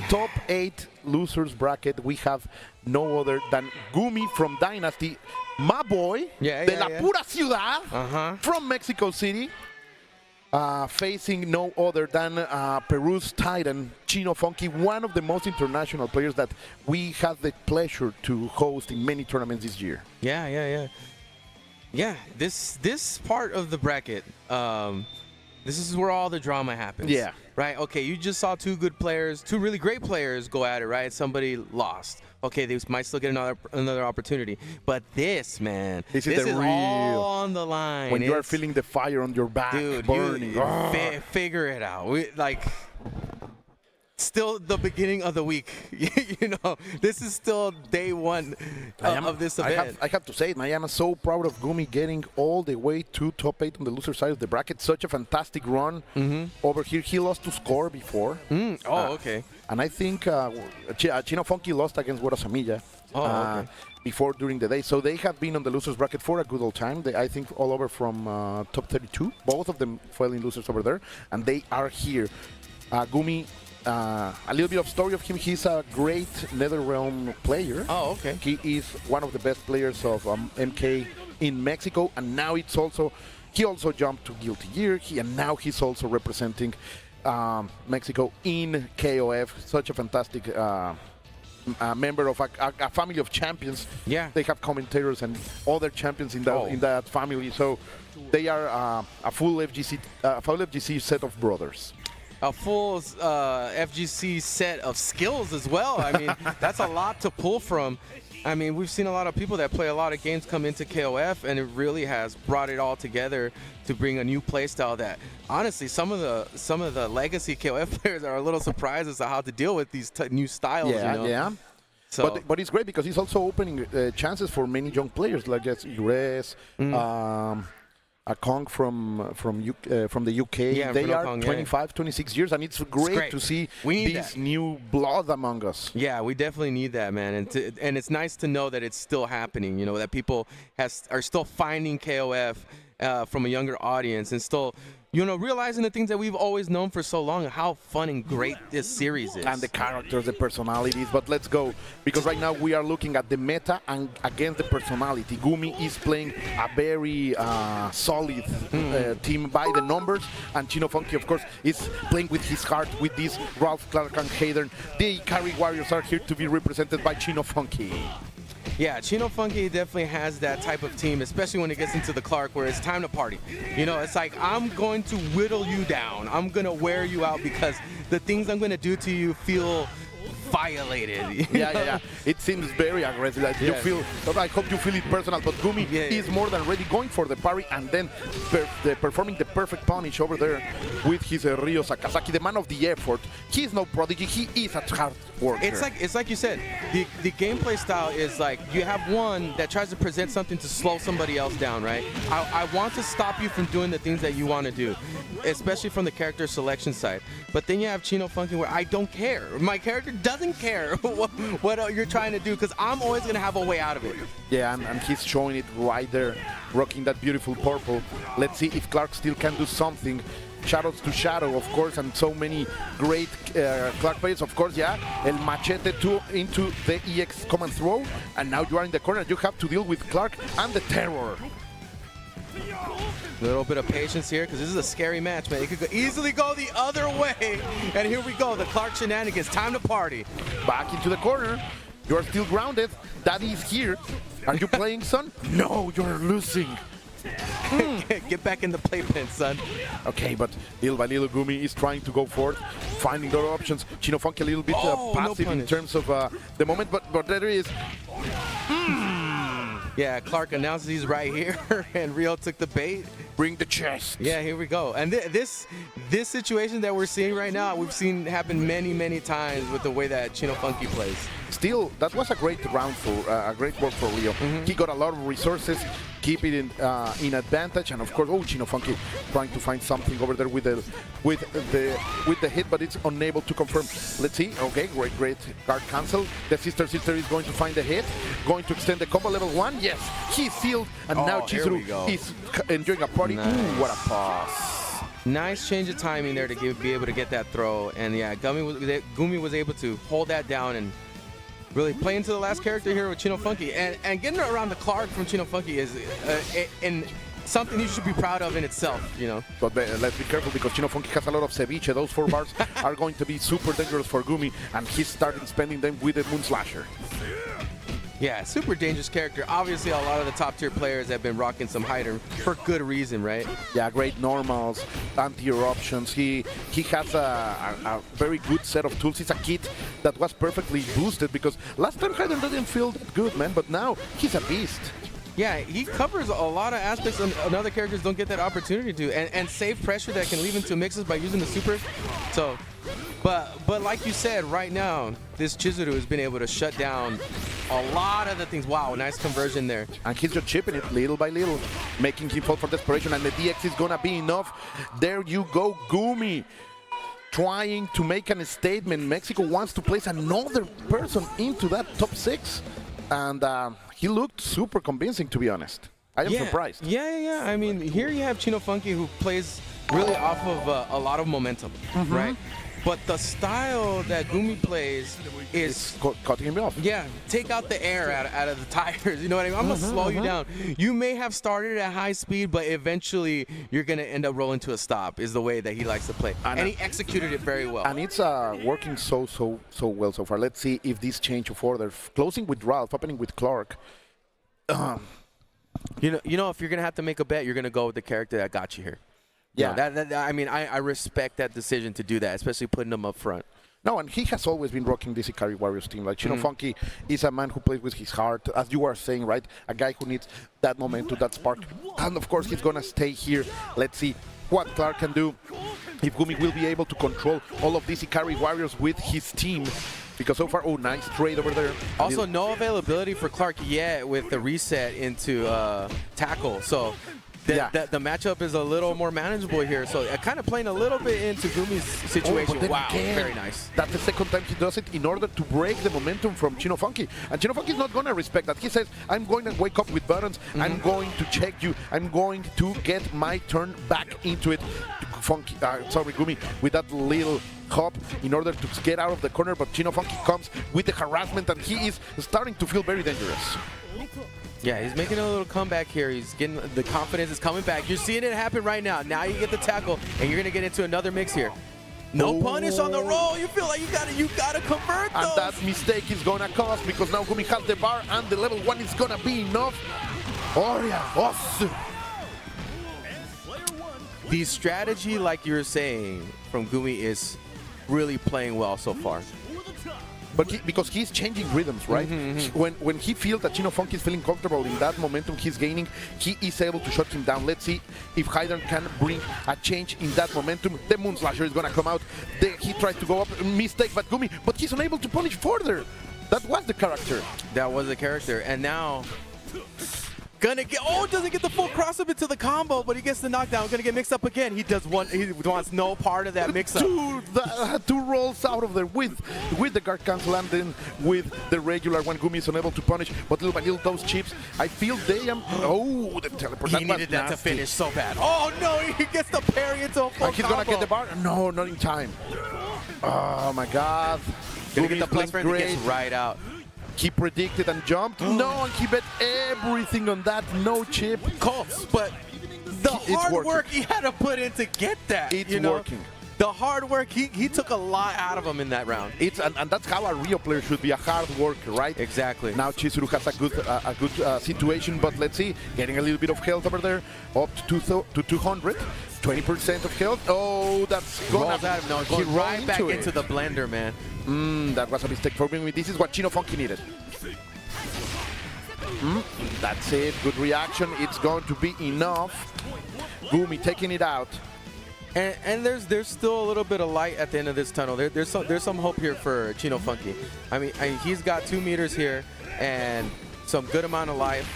Top 8 losers bracket. We have no other than Gumi from Dynasty, my boy, de la pura ciudad, from Mexico City, facing no other than Peru's Titan, Chino Funky, one of the most international players that we had the pleasure to host in many tournaments this year. Yeah, this part of the bracket, this is where all the drama happens. Yeah. Right? Okay, you just saw two good players, two really great players go at it, right? Somebody lost. Okay, they might still get another opportunity. But this, man, this is the real, all on the line. When you are feeling the fire on your back, dude, burning. Figure it out. Still the beginning of the week. This is still day one of this event. I have to say it, I am so proud of Gumi getting all the way to top 8 on the loser side of the bracket. Such a fantastic run over here. He lost to Score before. Okay. And I think Chino Funky lost against Guarasamilla before during the day. So they have been on the losers bracket for a good old time. I think all over from top 32. Both of them fell in losers over there. And they are here. Gumi, a little bit of story of him. He's a great NetherRealm player. Okay. He is one of the best players of MK in Mexico, and now he also jumped to Guilty Gear, and now he's also representing Mexico in KOF. Such a fantastic member of a family of champions. Yeah. They have commentators and other champions in that family, so they are a full FGC set of brothers. A full FGC set of skills as well. I mean, that's a lot to pull from. I mean, we've seen a lot of people that play a lot of games come into KOF, and it really has brought it all together to bring a new playstyle that, honestly, some of the legacy KOF players are a little surprised as to how to deal with these new styles. Yeah. So. But it's great because he's also opening chances for many young players, like Ures, a Kong from the UK. Yeah, they are 25, 26 years, and it's great to see this new blood among us. Yeah, we definitely need that, man. And it's nice to know that it's still happening, that people are still finding KOF from a younger audience and still, realizing the things that we've always known for so long, how fun and great this series is. And the characters, the personalities. But let's go, because right now we are looking at the meta and against the personality. Gumi is playing a very solid team by the numbers, and Chino Funky, of course, is playing with his heart with this Ralph, Clark, and Hayden. The carry warriors are here to be represented by Chino Funky. Yeah, Chino Funky definitely has that type of team, especially when it gets into the Clark, where it's time to party. It's like, I'm going to whittle you down. I'm going to wear you out because the things I'm going to do to you feel violated. Yeah. It seems very aggressive. Like you feel. I hope you feel it personal. But Gumi is more than ready, going for the parry and then performing the perfect punish over there with his Ryo Sakazaki, the man of the effort. He's no prodigy. He is a hard worker. It's like you said. The gameplay style is like you have one that tries to present something to slow somebody else down, right? I want to stop you from doing the things that you want to do, especially from the character selection side. But then you have Chino Funky where I don't care. My character doesn't care what you're trying to do because I'm always going to have a way out of it. Yeah, and he's showing it right there, rocking that beautiful purple. Let's see if Clark still can do something. Shadows to Shadow, of course, and so many great Clark players, of course, El Machete into the EX command throw, and now you are in the corner. You have to deal with Clark and the Terror. A little bit of patience here because this is a scary match, man. It could easily go the other way. And here we go, the Clark shenanigans. Time to party. Back into the corner. You're still grounded. Daddy is here. Are you playing, son? No, you're losing. Get back in the playpen, son. Okay, but little by little, Gumi is trying to go forth, finding other options. Chino Funky a little bit passive in terms of the moment, but there is. Yeah, Clark announces he's right here, and Rio took the bait. Bring the chest. Yeah, here we go. And this situation that we're seeing right now, we've seen happen many times with the way that Chino Funky plays. Still, that was a great round for a great work for Rio. He got a lot of resources, keep it in advantage, and of course, Chino Funky trying to find something over there with the hit, but it's unable to confirm. Let's see. Okay, great guard cancel. The sister is going to find the hit, going to extend the combo level 1. Yes, he's sealed, and now Chizuru is enjoying a party. Nice. Ooh, what a pass. Nice change of timing there to be able to get that throw, and yeah, Gumi was able to hold that down and really play into the last character here with Chino Funky, and getting around the Clark from Chino Funky is something you should be proud of in itself, you know. But let's be careful because Chino Funky has a lot of ceviche. Those 4 bars are going to be super dangerous for Gumi, and he's starting spending them with the Moon Slasher. Yeah, super dangerous character. Obviously, a lot of the top tier players have been rocking some Hyder for good reason, right? Yeah, great normals, anti-air options. He has a very good set of tools. It's a kit that was perfectly boosted because last time Hyder didn't feel that good, man, but now he's a beast. Yeah, he covers a lot of aspects and other characters don't get that opportunity to, and save pressure that can lead into mixes by using the super. So, but like you said, right now, this Chizuru has been able to shut down a lot of the things. Wow, nice conversion there. And he's just chipping it little by little, making him fall for desperation, and the DX is gonna be enough. There you go, Gumi. Trying to make a statement. Mexico wants to place another person into that top 6. And he looked super convincing, to be honest. I am surprised. Yeah. I mean, here you have Chino Funky, who plays really off of a lot of momentum, right? But the style that Gumi plays is cutting him off. Yeah, take out the air out of the tires. You know what I mean? I'm gonna slow you down. You may have started at high speed, but eventually you're gonna end up rolling to a stop. Is the way that he likes to play, and he executed it very well. And it's working so well so far. Let's see if this change of order, closing with Ralph, opening with Clark. You know, if you're gonna have to make a bet, you're gonna go with the character that got you here. Yeah, you know, I mean, I respect that decision to do that, especially putting them up front. No, and he has always been rocking this Ikari Warriors team. Like, Chino Funky is a man who plays with his heart, as you are saying, right? A guy who needs that momentum, that spark. And, of course, he's going to stay here. Let's see what Clark can do. If Gumi will be able to control all of these Ikari Warriors with his team. Because so far, nice trade over there. Also, no availability for Clark yet with the reset into tackle. So the matchup is a little more manageable here. So kind of playing a little bit into Gumi's situation. Wow, very nice. That's the second time he does it in order to break the momentum from Chino Funky. And Chino Funky is not going to respect that. He says, I'm going to wake up with buttons. I'm going to check you. I'm going to get my turn back into it. Gumi with that little hop in order to get out of the corner. But Chino Funky comes with the harassment, and he is starting to feel very dangerous. Yeah, he's making a little comeback here. He's getting the confidence is coming back. You're seeing it happen right now. Now you get the tackle, and you're gonna get into another mix here. No punish on the roll. You feel like you gotta convert those. And that mistake is gonna cost because now Gumi has the bar, and the level 1 is gonna be enough. Oh yeah, awesome. The strategy, like you were saying, from Gumi is really playing well so far. But because he's changing rhythms, right? When he feels that Chino Funky is feeling comfortable in that momentum he's gaining, he is able to shut him down. Let's see if Hyder can bring a change in that momentum. The Moon Slasher is going to come out. He tried to go up, mistake by Gumi, but he's unable to punish further. That was the character. That was the character, and now doesn't get the full cross up into the combo, but he gets the knockdown. Gonna get mixed up again. He wants no part of that mix up. Two rolls out of there with the guard cancel and then with the regular one. Gumi is unable to punish, but little by little those chips, I feel they am. Oh, the teleport. He needed that to finish so bad. Oh no, he gets the parry into a full and he's gonna get the bar. No, not in time. Oh my God. Gonna get the plus friend that gets right out. He predicted and jumped. No, and he bet everything on that. No chip. Close, but the hard work he had to put in to get that. It's working. The hard work, he took a lot out of him in that round. And that's how a real player should be, a hard worker, right? Exactly. Now Chizuru has a good situation, but let's see, getting a little bit of health over there, up to 200, 20% of health. Oh, that's gonna go right back into the blender, man. That was a mistake for me. This is what Chino Funky needed. That's it. Good reaction. It's going to be enough. Gumi taking it out. And there's still a little bit of light at the end of this tunnel. There's some hope here for Chino Funky. I mean, he's got 2 meters here and some good amount of life.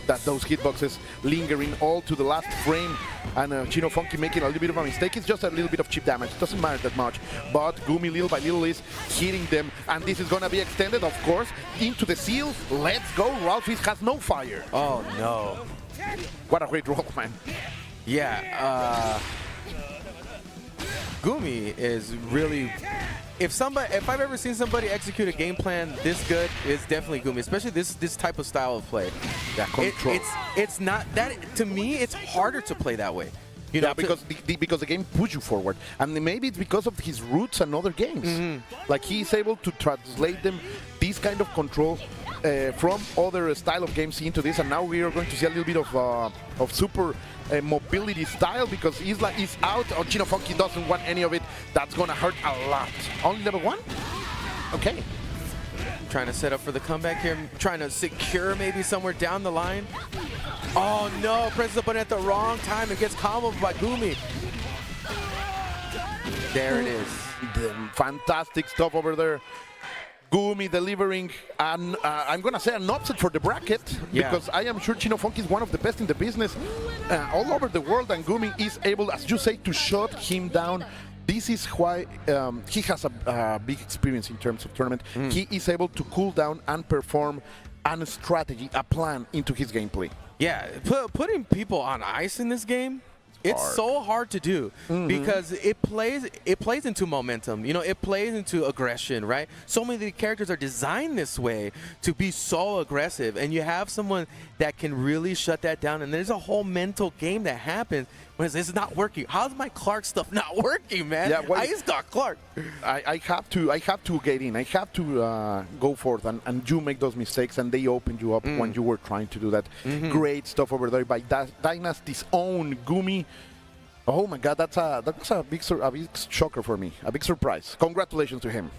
That those hitboxes lingering all to the last frame, and Chino Funky making a little bit of a mistake. It's just a little bit of chip damage. It doesn't matter that much. But Gumi little by little is hitting them, and this is gonna be extended, of course, into the seal. Let's go. Ralphis has no fire. Oh no! What a great roll, man. Yeah, Gumi is really. If I've ever seen somebody execute a game plan this good, it's definitely Gumi, especially this type of style of play. Yeah, control. It's not that, to me, it's harder to play that way. You know, because the game pushes you forward, and maybe it's because of his roots and other games. Like he's able to translate this kind of control from other style of games into this, and now we are going to see a little bit of super mobility style, because he's out. Oh, Chino Funky doesn't want any of it. That's gonna hurt a lot. Only level 1? Okay. Trying to set up for the comeback here, trying to secure maybe somewhere down the line. Oh no, presses the button at the wrong time. It gets comboed by Gumi. There it is. Fantastic stuff over there. Gumi delivering, and I'm going to say an upset for the bracket, because I am sure Chino Funky is one of the best in the business all over the world, and Gumi is able, as you say, to shut him down. This is why he has a big experience in terms of tournament. He is able to cool down and perform a strategy, a plan into his gameplay. Yeah, putting people on ice in this game, it's so hard to do because it plays into momentum. You know, it plays into aggression, right? So many of the characters are designed this way to be so aggressive, and you have someone that can really shut that down. And there's a whole mental game that happens when it's not working. How's my Clark stuff not working, man? Yeah, well, I just got Clark. I have to get in. I have to go forth, and you make those mistakes, and they open you up when you were trying to do that. Great stuff over there by Dynasty's own Gumi. Oh my God, that's a big shocker for me, a big surprise. Congratulations to him.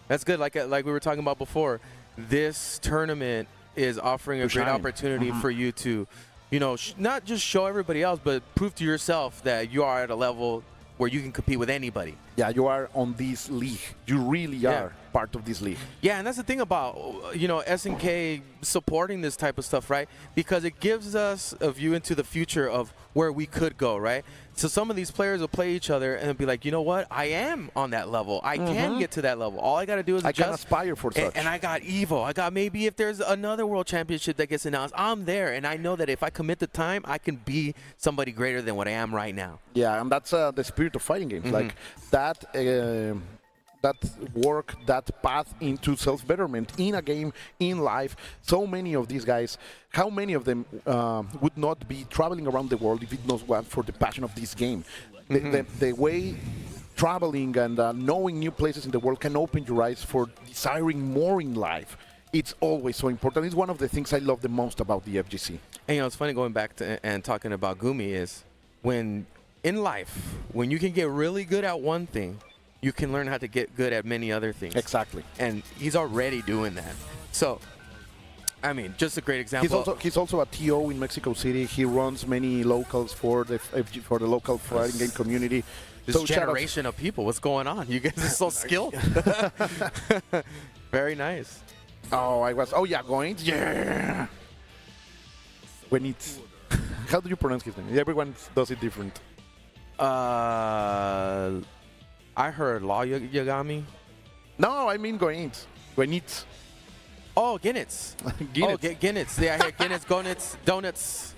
That's good. Like we were talking about before, this tournament is offering a great opportunity for you to, you know, not just show everybody else, but prove to yourself that you are at a level where you can compete with anybody. Yeah, you are on this league. You really are part of this league. Yeah, and that's the thing about, you know, SNK supporting this type of stuff, right? Because it gives us a view into the future of where we could go, right? So some of these players will play each other and be like, you know what? I am on that level. I can get to that level. All I got to do is I can aspire for such. And I got Evo. I got, maybe if there's another world championship that gets announced, I'm there. And I know that if I commit the time, I can be somebody greater than what I am right now. Yeah, and that's the spirit of fighting games. Like that work, that path into self-betterment in a game, in life. So many of these guys, how many of them would not be traveling around the world if it was not for the passion of this game? The way traveling and knowing new places in the world can open your eyes for desiring more in life. It's always so important. It's one of the things I love the most about the FGC. And, you know, it's funny going back to and talking about Gumi is when in life, when you can get really good at one thing, you can learn how to get good at many other things. Exactly. And he's already doing that. So, I mean, just a great example. He's also a TO in Mexico City. He runs many locals for the local fighting game community. This generation of people, what's going on? You guys are so skilled. Very nice. Going. Yeah. When it's, how do you pronounce his name? Everyone does it different. I heard Law Yagami. No, I mean Goenitz. Goenitz. Oh, Ginitz. Ginitz. Oh, Ginitz. Yeah, I hear Ginitz, Gonitz, Donuts.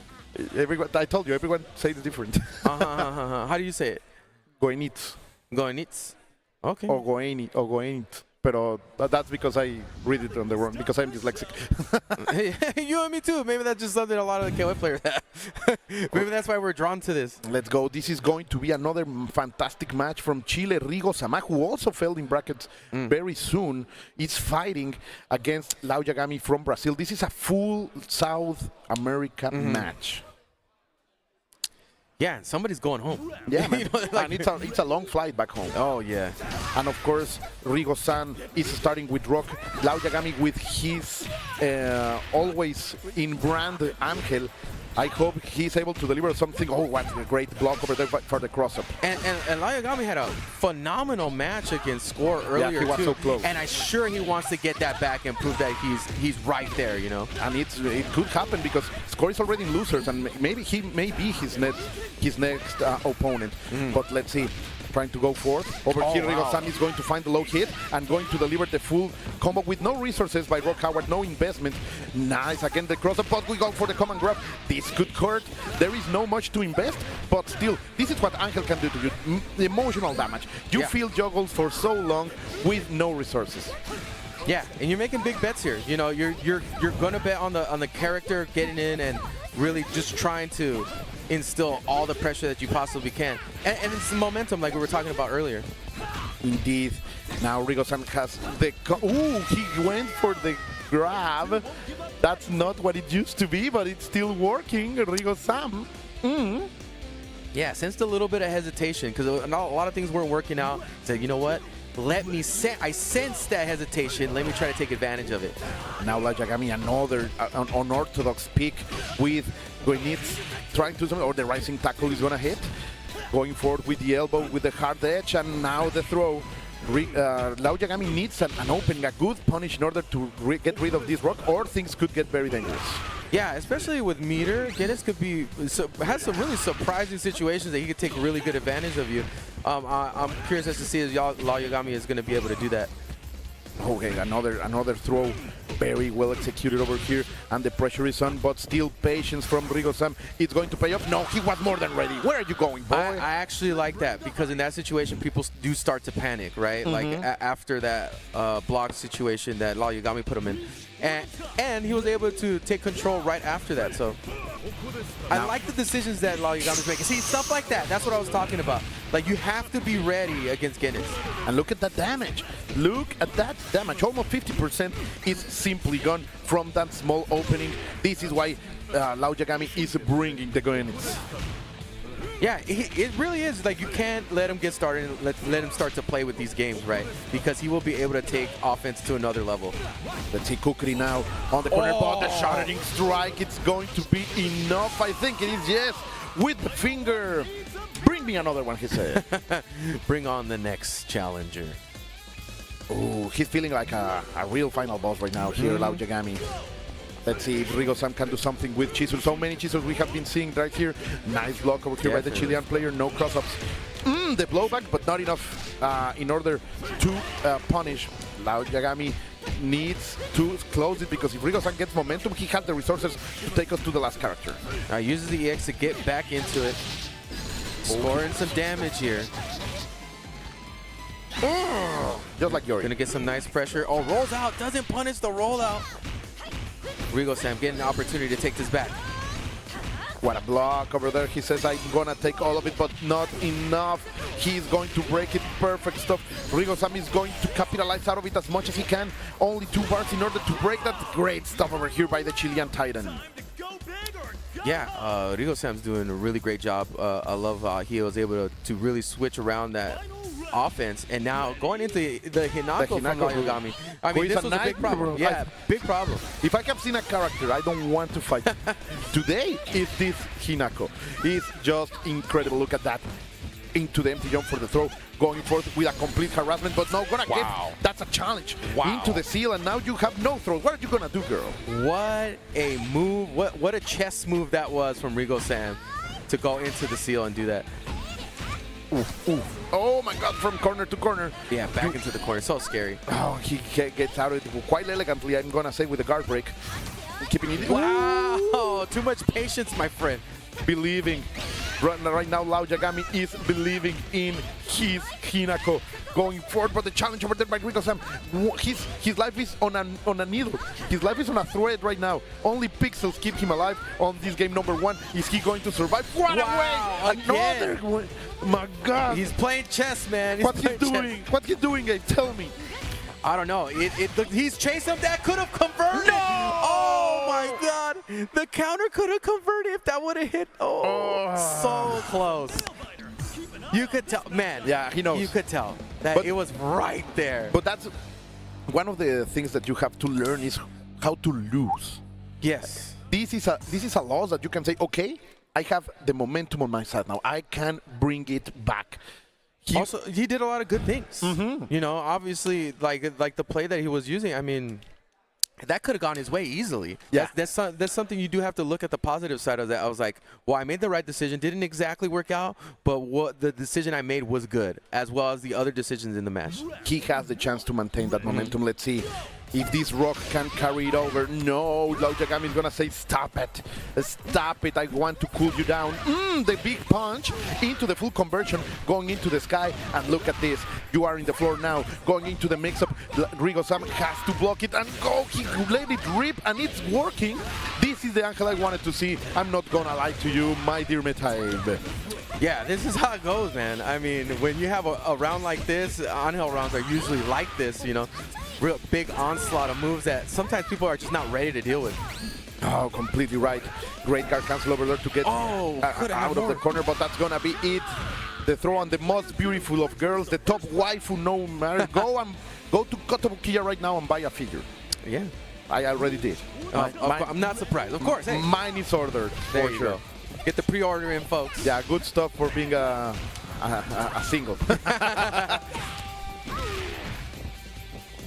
Everyone, I told you, everyone says it different. How do you say it? Goenitz. Goenitz. Okay. Or Goenitz. Pero that's because I read it on the wrong, because I'm dyslexic. You and me too. Maybe that's just something a lot of the KOF players have. Maybe that's why we're drawn to this. Let's go. This is going to be another fantastic match from Chile. Rigo Sama, who also fell in brackets very soon, is fighting against Lau Yagami from Brazil. This is a full South America match. Yeah, somebody's going home. Yeah, man. And it's a long flight back home. Oh, yeah. And, of course, Rigo-san is starting with Rock. Lau Yagami with his always in brand Angel I hope he's able to deliver something. Oh, what a great block over there for the cross-up. And Lcq had a phenomenal match against Score earlier, he was too. so close. And I'm sure he wants to get that back and prove that he's right there, you know. And it could happen because Score is already in losers, and maybe he may be his next opponent. But let's see. Trying to go forth. Over here, Rigo-san is going to find the low hit and going to deliver the full combo with no resources by Rock Howard, no investment. Nice, again the cross-up, but we go for the command grab. This could hurt. There is no much to invest, but still, this is what Angel can do to you. The emotional damage. You feel juggles for so long with no resources. Yeah, and you're making big bets here. You know, you're gonna bet on the character getting in and really just trying to instill all the pressure that you possibly can. And it's the momentum like we were talking about earlier. Indeed. Now Rigo-san has the... Ooh, he went for the grab. That's not what it used to be, but it's still working, Rigo-san. Yeah, sensed a little bit of hesitation because a lot of things weren't working out. Said, you know what? I sense that hesitation. Let me try to take advantage of it. Now Yagami, another unorthodox pick with Goenitz trying to, or the rising tackle is gonna hit. Going forward with the elbow, with the hard edge, and now the throw. Lao Yagami needs an opening, a good punish in order to get rid of this rock, or things could get very dangerous. Yeah, especially with meter, Guinness has some really surprising situations that he could take really good advantage of you. I'm curious as to see if Lao Yagami is going to be able to do that. Okay, another throw, very well executed over here, and the pressure is on, but still patience from Rigo-san. It's going to pay off. No, he was more than ready. Where are you going, boy? I actually like that because in that situation, people do start to panic, right? Like after that block situation that Lao Yagami put him in. And he was able to take control right after that. So I like the decisions that Lao Yagami's making. See, stuff like that. That's what I was talking about. Like, you have to be ready against Guinness. And look at that damage. Look at that damage. Almost 50% is simply gone from that small opening. This is why Lao Yagami is bringing the Guinness. Yeah, it really is. Like, you can't let him get started and let him start to play with these games, right? Because he will be able to take offense to another level. Let's see Kukri now on the corner, but the shattering strike, it's going to be enough. I think it is, yes, with the finger. Bring me another one, he said. Bring on the next challenger. Oh, he's feeling like a real final boss right now here, Lao Yagami. Let's see if Rigo-san can do something with Chisel. So many Chisels we have been seeing right here. Nice block over here by the Chilean player. No cross-ups. The blowback, but not enough in order to punish. Lao Yagami needs to close it because if Rigo-san gets momentum, he has the resources to take us to the last character. Now uses the EX to get back into it. Scoring some damage here. Just like Yori. Gonna get some nice pressure. Oh, rolls out. Doesn't punish the rollout. Rigo-san getting an opportunity to take this back. What a block over there. He says, I'm going to take all of it, but not enough. He's going to break it. Perfect stuff. Rigo-san is going to capitalize out of it as much as he can. Only 2 bars in order to break that. Great stuff over here by the Chilean Titan. Yeah, Rigo-san's doing a really great job. I love how he was able to really switch around that offense, and now going into the Hinako from Lao Yagami. I mean, this was a big problem. Yeah, big problem. If I have seen a character I don't want to fight today, is this Hinako. He's just incredible. Look at that. Into the empty jump for the throw, going forth with a complete harassment, but no, gonna get, that's a challenge. Into the seal, and now you have no throw. What are you gonna do, girl? What a move, what a chess move that was from Rigo-san to go into the seal and do that. Oof, oof. Oh my god, from corner to corner. Yeah, back into the corner, so scary. Oh, he gets out of it quite elegantly, I'm gonna say, with the guard break. Keeping it. Wow, too much patience, my friend. Believing. Right now, Lao Yagami is believing in his Hinako. Going forward, but the challenge over there by Rigo-san. His life is on a needle. His life is on a thread right now. Only pixels keep him alive on this game number 1. Is he going to survive? What away! Another one. My God. He's playing chess, man. What's he doing? What's he doing, Gabe? Tell me. I don't know. He's chased him. That could have converted. No! Oh my God! The counter could have converted if that would have hit. Oh, so close. You could tell, man. Yeah, he knows. You could tell that it was right there. But that's one of the things that you have to learn is how to lose. Yes. this is a loss that you can say, okay, I have the momentum on my side now. I can bring it back. He did a lot of good things. You know, obviously, like the play that he was using, I mean, that could have gone his way easily. Yeah. That's something you do have to look at the positive side of that. I was like, well, I made the right decision. Didn't exactly work out, but what the decision I made was good, as well as the other decisions in the match. He has the chance to maintain that momentum. Let's see if this rock can carry it over. No, Lao Yagami is going to say, stop it. Stop it. I want to cool you down. The big punch into the full conversion, going into the sky. And look at this. You are in the floor now, going into the mix-up. Rigo-san has to block it and go. He let it rip, and it's working. This is the angle I wanted to see. I'm not going to lie to you, my dear Metaib. Yeah, this is how it goes, man. I mean, when you have a round like this, on-hill rounds are usually like this, you know. Real big onslaught of moves that sometimes people are just not ready to deal with. Oh, completely right. Great guard cancel over there to get out of the corner, but that's going to be it. The throw on the most beautiful of girls, the top waifu no matter. Go to Kotobukiya right now and buy a figure. Yeah. I already did. I'm not surprised. Of course. Hey. Mine is ordered, there for you sure. Go. Get the pre-order in, folks. Yeah, good stuff for being a single.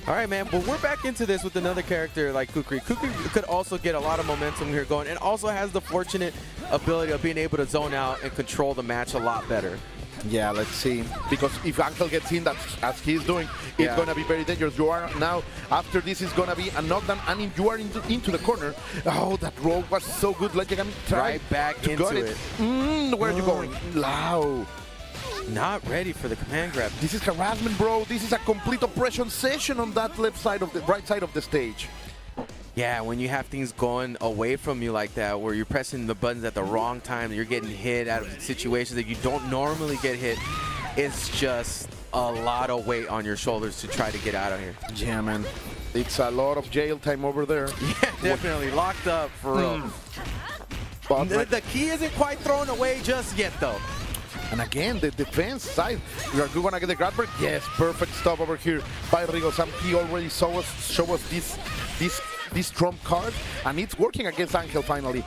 All right, man. But we're back into this with another character like Kukri. Kukri could also get a lot of momentum here going, and also has the fortunate ability of being able to zone out and control the match a lot better. Yeah, let's see. Because if Uncle gets in, as he's doing, it's going to be very dangerous. You are now, after this is going to be a knockdown, and you are into the corner. Oh, that roll was so good. Let Yagami try right back to into it. Where are you going? Lao. Not ready for the command grab. This is harassment, bro. This is a complete oppression session on that right side of the stage. Yeah, when you have things going away from you like that, where you're pressing the buttons at the wrong time, you're getting hit out of situations that you don't normally get hit, it's just a lot of weight on your shoulders to try to get out of here. Yeah, man. It's a lot of jail time over there. Yeah, definitely. Locked up, for real. But the key isn't quite thrown away just yet, though. And again, the defense side, you are going to get the grab break? Yes, perfect stop over here by Rigo-san. He already show us this trump card, and it's working against Angel finally.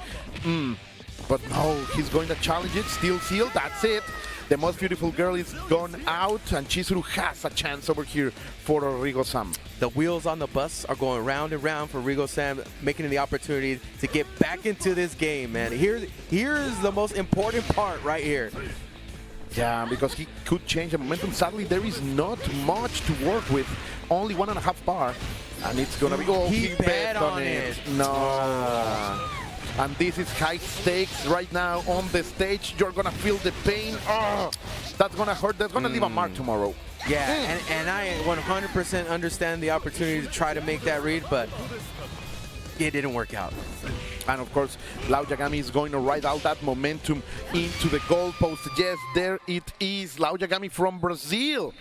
But no, he's going to challenge it. Still sealed, that's it. The most beautiful girl is gone out, and Chizuru has a chance over here for Rigo-san. The wheels on the bus are going round and round for Rigo-san, making the opportunity to get back into this game, man. Here's the most important part right here. Yeah, because he could change the momentum. Sadly, there is not much to work with. Only 1.5 bar. And it's going to be... Oh, he bet on it. No. And this is high stakes right now on the stage. You're going to feel the pain. Oh, that's going to hurt. That's going to leave a mark tomorrow. Yeah, and I 100% understand the opportunity to try to make that read, but it didn't work out. And of course, Lao Yagami is going to ride out that momentum into the goalpost. Yes, there it is. Lao Yagami from Brazil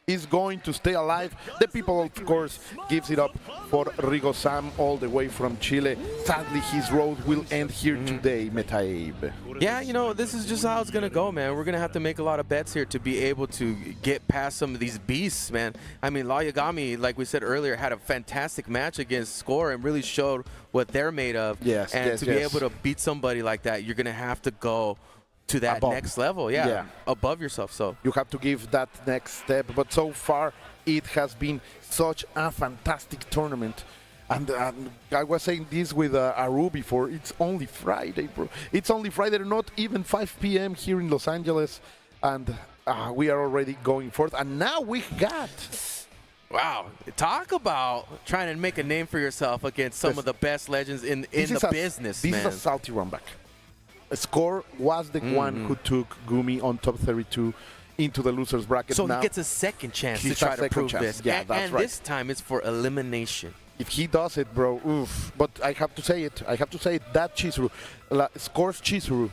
is going to stay alive. The people, of course, gives it up for Rigo-san all the way from Chile. Sadly, his road will end here today, Metaib. Yeah, you know, this is just how it's going to go, man. We're going to have to make a lot of bets here to be able to get past some of these beasts, man. I mean, Lao Yagami, like we said earlier, had a fantastic match against Score and really showed what they're made of. Yes, and to be able to beat somebody like that, you're going to have to go to that next level, above yourself. So you have to give that next step, but so far it has been such a fantastic tournament. And I was saying this with Aru before, it's only Friday, bro. It's only Friday, not even 5 p.m. here in Los Angeles, and we are already going forth. And now we got... Wow, talk about trying to make a name for yourself against some of the best legends in the business, man. This is a salty run back. Score was the one who took Gumi on top 32 into the loser's bracket. So now he gets a second chance to try to prove this. Yeah, that's right. This time it's for elimination. If he does it, bro, oof. But I have to say it. That Chizuru, Score's Chizuru,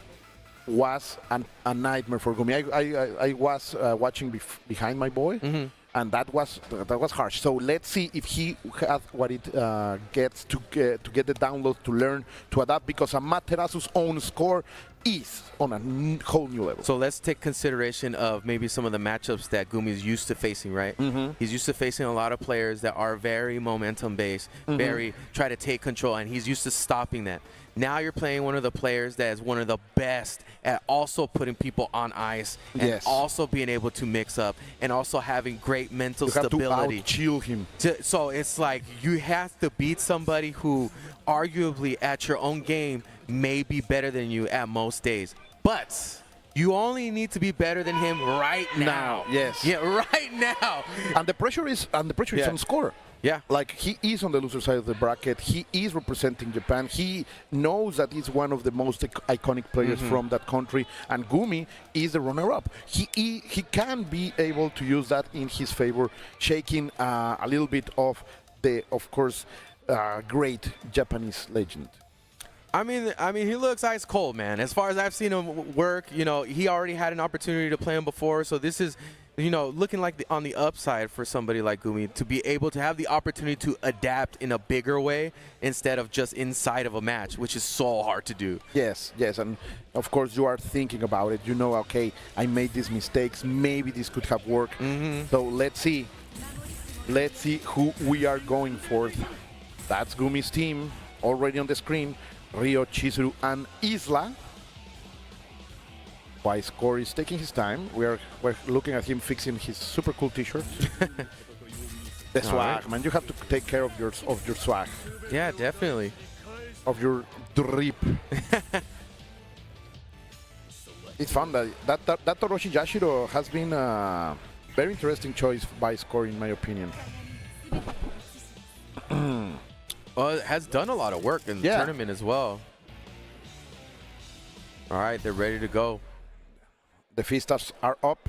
was a nightmare for Gumi. I was watching behind my boy. And that was harsh. So let's see if he has what it gets to get the download to learn to adapt, because Amaterasu's own Score is on a whole new level. So let's take consideration of maybe some of the matchups that Gumi is used to facing, right? He's used to facing a lot of players that are very momentum-based, very try to take control, and he's used to stopping that. Now you're playing one of the players that is one of the best at also putting people on ice and also being able to mix up and also having great mental stability. You have to out-chill him. So it's like you have to beat somebody who arguably at your own game may be better than you at most days. But you only need to be better than him right now. Yes. Yeah, right now. And the pressure is on score. Yeah. Like, he is on the loser side of the bracket. He is representing Japan. He knows that he's one of the most iconic players from that country. And Gumi is the runner-up. He can be able to use that in his favor, shaking a little bit of the, of course, great Japanese legend. I mean, he looks ice cold, man. As far as I've seen him work, you know, he already had an opportunity to play him before. So this is, you know, looking like on the upside for somebody like Gumi to be able to have the opportunity to adapt in a bigger way instead of just inside of a match, which is so hard to do. Yes, and of course you are thinking about it. You know, okay, I made these mistakes. Maybe this could have worked. So let's see who we are going for. That's Gumi's team already on the screen. Ryo, Chizuru, and Isla. While Score is taking his time, we're looking at him fixing his super cool T-shirt. The swag, man. You have to take care of your swag. Yeah, definitely. Of your drip. It's fun that Toroshi Yashiro has been a very interesting choice by Score, in my opinion. Well, it has done a lot of work in the tournament as well. All right, they're ready to go. The Vistas are up.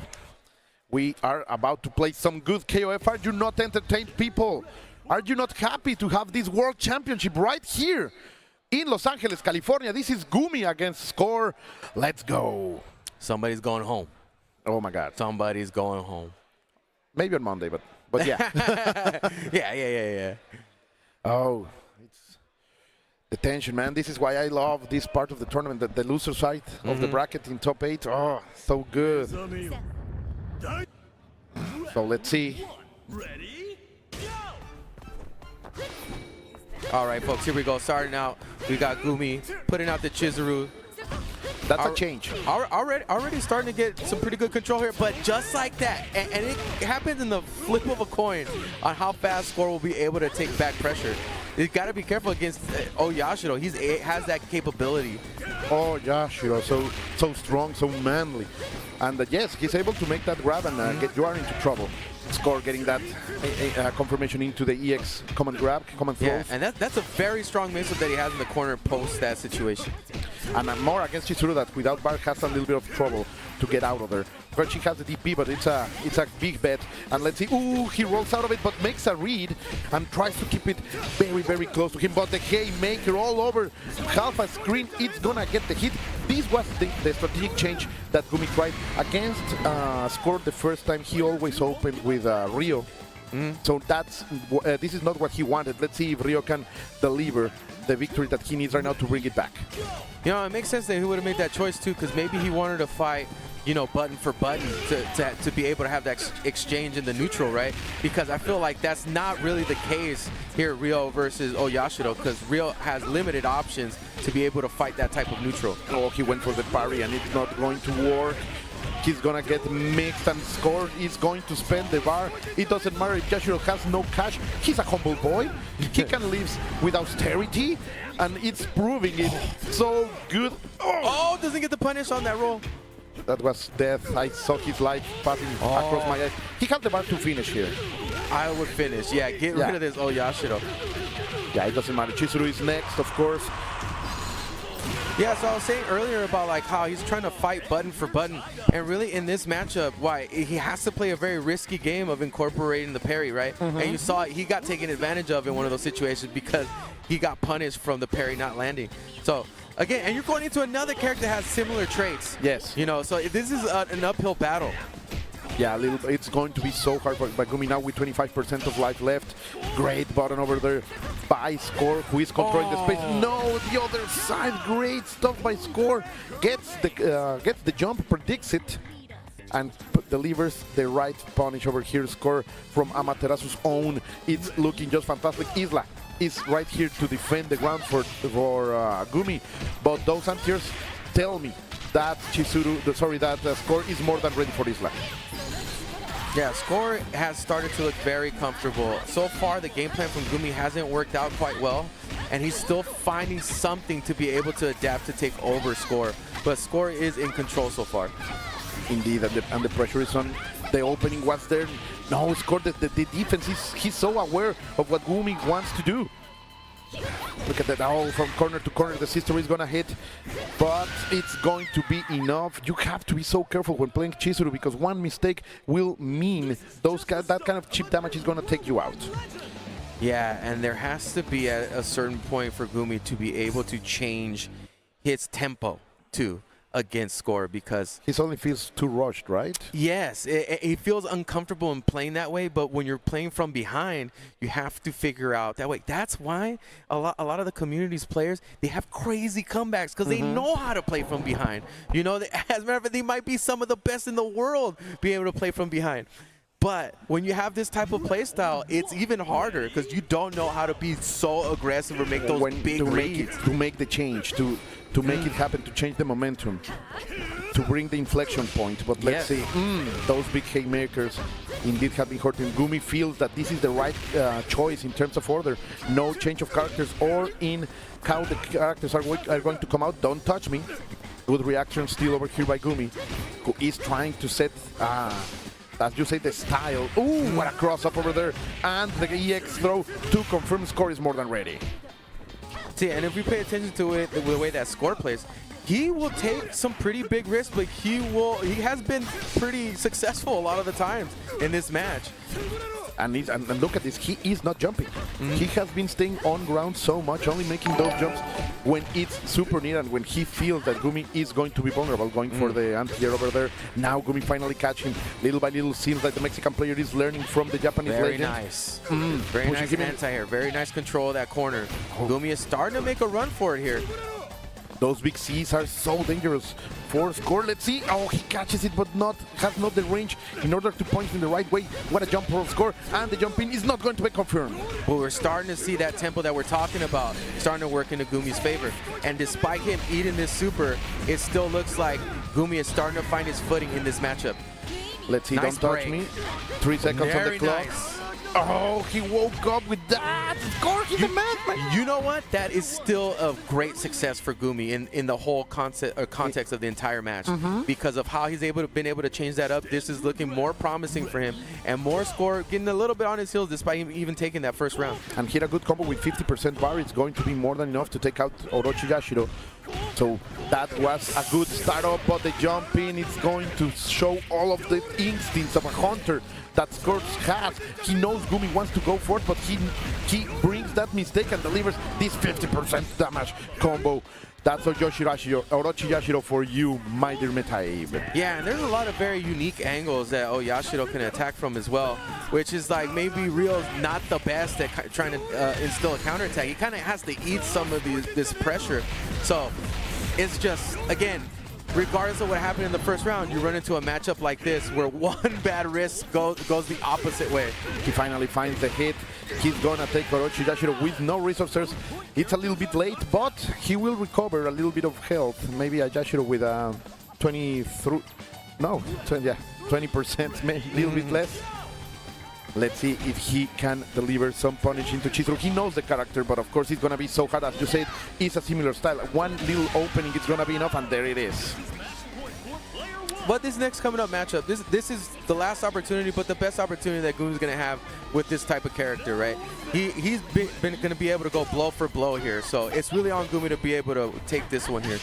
We are about to play some good KOF. Are you not entertained, people? Are you not happy to have this World Championship right here in Los Angeles, California? This is Gumi against Score. Let's go. Somebody's going home. Oh, my God. Somebody's going home. Maybe on Monday, but yeah. Yeah. Oh, it's the tension, man. This is why I love this part of the tournament, the loser side of the bracket in top 8. Oh, so good. So let's see. All right, folks, here we go. Starting out, we got Gumi putting out the Chizuru. That's a change. Already starting to get some pretty good control here, but just like that, and it happens in the flip of a coin on how fast Score will be able to take back pressure. You got to be careful against Yashiro. He has that capability. Oh, Yashiro, so strong, so manly. And yes, he's able to make that grab and get you are into trouble. Score getting that confirmation into the EX command grab, command throws. Yeah, and that's a very strong mix-up that he has in the corner post that situation. And more against Chizuru that without bar has a little bit of trouble to get out of there. But she has the DP, but it's a big bet. And let's see, ooh, he rolls out of it, but makes a read and tries to keep it very, very close to him. But the haymaker all over half a screen, it's gonna get the hit. This was the strategic change that Gumi tried against Score the first time. He always opened with Ryo. So this is not what he wanted. Let's see if Ryo can deliver the victory that he needs right now to bring it back. You know, it makes sense that he would have made that choice too, because maybe he wanted to fight, you know, button for button to be able to have that exchange in the neutral, right? Because I feel like that's not really the case here, Ryo versus Yashiro, because Ryo has limited options to be able to fight that type of neutral. Oh, he went for the parry and it's not going to work. He's gonna get mixed and Score is going to spend the bar. It doesn't matter if Yashiro has no cash. He's a humble boy. He can live with austerity, and it's proving it so good. Oh, doesn't get the punish on that roll. That was death. I saw his life passing across my eyes. He had the bar to finish here. I would finish. Yeah, get rid of this Yashiro. Yeah, it doesn't matter. Chizuru is next, of course. Yeah, so I was saying earlier about like how he's trying to fight button for button, and really in this matchup, he has to play a very risky game of incorporating the parry, right? And you saw he got taken advantage of in one of those situations because he got punished from the parry not landing. So again, and you're going into another character that has similar traits. Yes. You know, so this is an uphill battle. Yeah, it's going to be so hard for Gumi now with 25% of life left. Great button over there by Score, who is controlling the space. No, the other side. Great stuff by Score. Gets the jump, predicts it, and delivers the right punish over here. Score from Amaterasu's own. It's looking just fantastic. Isla is right here to defend the ground for Gumi, but those anti-airs tell me that Score is more than ready for Isla. Yeah, Score has started to look very comfortable. So far, the game plan from Gumi hasn't worked out quite well, and he's still finding something to be able to adapt to take over Score. But Score is in control so far. Indeed, and the pressure is on. The opening was there. No, Score, the defense, he's so aware of what Gumi wants to do. Look at that, all from corner to corner, the sister is gonna hit, but it's going to be enough. You have to be so careful when playing Chizuru, because one mistake will mean that kind of chip damage is gonna take you out. Yeah, and there has to be at a certain point for Gumi to be able to change his tempo too against Score, because he only feels too rushed, right? Yes, he feels uncomfortable in playing that way, but when you're playing from behind, you have to figure out that way. That's why a lot of the community's players, they have crazy comebacks, because they know how to play from behind. You know, as a matter of fact, they might be some of the best in the world being able to play from behind. But when you have this type of play style, it's even harder, because you don't know how to be so aggressive or make those big reads. To make the change, to make it happen, to change the momentum, to bring the inflection point. But let's see, those big haymakers indeed have been hurting. Gumi feels that this is the right choice in terms of order. No change of characters or in how the characters are going to come out. Don't touch me. Good reaction still over here by Gumi, who is trying to set, as you say, the style. Ooh, what a cross-up over there. And the EX throw to confirm Score is more than ready. See, and if we pay attention to it, the way that Score plays, he will take some pretty big risks, but he has been pretty successful a lot of the times in this match. And look at this, he is not jumping. He has been staying on ground so much, only making those jumps when it's super near and when he feels that Gumi is going to be vulnerable, going for the anti-air over there. Now Gumi finally catching little by little. Seems like the Mexican player is learning from the Japanese legend. Nice. Very nice anti-air, very nice control of that corner. Gumi is starting to make a run for it here. Those big C's are so dangerous for Score. Let's see. Oh, he catches it, but has not the range in order to punch in the right way. What a jump for Score, and the jump in is not going to be confirmed. Well, we're starting to see that tempo that we're talking about starting to work into Gumi's favor. And despite him eating this super, it still looks like Gumi is starting to find his footing in this matchup. Let's see, nice don't touch me. 3 seconds on the clock. Nice. Oh, he woke up with that. Score, he's a man. You know what? That is still a great success for Gumi in the whole context of the entire match, because of how he's been able to change that up. This is looking more promising for him, and more Score getting a little bit on his heels despite him even taking that first round. And hit a good combo with 50% bar. It's going to be more than enough to take out Orochi Yashiro. So that was a good start up, but the jump in is going to show all of the instincts of a hunter that Score has. He knows Gumi wants to go for it, but he brings that mistake and delivers this 50% damage combo. That's Orochi Yashiro for you, my dear Metaib. Yeah, and there's a lot of very unique angles that Yashiro can attack from as well, which is like maybe Rio's not the best at trying to instill a counterattack. He kind of has to eat some of this pressure. So it's just, again, regardless of what happened in the first round, you run into a matchup like this where one bad risk goes the opposite way. He finally finds the hit. He's gonna take Orochi Yashiro with no resources. It's a little bit late, but he will recover a little bit of health. Maybe a Yashiro with a 20%, a little bit less. Let's see if he can deliver some punish into Chizuru. He knows the character, but of course it's going to be so hard. As you said, it's a similar style. One little opening, it's going to be enough, and there it is. But this next coming up matchup, this is the last opportunity, but the best opportunity that Gumi's going to have with this type of character, right? He's been going to be able to go blow for blow here, so it's really on Gumi to be able to take this one here.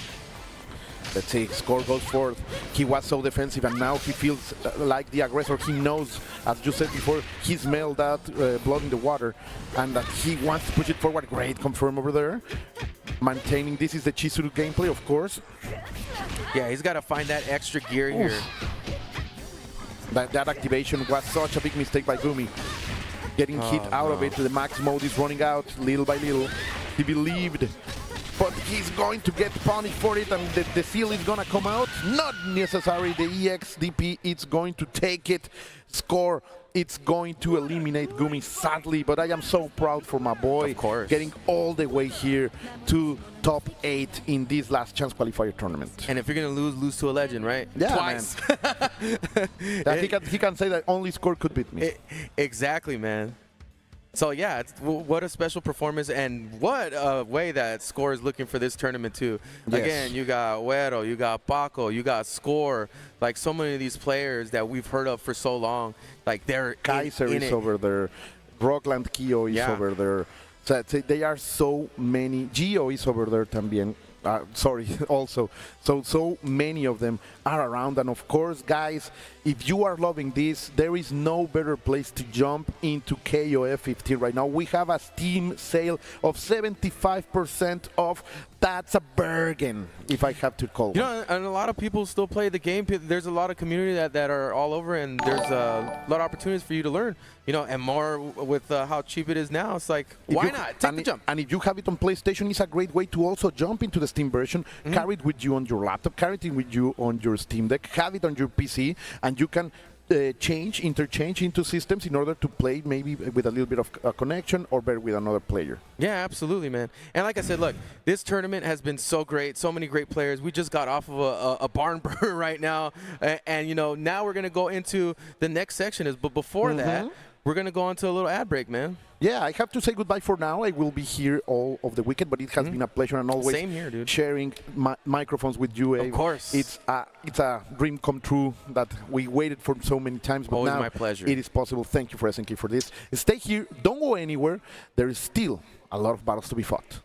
Let's see, Score goes forth. He was so defensive, and now he feels like the aggressor. He knows, as you said before, he smelled that blood in the water, and that he wants to push it forward. Great confirm over there. Maintaining, this is the Chizuru gameplay, of course. Yeah, he's got to find that extra gear here. That activation was such a big mistake by Gumi. Getting hit out of it, the max mode is running out little by little. He believed, but he's going to get punished for it, and the seal is gonna come out. Not necessary. The EXDP, it's going to take it. Score. It's going to eliminate Gumi, sadly, but I am so proud for my boy. Of course. Getting all the way here to top 8 in this last chance qualifier tournament. And if you're going to lose to a legend, right? Yeah, Twice. He can say that only Score could beat me. Exactly, man. So, yeah, what a special performance, and what a way that Score is looking for this tournament, too. Yes. Again, you got Güero, you got Paco, you got Score. Like, so many of these players that we've heard of for so long, like, they're Kaiser in is it. over there. Rockland Kyo is over there. So they are so many. Gio is over there también. Sorry, also. So many of them are around. And of course, guys, if you are loving this, there is no better place to jump into KOF 15 right now. We have a Steam sale of 75% off. That's a bargain, if I have to call You know, and a lot of people still play the game. There's a lot of community that are all over, and there's a lot of opportunities for you to learn. You know, and more with how cheap it is now. It's like, why not? Take the jump. And if you have it on PlayStation, it's a great way to also jump into the Steam version, carry it with you on your laptop, carry it with you on your Steam Deck, have it on your PC, and you can interchange into systems in order to play maybe with a little bit of connection or better with another player. Yeah, absolutely, man. And like I said, look, this tournament has been so great. So many great players. We just got off of a barn burner right now. And, you know, now we're going to go into the next section. But before that, we're going to go into a little ad break, man. Yeah, I have to say goodbye for now. I will be here all of the weekend, but it has been a pleasure, and always Same here, dude. sharing microphones with you. Of course. It's a dream come true that we waited for so many times, but Always now my pleasure. it is possible. Thank you for SNK for this. Stay here. Don't go anywhere. There is still a lot of battles to be fought.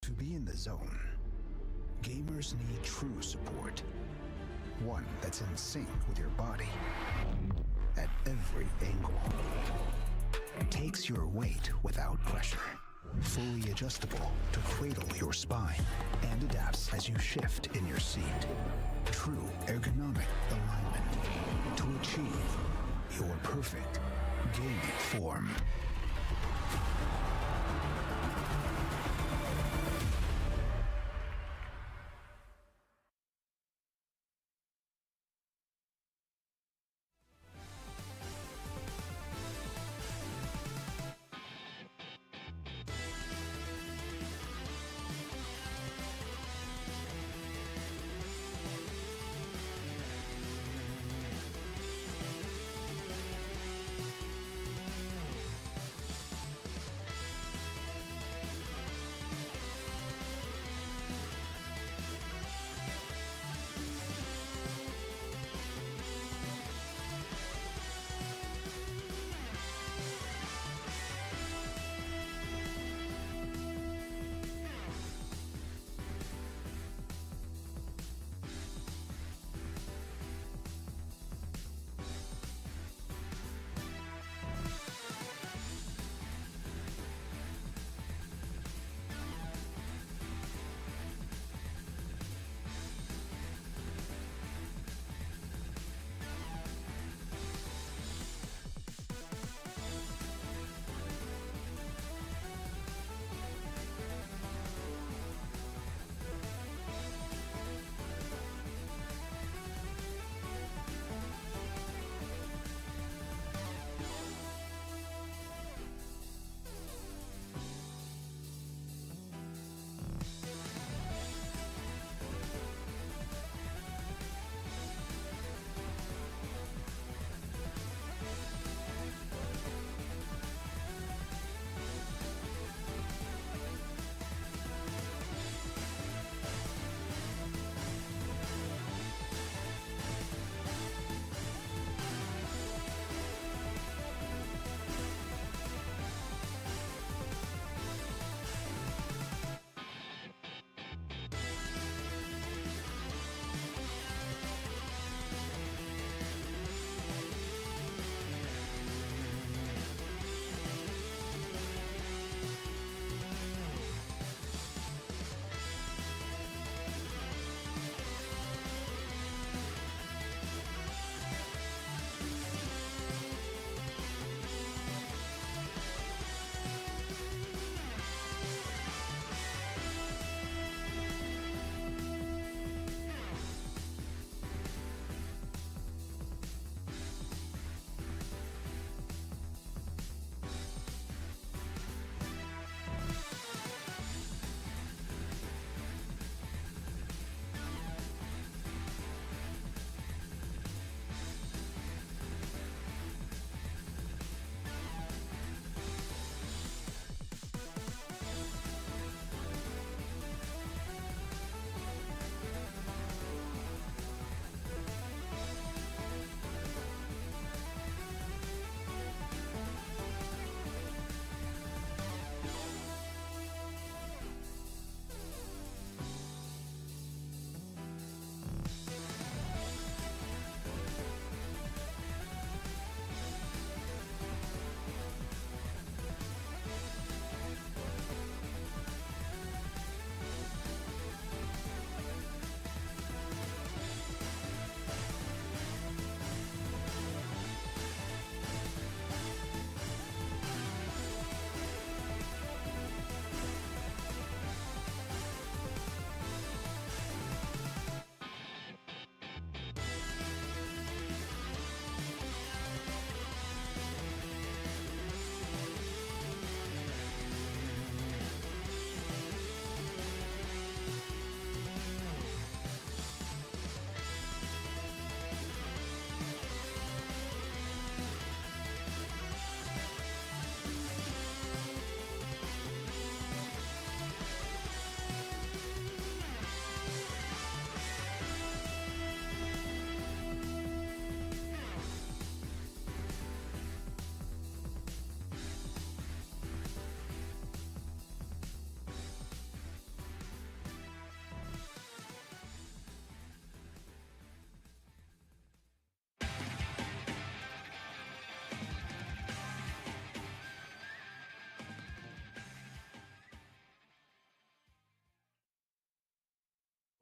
To be in the zone, gamers need true support. One that's in sync with your body at every angle. Takes your weight without pressure. Fully adjustable to cradle your spine and adapts as you shift in your seat. True ergonomic alignment to achieve your perfect gaming form.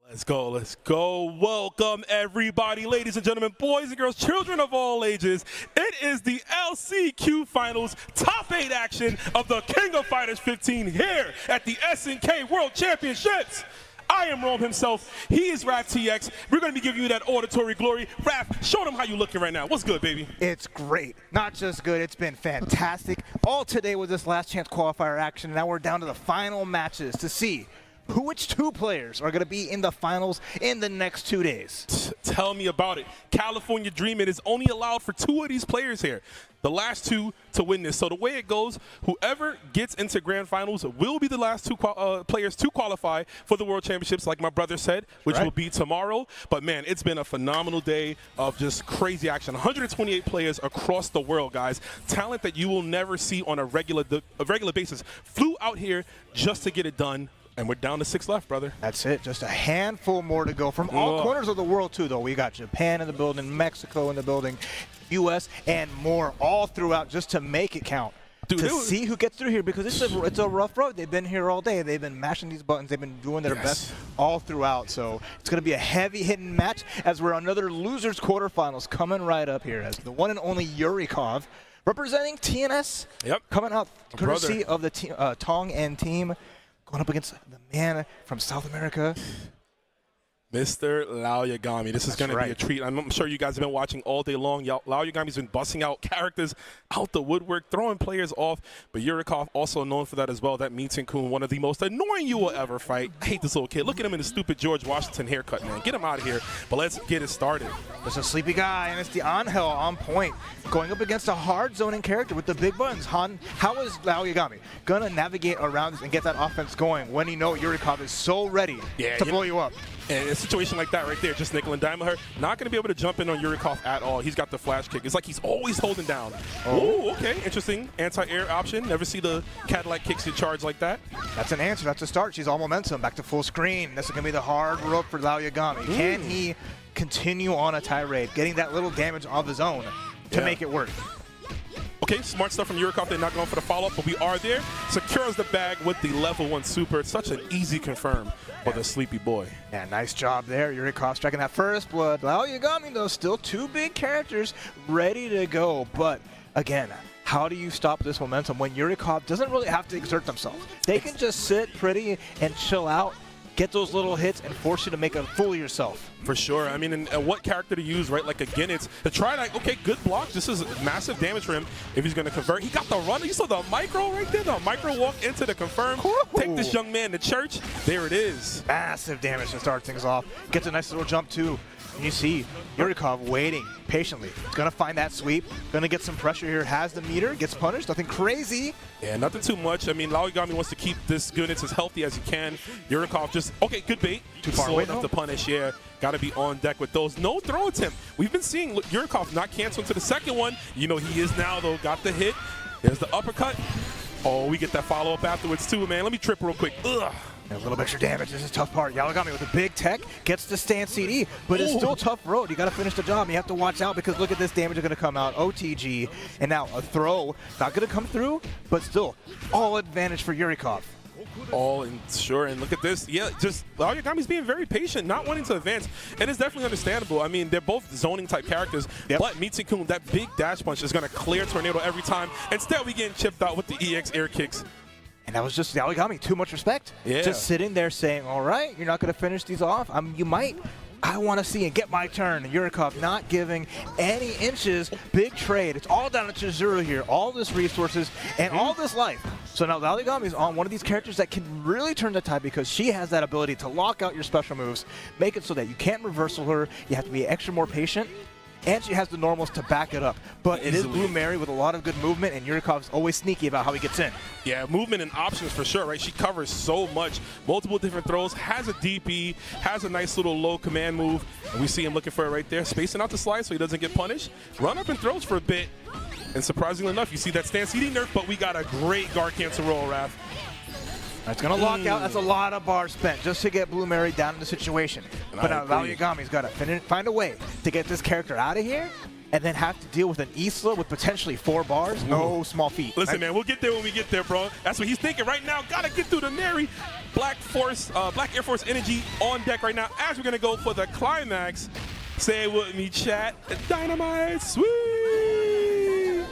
Let's go. Welcome, everybody, ladies and gentlemen, boys and girls, children of all ages. It is the LCQ Finals Top 8 action of the King of Fighters 15 here at the SNK World Championships. I am Rome himself. He is Raph TX. We're going to be giving you that auditory glory. Raph, show them how you looking right now. What's good, baby? It's great. Not just good, it's been fantastic. All today was this last chance qualifier action. Now we're down to the final matches to see which two players are going to be in the finals in the next 2 days. Tell me about it. California Dreamin' is only allowed for 2 of these players here. The last 2 to win this. So the way it goes, whoever gets into grand finals will be the last 2 players to qualify for the World Championships, like my brother said, which will be tomorrow. But man, it's been a phenomenal day of just crazy action. 128 players across the world, guys. Talent that you will never see on a regular basis. Flew out here just to get it done. And we're down to 6 left, brother. That's it. Just a handful more to go from all corners of the world, too, though. We got Japan in the building, Mexico in the building, U.S., and more all throughout just to make it count. Dude, to see who gets through here, because it's a rough road. They've been here all day. They've been mashing these buttons. They've been doing their best all throughout. So it's going to be a heavy-hitting match as we're another losers quarterfinals coming right up here as the one and only Yurikov representing TNS coming out courtesy of the Tong and team. Going up against the man from South America, Mr. Lao Yagami. This is going to be a treat. I'm sure you guys have been watching all day long. Lao Yagami's been busting out characters out the woodwork, throwing players off. But Yurikov also known for that as well. That Meetin Kun, one of the most annoying you will ever fight. I hate this little kid. Look at him in the stupid George Washington haircut, man. Get him out of here. But let's get it started. There's a sleepy guy, and it's the Angel on point. Going up against a hard zoning character with the big buttons. How is Lao Yagami going to navigate around this and get that offense going when you know Yurikov is so ready to blow you up? And a situation like that right there, just nickel and diming her, not going to be able to jump in on Yurikov at all. He's got the flash kick. It's like he's always holding down. Oh, okay, interesting. Anti-air option. Never see the Cadillac kicks you charge like that. That's an answer. That's a start. She's all momentum. Back to full screen. This is going to be the hard rope for Lao Yagami. Can he continue on a tirade, getting that little damage of his own to make it work? Okay, smart stuff from Yurikov. They're not going for the follow-up, but we are there. Secures the bag with the level 1 super. It's such an easy confirm for the sleepy boy. Yeah, nice job there. Yurikov striking that first blood. Lao Yagami, though, still 2 big characters ready to go. But, again, how do you stop this momentum when Yurikov doesn't really have to exert themselves? They can just sit pretty and chill out, get those little hits, and force you to make a fool of yourself. For sure. I mean, and what character to use, right? Like, again, it's to try, like, okay, good block. This is massive damage for him if he's going to convert. He got the run. You saw the micro right there, the micro walk into the confirm. Take this young man to church. There it is. Massive damage to start things off. Gets a nice little jump, too. And you see Yurikov waiting patiently. He's going to find that sweep. Going to get some pressure here. Has the meter. Gets punished. Nothing crazy. Yeah, nothing too much. I mean, Lao Yagami wants to keep this units as healthy as he can. Yurikov just, okay, good bait. Too far Slow away, enough to punish, yeah. Got to be on deck with those. No throw attempt. We've been seeing Yurikov not cancel into the second one. You know he is now, though. Got the hit. There's the uppercut. Oh, we get that follow-up afterwards, too, man. Let me trip real quick. Ugh. And a little extra damage. This is a tough part. Yagami with a big tech gets the stand CD, but it's still a tough road. You got to finish the job. You have to watch out because look at this damage is going to come out. OTG, and now a throw. Not going to come through, but still all advantage for Yurikov. All and sure, and look at this. Yeah, just Lao Yagami's being very patient, not wanting to advance, and it's definitely understandable. I mean, they're both zoning type characters, but Meetin Kun, that big dash punch is going to clear Tornado every time. Instead, we getting chipped out with the EX air kicks. And that was just Lao Yagami. Too much respect. Yeah. Just sitting there saying, all right, you're not going to finish these off. You might. I want to see and get my turn. Yurikov not giving any inches. Big trade. It's all down to Chizuru here. All this resources and all this life. So now Lao Yagami is on one of these characters that can really turn the tide because she has that ability to lock out your special moves, make it so that you can't reversal her. You have to be extra more patient. And she has the normals to back it up. But it is Blue Mary with a lot of good movement, and Yurikov's always sneaky about how he gets in. Yeah, movement and options for sure, right? She covers so much. Multiple different throws, has a DP, has a nice little low command move. And we see him looking for it right there, spacing out the slide so he doesn't get punished. Run up and throws for a bit. And surprisingly enough, you see that stand CD nerf, but we got a great guard cancel roll, Raph. It's going to lock out. That's a lot of bars spent just to get Blue Mary down in the situation. But now Lao Yagami's got to find a way to get this character out of here and then have to deal with an Isla with potentially 4 bars. No small feat. Listen, man, we'll get there when we get there, bro. That's what he's thinking right now. Got to get through the Neri. Black Air Force energy on deck right now as we're going to go for the climax. Say it with me, chat. Dynamite, sweet.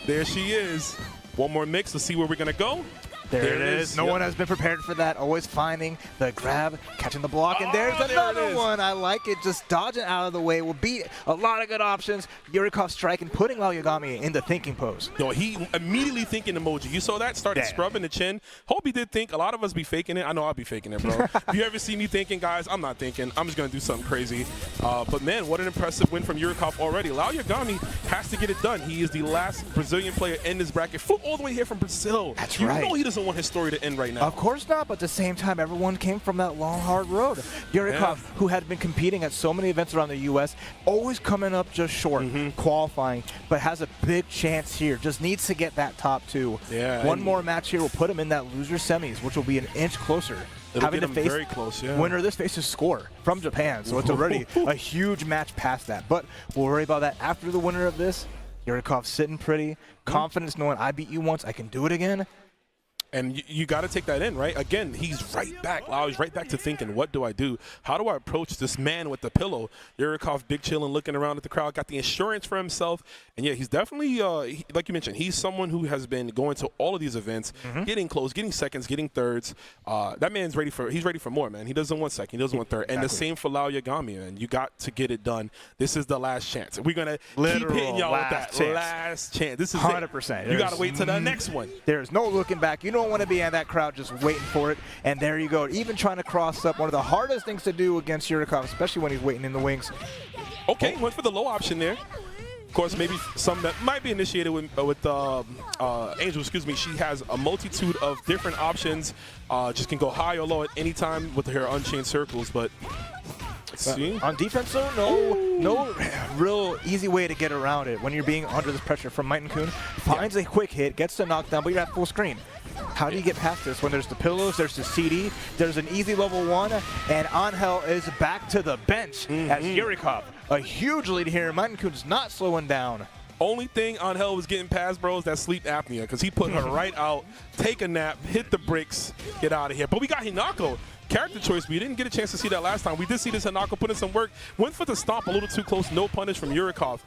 There she is. One more mix. Let's see where we're going to go. There it is. No one has been prepared for that. Always finding the grab, catching the block, and there's another one. I like it. Just dodging out of the way will beat a lot of good options. Yurikov striking, putting Lao Yagami in the thinking pose. No, he immediately thinking emoji. You saw that? Started scrubbing the chin. Hope he did think. A lot of us be faking it. I know I'll be faking it, bro. If you ever see me thinking, guys, I'm not thinking. I'm just going to do something crazy. But, man, what an impressive win from Yurikov already. Lao Yagami has to get it done. He is the last Brazilian player in this bracket. Flew all the way here from Brazil. That's you right. know he doesn't want his story to end right now. Of course not, but at the same time, everyone came from that long, hard road. Yurikov, who had been competing at so many events around the U.S., always coming up just short, qualifying, but has a big chance here. Just needs to get that top two. Yeah, One more match here will put him in that loser semis, which will be an inch closer. Having to face very close, winner of this faces Score from Japan, so it's already a huge match past that. But we'll worry about that after the winner of this. Yurikov sitting pretty, confidence knowing I beat you once, I can do it again. And you got to take that in, right? Again, he's right back. He's right back to thinking, what do I do? How do I approach this man with the pillow? Yurikov big chilling, looking around at the crowd, got the insurance for himself. And, yeah, he's definitely, like you mentioned, he's someone who has been going to all of these events, getting close, getting seconds, getting thirds. That man's ready for more, man. He doesn't want second. He doesn't want third. Exactly. And the same for Lao Yagami, man. You got to get it done. This is the last chance. We're going to keep hitting y'all with that. Last chance. This is 100%. You got to wait till the next one. There's no looking back. You don't want to be in that crowd just waiting for it. And there you go. Even trying to cross up, one of the hardest things to do against Yurikov, especially when he's waiting in the wings. Okay, went for the low option there. Of course, maybe some that might be initiated with Angel, excuse me. She has a multitude of different options. Just can go high or low at any time with her Unchained Circles, but see. On defense, though, no real easy way to get around it when you're being under this pressure from Might and Kun. Finds a quick hit, gets the knockdown, but you're at full screen. How do you get past this when there's the pillows, there's the CD, there's an easy level 1, and Angel is back to the bench as Yurikov. A huge lead here. Might and Kun's not slowing down. Only thing Angel was getting past, bro, is that sleep apnea, because he put her right out, take a nap, hit the bricks, get out of here. But we got Hinako. Character choice, we didn't get a chance to see that last time. We did see this Hinako put in some work. Went for the stomp a little too close, no punish from Yurikov.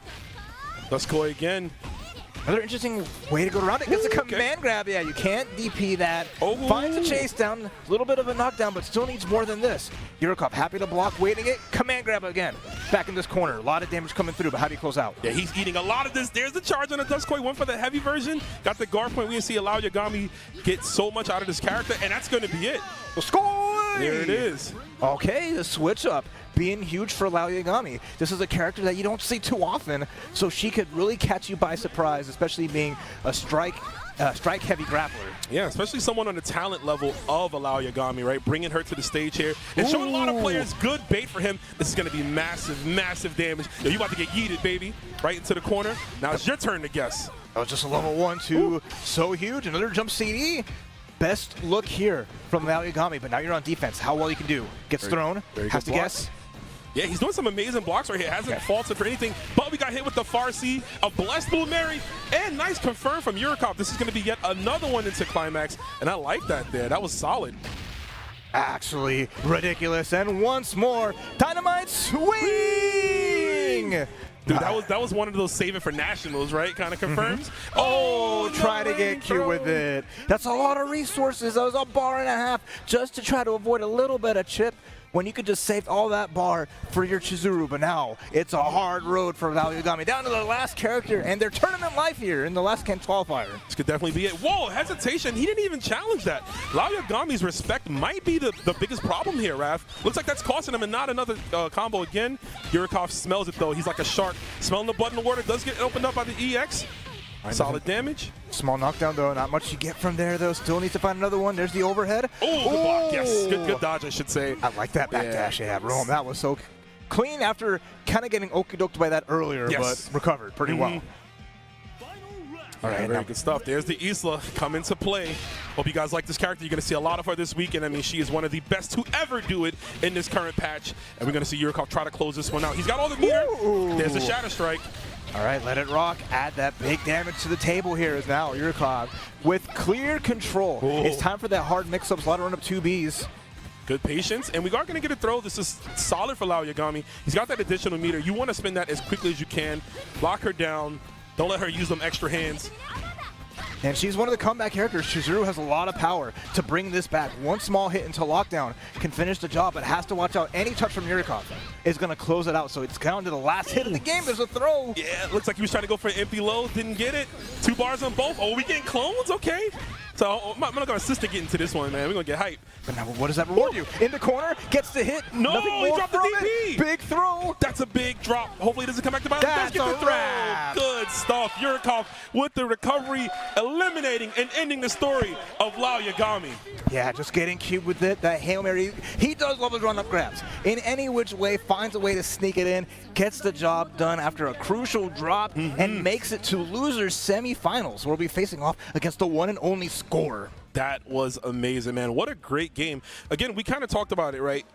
Let's go again. Another interesting way to go around it. Gets a command grab. Yeah, you can't DP that. Finds a chase down. A little bit of a knockdown, but still needs more than this. Yurikov happy to block, waiting it. Command grab again. Back in this corner. A lot of damage coming through, but how do you close out? Yeah, he's eating a lot of this. There's the charge on the Duskoi. Went for the heavy version. Got the guard point. We didn't see Lao Yagami get so much out of this character, and that's going to be it. Score! There it is. Okay, the switch up being huge for Lao Yagami. This is a character that you don't see too often, so she could really catch you by surprise, especially being a strike-heavy grappler. Yeah, especially someone on the talent level of a Lao Yagami, right? Bringing her to the stage here and showing a lot of players good bait for him. This is going to be massive, massive damage. Yo, you about to get yeeted, baby, right into the corner. Now it's your turn to guess. That was just a level 1, 2. So huge. Another jump CD. Best look here from Lao Yagami, but now you're on defense. How well you can do. Gets thrown, has to guess. Yeah, he's doing some amazing blocks right here. Hasn't faulted for anything, but we got hit with the Farsi, a blessed Blue Mary, and nice confirm from Yurikov. This is going to be yet another one into climax, and I like that there. That was solid. Actually ridiculous, and once more, Dynamite swing! Dude, that was one of those save it for nationals, right? Kind of confirms. Oh, try to get cute with it. That's a lot of resources. That was a bar and a half just to try to avoid a little bit of chip when you could just save all that bar for your Chizuru. But now it's a hard road for Lao Yagami. Down to the last character and their tournament life here in the last qualifier. This could definitely be it. Whoa, hesitation. He didn't even challenge that. Lao Yagami's respect might be the biggest problem here, Raph. Looks like that's costing him and not another combo again. Yurikov smells it, though. He's like a shark. Smelling the blood in the water. Does get opened up by the EX. Solid damage. Small knockdown, though. Not much you get from there, though. Still needs to find another one. There's the overhead. Oh, good block. Yes. Good dodge, I should say. I like that backdash. Yeah, Rome. That was so clean after kind of getting okey-doked by that earlier, but recovered pretty well. All right, very good stuff. There's the Isla come into play. Hope you guys like this character. You're going to see a lot of her this weekend. I mean, she is one of the best to ever do it in this current patch. And we're going to see Yurikov try to close this one out. He's got all the meter. There's the Shadow Strike. All right, let it rock. Add that big damage to the table here is now Yurikov with clear control. Ooh. It's time for that hard mix-up. Slaughter run up 2Bs. Good patience, and we are going to get a throw. This is solid for Lao Yagami. He's got that additional meter. You want to spin that as quickly as you can. Lock her down. Don't let her use them extra hands. And she's one of the comeback characters. Chizuru has a lot of power to bring this back. One small hit into lockdown can finish the job, but has to watch out. Any touch from Yurikov is going to close it out. So it's down to the last hit of the game. There's a throw. Yeah, it looks like he was trying to go for an empty low. Didn't get it. 2 bars on both. Oh, we getting clones? Okay. So I'm not going to assist to get into this one, man. We're going to get hype. But now what does that reward you? In the corner, gets the hit. No, Nothing he more dropped the from DP. it. Big throw. That's a big drop. Hopefully it doesn't come back to bite. That's Does get the a throw. wrap. Good stuff. Yurikov with the recovery, eliminating and ending the story of Lao Yagami. Yeah, just getting cute with it. That Hail Mary. He does love his run-up grabs. In any which way, finds a way to sneak it in, gets the job done after a crucial drop, and makes it to losers semifinals, where we'll be facing off against the one and only Score. That was amazing, man. What a great game. Again, we kind of talked about it, right?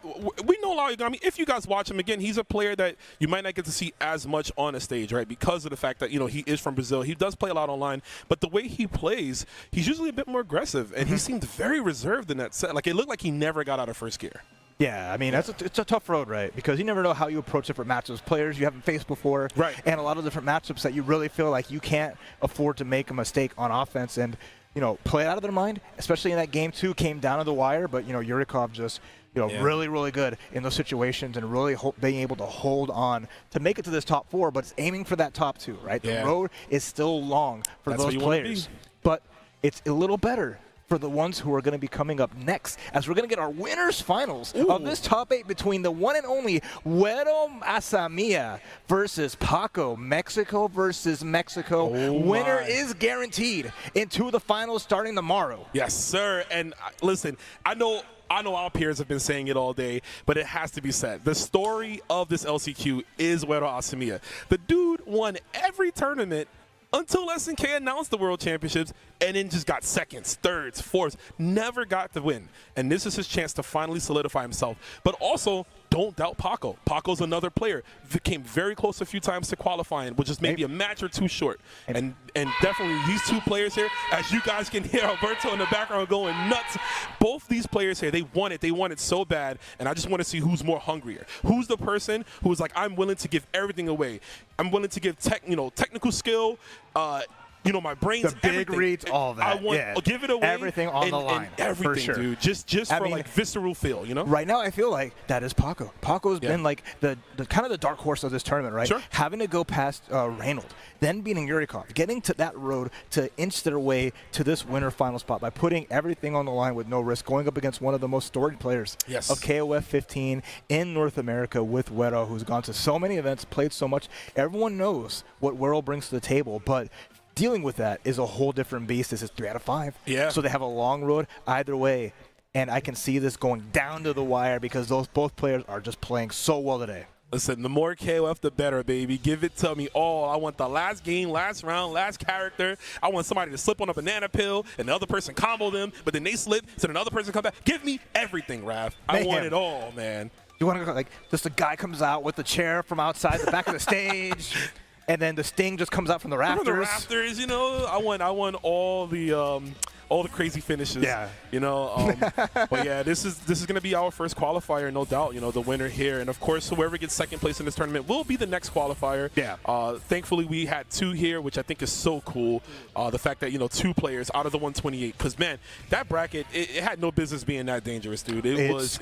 We know Lao Yagami. If you guys watch him, again, he's a player that you might not get to see as much on a stage, right? Because of the fact that, you know, he is from Brazil. He does play a lot online. But the way he plays, he's usually a bit more aggressive. And he seemed very reserved in that set. Like, it looked like he never got out of first gear. Yeah, I mean, it's a tough road, right? Because you never know how you approach different matchups. Players you haven't faced before. Right. And a lot of different matchups that you really feel like you can't afford to make a mistake on offense. And you know, play it out of their mind, especially in that game 2, came down to the wire, but, you know, Yurikov just, you know, really, really good in those situations and really being able to hold on to make it to this top 4, but it's aiming for that top 2, right? The road is still long for those players, but it's a little better for the ones who are going to be coming up next, as we're going to get our winners finals of this top 8 between the one and only Güero Asamiya versus Paco. Mexico versus Mexico. Winner is guaranteed into the finals starting tomorrow. Yes, sir. And listen, I know our peers have been saying it all day, but it has to be said. The story of this LCQ is Güero Asamiya. The dude won every tournament until SNK announced the World Championships, and then just got seconds, thirds, fourths, never got the win. And this is his chance to finally solidify himself. But also, don't doubt Paco. Paco's another player. Came very close a few times to qualifying, which is maybe a match or 2 short. And definitely these 2 players here, as you guys can hear Alberto in the background going nuts. Both these players here, they want it so bad. And I just want to see who's more hungrier. Who's the person who's like, I'm willing to give everything away. I'm willing to give technical skill, you know, my brains, the big reads, all that. I want give it away. Everything on the line. And everything, for sure. dude. Just for like visceral feel, you know? Right now, I feel like that is Paco. Paco's been like the kind of the dark horse of this tournament, right? Sure. Having to go past Reynold, then beating Yurikov, getting to that road to inch their way to this winner final spot by putting everything on the line with no risk, going up against one of the most storied players of KOF 15 in North America with Güero, who's gone to so many events, played so much. Everyone knows what Güero brings to the table, but dealing with that is a whole different beast. This is 3 out of 5. Yeah. So they have a long road either way. And I can see this going down to the wire because both players are just playing so well today. Listen, the more KOF, the better, baby. Give it to me all. I want the last game, last round, last character. I want somebody to slip on a banana pill and the other person combo them, but then they slip, so another person come back. Give me everything, Raph. I want it all, man. You want to go like just a guy comes out with the chair from outside the back of the stage. And then the Sting just comes out from the rafters. From the rafters, you know. I want all the crazy finishes. Yeah. You know. But yeah, this is gonna be our first qualifier, no doubt. You know, the winner here, and of course, whoever gets second place in this tournament will be the next qualifier. Yeah. Thankfully, we had 2 here, which I think is so cool. The fact that 2 players out of the 128, because man, that bracket it had no business being that dangerous, dude. It was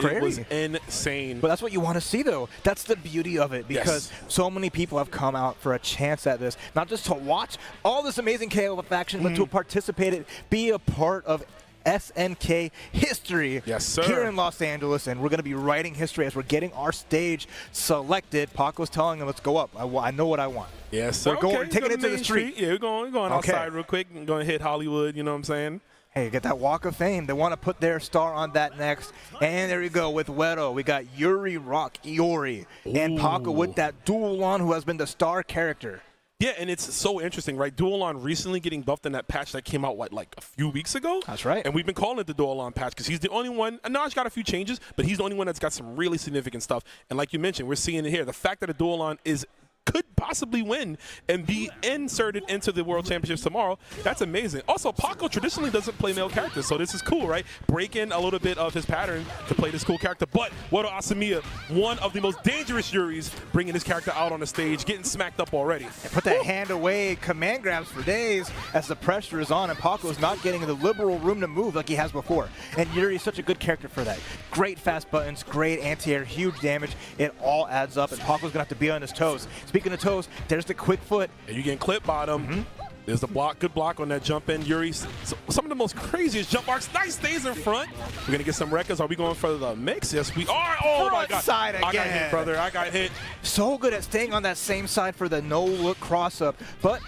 insane. But that's what you want to see, though. That's the beauty of it, because so many people have come out for a chance at this, not just to watch all this amazing KOF action, but to participate in, be a part of SNK history here in Los Angeles, and we're going to be writing history as we're getting our stage selected. Paco's telling them, let's go up. I know what I want. Yes, sir. We're taking it to the street. Yeah, we're going outside real quick and going to hit Hollywood, you know what I'm saying? Hey, get that Walk of Fame. They want to put their star on that next. And there we go with Güero. We got Yuri Rock Iori and Paco with that Dualon, who has been the star character. Yeah, and it's so interesting, right? Dualon recently getting buffed in that patch that came out, like a few weeks ago? That's right. And we've been calling it the Dualon patch because he's the only one. Naj got a few changes, but he's the only one that's got some really significant stuff. And like you mentioned, we're seeing it here. The fact that a Dualon is could possibly win and be inserted into the World Championships tomorrow. That's amazing. Also, Paco traditionally doesn't play male characters, so this is cool, right? Break in a little bit of his pattern to play this cool character. But Wado Asamiya, one of the most dangerous Yuris, bringing this character out on the stage, getting smacked up already. And put that hand away, command grabs for days as the pressure is on, and Paco's not getting the liberal room to move like he has before. And Yuri is such a good character for that. Great fast buttons, great anti-air, huge damage. It all adds up, and Paco's going to have to be on his toes. Speaking of toes, there's the quick foot. And you getting clipped bottom. There's the block, good block on that jump in. Yuri, some of the most craziest jump marks. Nice stays in front. We're going to get some records. Are we going for the mix? Yes, we are. Oh, my God. Side again. I got hit, brother. I got hit. So good at staying on that same side for the no-look cross-up. But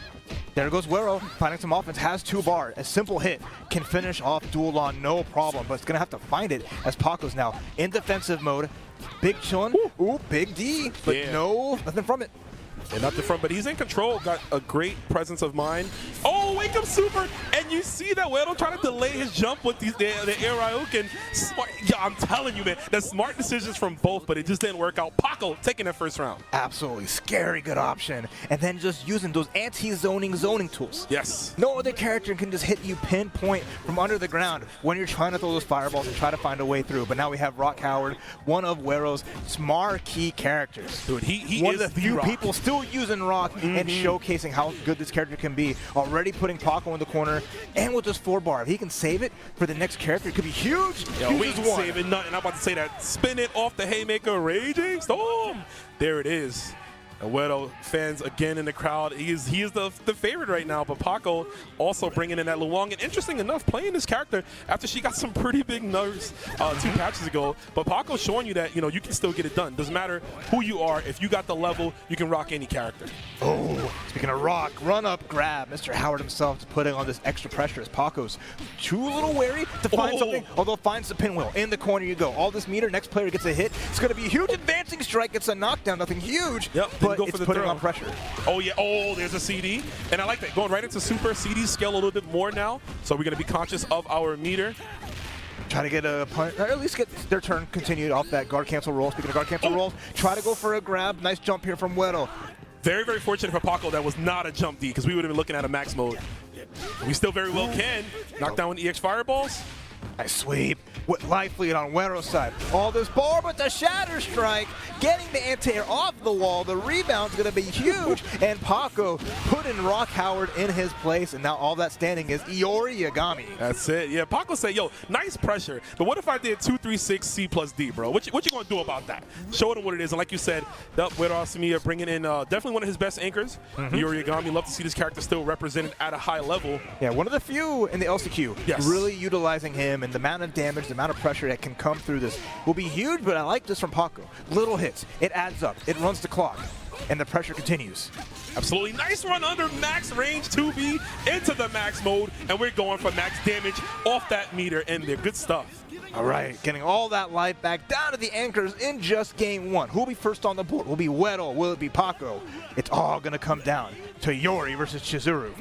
there goes Wero, finding some offense, has 2 bar. A simple hit can finish off Duel on no problem, but it's going to have to find it as Paco's now in defensive mode. Big Chun, ooh, big D, but nothing from it. And nothing from, but he's in control, got a great presence of mind. Oh, wake up super, and you see that Wero trying to delay his jump with the air Ryuken. Smart, yeah, I'm telling you, man, that's smart decisions from both, but it just didn't work out. Paco taking that first round. Absolutely, scary good option. And then just using those anti-zoning tools. Yes. No other character can just hit you pinpoint from under the ground when you're trying to throw those fireballs and try to find a way through. But now we have Rock Howard, one of Wero's marquee characters. Dude, he one is of the few Rock. people still using Rock and showcasing how good this character can be. Already putting Paco in the corner, and with this 4 bar, if he can save it for the next character, it could be huge. Yo, we ain't saving nothing. I'm about to say that. Spin it off the haymaker, Raging Storm. There it is. Wero fans again in the crowd. He is the favorite right now, but Paco also bringing in that Luong. And interesting enough, playing this character after she got some pretty big nerves 2 patches ago. But Paco's showing you that, you know, you can still get it done. Doesn't matter who you are. If you got the level, you can rock any character. Oh, speaking of Rock, run up, grab. Mr. Howard himself is putting on this extra pressure as Paco's too little wary to find something, although finds the pinwheel. In the corner you go. All this meter, next player gets a hit. It's going to be a huge advancing strike. Gets a knockdown, nothing huge. Yep. But go it's for the putting throw. on pressure. Oh, yeah. Oh, there's a CD. And I like that. Going right into super. CDs scale a little bit more now. So we're going to be conscious of our meter. Try to get a punt, or at least get their turn continued off that guard cancel roll. Speaking of guard cancel rolls, try to go for a grab. Nice jump here from Wero. Very, very fortunate for Paco that was not a jump D, because we would have been looking at a max mode. We still very well can. Knock down with EX fireballs. Nice sweep with life lead on Wero's side. All this bar, but the shatter strike, getting the anti-air off the wall. The rebound's going to be huge, and Paco putting Rock Howard in his place, and now all that standing is Iori Yagami. That's it. Yeah, Paco said, yo, nice pressure, but what if I did 236 C plus D, bro? What you going to do about that? Show them what it is, and like you said, Wero Asamiya bringing in definitely one of his best anchors, Iori Yagami. Love to see this character still represented at a high level. Yeah, one of the few in the LCQ. Yes. Really utilizing him, and the amount of damage, the amount of pressure that can come through this will be huge, but I like this from Paco. Little hits, it adds up, it runs the clock, and the pressure continues. Absolutely. Nice run under max range 2B into the max mode, and we're going for max damage off that meter, and they're good stuff. All right, getting all that life back down to the anchors in just game 1. Who will be first on the board? Will it be Wero? Will it be Paco? It's all going to come down to Yori versus Chizuru.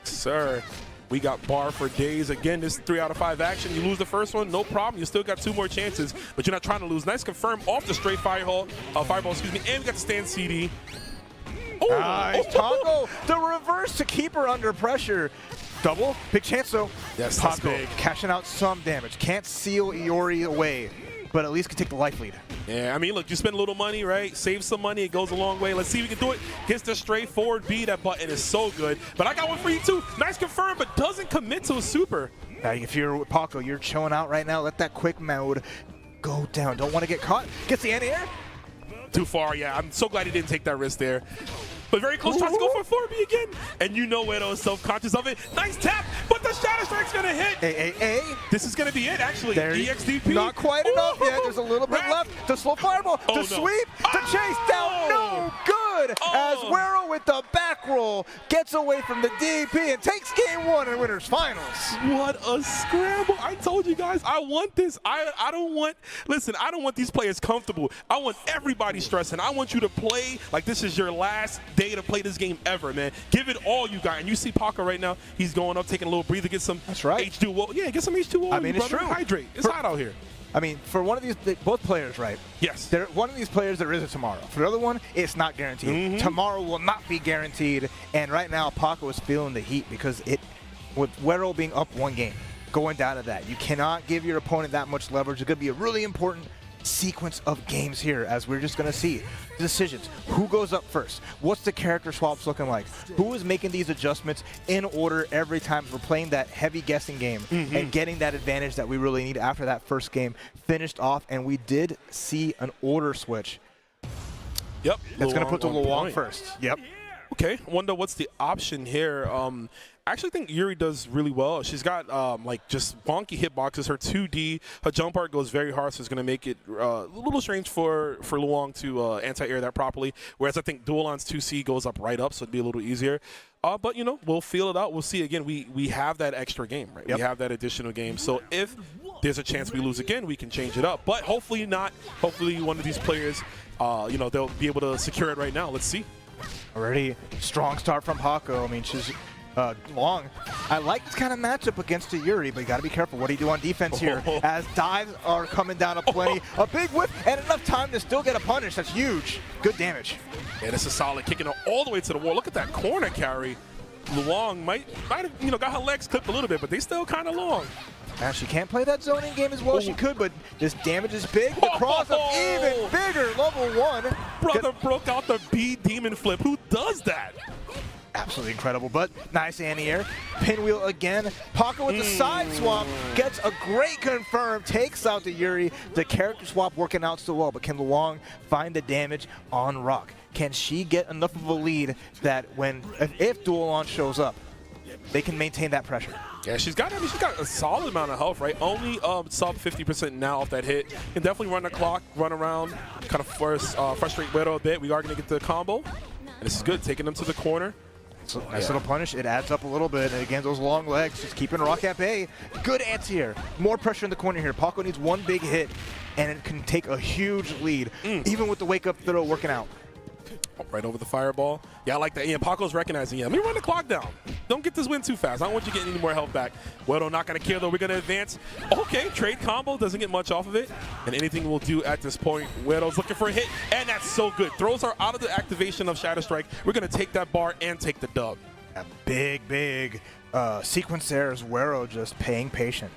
Sir. We got bar for days. Again, this 3 out of 5 action. You lose the first one, no problem. You still got 2 more chances, but you're not trying to lose. Nice confirm off the straight fireball, excuse me, and we got the stand CD. Oh, nice Taco, the reverse to keep her under pressure. Double, big chance though. Yes, Paco that's big. cashing out some damage. Can't seal Iori away, but at least can take the life lead. Yeah, I mean, look, you spend a little money, right? Save some money, it goes a long way. Let's see if we can do it. Gets the straightforward B. That button is so good. But I got one for you, too. Nice confirm, but doesn't commit to a super. Now, if you're Paco, you're chilling out right now. Let that quick mode go down. Don't want to get caught. Gets the anti-air. Too far, yeah. I'm so glad he didn't take that risk there. But very close, tries to go for 4B again. And you know Wero is self-conscious of it. Nice tap, but the shadow strike's going to hit. This is going to be it, actually. There EXDP. Not quite enough yet. There's a little bit left. The slow fireball, the sweep, the chase down. No good. As Wero with the back roll gets away from the DP and takes game 1 in winners finals. What a scramble. I told you guys, I want this. I don't want, listen, I don't want these players comfortable. I want everybody stressing. I want you to play like this is your last day to play this game ever, man. Give it all you got. And you see Paco right now, he's going up, taking a little breather, get some H2O. Yeah, get some H2O. I mean, it's brother. true. Hydrate. It's hot out here. I mean, for one of these, both players, right? Yes. One of these players, there is a tomorrow. For the other one, it's not guaranteed. Tomorrow will not be guaranteed. And right now, Paco is feeling the heat because with Wero being up 1 game, going down to that, you cannot give your opponent that much leverage. It's going to be a really important sequence of games here, as we're just going to see decisions. Who goes up first? What's the character swaps looking like? Who is making these adjustments in order every time we're playing that heavy guessing game and getting that advantage that we really need after that first game finished off? And we did see an order switch. Yep. That's going to put the Luong first. Yep. Okay. Wonder what's the option here. I actually think Yuri does really well. She's got like just bonky hitboxes. Her 2D, her jump art goes very hard, so it's going to make it a little strange for Luong to anti-air that properly. Whereas I think Duolan's 2C goes up right up, so it'd be a little easier. But, you know, we'll feel it out. We'll see. Again, we have that extra game, right? Yep. We have that additional game. So if there's a chance we lose again, we can change it up. But hopefully not. Hopefully one of these players, you know, they'll be able to secure it right now. Let's see. Already strong start from Paco. I mean, she's long. I like this kind of matchup against a Yuri, but you got to be careful. What do you do on defense here? As dives are coming down aplenty. A big whiff and enough time to still get a punish. That's huge. Good damage. Yeah, this is solid, kicking her all the way to the wall. Look at that corner carry. Luong might have, you know, got her legs clipped a little bit, but they still kind of long. Now, she can't play that zoning game as well as she could, but this damage is big. The cross up even bigger, level 1. Brother broke out the B demon flip. Who does that? Absolutely incredible, but nice anti-air. Pinwheel again. Paco with the side swap gets a great confirm, takes out the Yuri. The character swap working out so well, but can Luong find the damage on Rock? Can she get enough of a lead that if Duolan shows up, they can maintain that pressure? Yeah, she's got a solid amount of health, right? Only sub 50% now off that hit. Can definitely run the clock, run around, kind of frustrate Wero a bit. We are going to get the combo, and this is good, taking them to the corner. So nice little punish. It adds up a little bit. And again, those long legs just keeping Rock at bay. Good anti-air. More pressure in the corner here. Paco needs one big hit, and it can take a huge lead, even with the wake-up throw working out. Right over the fireball. Yeah, I like that. Yeah, Paco's recognizing, let me run the clock down. Don't get this win too fast. I don't want you getting any more health back. Wero not going to kill, though. We're going to advance. Okay, trade combo. Doesn't get much off of it. And anything we'll do at this point. Wero's looking for a hit, and that's so good. Throws her out of the activation of Shadow Strike. We're going to take that bar and take the dub. A big sequence there is Wero just paying patient.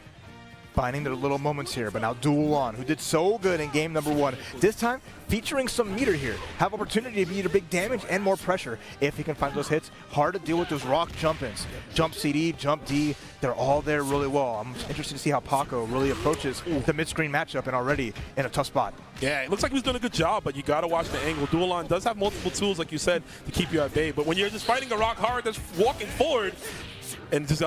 Finding their little moments here, but now Duolan, who did so good in game number 1. This time, featuring some meter here. Have opportunity to meter big damage and more pressure if he can find those hits. Hard to deal with those Rock jump-ins. Jump CD, jump D, they're all there really well. I'm interested to see how Paco really approaches the mid-screen matchup and already in a tough spot. Yeah, it looks like he's doing a good job, but you got to watch the angle. Duolan does have multiple tools, like you said, to keep you at bay, but when you're just fighting a Rock hard that's walking forward, and just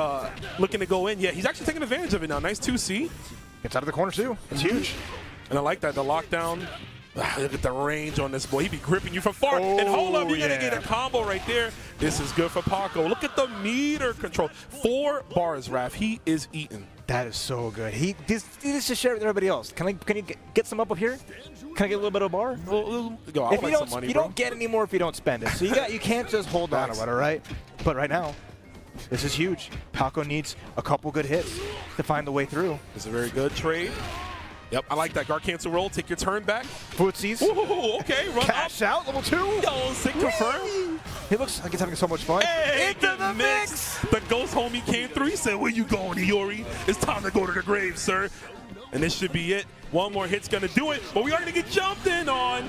looking to go in. Yeah, he's actually taking advantage of it now. Nice 2C. Gets out of the corner, too. It's huge. And I like that, the lockdown. Look at the range on this boy. He be gripping you from far. And hold up, you're going to get a combo right there. This is good for Paco. Look at the meter control. 4 bars, Raph. He is eating. That is so good. He needs to share with everybody else. Can you get some up here? Can I get a little bit of a bar? Well, go. I'll like some money, you don't get any more if you don't spend it. So you can't just hold on to it, all right? But right now, this is huge. Paco needs a couple good hits to find the way through. It's a very good trade. Yep, I like that. Guard cancel roll. Take your turn back. Footsies. Ooh, okay, run Cash out, level 2. Yo, sick confirm. He looks like he's having so much fun. Hey, into the mix. The ghost homie came through. He said, where you going, Yuri? It's time to go to the grave, sir. And this should be it. One more hit's going to do it. But we are going to get jumped in on.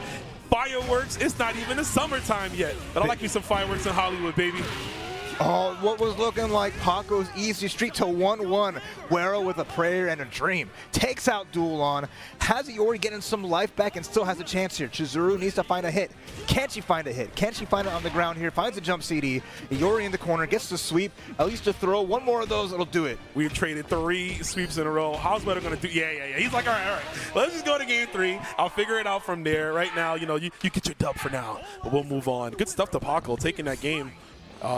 Fireworks. It's not even the summertime yet. But I like me some fireworks in Hollywood, baby. Oh, what was looking like Paco's easy streak to 1-1. Wero with a prayer and a dream. Takes out Duolan. Has Iori getting some life back and still has a chance here. Chizuru needs to find a hit. Can she find a hit? Can she find it on the ground here? Finds a jump CD. Iori in the corner, gets the sweep. At least to throw one more of those, it'll do it. We've traded 3 sweeps in a row. How's Wero going to do? Yeah. He's like, all right. Let's just go to game 3. I'll figure it out from there. Right now, you get your dub for now. But we'll move on. Good stuff to Paco, taking that game.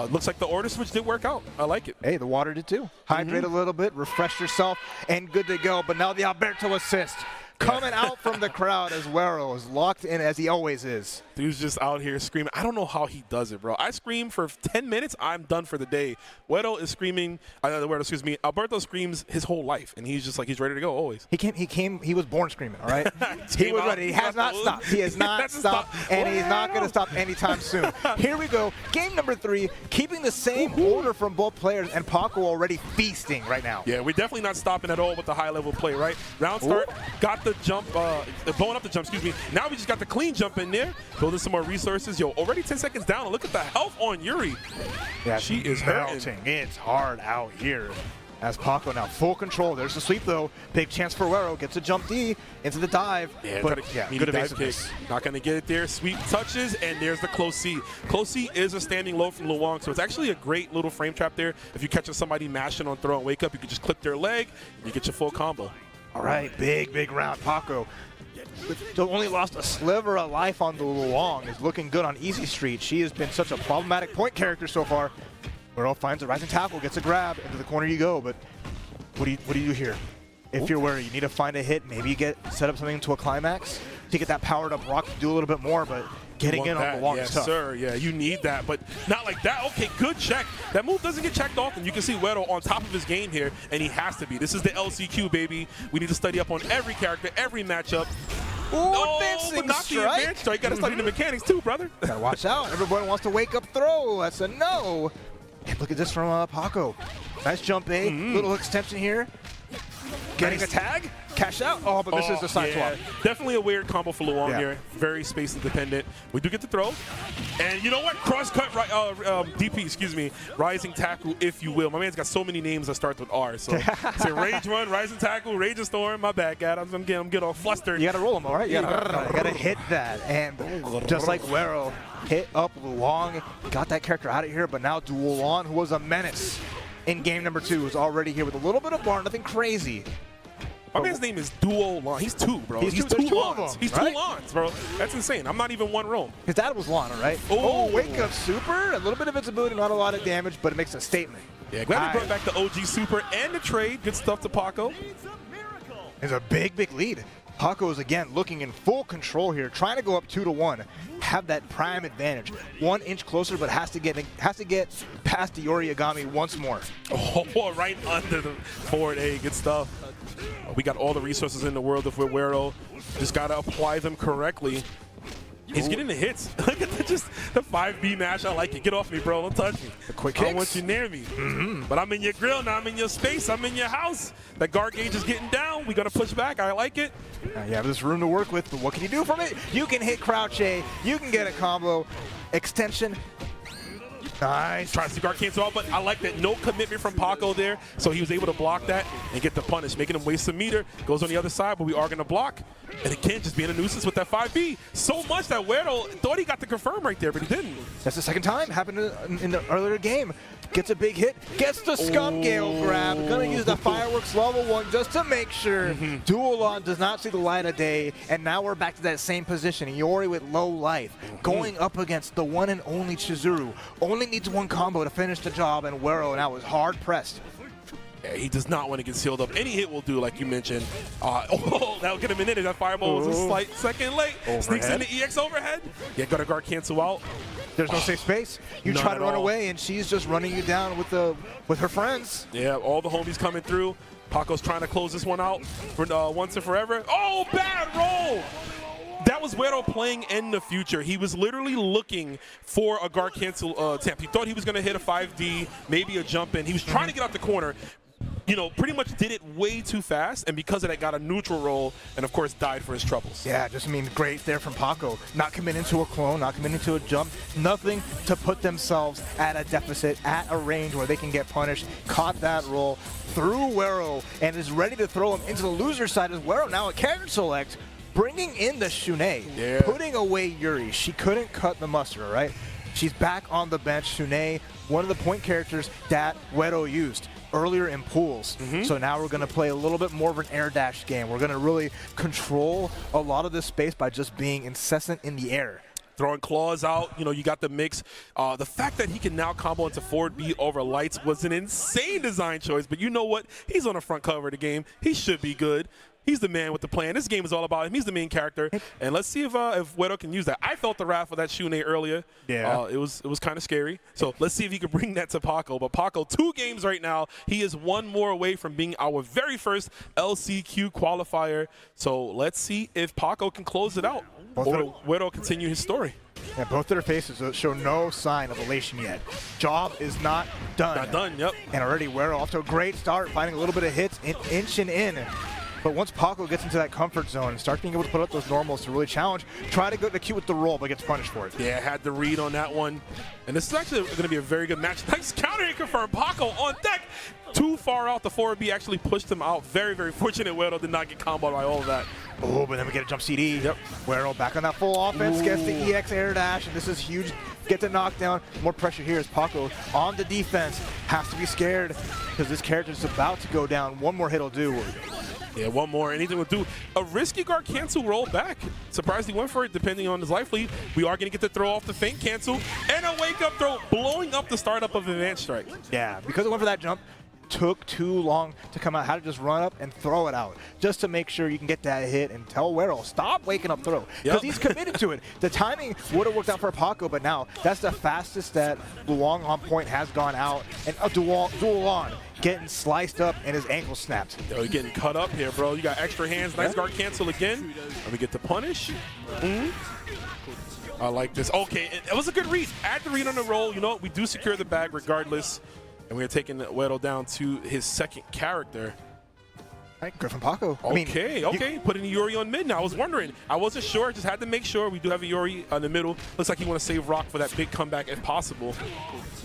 Looks like the order switch did work out. I like it. Hey, the water did too. Hydrate a little bit, refresh yourself, and good to go. But now the Alberto assist. coming out from the crowd as Wero is locked in as he always is. Dude's just out here screaming. I don't know how he does it, bro. I scream for 10 minutes, I'm done for the day. Wero is screaming, Alberto screams his whole life, and he's just like, he's ready to go always. He was born screaming, all right? He was ready. He has not stopped. He has not stopped, and he's not going to stop anytime soon. Here we go. Game number 3, keeping the same order from both players, and Paco already feasting right now. Yeah, we're definitely not stopping at all with the high-level play, right? Round start, got the jump, blowing up the jump, excuse me. Now we just got the clean jump in there, building some more resources. Yo, already 10 seconds down, and look at the health on Yuri. Yeah, she is hurting. It's hard out here. As Paco now full control. There's the sweep though. Big chance for Wero. Gets a jump D into the dive. Yeah, but good dive kick. Not going to get it there. Sweep touches, and there's the close C. Close C is a standing low from Luong, so it's actually a great little frame trap there. If you catch somebody mashing on throw and wake up, you can just clip their leg, and you get your full combo. All right, big round. Paco only lost a sliver of life on the Luong. Is looking good on Easy Street. She has been such a problematic point character so far. Wero finds a rising tackle, gets a grab, into the corner you go, but what do you do here? If you're Wero, you need to find a hit, maybe you set up something to a climax to get that powered up rock to do a little bit more, but getting in on the Luong is tough. Yes, sir. Yeah, you need that, but not like that. Okay, good check. That move doesn't get checked often. You can see Wero on top of his game here, and he has to be. This is the LCQ, baby. We need to study up on every character, every matchup. Ooh, but not the advanced strike. You got to study the mechanics too, brother. Gotta watch out. Everybody wants to wake up throw. That's a no. And look at this from Paco. Nice jump A, little extension here. Getting a tag, cash out. Oh, but this is the side swap. Definitely a weird combo for Luong here. Very space independent. We do get the throw. And you know what? Cross cut, DP, excuse me. Rising tackle, if you will. My man's got so many names that start with R. So say Rage Run, Rising Tackle, Rage Storm. My bad, God. I'm getting all flustered. You got to roll them, all right? You got to hit that. And just like Wero, hit up Luong, got that character out of here, but now Duolon, who was a menace in game number 2, is already here with a little bit of bar, nothing crazy. My man's name is Duolon. He's 2, bro. He's two Lons. He's right? 2 Lons, bro. That's insane. I'm not even 1 roam. His dad was Lana, right? Oh, wake up super. A little bit of invincibility, not a lot of damage, but it makes a statement. Yeah, glad we brought back the OG super and the trade. Good stuff to Paco. It's a big lead. Paco is again looking in full control here, trying to go up 2-1, have that prime advantage. 1 inch closer, but has to get past the Origami once more. Oh, right under the forward A. Good stuff. We got all the resources in the world of Wero. Just got to apply them correctly. He's getting the hits. Look at just the 5B mash. I like it. Get off me, bro. Don't touch me. The quick I don't want you near me. But I'm in your grill now. I'm in your space. I'm in your house. That guard gauge is getting down. We got to push back. I like it. You have this room to work with, but what can you do from it? You can hit crouch A. You can get a combo. Extension. Nice. Trying to see guard cancel out, but I like that no commitment from Paco there, so he was able to block that and get the punish, making him waste a meter. Goes on the other side, but we are going to block. And again, just being a nuisance with that 5B. So much that Wero thought he got the confirm right there, but he didn't. That's the second time. Happened in the earlier game. Gets a big hit. Gets the Scum Gale grab. Gonna use the Fireworks level 1 just to make sure Duolon does not see the light of day. And now we're back to that same position. Iori with low life. Going up against the one and only Chizuru. Only needs 1 combo to finish the job, and Wero now is hard pressed. Yeah, he does not want to get sealed up. Any hit will do, like you mentioned. That'll get him in it. That fireball was a slight second late. Overhead. Sneaks in the EX overhead. Yeah, got a guard cancel out. There's no safe space. You try to run away, and she's just running you down with her friends. Yeah, all the homies coming through. Paco's trying to close this one out for once and forever. Oh, bad roll! That was Wero playing in the future. He was literally looking for a guard cancel attempt. He thought he was going to hit a 5D, maybe a jump in. He was trying to get out the corner. You know, pretty much did it way too fast, and because of that got a neutral roll, and of course died for his troubles. Yeah, just great there from Paco. Not committing to a clone, not committing to a jump, nothing to put themselves at a deficit, at a range where they can get punished. Caught that roll through Wero, and is ready to throw him into the loser side as Wero. Now a character select, bringing in the Shunei, putting away Yuri. She couldn't cut the mustard, right? She's back on the bench. Shunei, one of the point characters that Wero used earlier in pools. So now we're going to play a little bit more of an air dash game. We're going to really control a lot of this space by just being incessant in the air. Throwing claws out, you know, you got the mix. The fact that he can now combo into forward B over lights was an insane design choice, but you know what? He's on the front cover of the game. He should be good. He's the man with the plan. This game is all about him. He's the main character. And let's see if Wedo can use that. I felt the wrath of that Shune earlier. Yeah. It was kind of scary. So let's see if he can bring that to Paco. But Paco, 2 games right now. He is 1 more away from being our very first LCQ qualifier. So let's see if Paco can close it out or Wedo continue his story. Yeah, both their faces show no sign of elation yet. Job is not done. Not done, yep. And already Wedo off to a great start, finding a little bit of hits, inching in. But once Paco gets into that comfort zone and starts being able to put up those normals to really challenge, try to go to cue with the roll, but gets punished for it. Yeah, had the read on that one. And this is actually going to be a very good match. Nice counter hit confirmed. Paco on deck. Too far out. The 4B actually pushed him out. Very, very fortunate. Wedo did not get comboed by all of that. Oh, but then we get a jump CD. Yep. Wedo back on that full offense, gets the EX air dash, and this is huge. Get the knockdown. More pressure here as Paco on the defense. Has to be scared because this character is about to go down. One more hit will do. Yeah, one more. Anything will do. A risky guard cancel roll back. Surprised he went for it, depending on his life lead. We are going to get the throw off the feint cancel. And a wake-up throw, blowing up the startup of Advanced Strike. Yeah, because it went for that jump, took too long to come out. Had to just run up and throw it out just to make sure you can get that hit and tell Wedo, stop waking up throw. Because he's committed to it. The timing would have worked out for Paco, but now that's the fastest that Luong on point has gone out. And Duolon getting sliced up and his ankle snapped. Yo, you're getting cut up here, bro. You got extra hands. Nice guard cancel again. Let me get the punish. I like this. Okay, it was a good read. Add the read on the roll. You know what? We do secure the bag regardless. And we're taking Wedo down to his second character. Right, Griffin Paco. Okay. Putting Yuri on mid now. I was wondering. I wasn't sure. Just had to make sure. We do have a Yuri in the middle. Looks like he want to save Rock for that big comeback if possible.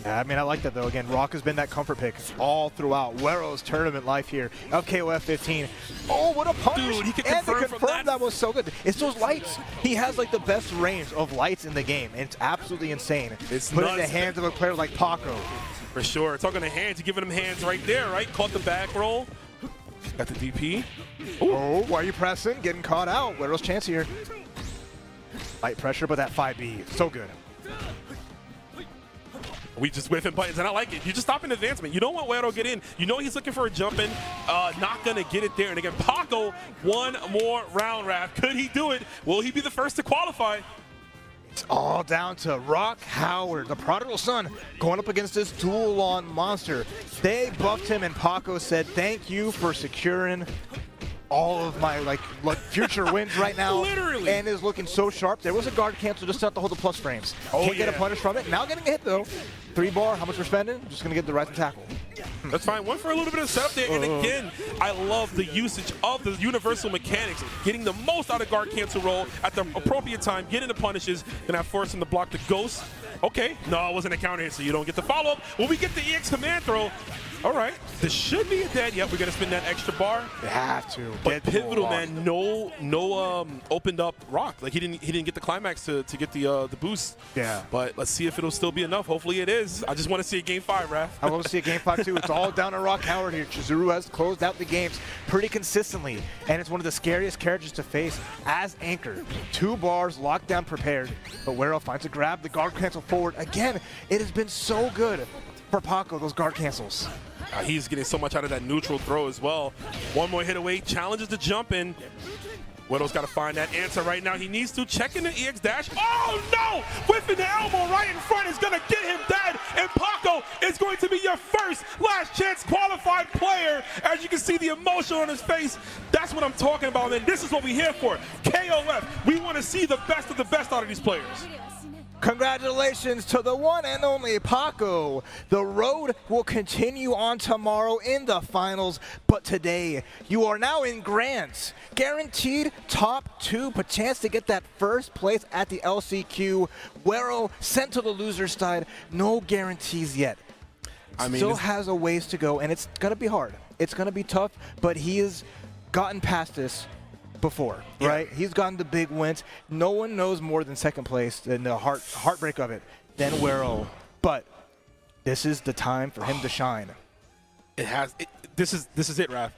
Yeah, I mean, I like that, though. Again, Rock has been that comfort pick all throughout Wedo's tournament life here of KOF 15. Oh, what a punish. Dude, he can and confirm from that was so good. It's those lights. He has, like, the best range of lights in the game. And it's absolutely insane. It's Put it in nuts. the hands of a player like Paco. For sure. Talking to hands. You're giving him hands right there, right? Caught the back roll. Got the DP. Ooh. Oh, why are you pressing? Getting caught out. Wedo's chance here. Light pressure, but that 5B, so good. We just whiffing buttons, and I like it. You just stop an advancement. You don't want Wedo to get in. You know he's looking for a jump in. Not going to get it there. And again, Paco, one more round, Raph. Could he do it? Will he be the first to qualify? It's all down to Rock Howard, the prodigal son, going up against this dual-on monster. They buffed him, and Paco said, thank you for securing all of my like future wins right now. Literally. And is looking so sharp. There was a guard cancel just not to hold the plus frames. Can't get a punish from it. Now getting a hit, though. 3-bar, how much we're spending? Just going to get the rising tackle. That's fine. Went for a little bit of setup there. And again, I love the usage of the universal mechanics. Getting the most out of guard cancel roll at the appropriate time. Getting the punishes. Then I force him to block the ghost. Okay. No, it wasn't a counter hit, so you don't get the follow-up. Will we get the EX command throw? All right. This should be a dead. Yep, we're going to spin that extra bar. You have to. But pivotal, man, no opened up Rock. Like he didn't get the climax to get the boost. Yeah. But let's see if it'll still be enough. Hopefully it is. I just want to see a game 5, Raph. I want to see a game 5 too. It's all down to Rock Howard here. Chizuru has closed out the games pretty consistently, and it's one of the scariest characters to face as Anchor. 2 bars, locked down, prepared. But Wedo finds a grab, the guard cancel forward. Again, it has been so good for Paco, those guard cancels. He's getting so much out of that neutral throw as well. One more hit away, challenges the jump in. Wedo's got to find that answer right now. He needs to check in the EX dash. Oh no! Whiffing the elbow right in front is going to get him dead. And Paco is going to be your first last chance qualified player. As you can see the emotion on his face. That's what I'm talking about, man. This is what we're here for. KOF, we want to see the best of the best out of these players. Congratulations to the one and only Paco. The road will continue on tomorrow in the finals, but today you are now in Grants. Guaranteed top 2, but chance to get that first place at the LCQ. Wedo sent to the loser's side. No guarantees yet. Still has a ways to go, and it's going to be hard. It's going to be tough, but he has gotten past this before, right? He's gotten the big wins. No one knows more than second place and the heartbreak of it than Wedo. But this is the time for him to shine. This is it, Raph.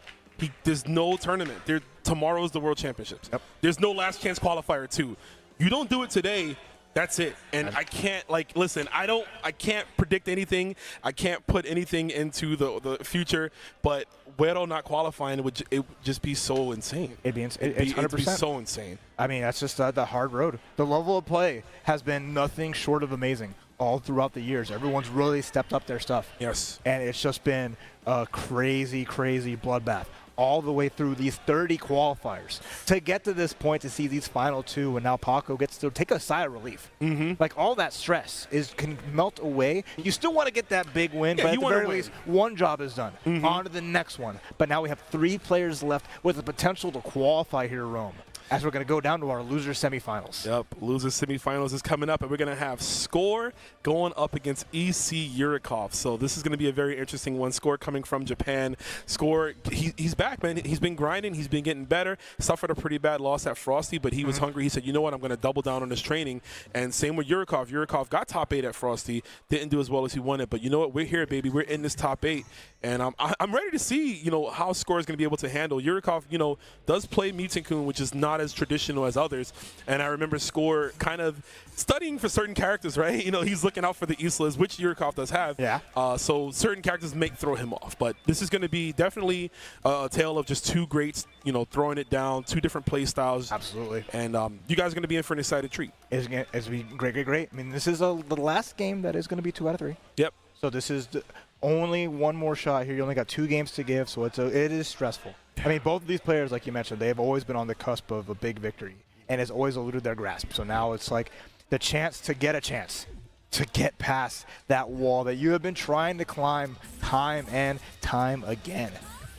There's no tournament. Tomorrow's the World Championships. Yep. There's no last chance qualifier 2. You don't do it today, That's it. And I can't, like, listen, I can't predict anything. I can't put anything into the future, but Guero not qualifying, it would just be so insane. It'd be 100%. It'd be so insane. I mean, that's just the hard road. The level of play has been nothing short of amazing all throughout the years. Everyone's really stepped up their stuff. Yes. And it's just been a crazy, crazy bloodbath all the way through these 30 qualifiers to get to this point, to see these final 2, and now Paco gets to take a sigh of relief. Like, all that stress can melt away. You still want to get that big win, but at the very least, one job is done. On to the next one. But now we have 3 players left with the potential to qualify here, Rome, as we're going to go down to our loser semifinals. Yep, loser semifinals is coming up, and we're going to have Score going up against EC Yurikov. So this is going to be a very interesting one. Score coming from Japan. Score, he's back, man. He's been grinding. He's been getting better. Suffered a pretty bad loss at Frosty, but he was hungry. He said, you know what, I'm going to double down on this training. And same with Yurikov. Yurikov got top 8 at Frosty. Didn't do as well as he wanted, but you know what? We're here, baby. We're in this top 8. And I'm ready to see, how Score is going to be able to handle. Yurikov, does play Mitankun, which is not as traditional as others. And I remember Score kind of studying for certain characters, right? He's looking out for the Islas, which Yurikov does have. Yeah. So certain characters may throw him off. But this is going to be definitely a tale of just 2 greats, throwing it down, 2 different play styles. Absolutely. And you guys are going to be in for an excited treat. It's going to be great. I mean, this is the last game that is going to be 2 out of 3. Yep. So this is only one more shot here. You only got 2 games to give, so it is stressful. I mean, both of these players, like you mentioned, they have always been on the cusp of a big victory, and it's always eluded their grasp. So now it's like the chance to get past that wall that you have been trying to climb time and time again.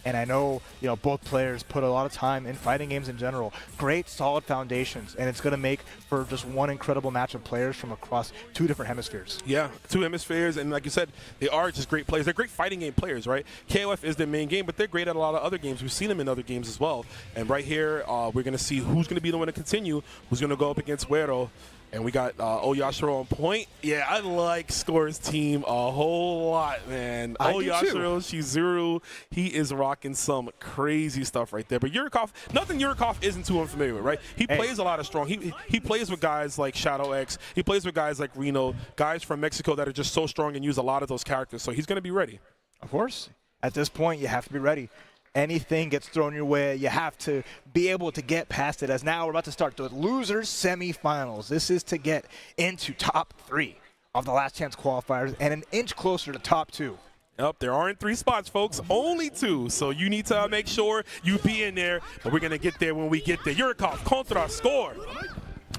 And I know, both players put a lot of time in fighting games in general. Great, solid foundations, and it's going to make for just one incredible match of players from across 2 different hemispheres. Yeah, 2 hemispheres, and like you said, they are just great players. They're great fighting game players, right? KOF is their main game, but they're great at a lot of other games. We've seen them in other games as well. And right here, we're going to see who's going to be the one to continue, who's going to go up against Guero. And we got Oyashiro on point. Yeah, I like Score's team a whole lot, man. Oyashiro, Shizuru, he is rocking some crazy stuff right there. But Yurikov, nothing Yurikov isn't too unfamiliar with, right? He plays a lot of strong. He plays with guys like Shadow X. He plays with guys like Reno, guys from Mexico that are just so strong and use a lot of those characters. So he's going to be ready. Of course. At this point, you have to be ready. Anything gets thrown your way, you have to be able to get past it, as now we're about to start the losers semifinals. This is to get into top 3 of the last chance qualifiers and an inch closer to top 2. Yep, there aren't 3 spots, folks, only 2. So you need to make sure you be in there, but we're going to get there when we get there. Yurikov contra Score.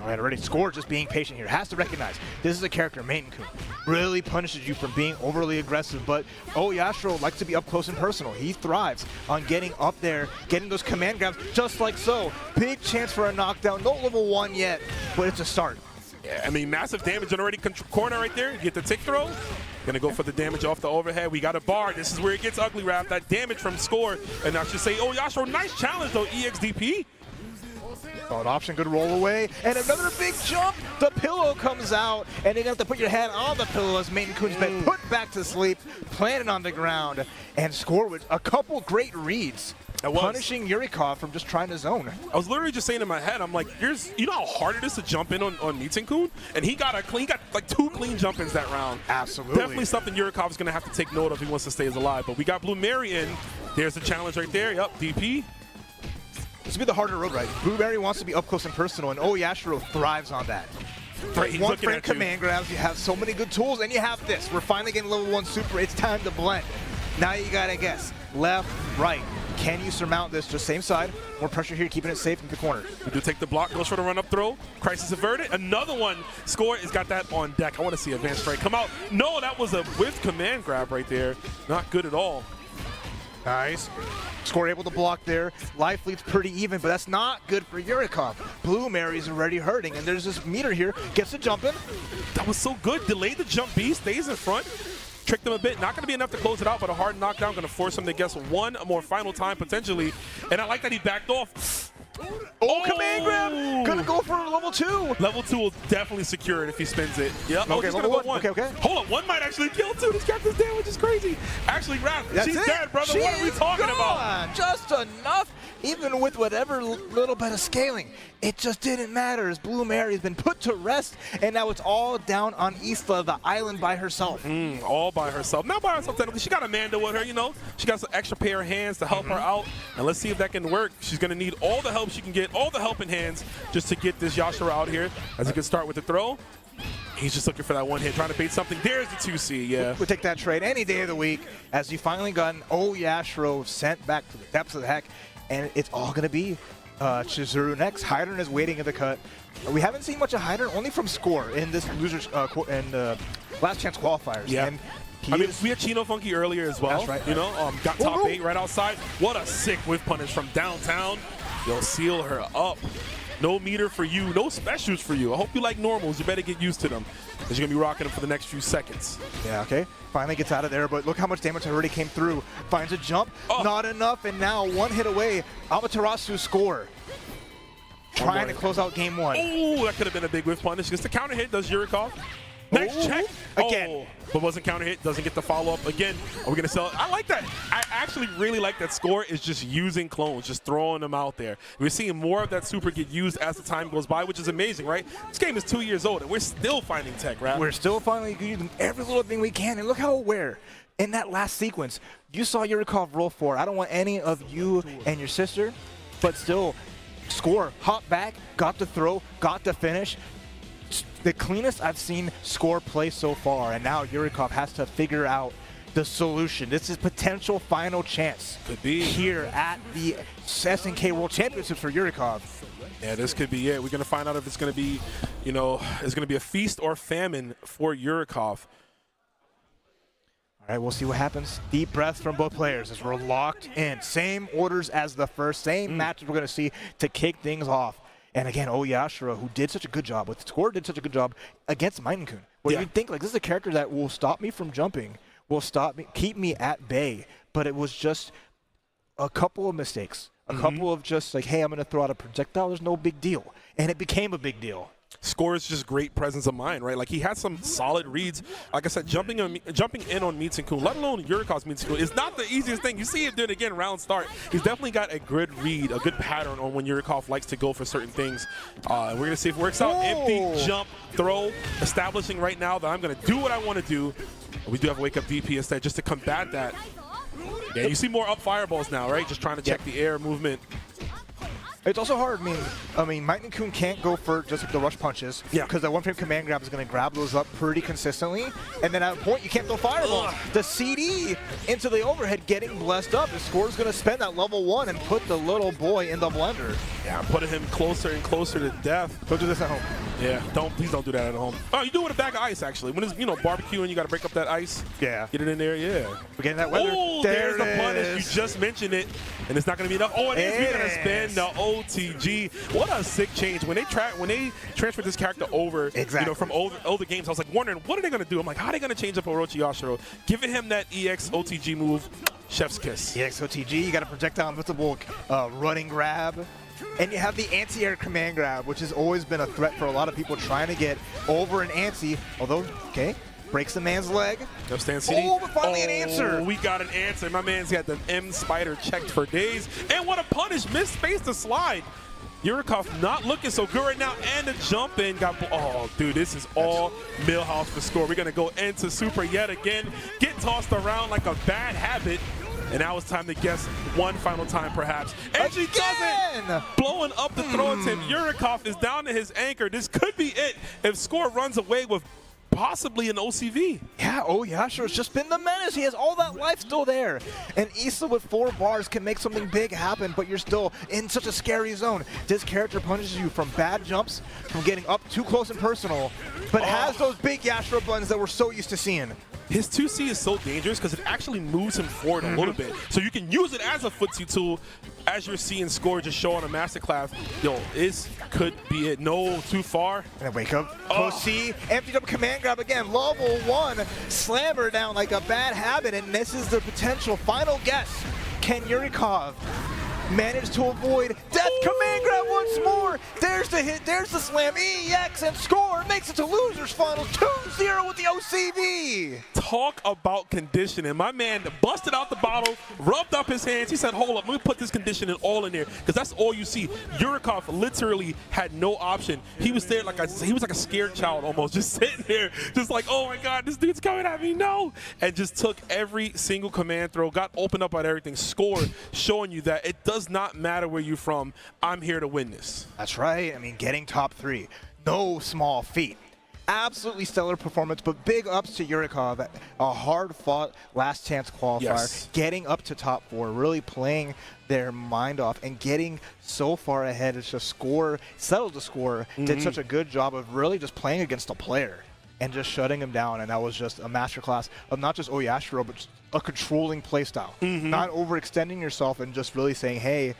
All right, already Score just being patient here. Has to recognize this is a character, Mitankun, really punishes you for being overly aggressive, but Oyashiro likes to be up close and personal. He thrives on getting up there, getting those command grabs just like so. Big chance for a knockdown. No level 1 yet, but it's a start. Yeah, I mean, massive damage already. Corner right there. Get the tick throw. Gonna go for the damage off the overhead. We got a bar. This is where it gets ugly, Raph. That damage from Score. And I should say, Oyashiro, nice challenge, though, EXDP. Solid option, good roll away, and another big jump. The pillow comes out, and you have to put your hand on the pillow as Mitankun been put back to sleep, planted on the ground, and Score with a couple great reads. Punishing Yurikov from just trying to zone. I was literally just saying in my head, I'm like, you know how hard it is to jump in on Mitankun? And he got like 2 clean jump-ins that round. Absolutely. Definitely something Yurikov is going to have to take note of if he wants to stay as alive. But we got Blue Mary in. There's the challenge right there. Yep, DP. This will be the harder road, right? Blueberry wants to be up close and personal, and Oyashiro thrives on that. Right, One frame command grabs, you have so many good tools, and you have this. We're finally getting level 1 super. It's time to blend. Now you gotta guess. Left, right. Can you surmount this? Just same side. More pressure here, keeping it safe in the corner. We do take the block, goes for the run-up throw. Crisis averted. Another one. Score has got that on deck. I want to see advanced strike come out. No, that was a whiff command grab right there. Not good at all. Nice. Score able to block there. Life lead's pretty even, but that's not good for Yurikov. Blue Mary's already hurting, and there's this meter here. Gets the jump in. That was so good. Delayed the jump B, stays in front. Tricked him a bit. Not going to be enough to close it out, but a hard knockdown. Going to force him to guess one more final time, potentially. And I like that he backed off. Oh, command grab! Gonna go for level 2. Level 2 will definitely secure it if he spins it. Yep. Okay, level 1. Okay. Hold on, 1 might actually kill 2. This captain's damage is crazy. Actually, Raph, she's dead, brother. What are we talking about? Just enough, even with whatever little bit of scaling. it just didn't matter as Blue Mary has been put to rest, and now it's all down on Isla, the island by herself. All by herself. Not by herself, technically. She got Amanda with her, you know. She got some extra pair of hands to help her out, and let's see if that can work. She's going to need all the help she can get, all the helping hands, just to get this Yashiro out here. As he can start with the throw. He's just looking for that one hit, trying to bait something. There's the 2C, yeah. We'll take that trade any day of the week as you finally got an Yashiro sent back to the depths of the heck, and it's all going to be Chizuru next. Hydron is waiting in the cut. We haven't seen much of Hydron, only from score in this losers last chance qualifiers. Yeah. And I mean, we had Chino Funky earlier as well. That's right. You know, got top 8 right outside. What a sick whiff punish from downtown. You'll seal her up. No meter for you, no specials for you. I hope you like normals. You better get used to them because you're going to be rocking them for the next few seconds. Yeah, okay. Finally gets out of there, but look how much damage already came through. Finds a jump, not enough, and now one hit away. Amaterasu score. Trying to close out game 1. Oh, that could have been a big whiff punish because the counter hit does Yurikov. Next check. Again. But wasn't counter hit, doesn't get the follow-up. Again, are we going to sell it? I like that. I actually really like that score is just using clones, just throwing them out there. We're seeing more of that super get used as the time goes by, which is amazing, right? This game is 2 years old, and we're still finding tech, right? We're still finally using every little thing we can, and look how aware. In that last sequence, you saw Yurikov roll 4. I don't want any of you and your sister, but still, score, hop back, got the throw, got the finish. The cleanest I've seen score play so far, and now Yurikov has to figure out the solution. This is potential final chance. Could be. Here at the SNK World Championships for Yurikov. Yeah, this could be it. We're going to find out if it's going to be, you know, it's going to be a feast or famine for Yurikov. All right, we'll see what happens. Deep breaths from both players as we're locked in. Same orders as the first, same matches we're going to see to kick things off. And again, Yashiro, who did such a good job with score, did such a good job against Maiden-kun. Where you'd think, like, this is a character that will stop me from jumping, will stop me, keep me at bay. But it was just a couple of mistakes, a couple of just like, hey, I'm going to throw out a projectile. There's no big deal. And it became a big deal. Score is just great presence of mind, right? Like, he had some solid reads. Like I said, jumping in on Mitsukun, let alone Yurikov's Mitsukun, is not the easiest thing. You see him doing it again round start. He's definitely got a good read, a good pattern on when Yurikov likes to go for certain things. And we're going to see if it works out. Empty jump throw, establishing right now that I'm going to do what I want to do. We do have a wake-up DP instead just to combat that. Yeah, you see more up fireballs now, right? Just trying to check the air movement. It's also hard. I mean, Maiden-kun can't go for just the rush punches because that one-frame command grab is going to grab those up pretty consistently. And then at a point, you can't throw fireballs. The CD into the overhead getting blessed up. The score's going to spend that level 1 and put the little boy in the blender. Yeah, putting him closer and closer to death. Don't do this at home. Yeah, please don't do that at home. Oh, you do it with a bag of ice, actually. When it's, you know, barbecue and you got to break up that ice. Yeah. Get it in there, yeah. We're getting that weather. Oh, there's the punish. You just mentioned it, and it's not going to be enough. Oh, it is. We're going to spend the OTG. What a sick change. When they transferred this character over, you know, from older games, I was like wondering, what are they going to do? I'm like, how are they going to change up Orochi Yashiro? Giving him that EX OTG move, chef's kiss. EX OTG, you got a projectile invincible running grab. And you have the anti-air command grab, which has always been a threat for a lot of people trying to get over an anti. Although, okay, breaks the man's leg. No stand CD. Oh, but finally an answer. We got an answer. My man's had the M Spider checked for days. And what a punish. Missed space to slide. Yurikov not looking so good right now. And the jump in got, oh, dude, this is all Millhouse for score. We're going to go into super yet again. Get tossed around like a bad habit. And now it's time to guess one final time, perhaps. And she does it! Blowing up the throw attempt. Yurikov is down to his anchor. This could be it if score runs away with possibly an OCV. Yeah, Yashiro's just been the menace. He has all that life still there. And Issa with 4 bars can make something big happen, but you're still in such a scary zone. This character punishes you from bad jumps, from getting up too close and personal, but has those big Yashiro buttons that we're so used to seeing. His 2C is so dangerous because it actually moves him forward a little bit. So you can use it as a footsie tool as you're seeing score just show on a masterclass. Yo, this could be it. No, too far. And wake up. Close C. Empty up command grab again. Level 1. Slammer down like a bad habit. And this is the potential final guess. Can Yurikov manage to avoid death command grab once more. There's the hit, there's the slam. EX and Score makes it to losers finals 2-0 with the OCV. Talk about conditioning. My man busted out the bottle, rubbed up his hands. He said, hold up, let me put this conditioning all in there, because that's all you see. Yurikov literally had no option. He was there like he was like a scared child almost, just sitting there, just like, oh my God, this dude's coming at me, no. And just took every single command throw, got opened up on everything, scored, showing you that it does not matter where you're from. I'm here to win this. That's right. I mean, getting top 3, no small feat. Absolutely stellar performance, but big ups to Yurikov. A hard-fought last chance qualifier, yes. Getting up to top 4, really playing their mind off and getting so far ahead. It's just Score, settled the score, did such a good job of really just playing against a player and just shutting him down. And that was just a masterclass of not just Oyashiro, but just a controlling playstyle. Not overextending yourself and just really saying, hey,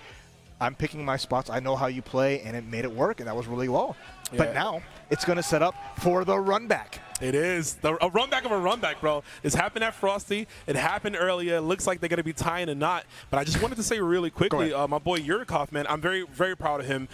I'm picking my spots. I know how you play, and it made it work, and that was really well. Yeah. But now it's going to set up for the run back. It is. A run back of a run back, bro. It's happened at Frosty. It happened earlier. It looks like they're going to be tying a knot. But I just wanted to say really quickly, my boy Yurikov, man, I'm very, very proud of him.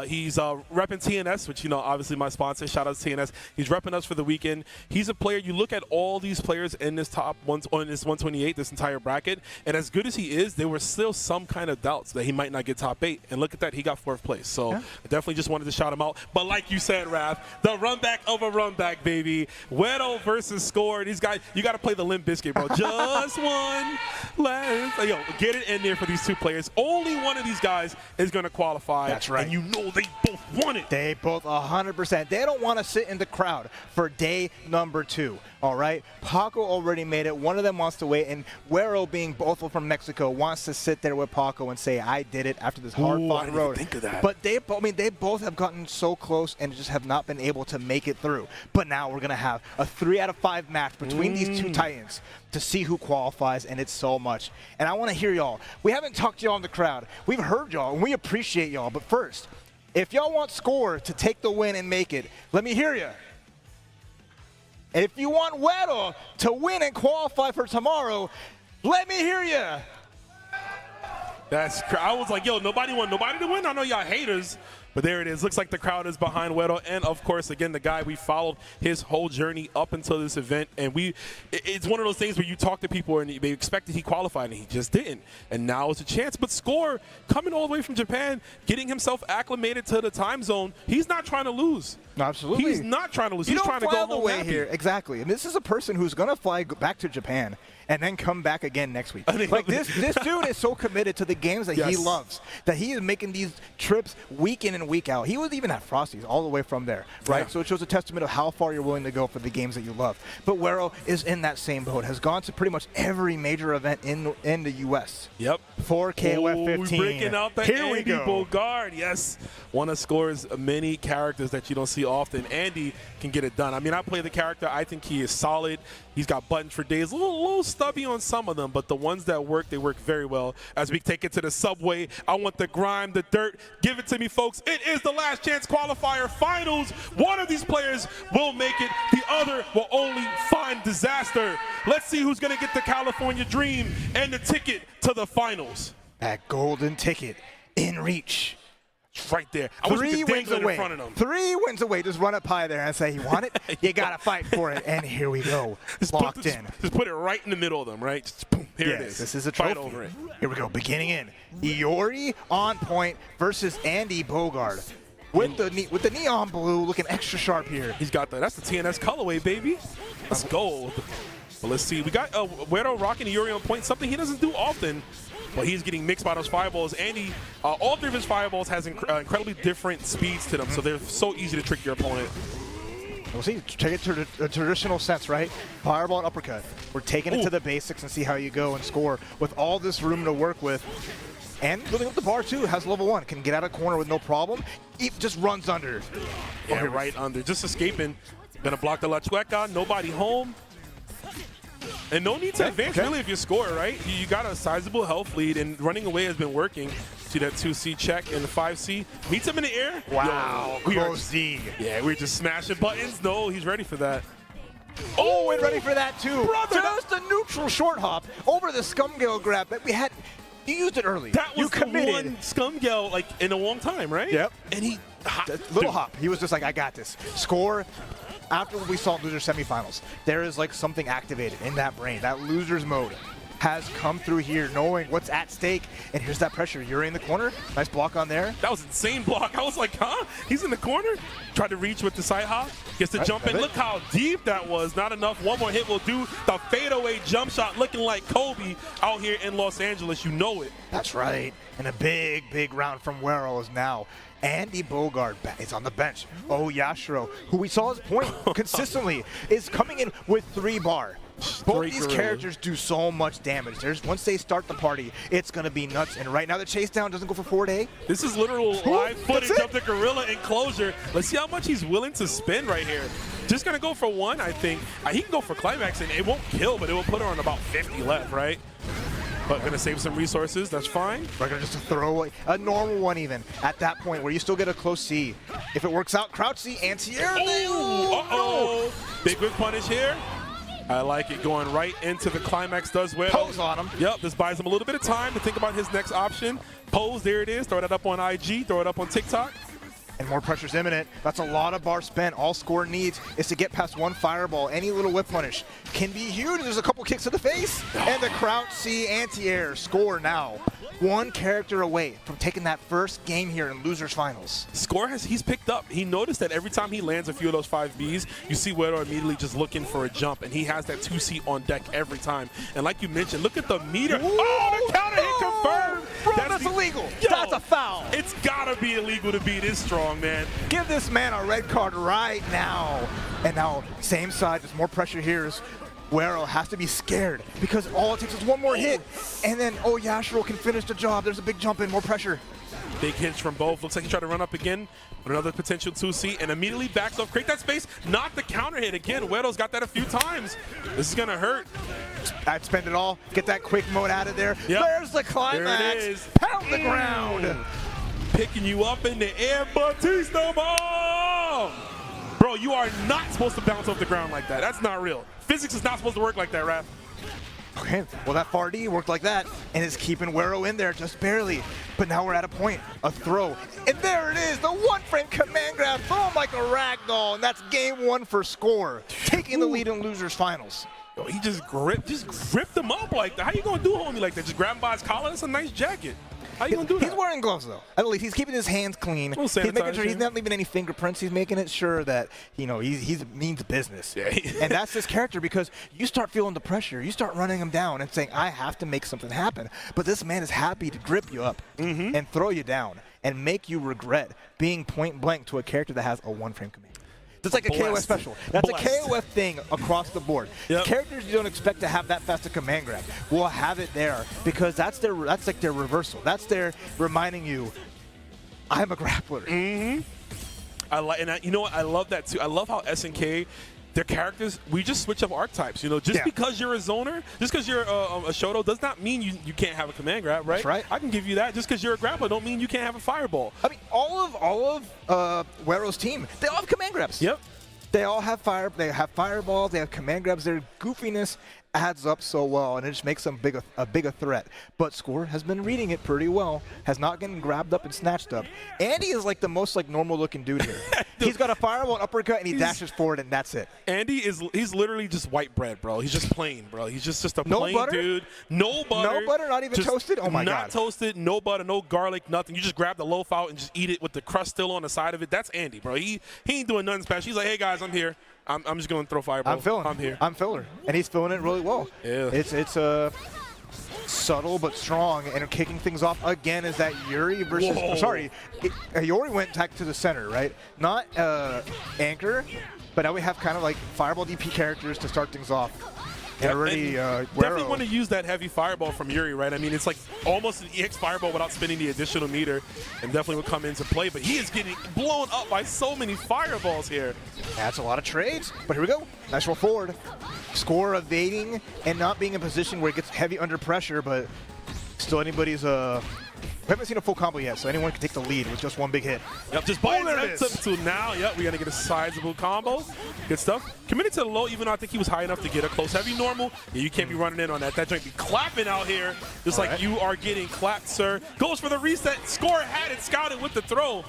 He's repping TNS, which, you know, obviously my sponsor. Shout out to TNS. He's repping us for the weekend. He's a player. You look at all these players in this top on this 128, this entire bracket, and as good as he is, there were still some kind of doubts that he might not get top 8. And look at that. He got 4th place. So I definitely just wanted to shout him out. But like you said, Raph, the run back of a run back, baby. Weddle versus Score. These guys, you got to play the Limp Bizkit, bro. Just one last. Yo, get it in there for these two players. Only one of these guys is going to qualify. That's right. And you know they both want it. They both 100%. They don't want to sit in the crowd for day number 2. All right? Paco already made it. One of them wants to wait. And Weddle, being both from Mexico, wants to sit there with Paco and say, I did it after this hard-fought road. Think of that. But they both have gotten so close and just have not been able to make it through. But now we're going to have a 3 out of 5 match between these two Titans to see who qualifies, and it's so much. And I want to hear y'all. We haven't talked to y'all in the crowd. We've heard y'all, and we appreciate y'all. But first, if y'all want Score to take the win and make it, let me hear you. If you want Weddle to win and qualify for tomorrow, let me hear you. I was like, yo, nobody to win. I know y'all haters. But there it is. Looks like the crowd is behind Weddle. And, of course, again, the guy we followed his whole journey up until this event. And it's one of those things where you talk to people and they expected he qualified, and he just didn't. And now it's a chance. But Score, coming all the way from Japan, getting himself acclimated to the time zone, he's not trying to lose. Absolutely. He's not trying to lose. He's trying to go home happy. Here. Exactly. And this is a person who's going to fly back to Japan and then come back again next week. Like this dude is so committed to the games that he loves, that he is making these trips week in and week out. He was even at Frosty's all the way from there, right? Yeah. So it shows a testament of how far you're willing to go for the games that you love. But Weddle is in that same boat, has gone to pretty much every major event in the U.S. Yep. For KOF 15. We're breaking out the Here Andy Bogard. Yes. One of Score's many characters that you don't see often. Andy can get it done. I mean, I play the character. I think he is solid. He's got buttons for days. A little stubby on some of them, but the ones that work, they work very well. As we take it to the subway, I want the grime, the dirt. Give it to me, folks. It is the last chance qualifier finals. One of these players will make it. The other will only find disaster. Let's see who's going to get the California Dream and the ticket to the finals. That golden ticket in reach. It's right there. I wish we could dangle it in front of them. 3 wins away. Just run up high there and say, you want it? You got to fight for it. And here we go. Locked in. Just put it right in the middle of them, right? Just boom. Here it is. This is a trophy. Fight over it. Here we go. Beginning in. Iori on point versus Andy Bogard. With the neon blue looking extra sharp here. He's got that's the TNS colorway, baby. Let's go. Well, let's see. We got Weddle rocking Iori on point, something he doesn't do often. But he's getting mixed by those fireballs. Andy, all 3 of his fireballs has incredibly different speeds to them, so they're so easy to trick your opponent. We'll see. Take it to the traditional sense, right? Fireball and uppercut. We're taking it to the basics and see how you go and Score with all this room to work with. And building up the bar, too. Has level 1. Can get out of corner with no problem. He just runs under. Yeah, right under. Just escaping. Gonna block the La Chueca. Nobody home. And no need to advance, really, if you score, right? You got a sizable health lead, and running away has been working. See that 2C check and the 5C. Meets him in the air. Wow. Z. Yeah, we're just smashing buttons. No, he's ready for that. Oh, and ready for that, too. Brother, just a neutral short hop over the Scumgale grab that we had. You used it early. That was you committed. the one Scumgale like in a long time, right? Yep. And he little hop. He was just like, I got this. Score. After we saw loser semifinals, there is like something activated in that brain. That loser's mode has come through here, knowing what's at stake. And here's that pressure. Yuri in the corner. Nice block on there. That was insane block. I was like, huh? He's in the corner. Tried to reach with the side hop. Gets the jump in. Look how deep that was. Not enough. One more hit will do. The fadeaway jump shot looking like Kobe out here in Los Angeles. You know it. That's right. And a big, big round from Wero is now Andy Bogard is on the bench. Oh, Yashiro, who we saw his point consistently, is coming in with 3 bar. Both these characters do so much damage. Once they start the party, it's going to be nuts. And right now the chase down doesn't go for 4-day. This is literal live footage of the Gorilla enclosure. Let's see how much he's willing to spend right here. Just going to go for 1, I think. He can go for climax, and it won't kill, but it will put her on about 50 left, right? But going to save some resources. That's fine. We're going to just throw away a normal one even at that point where you still get a close C. If it works out, crouch C, anti-air. Uh-oh. Big whip punish here. I like it, going right into the climax does well. Pose on him. Yep, this buys him a little bit of time to think about his next option. Pose, there it is. Throw that up on IG, throw it up on TikTok. And more pressure's imminent. That's a lot of bar spent. All Score needs is to get past 1 fireball. Any little whip punish can be huge. There's a couple kicks to the face. And the crouch C anti-air. Score now 1 character away from taking that first game here in losers finals. Score he's picked up. He noticed that every time he lands a few of those 5Bs, you see Wero immediately just looking for a jump, and he has that 2C on deck every time. And like you mentioned, look at the meter. Ooh, oh, the counter hit confirmed. Bro, that's illegal. Yo, that's a foul. It's gotta be illegal to be this strong, man. Give this man a red card right now. And now, same side, just more pressure here is Wero has to be scared because all it takes is 1 more hit. And then, oh, Yashiro can finish the job. There's a big jump in, more pressure. Big hits from both. Looks like he tried to run up again with another potential 2C and immediately backs off. Create that space. Not the counter hit again. Wero's got that a few times. This is going to hurt. I'd spend it all. Get that quick mode out of there. Yep. There's the climax. There it is. Pound the ground. Picking you up in the air. Batista bomb. Bro, you are not supposed to bounce off the ground like that. That's not real. Physics is not supposed to work like that, Raph. Okay, well that far D worked like that, and it's keeping Wero in there just barely. But now we're at a point, a throw, and there it is, the 1-frame command grab, throw him like a rag doll, and that's game 1 for Score, taking the lead in losers finals. Yo, he just gripped him up like that. How you gonna do homie like that? Just grab him by his collar? That's a nice jacket. How you gonna do that? He's wearing gloves though. At least he's keeping his hands clean. He's making sure he's not leaving any fingerprints. He's making it sure that he means business. Yeah. And that's his character, because you start feeling the pressure, you start running him down and saying, I have to make something happen. But this man is happy to grip you up and throw you down and make you regret being point blank to a character that has a 1-frame command. It's like a KOF special. That's a KOF thing across the board. Yep. Characters you don't expect to have that fast a command grab will have it there, because that's like their reversal. That's their reminding you, I'm a grappler. You know what? I love that too. I love how SNK, their characters, we just switch up archetypes. Just because you're a zoner, just because you're a Shoto, does not mean you can't have a command grab, right? That's right. I can give you that. Just because you're a grappler, don't mean you can't have a fireball. I mean, all of Wero's team, they all have command grabs. Yep. They all have They have fireballs. They have command grabs. Their goofiness adds up so well, and it just makes them a bigger threat. But Score has been reading it pretty well. Has not getting grabbed up and snatched up. Andy is like the most normal-looking dude here. He's got a fireball, an uppercut, and he dashes forward, and that's it. Andy he's literally just white bread, bro. He's just plain, bro. He's just a plain dude. No butter. No butter, not even toasted? Oh, my God. Not toasted, no butter, no garlic, nothing. You just grab the loaf out and just eat it with the crust still on the side of it. That's Andy, bro. He ain't doing nothing special. He's like, hey, guys, I'm here. I'm just going to throw fireball. I'm here. I'm filler. And he's filling it really well. Yeah. It's subtle but strong, and kicking things off again is that Yuri versus... Whoa. Sorry, Yuri went back to the center, right? Not Anchor, but now we have kind of like Fireball DP characters to start things off. And already, definitely want to use that heavy fireball from Yuri, right? I mean, it's like almost an EX fireball without spinning the additional meter, and definitely will come into play. But he is getting blown up by so many fireballs here. That's a lot of trades, but here we go. Nice roll forward. Score evading and not being in a position where it gets heavy under pressure, but still anybody's haven't seen a full combo yet, so anyone can take the lead with just one big hit. Yep, just biting there it it is. to now. Yep, we're going to get a sizable combo. Good stuff. Committed to the low, even though I think he was high enough to get a close heavy normal. Yeah, you can't be running in on that. That joint be clapping out here, just All like right. you are getting clapped, sir. Goes for the reset. Score had it scouted with the throw.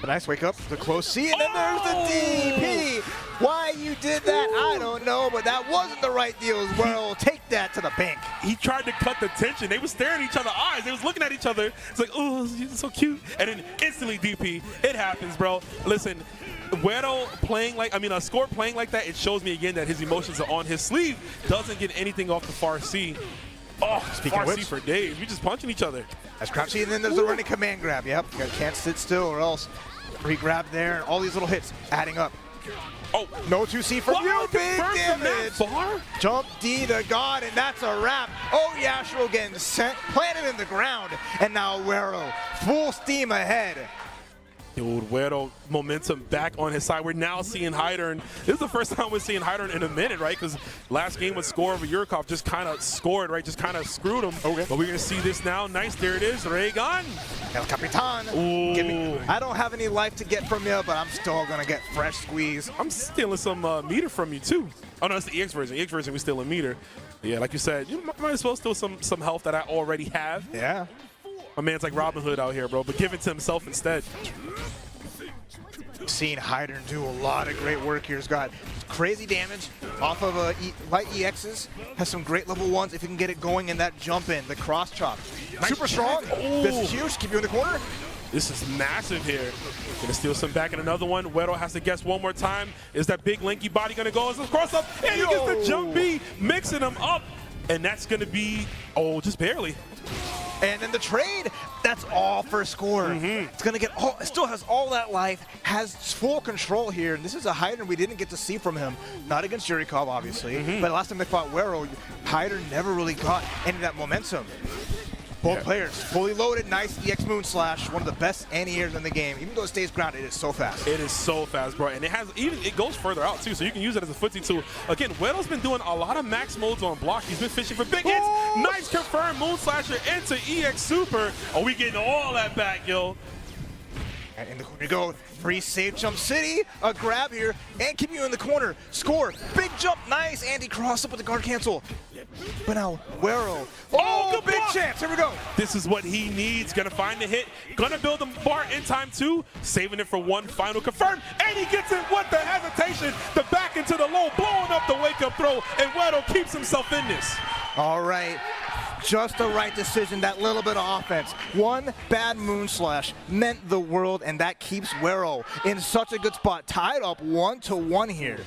A nice wake up, the close C, and then there's the DP. Why you did that, I don't know, but that wasn't the right deal as well. Take that to the bank. He tried to cut the tension. They were staring at each other's eyes. They was looking at each other. It's like, oh, you're so cute. And then instantly DP. It happens, bro. Listen, Guero playing like, a Score playing like that, it shows me again that his emotions are on his sleeve. Doesn't get anything off the far C. Oh, Speaking far of C which, for days. We just punching each other. That's crouch C, and then there's the running command grab. Yep, you can't sit still or else re-grab there, and all these little hits adding up. Oh, no 2C from you, big damage. Far? Jump D to God, and that's a wrap. Oh, Yashiro getting sent, planted in the ground, and now Guero full steam ahead. Dude, Guero momentum back on his side. We're now seeing Hydern. This is the first time we're seeing Hydern in a minute, right? Because last game with Score over Yurikov just kind of scored, right? Just kind of screwed him. Okay. But we're going to see this now. Nice. There it is. Raygun. El Capitan. Give me, I don't have any life to get from you, but I'm still going to get fresh squeeze. I'm stealing some meter from you, too. Oh, no, it's the EX version. EX version, we steal a meter. Yeah, like you said, you might as well steal some health that I already have. Yeah. My man's like Robin Hood out here, bro, but give it to himself instead. Seen Hydern do a lot of great work here. He's got crazy damage off of light EXs. Has some great level ones if you can get it going in that jump in, the cross chop. Nice Super strong. Ooh. This is huge. Keep you in the corner. This is massive here. Gonna steal some back in another one. Guero has to guess one more time. Is that big lanky body gonna go? Is this cross up? And he gets the jump B, mixing them up. And that's gonna be, just barely. And then the trade, that's all for Score. It's going to get all, still has all that life, has full control here. And this is a Hydern we didn't get to see from him. Not against Yurikov, obviously. But last time they fought Guero, Hydern never really got any of that momentum. Both players fully loaded, nice EX Moon Slash, one of the best anti-airs in the game. Even though it stays grounded, it is so fast. It is so fast, bro, and it goes further out too, so you can use it as a footsie tool. Again, Guero's been doing a lot of max modes on block. He's been fishing for big hits. Nice confirmed Moon Slasher into EX Super. Oh, we getting all that back, yo. And in the corner you go, free save jump city, a grab here, and keep you in the corner. Score, big jump, nice, Andy cross up with the guard cancel. But now, Guero, good big chance, here we go. This is what he needs, gonna find the hit, gonna build the bar in time too, saving it for one final confirm, and he gets it with the hesitation, the back into the low, blowing up the wake-up throw, and Guero keeps himself in this. All right. Just the right decision, that little bit of offense. One bad Moon Slash meant the world, and that keeps Guero in such a good spot. Tied up 1-1 here,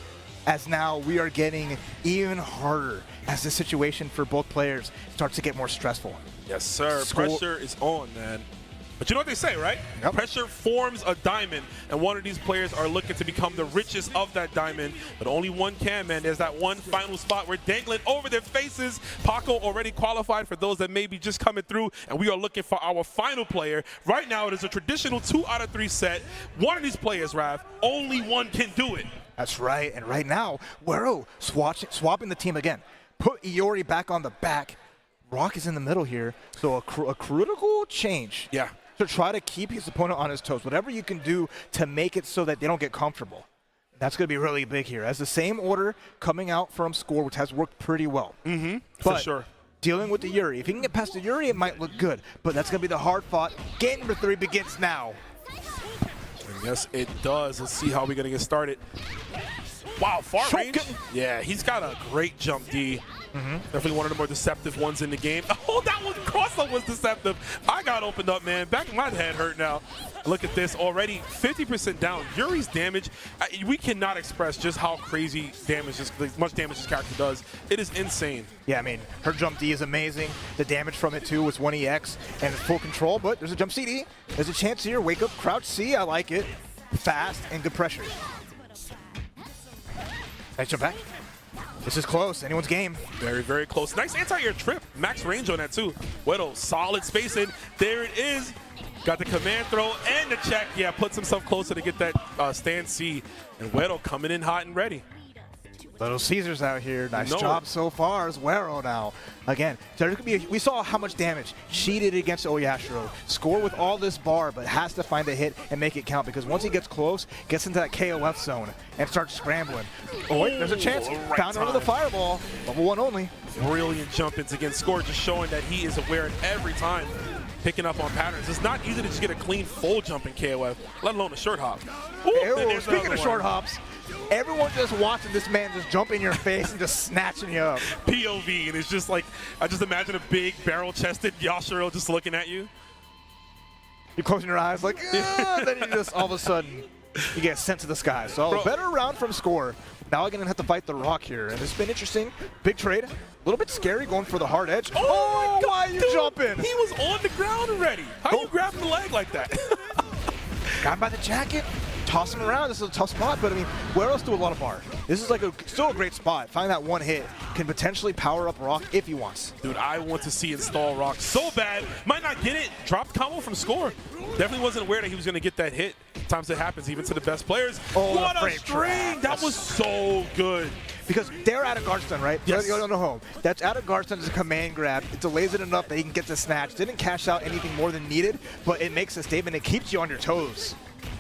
as now we are getting even harder as the situation for both players starts to get more stressful. Yes, sir. Pressure is on, man. But you know what they say, right? Yep. Pressure forms a diamond, and one of these players are looking to become the richest of that diamond, but only one can, man. There's that one final spot we're dangling over their faces. Paco already qualified for those that may be just coming through, and we are looking for our final player. Right now, it is a traditional 2 out of 3 set. One of these players, Rav, only one can do it. That's right, and right now, Guero swapping the team again. Put Iori back on the back. Rock is in the middle here, so a critical change. Yeah. To try to keep his opponent on his toes. Whatever you can do to make it so that they don't get comfortable. That's going to be really big here. As the same order coming out from Score, which has worked pretty well. For sure. Dealing with the Yuri. If he can get past the Yuri, it might look good. But that's going to be the hard fought. Game number 3 begins now. And yes, it does. Let's see how we're going to get started. Wow, far range. Yeah, he's got a great jump D. Definitely one of the more deceptive ones in the game. Oh, that one cross-up was deceptive. I got opened up, man. Back of my head hurt now. Look at this, already 50% down. Yuri's damage, we cannot express just how crazy damage, much damage this character does. It is insane. Yeah, I mean, her jump D is amazing. The damage from it, too, was 1 EX and full control, but there's a jump CD. There's a chance here. Wake up, crouch C. I like it. Fast and good pressure. Nice jump back. This is close. Anyone's game. Very, very close. Nice anti-air trip. Max range on that, too. Guero, solid spacing. There it is. Got the command throw and the check. Yeah, puts himself closer to get that stand C. And Guero coming in hot and ready. Little Caesars out here. Nice No. job so far as Wero now. Again, there could be we saw how much damage she did against Oyashiro. Score with all this bar, but has to find a hit and make it count because once he gets close, gets into that KOF zone and starts scrambling. Oh, wait, there's a chance. Right Found her with a fireball. Level 1 only. Brilliant jump-ins against Score, just showing that he is aware every time, picking up on patterns. It's not easy to just get a clean full jump in KOF, let alone a short hop. Ooh, Ew, and there's speaking another of short one. hops, everyone just watching this man just jump in your face and just snatching you up. POV, and it's just like, I just imagine a big barrel-chested Yashiro just looking at you. You're closing your eyes like, then you just all of a sudden you get sent to the sky. So Bro. better round from Score. Now I'm gonna have to fight the Rock here, and it's been interesting. Big trade, a little bit scary going for the hard edge. Oh, my God, why are you dude, jumping? He was on the ground already. How you grabbing the leg like that? Got him by the jacket, toss him around. This is a tough spot, but I mean, where else do a lot of bar? This is like still a great spot. Find that one hit can potentially power up Rock if he wants. Dude, I want to see install Rock so bad. Might not get it. Dropped combo from Score. Definitely wasn't aware that he was going to get that hit. Sometimes it happens even to the best players. Oh, what the a frame string. trap. That was so good. Because they're out of guard stun, right? Yes. They're going home. That's out of guard stun is a command grab. It delays it enough that he can get the snatch. Didn't cash out anything more than needed, but it makes a statement. It keeps you on your toes.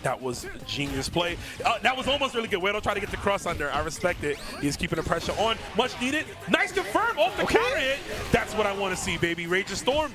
That was genius play. That was almost really good. Wedo tried to get the cross under. I respect it. He's keeping the pressure on. Much needed. Nice confirm off the counter hit. That's what I want to see, baby. Rage's Storm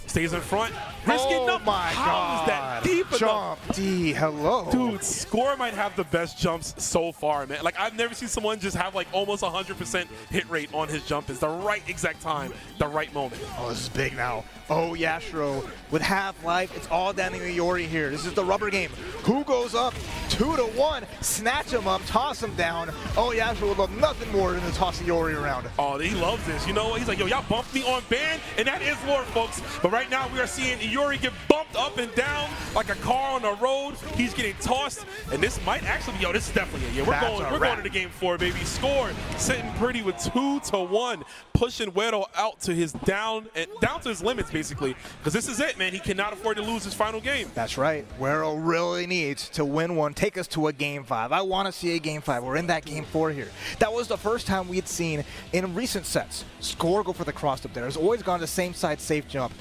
stays in front. Risk it up. My How God. is that deep enough? Jump D, hello. Dude, Score might have the best jumps so far, man. Like, I've never seen someone just have, like, almost 100% hit rate on his jump. It's the right exact time, the right moment. Oh, this is big now. Oh, Yashiro with half-life. It's all down to Iori here. This is the rubber game. Who goes up 2-1? Snatch him up, toss him down. Oh, Yashiro would love nothing more than to toss Iori around. Oh, he loves this. You know what? He's like, yo, y'all bumped me on ban, and that is war, folks. But right now, we are seeing Iori get bumped up and down like a car on the road. He's getting tossed, and this might actually be, yo, this is definitely it. Yeah, we're going to the game 4, baby. Score sitting pretty with 2-1, pushing Wedo out to his down to his limits, basically, because this is it, man. He cannot afford to lose his final game. That's right. Wero really needs to win one, take us to a game 5. I want to see a game 5. We're in that game 4 here. That was the first time we'd seen in recent sets Score go for the cross up there. It's always gone the same side safe jump.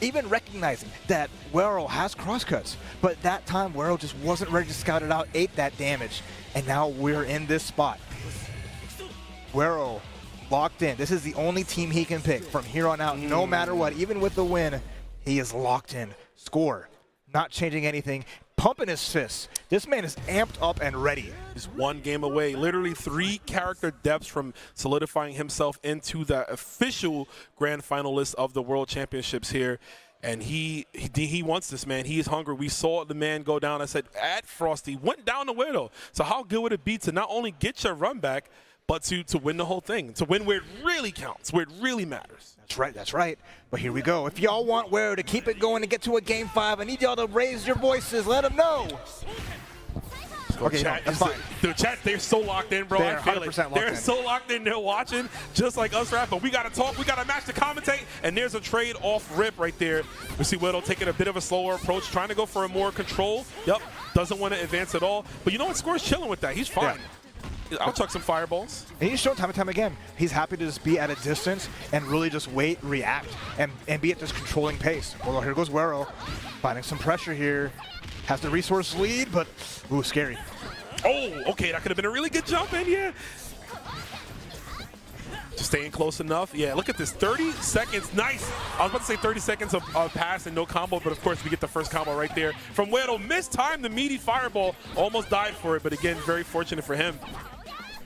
Even recognizing that Wero has crosscuts, but that time Wero just wasn't ready to scout it out, ate that damage, and now we're in this spot. Wero locked in. This is the only team he can pick from here on out, no matter what. Even with the win, he is locked in. Score, not changing anything, pumping his fists. This man is amped up and ready. He's one game away, literally 3 character depths from solidifying himself into the official grand finalist of the World Championships here. And he wants this, man. He is hungry. We saw the man go down. I said, at Frosty, went down the Widow. So how good would it be to not only get your run back, but to win the whole thing, to win where it really counts, where it really matters. That's right, that's right. But here we go. If y'all want Wero to keep it going and get to a game 5, I need y'all to raise your voices. Let them know. Okay, Chat, no, that's fine. The chat, they're so locked in, bro. They're I feel 100% it. locked They're in. so locked in. They're watching, just like us, rap. But we got to talk. We got to match to commentate. And there's a trade off rip right there. We see Widow taking a bit of a slower approach, trying to go for a more control. Yep, doesn't want to advance at all. But you know what? Score's chilling with that. He's fine. Yeah. I'll chuck some fireballs. And he's shown time and time again, he's happy to just be at a distance and really just wait, react, and be at this controlling pace. Well, here goes Wero, finding some pressure here. Has the resource lead, but, ooh, scary. Oh, okay, that could have been a really good jump in here. Just staying close enough. Yeah, look at this, 30 seconds, nice. I was about to say 30 seconds of pass and no combo, but of course we get the first combo right there. From Wedo, mistimed the meaty fireball, almost died for it, but again, very fortunate for him.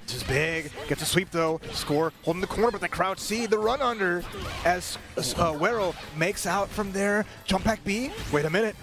This is big, gets a sweep though, Score holding the corner, but the crowd see the run under as Wero makes out from there. Jump back B, wait a minute.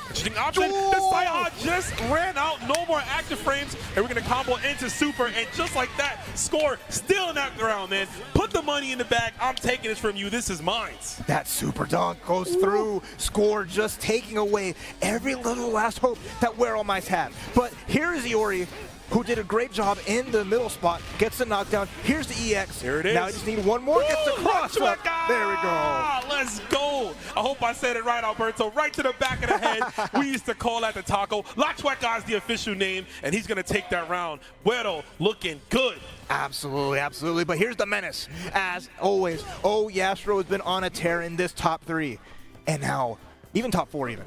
Interesting option. The Saiha just ran out. No more active frames. And we're going to combo into Super. And just like that, Score still in that ground, man. Put the money in the bag. I'm taking this from you. This is mine. That super dunk goes through. Score just taking away every little last hope that Wero might have. But here's Iori who did a great job in the middle spot, gets the knockdown. Here's the EX. Here it is. Now I just need one more, gets the cross up. There we go. Let's go. I hope I said it right, Alberto. Right to the back of the head. We used to call that the taco. La Chueca is the official name, and he's going to take that round. Güero looking good. Absolutely, absolutely. But here's the menace. As always, Yastro has been on a tear in this top 3. And now, even top 4 even.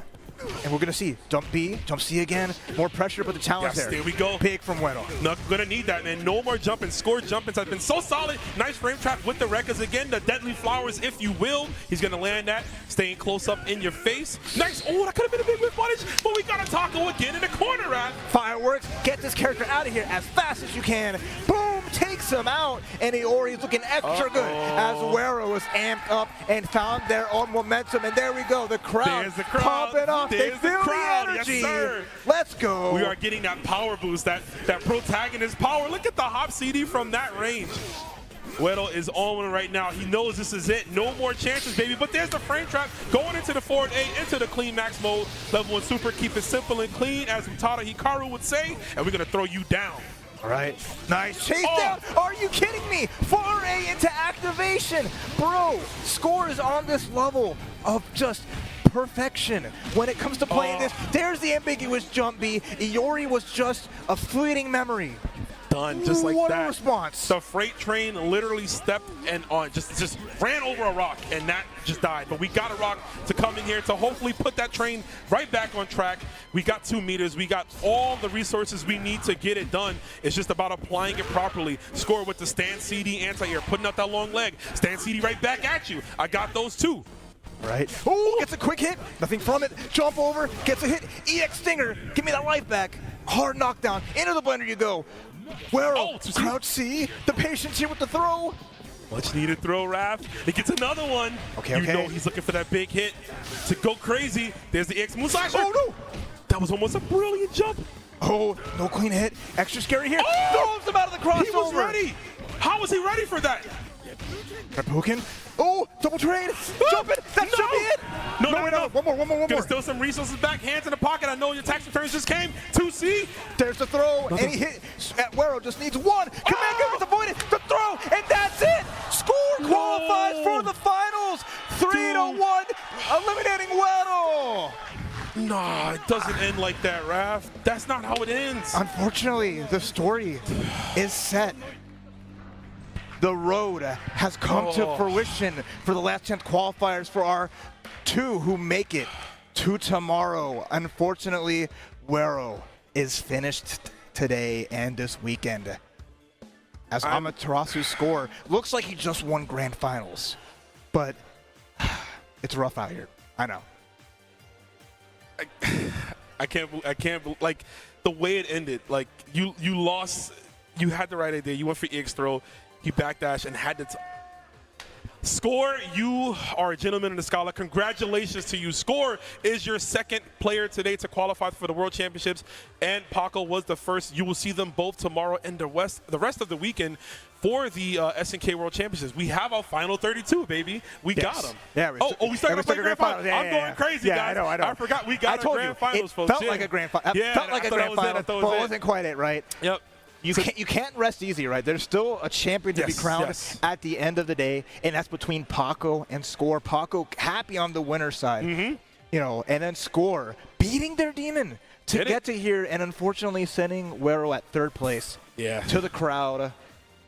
And we're going to see jump B, jump C again. More pressure, but the challenge there. There we go. Big from Güero. Not going to need that, man. No more jumping. Score jumpings has been so solid. Nice frame trap with the records again. The deadly flowers, if you will. He's going to land that. Staying close up in your face. Nice. Oh, that could have been a big whip punish. But we got a taco again in the corner, right? Fireworks. Get this character out of here as fast as you can. Boom. Takes him out. And Iori's looking extra good as Güero was amped up and found their own momentum. And there we go. The crowd, There's the crowd. pumping off. There's They feel the crowd. the energy. Yes, sir. Let's go. We are getting that power boost, that protagonist power. Look at the hop CD from that range. Güero is on one right now. He knows this is it. No more chances, baby. But there's the frame trap going into the forward A, into the clean max mode. Level 1 super, keep it simple and clean, as Utada Hikaru would say. And we're going to throw you down. All right. Nice chase down. Are you kidding me? 4A into activation. Bro, Score is on this level of just perfection when it comes to playing this. There's the ambiguous jump B. Iori was just a fleeting memory. Done just like what that. What a response. The freight train literally stepped and just ran over a rock, and that just died. But we got a rock to come in here to hopefully put that train right back on track. We got 2 meters. We got all the resources we need to get it done. It's just about applying it properly. Score with the stand CD anti-air, putting out that long leg. Stand CD right back at you. I got those too. Right. Oh, gets a quick hit. Nothing from it. Jump over. Gets a hit. EX Stinger. Give me that life back. Hard knockdown. Into the blender you go. Güero. Crouch C. The patience here with the throw. Much needed throw, Raph. He gets another one. Okay, You know he's looking for that big hit to go crazy. There's the X Musashi. Oh, no. That was almost a brilliant jump. Oh, no clean hit. Extra scary here. Oh! Throws him out of the crossover. He was ready. How was he ready for that? Rapukin. Oh, double trade. Jump it. That should be it. No. One more. Gonna steal some resources back. Hands in the pocket. I know your tax returns just came. 2C. There's the throw. And he hit. Güero just needs one. Command gets avoided. The throw. And that's it. Score qualifies for the finals. 3-1. Eliminating Güero. Nah, it doesn't end like that, Raph. That's not how it ends. Unfortunately, the story is set. The road has come to fruition for the last chance qualifiers for our 2 who make it to tomorrow. Unfortunately, Güero is finished today and this weekend. As Amaterasu's Score looks like he just won Grand Finals, but it's rough out here. I know. I can't like the way it ended. Like you lost. You had the right idea. You went for EX throw. He backdashed and had to Score, you are a gentleman in the scholar. Congratulations to you. Score is your 2nd player today to qualify for the World Championships, and Paco was the first. You will see them both tomorrow and the rest of the weekend for the SNK World Championships. We have our final 32, baby. We got them. Yeah, we started to play Grand Finals. I'm going crazy, guys. I know. I forgot we got our Grand Finals, folks. It felt like a Grand Final. Yeah, felt like a Grand Final, but it wasn't quite it, right? Yep. You can't rest easy, right? There's still a champion to be crowned at the end of the day, and that's between Paco and Score. Paco happy on the winner's side, you know, and then Score beating their demon to get to here, and unfortunately sending Güero at 3rd place to the crowd.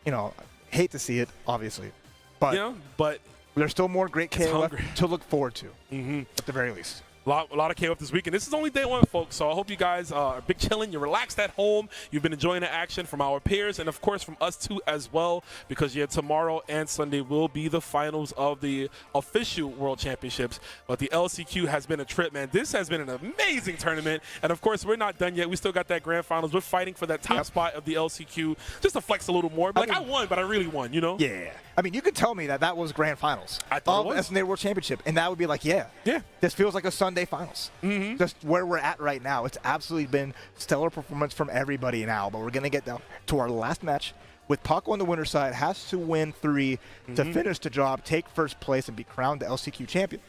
You know, hate to see it, obviously, but there's still more great KOF to look forward to, at the very least. A lot of KOF this weekend. This is only day 1, folks, so I hope you guys are big chilling. You're relaxed at home. You've been enjoying the action from our peers and, of course, from us too as well, because tomorrow and Sunday will be the finals of the official World Championships. But the LCQ has been a trip, man. This has been an amazing tournament. And, of course, we're not done yet. We still got that grand finals. We're fighting for that top spot of the LCQ just to flex a little more. I won, but I really won, you know? Yeah. I mean, you could tell me that was grand finals of SNK World Championship, and that would be like, this feels like a Sunday finals. Just where we're at right now. It's absolutely been stellar performance from everybody now, but we're going to get down to our last match with Paco on the winner's side. Has to win 3 to finish the job, take 1st place, and be crowned the LCQ champion.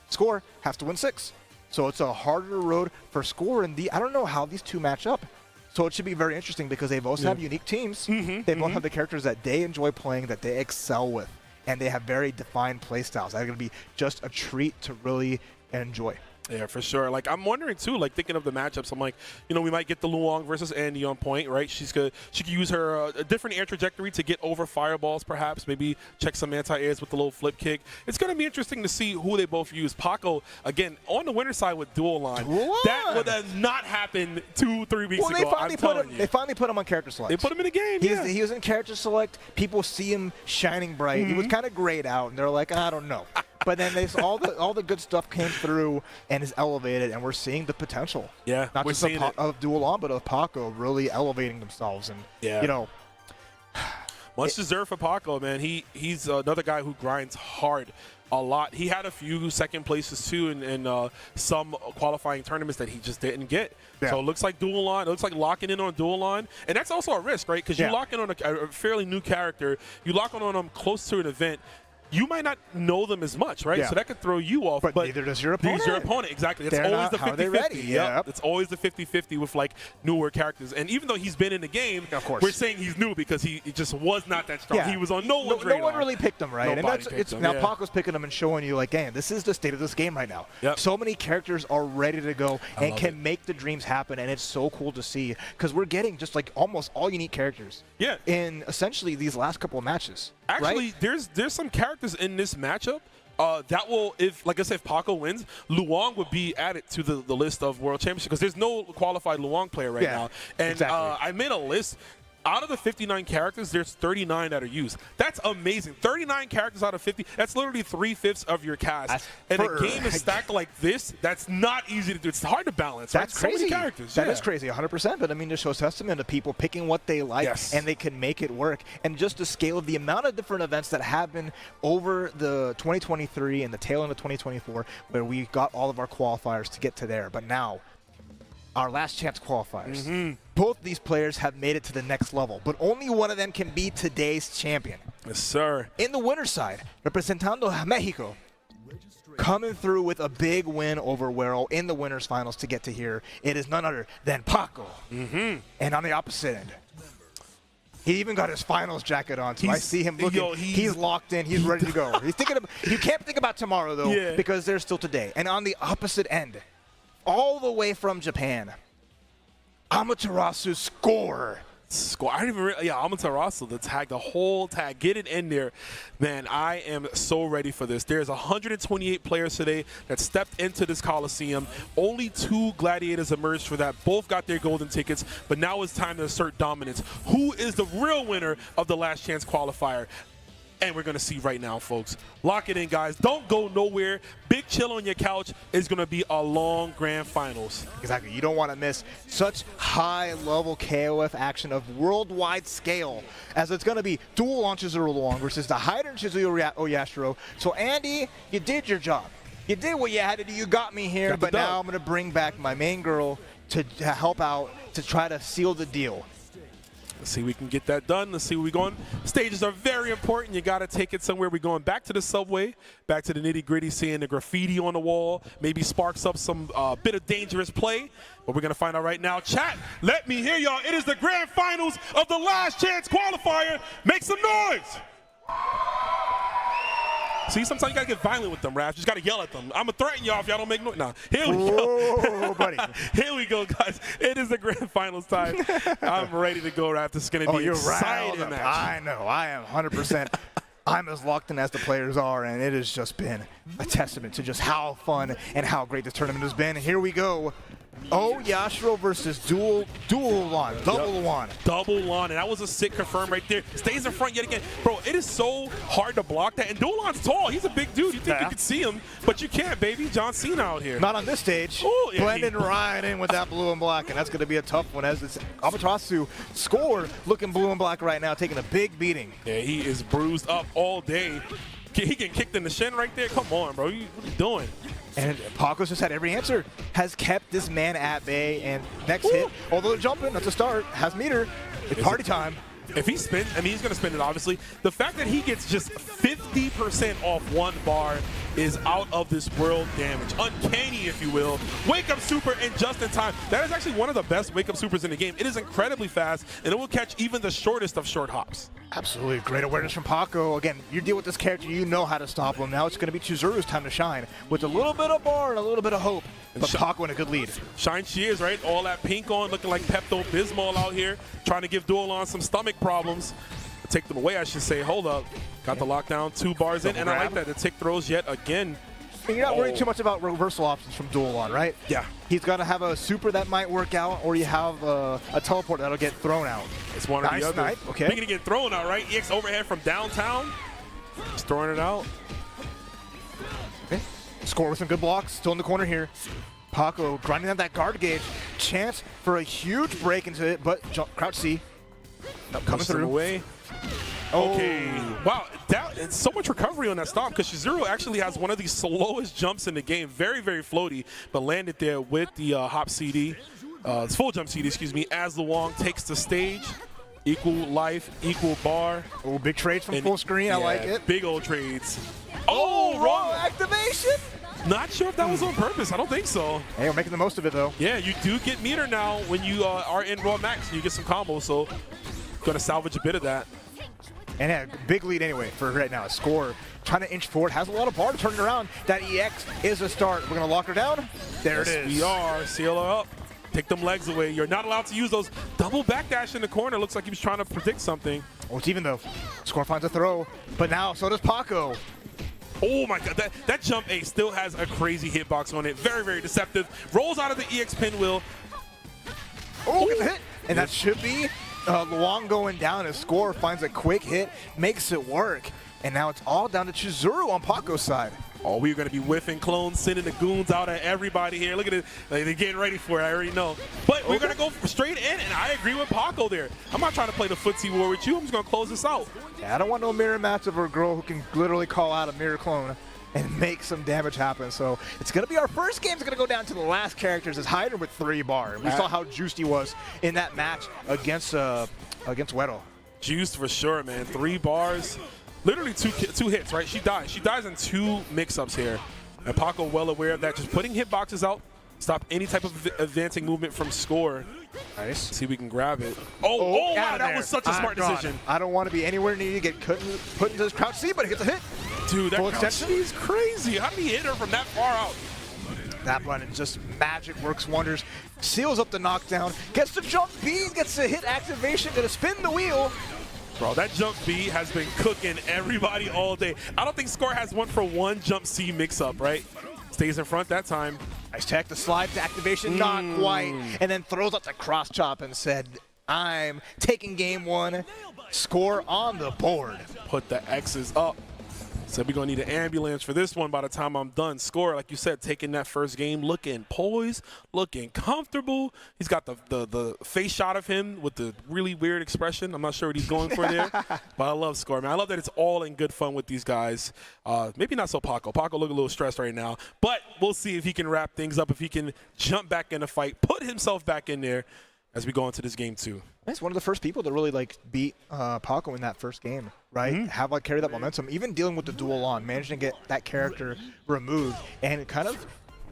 Score has to win 6. So it's a harder road for Score, and I don't know how these 2 match up. So it should be very interesting because they both have unique teams. They both have the characters that they enjoy playing, that they excel with, and they have very defined play styles. That's going to be just a treat to really enjoy. Yeah, for sure. Like, I'm wondering too, like thinking of the matchups, I'm like, you know, we might get the Luong versus Andy on point, right? She could use her a different air trajectory to get over fireballs, perhaps. Maybe check some anti-airs with the little flip kick. It's going to be interesting to see who they both use. Paco, again, on the winner side with dual line. That would have not happened 2-3 weeks ago. They finally put him on character select. They put him in the game. He was in character select. People see him shining bright. He was kind of grayed out, and they're like, I don't know. But then all the good stuff came through and is elevated, and we're seeing the potential. Yeah, not just of dual on, but of Paco really elevating themselves. And you know, much deserved for Paco, man. He's another guy who grinds hard a lot. He had a few second places too in some qualifying tournaments that he just didn't get. So it looks like dual on. It looks like locking in on dual on, and that's also a risk, right? Because you lock in on a fairly new character, you lock on them close to an event. You might not know them as much, right? So that could throw you off. But neither does your opponent. Neither does your opponent, exactly. It's always the 50-50. Yep. It's always the 50-50 with, like, newer characters. And even though he's been in the game, of course, we're saying he's new because he just was not that strong. He was on no one's radar. No one really picked him, right? Nobody picked him. Now Paco's picking him and showing you, like, damn, this is the state of this game right now. So many characters are ready to go and can make the dreams happen, and it's so cool to see because we're getting just, like, almost all unique characters in essentially these last couple of matches. Actually, there's some characters in this matchup that will, like I said, if Paco wins, Luong would be added to the list of World Championship because there's no qualified Luong player right now. And I made a list. Out of the 59 characters, there's 39 that are used. That's amazing. 39 characters out of 50. That's literally 3/5 of your cast. And a game is stacked like this. That's not easy to do. It's hard to balance. That's crazy. So many characters. That is crazy, 100%. But I mean, it shows testament to people picking what they like, and they can make it work. And just the scale of the amount of different events that happen over the 2023 and the tail end of 2024, where we got all of our qualifiers to get to there. But now, our last chance qualifiers. Both these players have made it to the next level, but only one of them can be today's champion. Yes, sir. In the winner's side, representando Mexico, coming through with a big win over Werrell in the winners finals to get to here, it is none other than Paco. And on the opposite end, he even got his finals jacket on, so I see him looking. He's locked in. He's ready to go. He's thinking. You can't think about tomorrow though, because there's still today. And on the opposite end, all the way from Japan, Amaterasu score. I didn't even Amaterasu, the tag, the whole tag, get it in there. Man, I am so ready for this. There's 128 players today that stepped into this Coliseum. Only 2 gladiators emerged for that. Both got their golden tickets, but now it's time to assert dominance. Who is the real winner of the last chance qualifier? And we're going to see right now, folks. Lock it in, guys. Don't go nowhere. Big chill on your couch. Is going to be a long grand finals. Exactly. You don't want to miss such high-level KOF action of worldwide scale, as it's going to be dual launches of Luong versus the Hyder Shizuyo Oyashiro. So, Andy, you did your job. You did what you had to do. You got me here, but now I'm going to bring back my main girl to help out to try to seal the deal. Let's see if we can get that done. Let's see where we're going. Stages are very important. You got to take it somewhere. We're going back to the subway, back to the nitty-gritty, seeing the graffiti on the wall, maybe sparks up some bit of dangerous play. But we're going to find out right now. Chat, let me hear y'all. It is the grand finals of the last chance qualifier. Make some noise. See, sometimes you got to get violent with them, Raph. You just got to yell at them. I'm going to threaten y'all if y'all don't make noise. Nah, here we go. Buddy. Here we go, guys. It is the grand finals time. I'm ready to go, Raph. This is going to be an exciting match. I know. I am 100%. I'm as locked in as the players are, and it has just been a testament to just how fun and how great this tournament has been. Here we go. Yashiro versus dual Lon, double Lon. Double Lon, and that was a sick confirm right there. Stays in front yet again. Bro, it is so hard to block that. And dual Lon's tall. He's a big dude. You think you could see him, but you can't, baby. John Cena out here. Not on this stage. Ooh, yeah, blending right in with that blue and black, and that's going to be a tough one as this Amaterasu score looking blue and black right now, taking a big beating. Yeah, he is bruised up all day. He getting kicked in the shin right there. Come on, bro. What are you doing? And Paco's just had every answer, has kept this man at bay, and next hit, although jumping, that's a start, has meter. It's party time. If he spins, I mean, he's going to spin it, obviously. The fact that he gets just 50% off one bar is out of this world damage. Uncanny, if you will. Wake up super and just in time. That is actually one of the best wake up supers in the game. It is incredibly fast, and it will catch even the shortest of short hops. Absolutely. Great awareness from Paco. Again, you deal with this character, you know how to stop him. Now it's going to be Chizuru's time to shine with a little bit of bar and a little bit of hope. But Paco in a good lead. Shine she is, right? All that pink on, looking like Pepto-Bismol out here, trying to give Duolon some stomach problems. Take them away, I should say. Hold up. Got the lockdown, 2 bars in, and I like that. The tick throws yet again. And you're not worried too much about reversal options from Duolon, right? Yeah. He's got to have a super that might work out, or you have a teleport that'll get thrown out. It's one or the other. Snipe. Okay. Speaking of getting thrown out, right? EX overhead from downtown. Just throwing it out. Okay. Score with some good blocks. Still in the corner here. Paco grinding out that guard gauge. Chance for a huge break into it, but crouch C. Coming through. Away. Okay. Wow, it's so much recovery on that stomp because Chizuru actually has one of the slowest jumps in the game. Very, very floaty, but landed there with the hop CD. It's full jump CD, excuse me, as Luong takes the stage. Equal life, equal bar. Oh, big trades from full screen. Yeah, I like it. Big old trades. Wrong activation. Not sure if that was on purpose. I don't think so. Hey, we're making the most of it, though. Yeah, you do get meter now when you are in Raw Max. You get some combos, so going to salvage a bit of that. And yeah, big lead anyway for right now. Score trying to inch forward, has a lot of bar to turn it around. That EX is a start. We're going to lock her down. There it is. We are. Seal her up. Take them legs away. You're not allowed to use those double backdash in the corner. Looks like he was trying to predict something. Oh, it's even though. Score finds a throw, but now so does Paco. Oh my God, that jump A still has a crazy hitbox on it. Very, very deceptive. Rolls out of the EX pinwheel. Oh, get the hit. And that should be Luong going down. His Score finds a quick hit, makes it work. And now it's all down to Chizuru on Paco's side. Oh, we're going to be whiffing clones, sending the goons out at everybody here. Look at it. Like, they're getting ready for it. I already know. But we're going to go straight in, and I agree with Paco there. I'm not trying to play the footsie war with you. I'm just going to close this out. Yeah, I don't want no mirror match of a girl who can literally call out a mirror clone and make some damage happen. So it's going to be our first game. It's going to go down to the last characters as Hyder with 3 bar. We saw how juiced he was in that match against Weddle. Juiced for sure, man. 3 bars. Literally two hits, right? She dies. She dies in 2 mix-ups here. And Paco well aware of that. Just putting hitboxes out. Stop any type of advancing movement from Score. Nice. See if we can grab it. Oh wow, that was such a smart decision. I don't want to be anywhere near you to get put into this crouch C, but he gets a hit. Dude, that crouch C is crazy. How did he hit her from that far out? That one, just magic works wonders. Seals up the knockdown. Gets the jump B, gets the hit activation, gonna spin the wheel. Bro, that jump B has been cooking everybody all day. I don't think Score has 1-for-1 jump C mix-up, right? Stays in front that time. Nice tech, the slide to activation, not quite. And then throws out the cross chop and said, I'm taking game 1. Score on the board. Put the X's up. Said we're going to need an ambulance for this one by the time I'm done. Score, like you said, taking that first game, looking poised, looking comfortable. He's got the face shot of him with the really weird expression. I'm not sure what he's going for there, but I love Score, man. I love that it's all in good fun with these guys. Maybe not so Paco. Paco look a little stressed right now, but we'll see if he can wrap things up, if he can jump back in the fight, put himself back in there as we go into this game 2. He's one of the first people to really beat Paco in that first game, right? Have carry that momentum, even dealing with the duel on, managing to get that character removed and kind of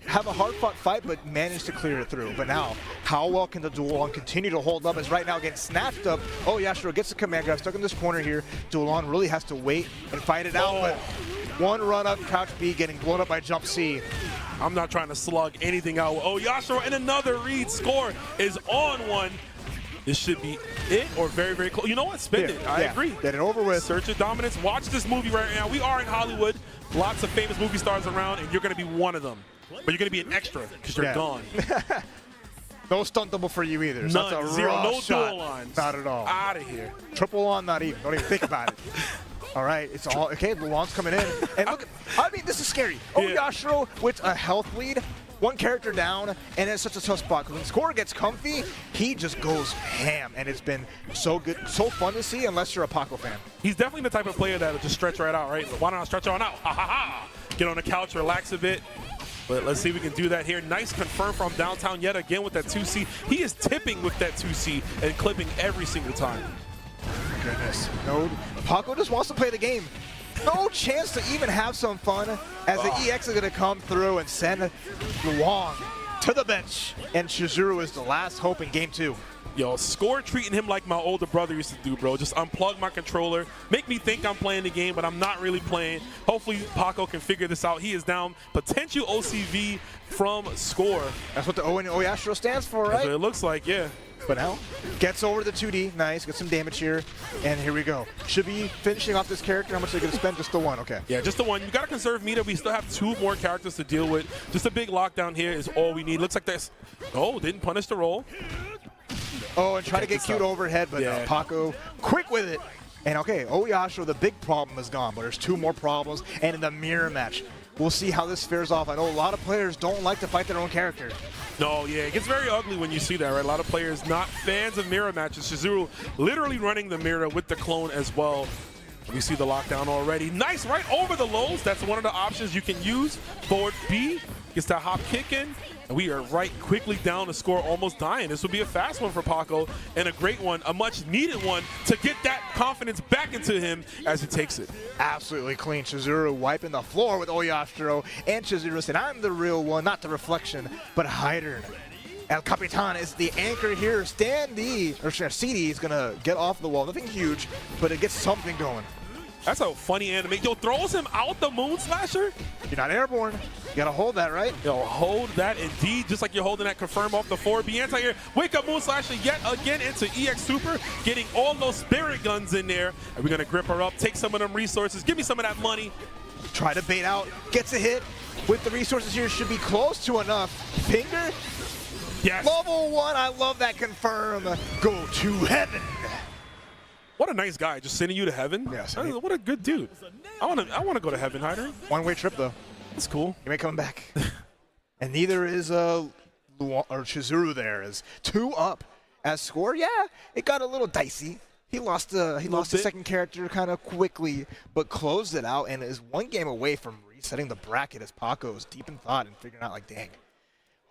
have a hard-fought fight, but manage to clear it through. But now, how well can the duel on continue to hold up? As right now getting snatched up. Oh, Yashiro gets the command grab, stuck in this corner here. Duel on really has to wait and fight it out, but one run up, crouch B, getting blown up by jump C. I'm not trying to slug anything out. Oh, Yashiro and another read. Score is on one. This should be it or very, very close. You know what? Spend it. I agree. Get it over with. Search of Dominance. Watch this movie right now. We are in Hollywood. Lots of famous movie stars around, and you're going to be one of them. But you're going to be an extra because you're gone. No stunt double for you either. None. So that's a Zero. No shot. dual lines. Not at all. Out of here. Triple on, not even. Don't even think about it. All right, it's all okay. Luong's coming in, and look. I mean, this is scary. Oh, Yashiro with a health lead, 1 character down, and it's such a tough spot. Because when Score gets comfy, he just goes ham, and it's been so good, so fun to see. Unless you're a Paco fan, he's definitely the type of player that'll just stretch right out, right? Why not stretch on out? Ha ha ha! Get on the couch, relax a bit. But let's see if we can do that here. Nice confirm from downtown yet again with that 2C. He is tipping with that 2C and clipping every single time. goodness. No, Paco just wants to play the game. No chance to even have some fun as the EX is going to come through and send Luong to the bench. And Chizuru is the last hope in game 2. Yo, Score treating him like my older brother used to do, bro. Just unplug my controller, make me think I'm playing the game, but I'm not really playing. Hopefully, Paco can figure this out. He is down potential OCV from Score. That's what the O in Oyashiro stands for, right? That's what it looks like, yeah. But now, gets over the 2D. Nice, get some damage here. And here we go. Should be finishing off this character. How much are they going to spend? Just the one, okay. Yeah, just the one. You got to conserve meter. We still have 2 more characters to deal with. Just a big lockdown here is all we need. Looks like this. Oh, didn't punish the roll. Oh, and try to get cute overhead, but yeah. Paco quick with it. And okay, Oyashiro, the big problem is gone, but there's 2 more problems. And in the mirror match, we'll see how this fares off. I know a lot of players don't like to fight their own character. No, yeah, it gets very ugly when you see that, right? A lot of players not fans of mirror matches. Chizuru literally running the mirror with the clone as well. We see the lockdown already. Nice, right over the lows. That's one of the options you can use. Forward B gets that hop kick in. And we are right quickly down to Score, almost dying. This will be a fast one for Paco and a great one, a much needed one to get that confidence back into him as he takes it. Absolutely clean. Chizuru wiping the floor with Oyashiro. And Chizuru said, I'm the real one, not the reflection, but Hyder. El Capitan is the anchor here. CD is going to get off the wall. Nothing huge, but it gets something going. That's a funny animation. Yo, throws him out the Moon Slasher. You're not airborne. You got to hold that, right? Yo, hold that indeed, just like you're holding that confirm off the 4B anti-air. Wake up Moon Slasher yet again into EX Super, getting all those spirit guns in there. And we're going to grip her up, take some of them resources, give me some of that money. Try to bait out, gets a hit. With the resources here, should be close to enough. Finger? Yes. Level 1, I love that confirm. Go to heaven. What a nice guy, just sending you to heaven. Yes. What a good dude. I want to go to heaven, Hyder. One-way trip, though. That's cool. You may come back. And neither is Chizuru there. Is 2 up as Score. Yeah, it got a little dicey. He lost the second character kind of quickly, but closed it out and is 1 game away from resetting the bracket as Paco is deep in thought and figuring out, like, dang,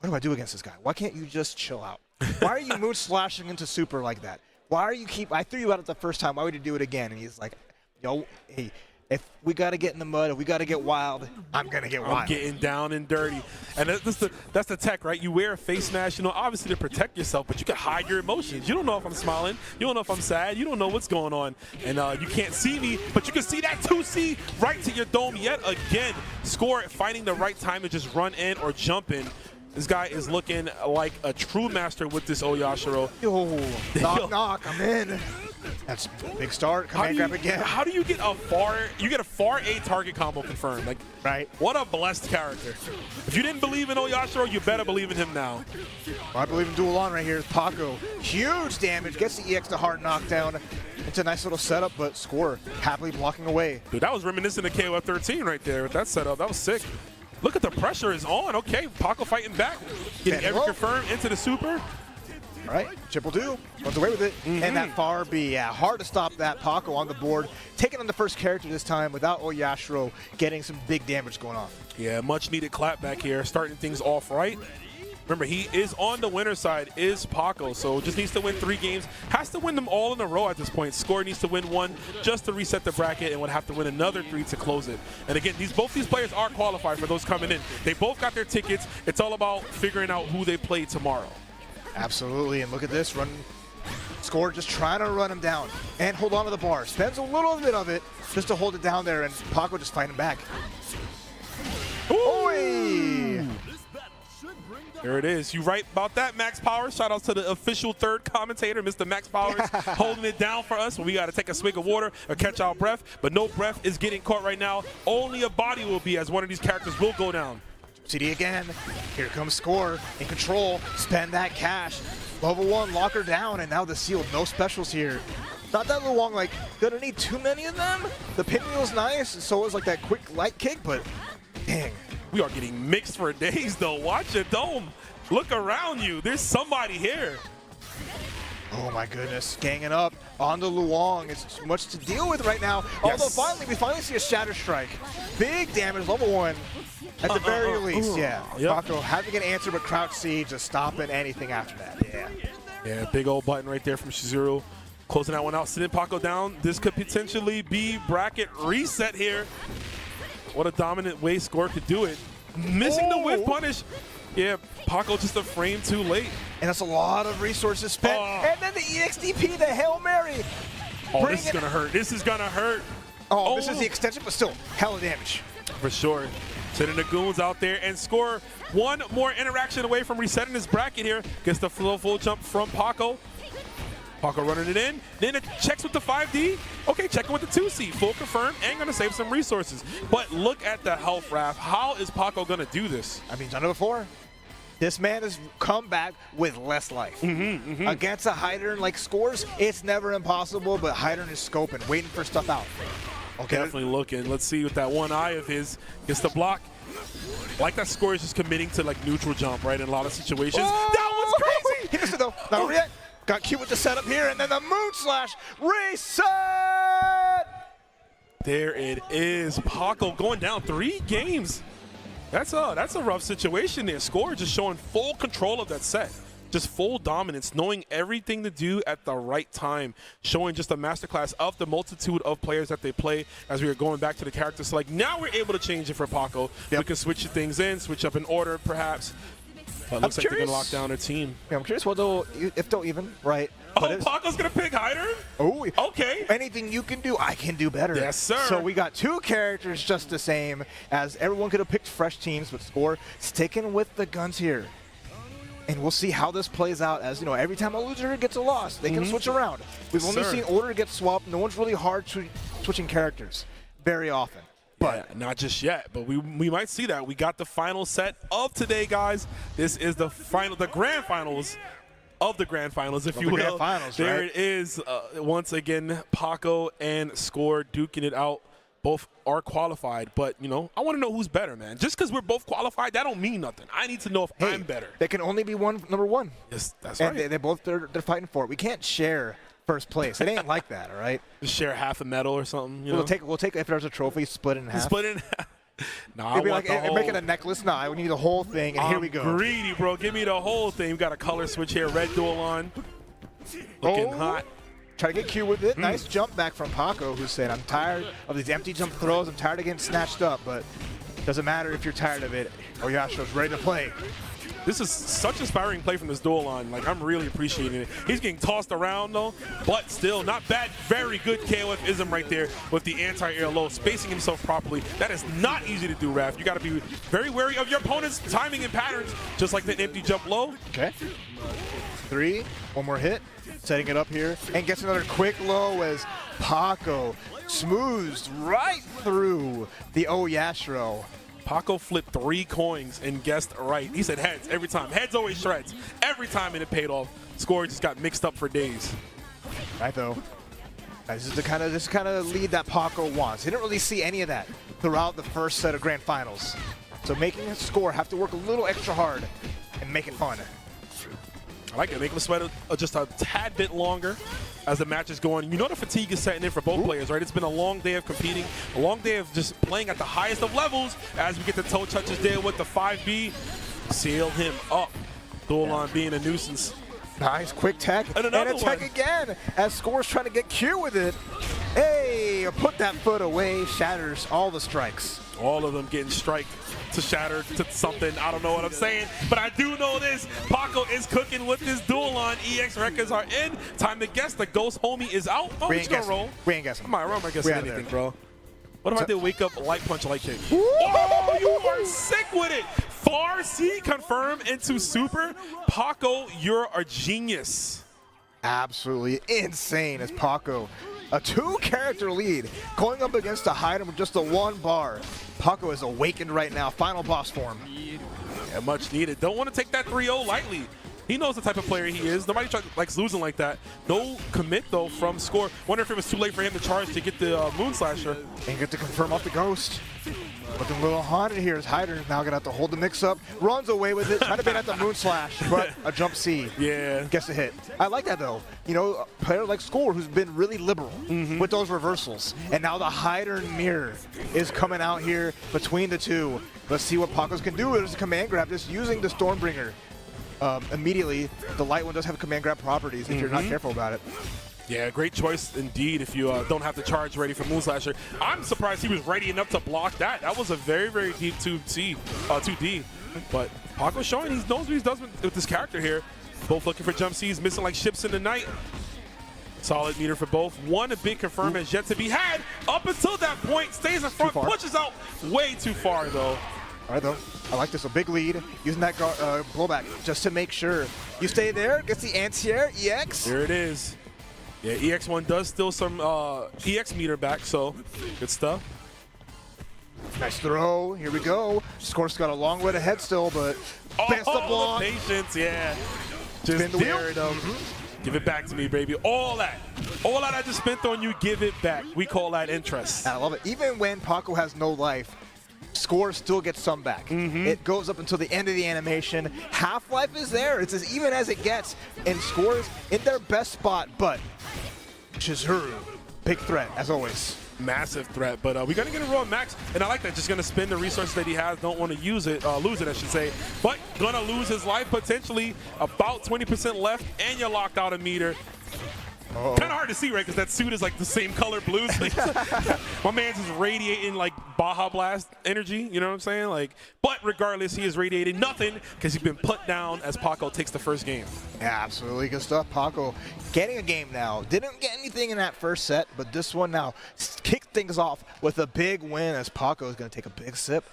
what do I do against this guy? Why can't you just chill out? Why are you mood slashing into Super like that? Why are you I threw you out at the first time. Why would you do it again? And he's like, yo, hey, if we got to get in the mud, if we got to get wild, I'm going to get wild. I'm getting down and dirty. And that's the tech, right? You wear a face mask, obviously to protect yourself, but you can hide your emotions. You don't know if I'm smiling. You don't know if I'm sad. You don't know what's going on. And you can't see me, but you can see that 2C right to your dome yet again. Score finding the right time to just run in or jump in. This guy is looking like a true master with this Oyashiro. Yo, knock, I'm in. That's a big start. Command grab again. How do you get a far A target combo confirmed? Like, right. What a blessed character. If you didn't believe in Oyashiro, you better believe in him now. Well, I believe in dual on right here. Paco, huge damage. Gets the EX to hard knockdown. It's a nice little setup, but Score happily blocking away. Dude, that was reminiscent of KOF 13 right there with that setup. That was sick. Look at the pressure is on. Okay, Paco fighting back. Getting every confirm into the super. All right, triple 2. Runs away with it. And that far B. Yeah, hard to stop that. Paco on the board. Taking on the first character this time without Oyashiro getting some big damage going off. Yeah, much needed clap back here. Starting things off right. Remember, he is on the winner's side, is Paco, so just needs to win 3 games. Has to win them all in a row at this point. Score needs to win 1 just to reset the bracket and would have to win another 3 to close it. And again, both these players are qualified for those coming in. They both got their tickets. It's all about figuring out who they play tomorrow. Absolutely, and look at this. Score just trying to run him down and hold on to the bar. Spends a little bit of it just to hold it down there, and Paco just fighting back. Oi! There it is. You right about that, Max Powers. Shout out to the official 3rd commentator, Mr. Max Powers, holding it down for us when we got to take a swig of water or catch our breath. But no breath is getting caught right now. Only a body will be, as one of these characters will go down. CD again. Here comes Score in control. Spend that cash. Level 1, lock her down, and now the seal. No specials here. Not that Luong, like, gonna need too many of them. The pinwheel's nice, and so is like that quick light kick, but dang. We are getting mixed for days, though. Watch your dome. Look around you. There's somebody here. Oh, my goodness. Ganging up on the Luong. It's too much to deal with right now. Yes. Although, we finally see a Shatter Strike. Big damage, level 1. At the very least, yeah. Yep. Paco having an answer, but Crouch Siege just stopping anything after that. Yeah. Yeah, big old button right there from Chizuru. Closing that one out, sitting Paco down. This could potentially be bracket reset here. What a dominant way Score could do it. Missing the whiff punish. Yeah, Paco just a frame too late. And that's a lot of resources spent. And then the EXDP, the Hail Mary. Oh, this is going to hurt. This is going to hurt. Oh, this is the extension, but still, hella damage. For sure. Sending the goons out there and Score one more interaction away from resetting his bracket here. Gets the full jump from Paco. Paco running it in. Then it checks with the 5D. Okay, checking with the 2C. Full confirm and going to save some resources. But look at the health, Raph. How is Paco going to do this? I mean, he's done it before. This man has come back with less life. Against a Hydern like Scores, it's never impossible, but Hydern is scoping, waiting for stuff out. Okay. Definitely looking. Let's see with that one eye of his. Gets the block. Like that Score is just committing to like neutral jump, right, in a lot of situations. Oh! That was crazy! He missed it though. Not over yet. Got cute with the setup here, and then the moon slash reset! There it is. Paco going down 3 games. That's a rough situation there. Score just showing full control of that set. Just full dominance, knowing everything to do at the right time, showing just a masterclass of the multitude of players that they play as we are going back to the character select. Now we're able to change it for Paco. We can switch things in, switch up in order perhaps. But looks like they're going to lock down their team. Yeah, I'm curious if they'll even, right? Oh, Paco's going to pick Hydern? Oh, okay. Anything you can do, I can do better. Yes, sir. So we got 2 characters just the same, as everyone could have picked fresh teams, but Score sticking with the guns here. And we'll see how this plays out, as, you know, every time a loser gets a loss, they can switch around. We've only seen order get swapped. No one's really hard switching characters very often. But not just yet, but we might see that. We got the final set of today, guys. This is the grand finals of the grand finals, if you will. Grand finals, there right? it is. Once again, Paco and Score duking it out. Both are qualified, but, you know, I want to know who's better, man. Just because we're both qualified, that don't mean nothing. I need to know if I'm better. There can only be number one. Yes, that's right. And they're fighting for it. We can't share first place. It ain't like that, all right? Just share half a medal or something. You know? We'll take if there's a trophy, split it in half. Split it in half. Nah, It'd be like making a necklace. Nah, we need the whole thing, and here we go. Greedy, bro. Give me the whole thing. We got a color switch here. Red dual on. Looking hot. Try to get Q with it. Nice jump back from Paco, who said, I'm tired of these empty jump throws. I'm tired of getting snatched up, but doesn't matter if you're tired of it. Oyashiro's ready to play. This is such inspiring play from this dual line. Like, I'm really appreciating it. He's getting tossed around, though, but still not bad. Very good KOF-ism right there with the anti-air low, spacing himself properly. That is not easy to do, Raph. You got to be very wary of your opponent's timing and patterns, just like the empty jump low. Okay. 3, one more hit. Setting it up here, and gets another quick low as Paco smooths right through the Oyashiro. Paco flipped 3 coins and guessed right. He said heads every time. Heads always shreds. Every time, and it paid off. Score just got mixed up for days. Right, though. This is the kind of lead that Paco wants. He didn't really see any of that throughout the first set of grand finals. So making a Score have to work a little extra hard and make it fun. I like it. Make them sweat just a tad bit longer as the match is going. You know the fatigue is setting in for both players, right? It's been a long day of competing, a long day of just playing at the highest of levels as we get the toe touches there with the 5B. Seal him up. Dual on being a nuisance. Nice quick tech. And attack again as Score's trying to get Q with it. Hey, put that foot away. Shatters all the strikes. All of them getting striked to shatter to something. I don't know what I'm saying, but I do know this. Paco is cooking with this duel on. EX records are in. Time to guess. The ghost homie is out. Oh, he's going to roll. We ain't guessing. I'm not guessing anything, bro. What if I did wake up, light punch, light kick? Oh, you are sick with it. Far C confirmed into super. Paco, you're a genius. Absolutely insane as Paco. A 2-character lead going up against a Hydern with just a 1 bar. Paco is awakened right now. Final boss form. Yeah, much needed. Don't want to take that 3-0 lightly. He knows the type of player he is. Nobody likes losing like that. No commit, though, from Score. Wonder if it was too late for him to charge to get the Moon Slasher. And get to confirm off the Ghost. Looking a little haunted here as Hydern now going to have to hold the mix-up. Runs away with it. Trying to bait at the Moon Slash, but a jump C. Yeah. Gets a hit. I like that, though. You know, a player like Score who's been really liberal with those reversals. And now the Hydern mirror is coming out here between the two. Let's see what Pacos can do. There's a command grab just using the Stormbringer. Immediately, the light one does have command grab properties if you're not careful about it. Yeah, great choice indeed if you don't have to charge ready for Moonslasher. I'm surprised he was ready enough to block that. That was a very, very deep 2D. But Paco's showing he knows what he does with this character here. Both looking for jump C's, missing like ships in the night. Solid meter for both. One, a big confirm has yet to be had. Up until that point, stays in front, pushes out way too far though. All right, though. I like this. A big lead, using that blowback just to make sure. You stay there, gets the anti-air, EX. There it is. Yeah, EX1 does steal some EX meter back, so good stuff. Nice throw. Here we go. Score's got a long way ahead still, but best of block. Patience, yeah. Just dare them. Give it back to me, baby. All that I just spent on you, give it back. We call that interest. I love it. Even when Paco has no life, Score still gets some back. It goes up until the end of the animation. Half-life is there. It's as even as it gets. And Score's in their best spot, but Chizuru, big threat, as always. Massive threat, but we're gonna get a raw max, and I like that. Just gonna spend the resources that he has. Don't want to lose it, I should say. But gonna lose his life potentially. About 20% left, and you're locked out a meter. Kind of hard to see, right? Because that suit is like the same color blue. So my man's just radiating like Baja Blast energy. You know what I'm saying? Like, but regardless, he is radiating nothing because he's been put down as Paco takes the first game. Yeah, absolutely good stuff. Paco getting a game now. Didn't get anything in that first set, but this one now kicked things off with a big win as Paco is going to take a big sip.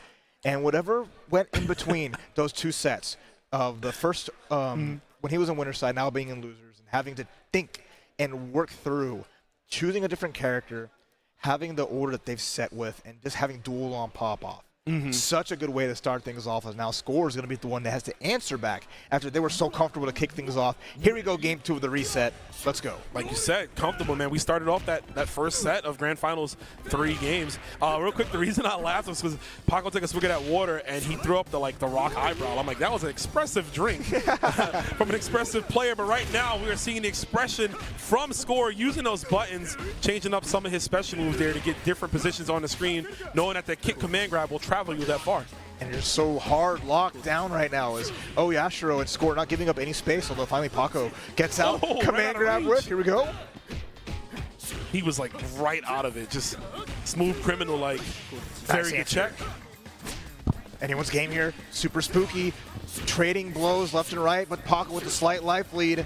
And whatever went in between those two sets of the first, when he was in winner's side, now being in losers, and having to think and work through choosing a different character, having the order that they've set with, and just having dual on pop-off. Such a good way to start things off, as now Score is going to be the one that has to answer back after they were so comfortable to kick things off. Here we go, game 2 of the reset. Let's go. Like you said, comfortable, man. We started off that first set of Grand Finals 3 games. Real quick, the reason I laughed was because Paco took a swig of that water and he threw up the rock eyebrow. I'm like, that was an expressive drink from an expressive player. But right now, we are seeing the expression from Score using those buttons, changing up some of his special moves there to get different positions on the screen, knowing that the kick command grab will travel you that far. And you're so hard locked down right now as Yashiro and Score not giving up any space, although finally Paco gets out. Command grab with, here we go. He was like right out of it, just smooth criminal, like very good check. Anyone's game here, super spooky, trading blows left and right, but Paco with a slight life lead.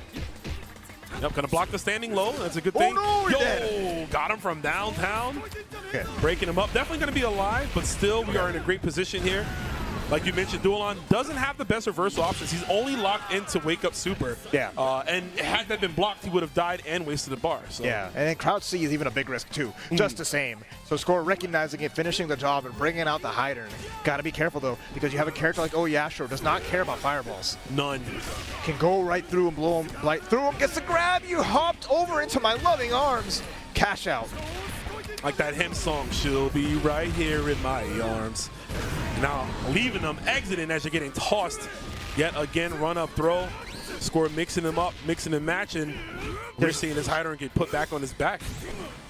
Yep, gonna block the standing low. That's a good thing. Oh no, got him from downtown. Okay. Breaking him up. Definitely gonna be alive, but still we are in a great position here. Like you mentioned, Dualon doesn't have the best reversal options. He's only locked into Wake Up Super. Yeah. And had that been blocked, he would have died and wasted the bar. So. Yeah, and then Crouch C is even a big risk too, just the same. So Score recognizing it, finishing the job, and bringing out the hider. Got to be careful though, because you have a character like Yashiro does not care about fireballs. None. Can go right through and blow him, right through him, gets the grab, you hopped over into my loving arms. Cash out. Like that hymn song, she'll be right here in my arms. Now leaving them, exiting as you're getting tossed. Yet again, run up throw. Score mixing them up, mixing and matching. We're seeing his hider get put back on his back.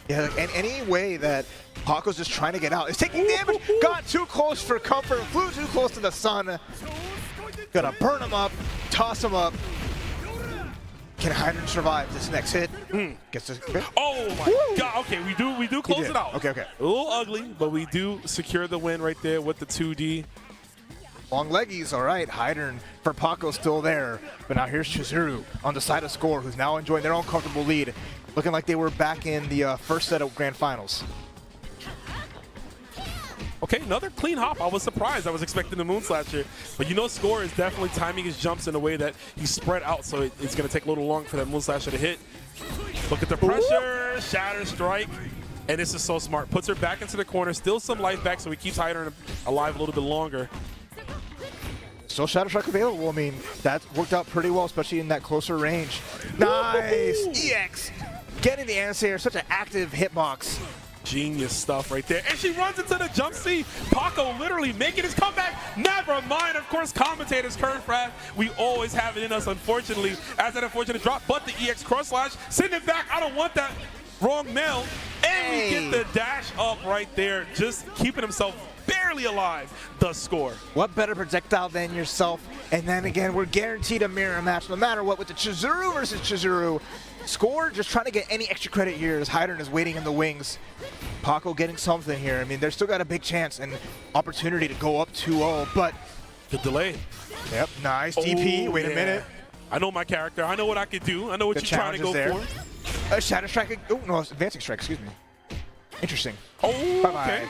Yeah, and any way that Paco's just trying to get out. Is taking damage, got too close for comfort, flew too close to the sun. Gonna burn him up, toss him up. Can Hydron survive this next hit? Gets this. Oh my God! Okay, we do close it out. Okay. A little ugly, but we do secure the win right there with the 2D. Long leggies, all right. Hydron for Paco still there, but now here's Chizuru on the side of Score, who's now enjoying their own comfortable lead, looking like they were back in the first set of Grand Finals. Okay, another clean hop. I was surprised. I was expecting the Moonslasher. But you know Score is definitely timing his jumps in a way that he's spread out, so it's going to take a little long for that Moonslasher to hit. Look at the pressure, shatter strike. And this is so smart. Puts her back into the corner, still some life back, so he keeps Hydron alive a little bit longer. Still Shadow Strike available. I mean, that worked out pretty well, especially in that closer range. Nice! EX! Getting the anti-air, such an active hitbox. Genius stuff right there. And she runs into the jump C. Paco literally making his comeback. Never mind, of course, commentators, Kurt Frath. We always have it in us, unfortunately, as that unfortunate drop. But the EX cross slash, send it back. I don't want that. Wrong mail. And we get the dash up right there, just keeping himself barely alive. The Score. What better projectile than yourself? And then again, we're guaranteed a mirror match no matter what with the Chizuru versus Chizuru. Score just trying to get any extra credit here as Hydern is waiting in the wings. Paco getting something here. I mean, they've still got a big chance and opportunity to go up 2-0, but... Good delay. Yep, nice. DP, wait a minute. I know my character. I know what I could do. I know what you're trying to go for. A Shadow Strike. Oh, no, Advancing Strike, excuse me. Interesting. Oh, Bye-bye. okay.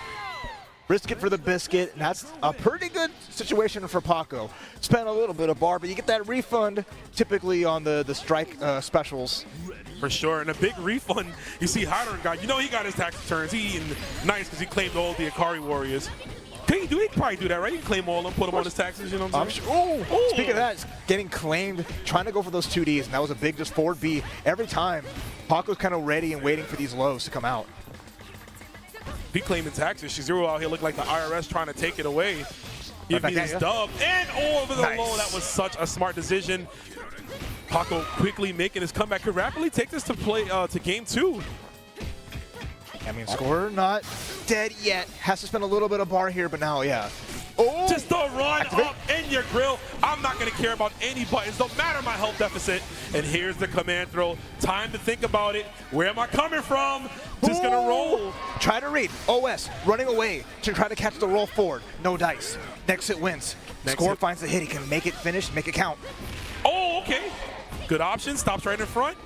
Risk it for the biscuit. And that's a pretty good situation for Paco. Spent a little bit of bar, but you get that refund typically on the strike specials. For sure, and a big refund. You see Hydern got, he got his tax returns. He eating nice because he claimed all the Akari Warriors. He can probably do that, right? He can claim all of them, put them on his taxes, you know what I'm saying? Speaking of that, it's getting claimed, trying to go for those 2Ds, and that was a big just forward B every time. Paco's kind of ready and waiting for these lows to come out. He claiming taxes. Shizuru out here look like the IRS trying to take it away. Give me this dub. And over the low. That was such a smart decision. Paco quickly making his comeback. Could rapidly take this to play to game 2. I mean, Score not dead yet. Has to spend a little bit of bar here, but now, yeah. Oh! Just a run up in your grill. I'm not going to care about any buttons. Don't matter my health deficit. And here's the command throw. Time to think about it. Where am I coming from? Just going to roll. Try to read. OS running away to try to catch the roll forward. No dice. Next hit wins. Score finds the hit. He can make it finish, make it count. Oh, okay. Good option. Stops right in front.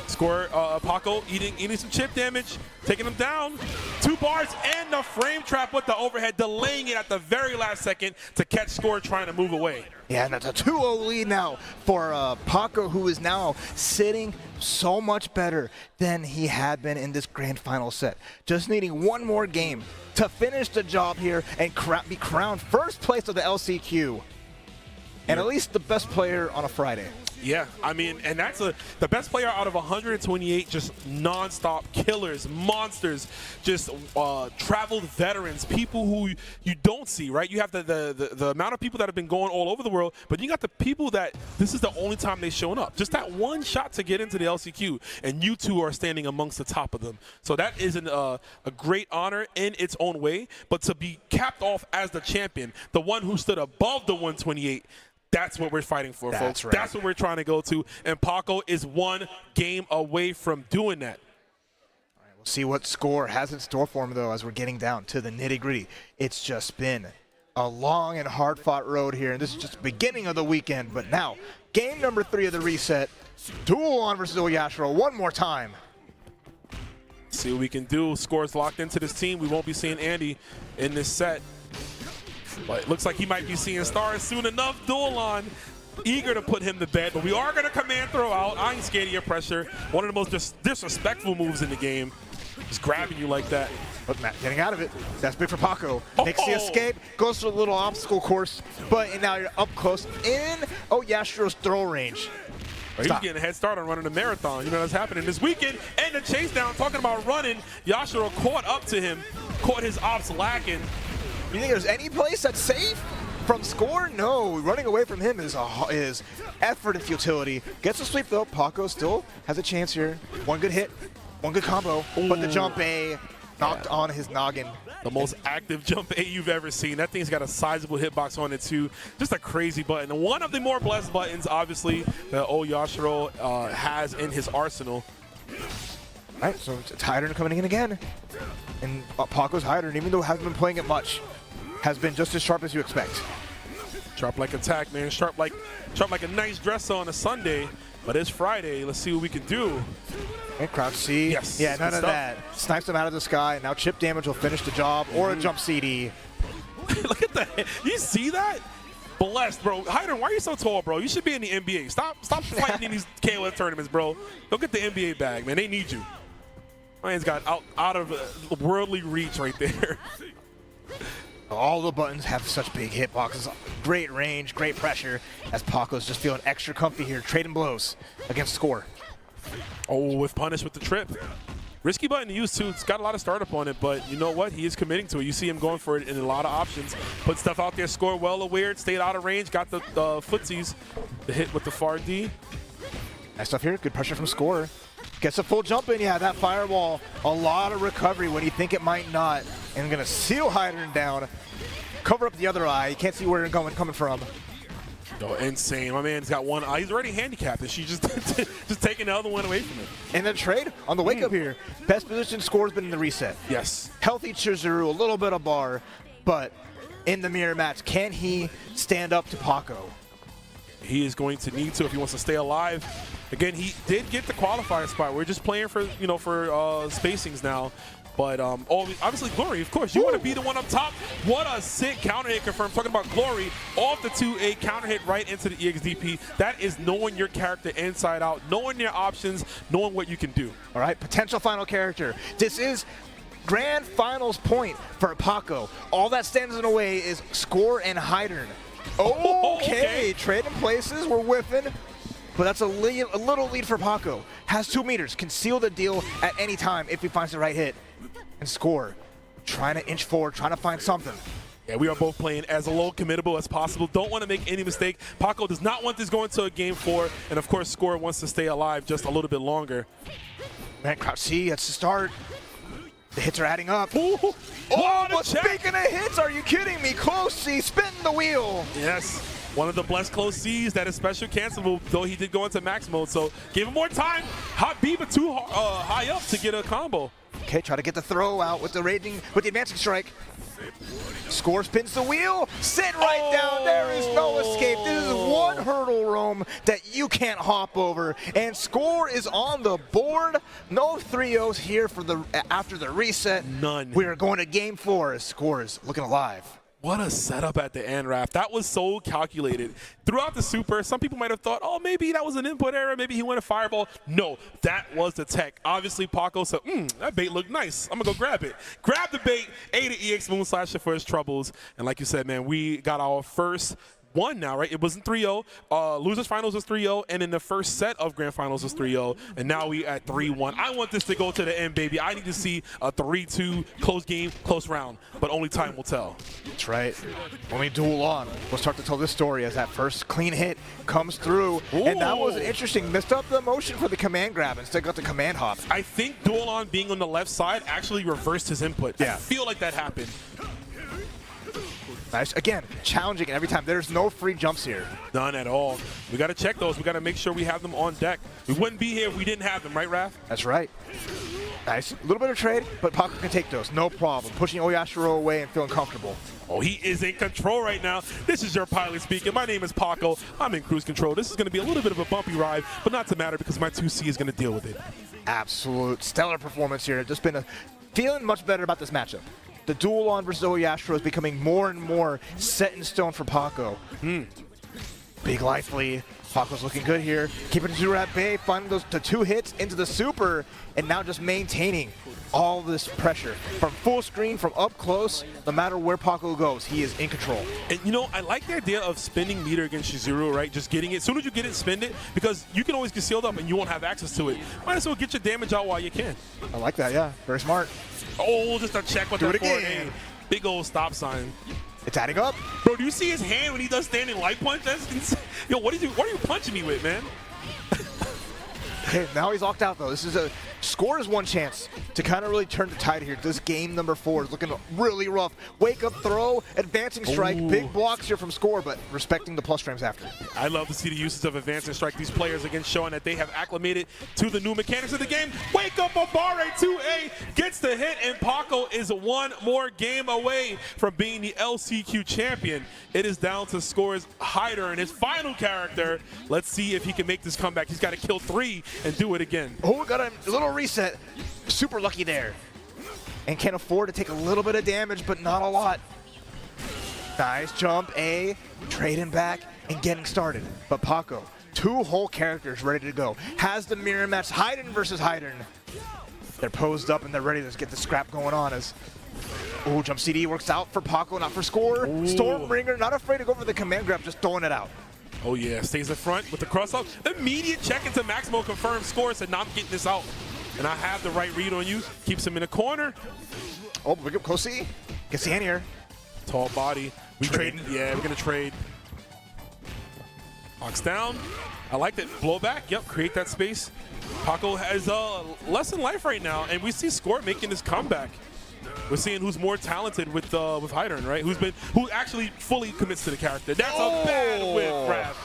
Score, Paco eating some chip damage, taking him down. 2 bars and the frame trap with the overhead, delaying it at the very last second to catch Score trying to move away. Yeah, and that's a 2-0 lead now for Paco, who is now sitting so much better than he had been in this grand final set. Just needing one more game to finish the job here and be crowned first place of the LCQ. And at least the best player on a Friday. Yeah, I mean, and that's the best player out of 128 just non-stop killers, monsters, just traveled veterans, people who you don't see, right? You have the amount of people that have been going all over the world, but you got the people that this is the only time they've shown up. Just that one shot to get into the LCQ, and you two are standing amongst the top of them. So that is a great honor in its own way, but to be capped off as the champion, the one who stood above the 128, that's what we're fighting for, folks. Right. That's what we're trying to go to. And Paco is one game away from doing that. All right, we'll see what Score has in store for him, though, as we're getting down to the nitty-gritty. It's just been a long and hard-fought road here, and this is just the beginning of the weekend. But now, game number 3 of the reset, Duel On versus Oyashiro one more time. See what we can do. Score's locked into this team. We won't be seeing Andy in this set. But it looks like he might be seeing stars soon enough. Duel On, eager to put him to bed. But we are going to command throw out. I ain't scared of your pressure. One of the most disrespectful moves in the game. Just grabbing you like that. But Matt getting out of it. That's big for Paco. Makes the escape, goes to a little obstacle course, but now you're up close in Oyashiro's throw range. He's getting a head start on running a marathon. You know what's happening this weekend. And the chase down, talking about running. Yashiro caught up to him, caught his ops lacking. You think there's any place that's safe from Score? No, running away from him is effort and futility. Gets a sweep though. Paco still has a chance here. One good hit, one good combo, but the jump A knocked on his noggin. The most active jump A you've ever seen. That thing's got a sizable hitbox on it too. Just a crazy button. And one of the more blessed buttons, obviously, that Oyashiro has in his arsenal. All right, so it's Hydern coming in again. And Paco's Hydern, even though hasn't been playing it much, has been just as sharp as you expect. Sharp like attack, man. Sharp like a nice dress on a Sunday. But it's Friday. Let's see what we can do. And crouch C. Yes. Yeah, none of that. Snipes him out of the sky. Now chip damage will finish the job, or a jump CD. Look at that. You see that? Blessed, bro. Hydern, why are you so tall, bro? You should be in the NBA. Stop fighting in these KOF tournaments, bro. Go get the NBA bag, man. They need you. Man's got out of worldly reach right there. All the buttons have such big hitboxes. Great range, great pressure, as Paco's just feeling extra comfy here, trading blows against Score. Oh, with punish with the trip. Risky button to use too. It's got a lot of startup on it, but you know what? He is committing to it. You see him going for it in a lot of options. Put stuff out there, Score well aware, stayed out of range, got the footsies, the hit with the far D. Nice stuff here, good pressure from Score. Gets a full jump in, yeah, that firewall, a lot of recovery when you think it might not. And gonna seal Hydern down, cover up the other eye. You can't see where it's coming from. Oh, insane. My man's got one eye. He's already handicapped, and she's just taking the other one away from him. And then trade on the wake up here. Best position score's been in the reset. Yes. Healthy Chizuru, a little bit of bar, but in the mirror match, can he stand up to Paco? He is going to need to if he wants to stay alive. Again, he did get the qualifier spot. We're just playing for spacings now. But obviously Glory, of course, you want to be the one up top. What a sick counter hit confirmed. Talking about Glory, off the 2-8 counter hit right into the EXDP. That is knowing your character inside out, knowing your options, knowing what you can do. All right, potential final character. This is grand finals point for Paco. All that stands in the way is Score and Hydern. Okay, trading places, we're whiffing. But that's a little lead for Paco. Has 2 meters, can seal the deal at any time if he finds the right hit. And Score, trying to inch forward, trying to find something. Yeah, we are both playing as low committable as possible. Don't want to make any mistake. Paco does not want this going to a game 4. And of course, Score wants to stay alive just a little bit longer. Man, Crouch C, that's the start. The hits are adding up. Ooh. But speaking of hits, are you kidding me? Close C, spinning the wheel. Yes. One of the blessed close C's that is special cancelable, though he did go into max mode. So give him more time. Hot B, but too high up to get a combo. Okay, try to get the throw out with the advancing strike. Score spins the wheel, sit right down. There is no escape. This is one hurdle roam that you can't hop over. And Score is on the board. No 3-0s here for after the reset. None. We are going to game 4 as Score is looking alive. What a setup at the end, Raph. That was so calculated. Throughout the super, some people might have thought, oh, maybe that was an input error. Maybe he went a fireball. No, that was the tech. Obviously, Paco said, that bait looked nice. I'm going to go grab it. Grab the bait, A to EX Moon Slasher for his troubles. And like you said, man, we got our first one now, right? It wasn't 3-0. Losers finals was 3-0, and in the first set of grand finals was 3-0, and now we at 3-1. I want this to go to the end, baby. I need to see a 3-2 close game, close round, but only time will tell. That's right. When we duel on, we'll start to tell this story as that first clean hit comes through. Ooh. And that was interesting. Missed up the motion for the command grab. Instead got the command hop. I think duel on being on the left side actually reversed his input. Yeah. I feel like that happened. Nice. Again, challenging it every time. There's no free jumps here. None at all. We got to check those. We got to make sure we have them on deck. We wouldn't be here if we didn't have them, right, Raph? That's right. Nice. A little bit of trade, but Paco can take those. No problem. Pushing Oyashiro away and feeling comfortable. Oh, he is in control right now. This is your pilot speaking. My name is Paco. I'm in cruise control. This is going to be a little bit of a bumpy ride, but not to matter because my 2C is going to deal with it. Absolute stellar performance here. Just been feeling much better about this matchup. The duel on versus Oyashiro is becoming more and more set in stone for Paco. Big life lead. Paco's looking good here. Keeping Zero at bay, finding the 2 hits into the super, and now just maintaining all this pressure. From full screen, from up close, no matter where Paco goes, he is in control. And you know, I like the idea of spinning meter against Shizuru, right? Just getting it. As soon as you get it, spin it, because you can always get sealed up and you won't have access to it. Might as well get your damage out while you can. I like that, yeah. Very smart. Oh, just a check with Do that it again. forward. Big old stop sign. It's adding up. Bro, do you see his hand when he does standing light punch? That's insane. Yo, what are you punching me with, man? Okay, now he's locked out though. This is Score is one chance to kind of really turn the tide here. This game number 4 is looking really rough. Wake up throw, advancing strike, big blocks here from Score, but respecting the plus frames after. I love to see the uses of advancing strike. These players again showing that they have acclimated to the new mechanics of the game. Wake up Abare 2A gets the hit, and Paco is one more game away from being the LCQ champion. It is down to Score's Hyder and his final character. Let's see if he can make this comeback. He's got to kill 3 and do it again. Oh, got a little reset. Super lucky there. And can afford to take a little bit of damage, but not a lot. Nice jump, A, trading back and getting started. But Paco, 2 whole characters ready to go. Has the mirror match, Hydern versus Hydern. They're posed up and they're ready to get the scrap going on as oh, jump CD works out for Paco, not for Score. Ooh. Stormbringer, not afraid to go for the command grab, just throwing it out. Oh yeah, stays in front with the cross up. Immediate check into Maximo confirmed Score, said, "No, I'm getting this out. And I have the right read on you." Keeps him in the corner. Oh, big up Kosi. Gets the hand here. Tall body. We trading. Yeah, we're gonna trade. Box down. I like that. Blowback. Yep, create that space. Paco has less in life right now, and we see Score making his comeback. We're seeing who's more talented with Hydern, right? Who actually fully commits to the character. That's a bad whip, Raph.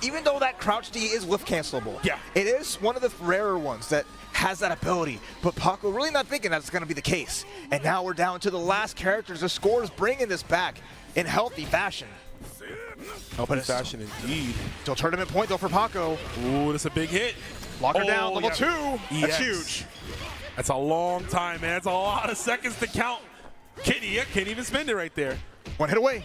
Even though that crouch D is whiff cancelable, yeah, it is one of the rarer ones that has that ability. But Paco really not thinking that's going to be the case. And now we're down to the last characters. The score is bringing this back in healthy fashion. Healthy fashion indeed. Still tournament point though for Paco. Ooh, that's a big hit. Lock her down, level 2. That's huge. That's a long time, man. That's a lot of seconds to count. Can't even spend it right there. One hit away.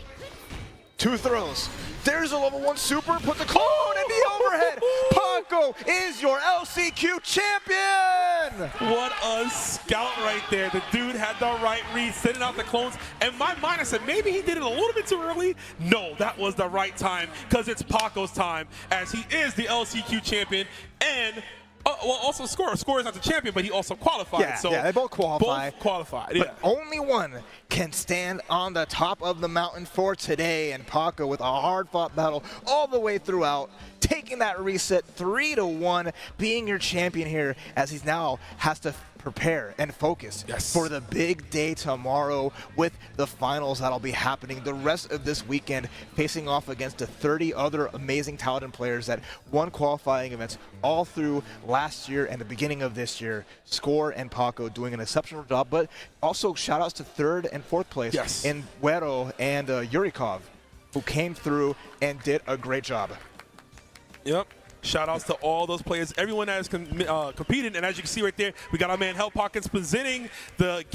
2 throws. There's a level 1 super. Put the clone in the overhead. Paco is your LCQ champion. What a scout right there. The dude had the right read, sending out the clones. And my mind, I said, maybe he did it a little bit too early. No, that was the right time because it's Paco's time as he is the LCQ champion. And well, also Score is not the champion, but he also qualified. Yeah, so yeah, they both qualify. Both qualified, but yeah. only one can stand on the top of the mountain for today. And Paco with a hard-fought battle all the way throughout, taking that reset 3-1, being your champion here as he now has to prepare and focus for the big day tomorrow with the finals that'll be happening the rest of this weekend, facing off against the 30 other amazing talented players that won qualifying events all through last year and the beginning of this year. Score and Paco doing an exceptional job, but also shout outs to 3rd and 4th place in Guero and Yurikov, who came through and did a great job. Yep. Shout outs to all those players, everyone that has competed. And as you can see right there, we got our man Hell Pockets presenting the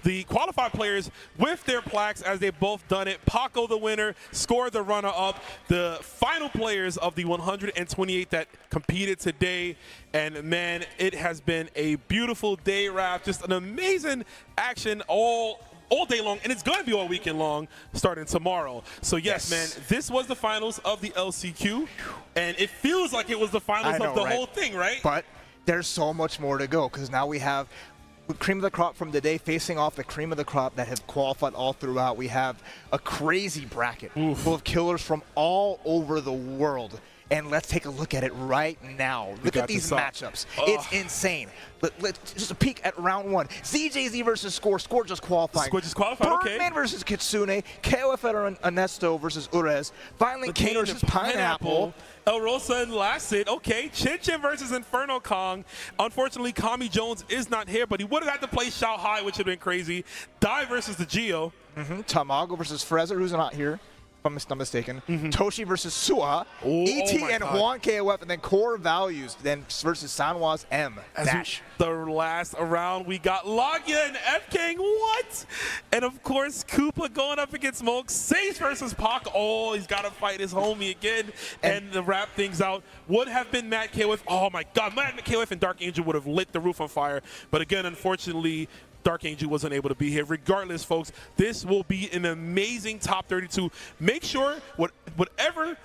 the qualified players with their plaques as they've both done it. Paco the winner, Score the runner-up, the final players of the 128 that competed today. And man, it has been a beautiful day, Raph. Just an amazing action all day long, and it's going to be all weekend long starting tomorrow. So yes, man, this was the finals of the LCQ, and it feels like it was the finals of the whole thing, right? But there's so much more to go because now we have cream of the crop from today facing off the cream of the crop that have qualified all throughout. We have a crazy bracket full of killers from all over the world. And let's take a look at it right now. Look at these matchups. It's insane. Let's just a peek at round 1. ZJZ versus Score. Score just qualifying. Score just qualified, Birdman versus Kitsune. KOF Ernesto versus Urez. Violent Kane versus Pineapple. El Rosa and Lacid. Okay, Chin Chin versus Inferno Kong. Unfortunately, Kami Jones is not here, but he would have had to play Shao Hai, which would have been crazy. Dai versus the Geo. Tamago versus Frezer, who's not here. If I'm not mistaken. Toshi versus Suha, ET and Juan KOF, and then Core Values, then versus Sanwa's M. Dash. The last round, we got Loggia and F-King, what? And of course, Koopa going up against Smoke. Sace versus Pac, he's got to fight his homie again. And to wrap things out, would have been Matt KOF. Oh my God, Matt KOF and Dark Angel would have lit the roof on fire. But again, unfortunately, Dark Angel wasn't able to be here. Regardless, folks, this will be an amazing top 32. Make sure whatever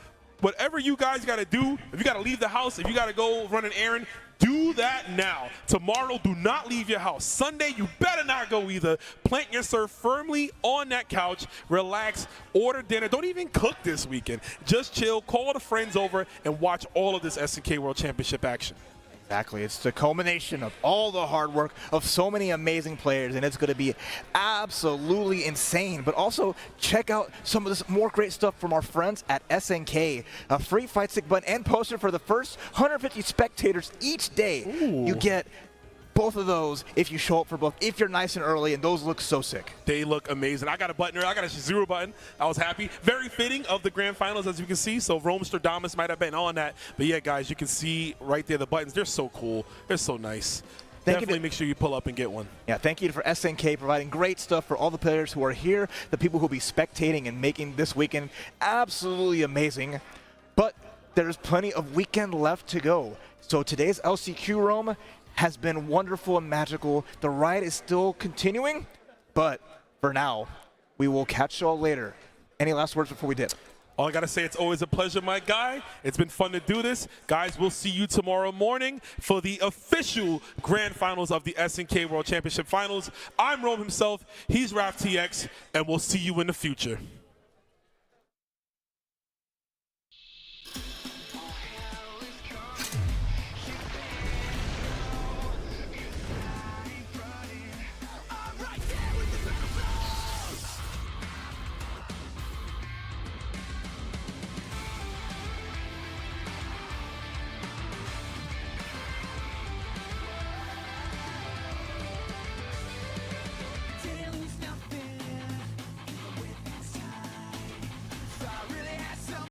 you guys got to do, if you got to leave the house, if you got to go run an errand, do that now. Tomorrow, do not leave your house. Sunday, you better not go either. Plant yourself firmly on that couch, relax, order dinner. Don't even cook this weekend. Just chill, call the friends over, and watch all of this SNK World Championship action. Exactly. It's the culmination of all the hard work of so many amazing players, and it's going to be absolutely insane. But also, check out some of this more great stuff from our friends at SNK. A free fight stick button and poster for the first 150 spectators each day. Ooh. You get both of those if you show up for both, if you're nice and early, and those look so sick. They look amazing. I got a button. I got a Shizuru button. I was happy. Very fitting of the grand finals, as you can see. So Roamstradamus might have been on that. But yeah, guys, you can see right there the buttons. They're so cool. They're so nice. Definitely make sure you pull up and get one. Yeah, thank you for SNK providing great stuff for all the players who are here, the people who will be spectating and making this weekend absolutely amazing. But there's plenty of weekend left to go. So today's LCQ roam has been wonderful and magical. The ride is still continuing, but for now, we will catch y'all later. Any last words before we dip? All I got to say, it's always a pleasure, my guy. It's been fun to do this. Guys, we'll see you tomorrow morning for the official grand finals of the SNK World Championship Finals. I'm Rome himself. He's RapTX, and we'll see you in the future.